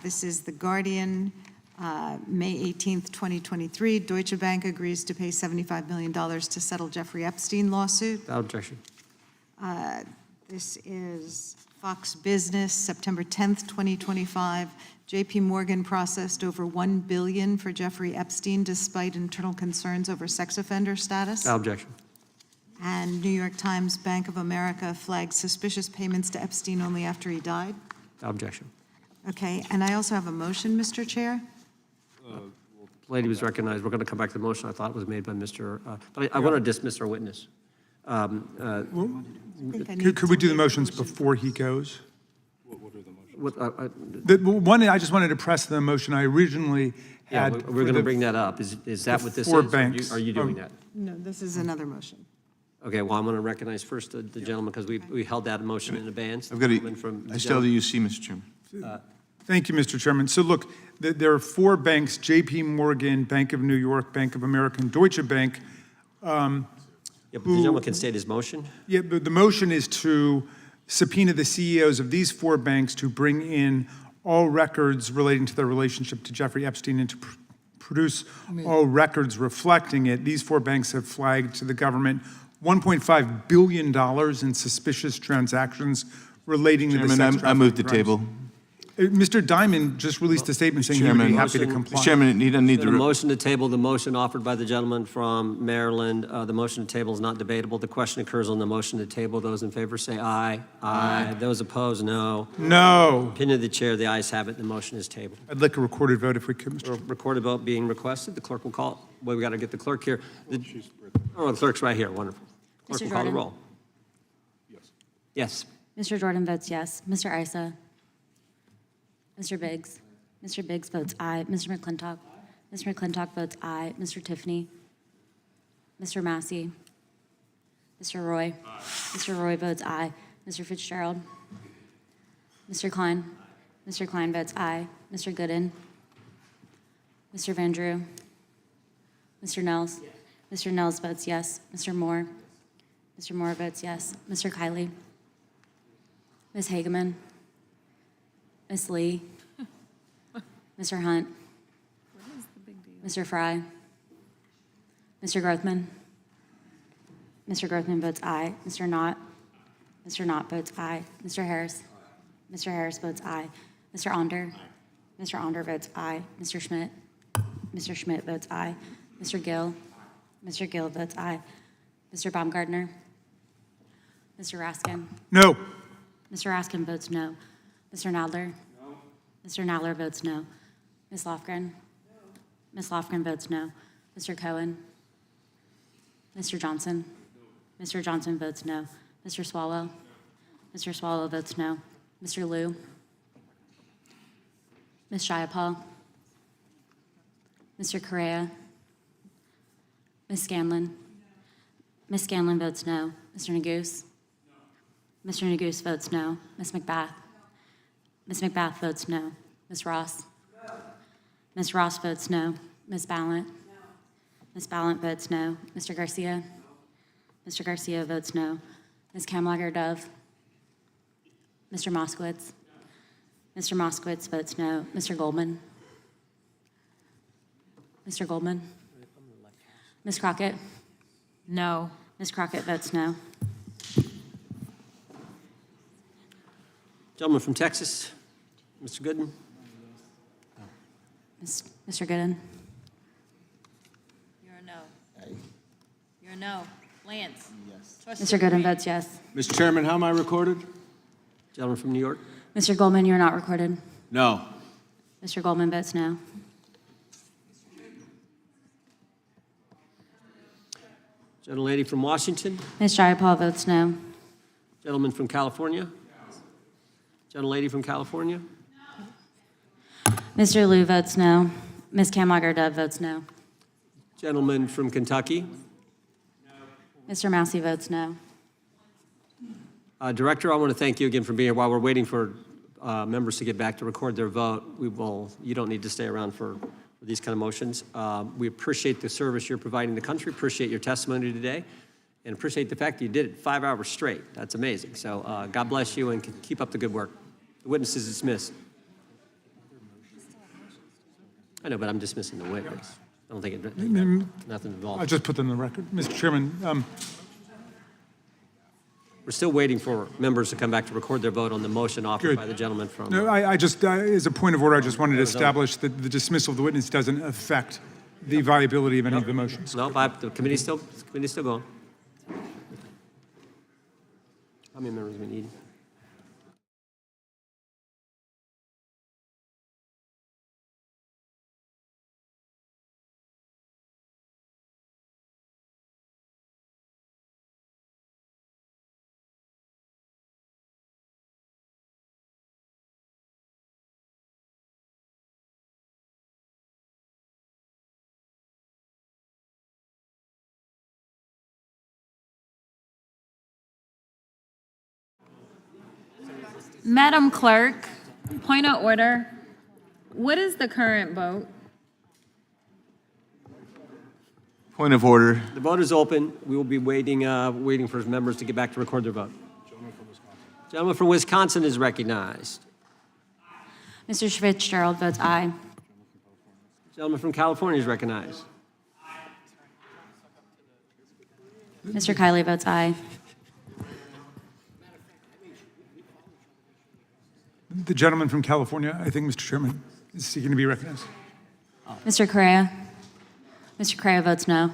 This is The Guardian, May 18th, 2023. Deutsche Bank agrees to pay $75 million to settle Jeffrey Epstein lawsuit. Without objection. This is Fox Business, September 10th, 2025. JP Morgan processed over $1 billion for Jeffrey Epstein despite internal concerns over sex offender status. Without objection. And New York Times, Bank of America flagged suspicious payments to Epstein only after he died. Without objection. Okay, and I also have a motion, Mr. Chair. Lady was recognized. We're going to come back to the motion I thought was made by Mr. But I want to dismiss our witness. Could we do the motions before he goes? The one, I just wanted to press the motion I originally had. Yeah, we're going to bring that up. Is that what this is? 4 banks. Are you doing that? No, this is another motion. Okay, well, I'm going to recognize first the gentleman because we held that motion in advance. I still have the UC, Mr. Chairman. Thank you, Mr. Chairman. So look, there are 4 banks, JP Morgan, Bank of New York, Bank of America, and Deutsche Bank. Yeah, but the gentleman can state his motion. Yeah, but the motion is to subpoena the CEOs of these 4 banks to bring in all records relating to their relationship to Jeffrey Epstein and to produce all records reflecting it. These 4 banks have flagged to the government $1.5 billion in suspicious transactions relating to the sex trafficking I moved the crimes. table. Mr. Diamond just released a statement saying he would be happy to comply. Chairman, he doesn't need The to. motion to table, the motion offered by the gentleman from Maryland. The motion to table is not debatable. The question occurs on the motion to table. Those in favor say aye. Aye. Those opposed, no. No. Opinion of the chair, the ayes have it. The motion is tabled. I'd like a recorded vote if we could, Mr. Recorded vote being requested. The clerk will call. Well, we got to get the clerk here. The clerk's right here. Wonderful. Clerk Mr. will call the Jordan? roll. Yes. Mr. Jordan votes yes. Mr. Isa? Mr. Biggs? Mr. Biggs votes aye. Mr. McClintock? Mr. McClintock votes aye. Mr. Tiffany? Mr. Massey? Mr. Roy? Mr. Roy votes aye. Mr. Fitzgerald? Mr. Klein? Mr. Klein votes aye. Mr. Gooden? Mr. Van Drew? Mr. Nels? Mr. Nels votes yes. Mr. Moore? Mr. Moore votes yes. Mr. Kiley? Ms. Hageman? Ms. Lee? Mr. Hunt? Mr. Fry? Mr. Grothman? Mr. Grothman votes aye. Mr. Knott? Mr. Knott votes aye. Mr. Harris? Mr. Harris votes aye. Mr. Onder? Mr. Onder votes aye. Mr. Schmidt? Mr. Schmidt votes aye. Mr. Gill? Mr. Gill votes aye. Mr. Baumgartner? Mr. Raskin? No. Mr. Raskin votes no. Mr. Nadler? No. Mr. Nadler votes no. Ms. Lofgren? Ms. Lofgren votes no. Mr. Cohen? Mr. Johnson? Mr. Johnson votes no. Mr. Swallow? Mr. Swallow votes no. Mr. Liu? Ms. Jayapal? Mr. Correa? Ms. Scanlon? Ms. Scanlon votes no. Mr. Neguse? Mr. Neguse votes no. Ms. McBath? Ms. McBath votes no. Ms. Ross? Ms. Ross votes no. Ms. Ballant? Ms. Ballant votes no. Mr. Garcia? Mr. Garcia votes no. Ms. Kamlager-Dove? Mr. Moskowitz? Mr. Moskowitz votes no. Mr. Goldman? Mr. Goldman? Ms. Crockett? No. Ms. Crockett votes no. Gentleman from Texas, Mr. Gooden. Mr. Gooden? You're a no. You're a no. Lance? Yes. Mr. Gooden votes yes. Mr. Chairman, how am I recorded? Gentleman from New York. Mr. Goldman, you're not recorded. No. Mr. Goldman votes no. Gentlelady from Washington. Ms. Jayapal votes no. Gentleman from California. Gentlelady from California. Mr. Liu votes no. Ms. Kamlager-Dove votes no. Gentleman from Kentucky. Mr. Massey votes no. Director, I want to thank you again for being here. While we're waiting for members to get back to record their vote, you don't need to stay around for these kind of motions. We appreciate the service you're providing the country, appreciate your testimony today, and appreciate the fact that you did it 5 hours straight. That's amazing. So God bless you and keep up the good work. The witness is dismissed. I know, but I'm dismissing the witness. I don't think nothing involved. I'll just put them in the record. Mr. Chairman, we're still waiting for members to come back to record their vote on the motion offered Good. by the gentleman from. no, I just, as a point of order, I just wanted to establish that the dismissal of the witness doesn't affect the viability of any of the motions. No, the committee's still going. How many members we need? Madam Clerk, point of order. What is the current vote? Point of order. The vote is open. We will be waiting for members to get back to record their vote. Gentleman from Wisconsin is recognized. Mr. Fitzgerald votes aye. Gentleman from California is recognized. Mr. Kiley votes aye. The gentleman from California, I think, Mr. Chairman, is seeking to be recognized. Mr. Correa. Mr. Correa votes no.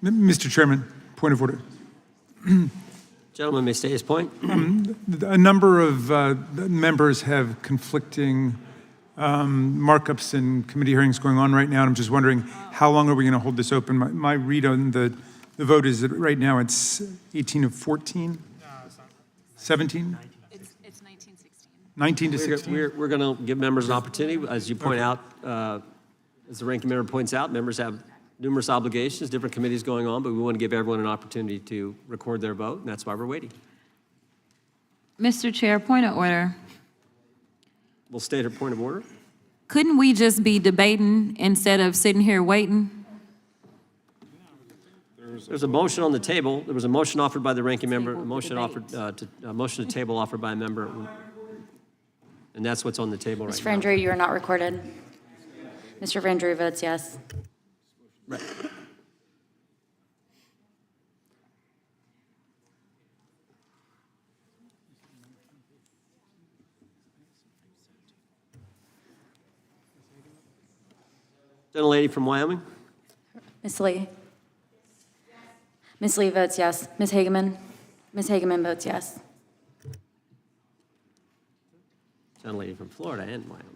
Mr. Chairman, point of order. Gentleman may state his point. A number of members have conflicting markups and committee hearings going on right now, and I'm just wondering, how long are we going to hold this open? My read on the vote is that right now it's 18 of 14? 17? It's 1916. 19 to 16? We're going to give members an opportunity. As you point out, as the ranking member points out, members have numerous obligations, different committees going on, but we want to give everyone an opportunity to record their vote, and that's why we're waiting. Mr. Chair, point of order. We'll state her point of order. Couldn't we just be debating instead of sitting here waiting? There's a motion on the table. There was a motion offered by the ranking member, a motion motion to table offered by a member, and that's what's on the table right Ms. now. Frandry, you are not recorded. Mr. Frandry votes yes. Right. Gentlelady from Wyoming. Ms. Lee? Ms. Lee votes yes. Ms. Hageman? Ms. Hageman votes yes. Gentlelady from Florida and Wyoming.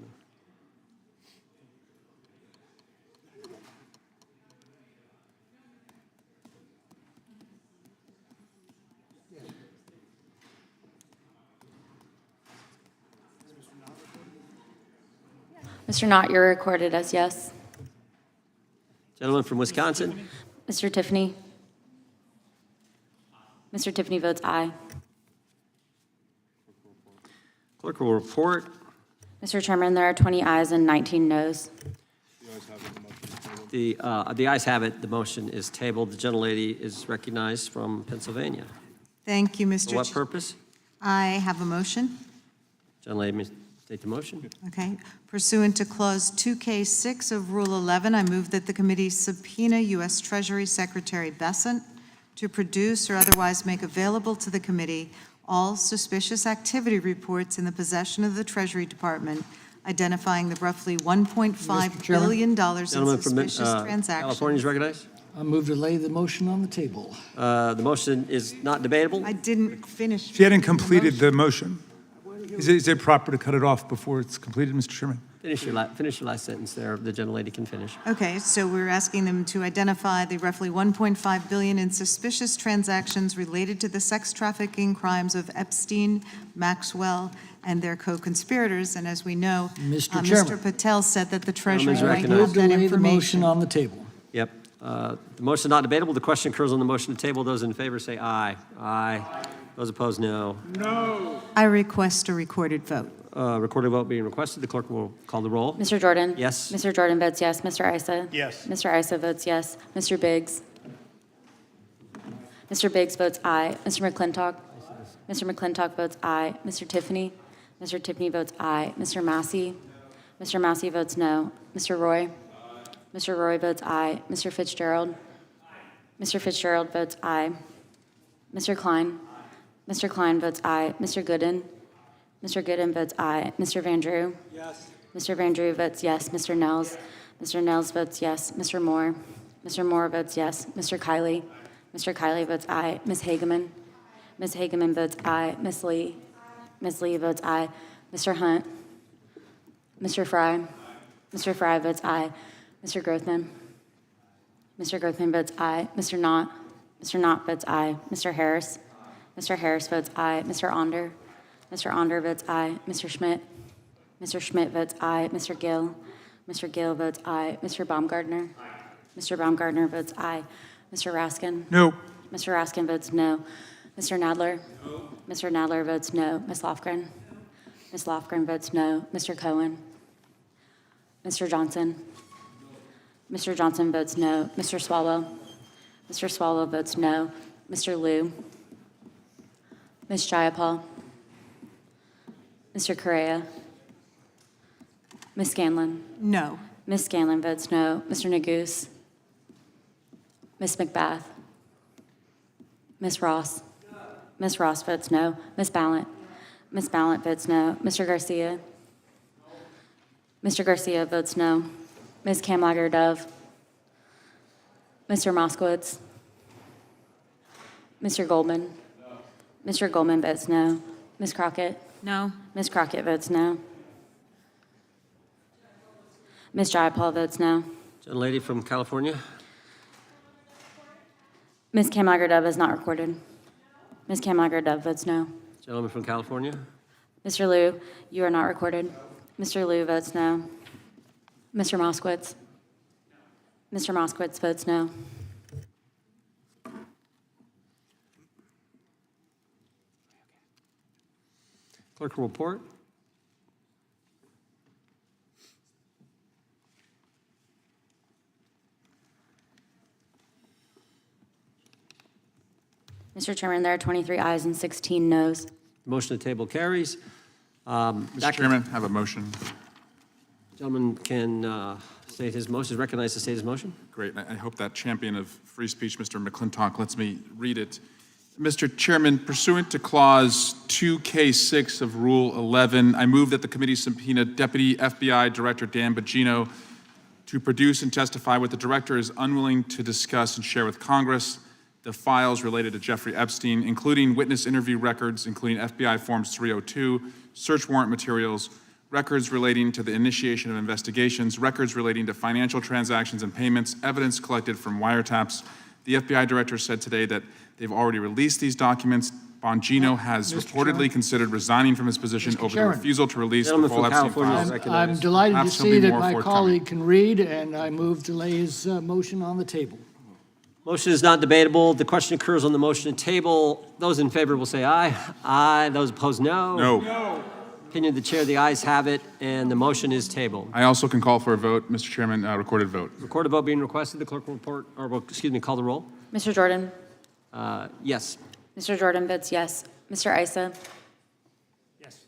Mr. Knott, you're recorded as yes. Gentleman from Wisconsin. Mr. Tiffany? Mr. Tiffany votes aye. Clerk will report. Mr. Chairman, there are 20 ayes and 19 noes. The ayes have it. The motion is tabled. The gentlelady is recognized from Pennsylvania. Thank you, Mr. For what Ch- purpose? I have a motion. Gentlelady may state the motion. Okay. Pursuant to Clause 2K6 of Rule 11, I move that the committee subpoena U.S. Treasury Secretary Bessent to produce or otherwise make available to the committee all suspicious activity reports in the possession of the Treasury Department, identifying the roughly $1.5 billion in Gentleman from suspicious transactions. California is recognized. I move to lay the motion on the table. The motion is not debatable. I didn't finish. She hadn't completed the motion. Is it proper to cut it off before it's completed, Mr. Chairman? Finish your last sentence there. The gentlelady can finish. Okay, so we're asking them to identify the roughly $1.5 billion in suspicious transactions related to the sex trafficking crimes of Epstein, Maxwell, and their co-conspirators. And as we know, Mr. Chairman. Mr. Patel said that the Treasury Gentleman's might recognized. have that Move to lay the motion information. on the table. Yep. The motion is not debatable. The question occurs on the motion to table. Those in favor say aye. Aye. Those opposed, no. I request a recorded vote. Recorded vote being requested. The clerk will call the roll. Mr. Jordan? Yes. Mr. Jordan votes yes. Mr. Issa? Yes. Mr. Issa votes yes. Mr. Biggs? Mr. Biggs votes aye. Mr. McClintock? Mr. McClintock votes aye. Mr. Tiffany? Mr. Tiffany votes aye. Mr. Massey? Mr. Massey votes no. Mr. Roy? Mr. Roy votes aye. Mr. Fitzgerald? Mr. Fitzgerald votes aye. Mr. Klein? Mr. Klein votes aye. Mr. Gooden? Mr. Gooden votes aye. Mr. Van Drew? Yes. Mr. Van Drew votes yes. Mr. Nels? Mr. Nels votes yes. Mr. Moore? Mr. Moore votes yes. Mr. Kiley? Mr. Kiley votes aye. Ms. Hageman? Ms. Hageman votes aye. Ms. Lee? Ms. Lee votes aye. Mr. Hunt? Mr. Fry? Mr. Fry votes aye. Mr. Grothman? Mr. Grothman votes aye. Mr. Knott? Mr. Knott votes aye. Mr. Harris? Mr. Harris votes aye. Mr. Onder? Mr. Onder votes aye. Mr. Schmidt? Mr. Schmidt votes aye. Mr. Gill? Mr. Gill votes aye. Mr. Baumgartner? Mr. Baumgartner votes aye. Mr. Raskin? No. Mr. Raskin votes no. Mr. Nadler? No. Mr. Nadler votes no. Ms. Lofgren? Ms. Lofgren votes no. Mr. Cohen? Mr. Johnson? Mr. Johnson votes no. Mr. Swalwell? Mr. Swalwell votes no. Mr. Liu? Ms. Jayapal? Mr. Correa? Ms. Scanlon? No. Ms. Scanlon votes no. Mr. Neguse? Ms. McBath? Ms. Ross? Ms. Ross votes no. Ms. Ballant? Ms. Ballant votes no. Mr. Garcia? Mr. Garcia votes no. Ms. Kamlager-Dove? Mr. Moskowitz? Mr. Goldman? Mr. Goldman votes no. Ms. Crockett? No. Ms. Crockett votes no. Ms. Jayapal votes no. Gentlelady from California. Ms. Kamlager-Dove is not recorded. Ms. Kamlager-Dove votes no. Gentleman from California. Mr. Liu, you are not recorded. Mr. Liu votes no. Mr. Moskowitz? Mr. Moskowitz votes no. Clerk will report. Mr. Chairman, there are 23 ayes and 16 noes. Motion to table carries. Mr. Chairman, I have a motion. Gentleman can state his motion, is recognized to state his motion. Great. I hope that champion of free speech, Mr. McClintock, lets me read it. Mr. Chairman, pursuant to Clause 2K6 of Rule 11, I move that the committee subpoena Deputy FBI Director Dan Bongino to produce and testify what the director is unwilling to discuss and share with Congress, the files related to Jeffrey Epstein, including witness interview records, including FBI Forms 302, search warrant materials, records relating to the initiation of investigations, records relating to financial transactions and payments, evidence collected from wiretaps. The FBI director said today that they've already released these documents. Bongino has reportedly considered resigning from his position over the refusal to release the full Epstein files. I'm delighted to Perhaps he'll be see that more my forthcoming. colleague can read, and I move to lay his motion on the table. Motion is not debatable. The question occurs on the motion to table. Those in favor will say aye. Aye. Those opposed, no. No. Opinion of the chair, the ayes have it, and the motion is tabled. I also can call for a vote, Mr. Chairman, recorded vote. Recorded vote being requested. The clerk will report, or well, excuse me, call the roll. Mr. Jordan? Yes. Mr. Jordan votes yes. Mr. Issa? Yes.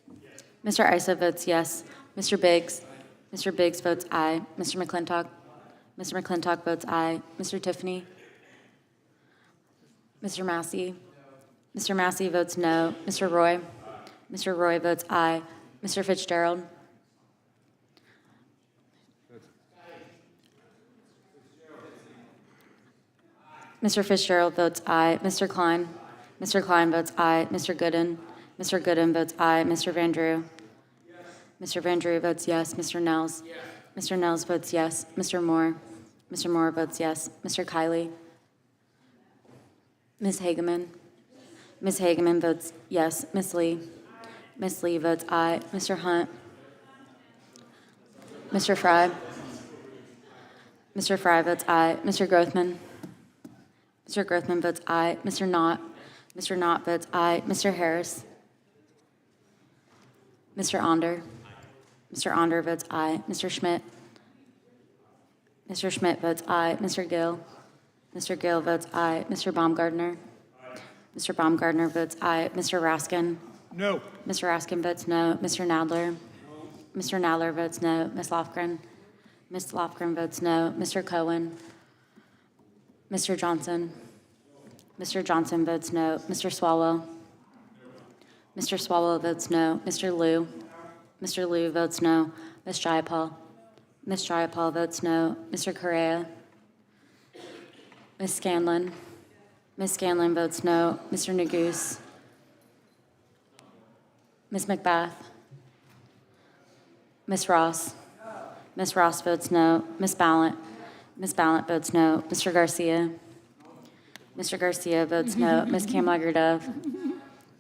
Mr. Issa votes yes. Mr. Biggs? Mr. Biggs votes aye. Mr. McClintock? Mr. McClintock votes aye. Mr. Tiffany? Mr. Massey? Mr. Massey votes no. Mr. Roy? Mr. Roy votes aye. Mr. Fitzgerald? Mr. Fitzgerald votes aye. Mr. Klein? Mr. Klein votes aye. Mr. Gooden? Mr. Gooden votes aye. Mr. Van Drew? Mr. Van Drew votes yes. Mr. Nels? Mr. Nels votes yes. Mr. Moore? Mr. Moore votes yes. Mr. Kiley? Ms. Hageman? Ms. Hageman votes yes. Ms. Lee? Ms. Lee votes aye. Mr. Hunt? Mr. Fry? Mr. Fry votes aye. Mr. Grothman? Mr. Grothman votes aye. Mr. Knott? Mr. Knott votes aye. Mr. Harris? Mr. Onder? Mr. Onder votes aye. Mr. Schmidt? Mr. Schmidt votes aye. Mr. Gill? Mr. Gill votes aye. Mr. Baumgartner? Mr. Baumgartner votes aye. Mr. Raskin? No. Mr. Raskin votes no. Mr. Nadler? Mr. Nadler votes no. Ms. Lofgren? Ms. Lofgren votes no. Mr. Cohen? Mr. Johnson? Mr. Johnson votes no. Mr. Swalwell? Mr. Swalwell votes no. Mr. Liu? Mr. Liu votes no. Ms. Jayapal? Ms. Jayapal votes no. Mr. Correa? Ms. Scanlon? Ms. Scanlon votes no. Mr. Neguse? Ms. McBath? Ms. Ross? Ms. Ross votes no. Ms. Ballant? Ms. Ballant votes no. Mr. Garcia? Mr. Garcia votes no. Ms. Kamlager-Dove?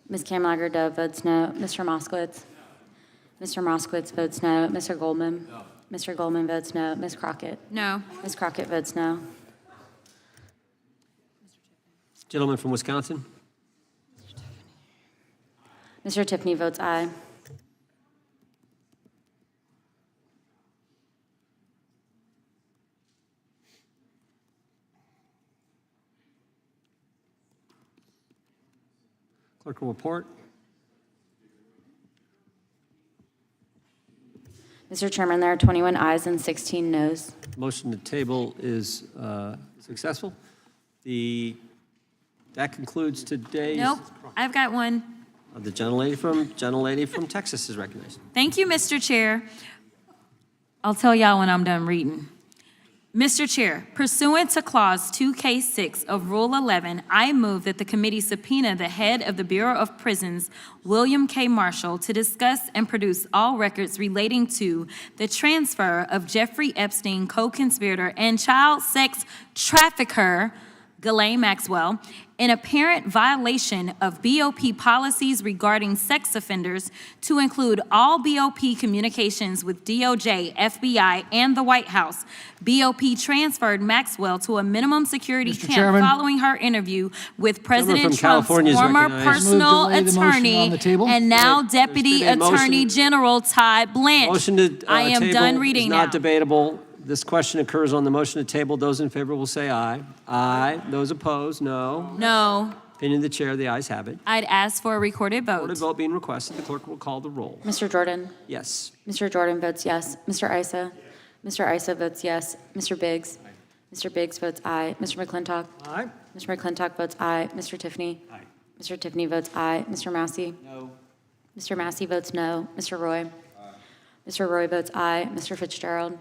Ms. Kamlager-Dove votes no. Mr. Moskowitz? Mr. Moskowitz votes no. Mr. Goldman? Mr. Goldman votes no. Ms. Crockett? No. Ms. Crockett votes no. Gentleman from Wisconsin. Mr. Tiffany votes aye. Clerk will report. Mr. Chairman, there are 21 ayes and 16 noes. Motion to table is successful. That concludes today's. Nope, I've got one. The gentlelady from Texas is recognized. Thank you, Mr. Chair. I'll tell y'all when I'm done reading. Mr. Chair, pursuant to Clause 2K6 of Rule 11, I move that the committee subpoena the head of the Bureau of Prisons, William K. Marshall, to discuss and produce all records relating to the transfer of Jeffrey Epstein, co-conspirator and child sex trafficker, Ghislaine Maxwell, in apparent violation of BOP policies regarding sex offenders, to include all BOP communications with DOJ, FBI, and the White House. BOP transferred Maxwell to a minimum security Mr. camp Chairman. following her interview with from President Trump's California is former recognized. personal Move to lay the motion on attorney the table. and now There's Deputy been a motion- Attorney General Todd Blanche. Motion to I am table done reading is now. not debatable. This question occurs on the motion to table. Those in favor will say aye. Aye. Those opposed, no. No, Opinion of the chair, the ayes have it. I'd ask for a recorded Recorded vote. vote being requested. The clerk will call the roll. Mr. Jordan? Yes. Mr. Jordan votes yes. Mr. Issa? Mr. Issa votes yes. Mr. Biggs? Mr. Biggs votes aye. Mr. McClintock? Aye. Mr. McClintock votes aye. Mr. Tiffany? Aye. Mr. Tiffany votes aye. Mr. Massey? No. Mr. Massey votes no. Mr. Roy? Mr. Roy votes aye. Mr. Fitzgerald?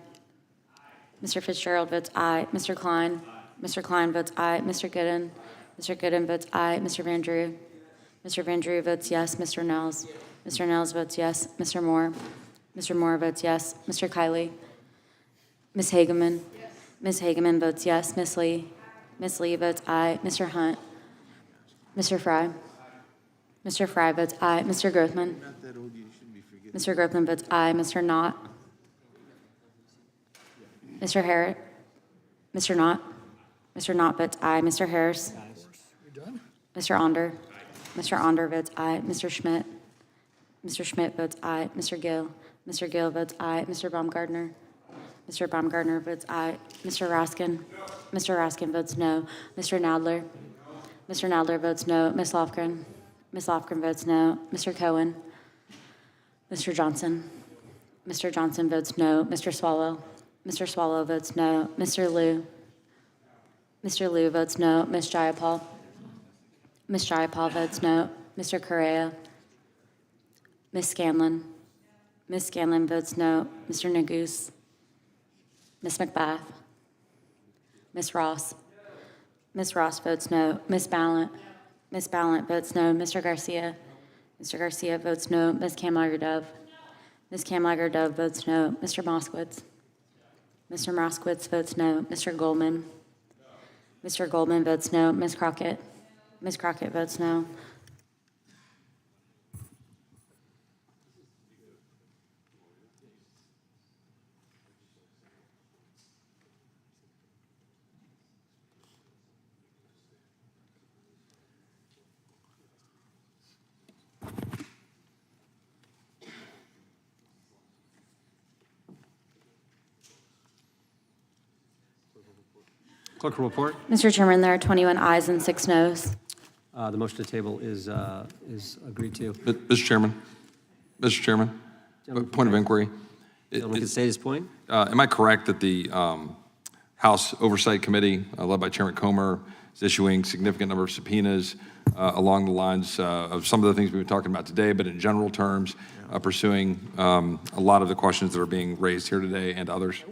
Mr. Fitzgerald votes aye. Mr. Klein? Mr. Klein votes aye. Mr. Gooden? Mr. Gooden votes aye. Mr. Van Drew? Mr. Van Drew votes yes. Mr. Nels? Mr. Nels votes yes. Mr. Moore? Mr. Moore votes yes. Mr. Kiley? Ms. Hageman? Ms. Hageman votes yes. Ms. Lee? Ms. Lee votes aye. Mr. Hunt? Mr. Fry? Mr. Fry votes aye. Mr. Grothman? Mr. Grothman votes aye. Mr. Knott? Mr. Harris? Mr. Knott? Mr. Knott votes aye. Mr. Harris? Mr. Onder? Mr. Onder votes aye. Mr. Schmidt? Mr. Schmidt votes aye. Mr. Gill? Mr. Gill votes aye. Mr. Baumgartner? Mr. Baumgartner votes aye. Mr. Raskin? Mr. Raskin votes no. Mr. Nadler? Mr. Nadler votes no. Ms. Lofgren? Ms. Lofgren votes no. Mr. Cohen? Mr. Johnson? Mr. Johnson votes no. Mr. Swalwell? Mr. Swalwell votes no. Mr. Liu? Mr. Liu votes no. Ms. Jayapal? Ms. Jayapal votes no. Mr. Correa? Ms. Scanlon? Ms. Scanlon votes no. Mr. Neguse? Ms. McBath? Ms. Ross? Ms. Ross votes no. Ms. Ballant? Ms. Ballant votes no. Mr. Garcia? Mr. Garcia votes no. Ms. Kamlager-Dove? Ms. Kamlager-Dove votes no. Mr. Moskowitz? Mr. Moskowitz votes no. Mr. Goldman? Mr. Goldman votes no. Ms. Crockett? Ms. Crockett votes no. Clerk will report. Mr. Chairman, there are 21 ayes and 6 noes. The motion to table is agreed to. Mr. Chairman, point of inquiry. Gentleman can state his point. Am I correct that the House Oversight Committee, led by Chairman Comer, is issuing significant number of subpoenas along the lines of some of the things we've been talking about today, but in general terms, pursuing a lot of the questions that are being raised here today and others?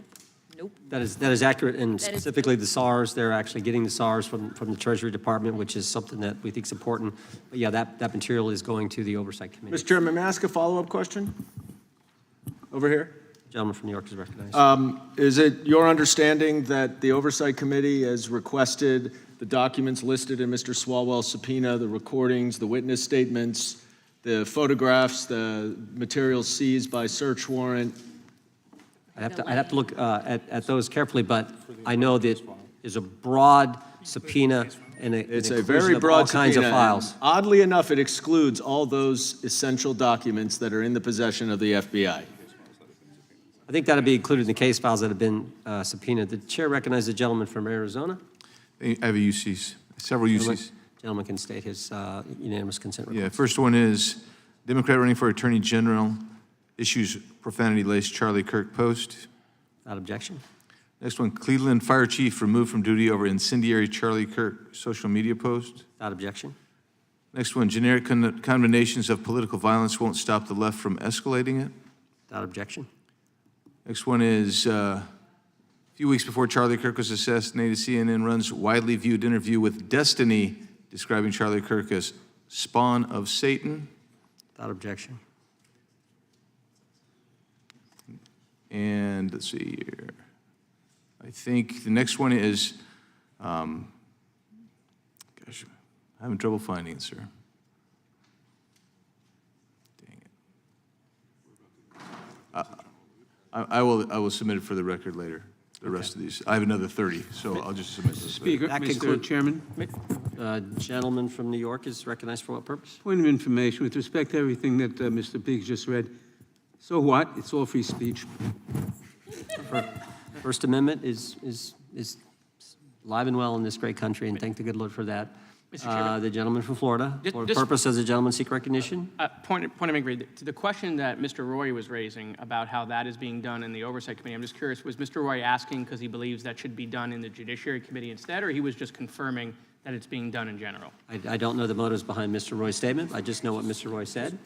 That is accurate, and specifically the SARs, they're actually getting the SARs from the Treasury Department, which is something that we think is important. But yeah, that material is going to the Oversight Committee. Mr. Chairman, may I ask a follow-up question? Over here. Gentleman from New York is recognized. Is it your understanding that the Oversight Committee has requested the documents listed in Mr. Swalwell's subpoena, the recordings, the witness statements, the photographs, the materials seized by search warrant? I'd have to look at those carefully, but I know that there's a broad subpoena and It's a inclusion very of broad all kinds of subpoena, files. and oddly enough, it excludes all those essential documents that are in the possession of the FBI. I think that'll be included in the case files that have been subpoenaed. The chair recognizes the gentleman from Arizona. I have a UCs, several UCs. Gentleman can state his unanimous consent request. Yeah, first one is Democrat running for Attorney General issues profanity-laced Charlie Kirk post. Without objection. Next one, Cleveland Fire Chief removed from duty over incendiary Charlie Kirk social media post. Without objection. Next one, generic condemnations of political violence won't stop the left from escalating it. Without objection. Next one is, a few weeks before Charlie Kirk was assassinated, CNN runs widely viewed interview with Destiny describing Charlie Kirk as spawn of Satan. Without objection. And let's see here. I think the next one is, gosh, I'm having trouble finding it, sir. Dang it. I will submit it for the record later, the rest of these. I have another 30, so I'll just submit those. Speaker, Mr. Chairman. Gentleman from New York is recognized for what purpose? Point of information with respect to everything that Mr. Biggs just read. So what? It's all free speech. First Amendment is alive and well in this great country, and thank the good Lord for that. Mr. Chairman. The gentleman from Florida, for Just- purpose, does the gentleman seek recognition? Point of inquiry, to the question that Mr. Roy was raising about how that is being done in the Oversight Committee, I'm just curious, was Mr. Roy asking because he believes that should be done in the Judiciary Committee instead, or he was just confirming that it's being done in general? I don't know the motives behind Mr. Roy's statement. I just know what Mr. Roy said.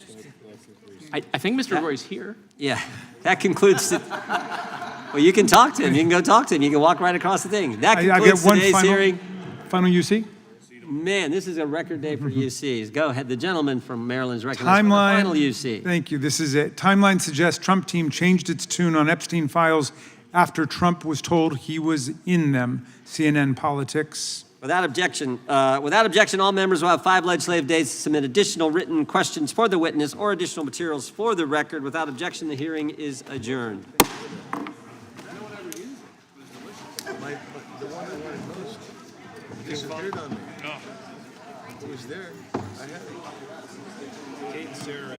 I think Mr. Roy's here. Yeah, that concludes the, well, you can talk to him. You can go talk to him. You can walk right across the thing. That I get concludes one today's hearing. final UC. Man, this is a record day for UCs. Go ahead. The gentleman from Maryland is recognized for the Timeline. final UC. Thank you. This is it. Timeline suggests Trump team changed its tune on Epstein files after Trump was told he was in them. CNN Politics. Without objection, all members will have 5 legislative days to submit additional written questions for the witness or additional materials for the record. Without objection, the hearing is adjourned. Disappeared on me. It was there. I had it. Kate and Sarah.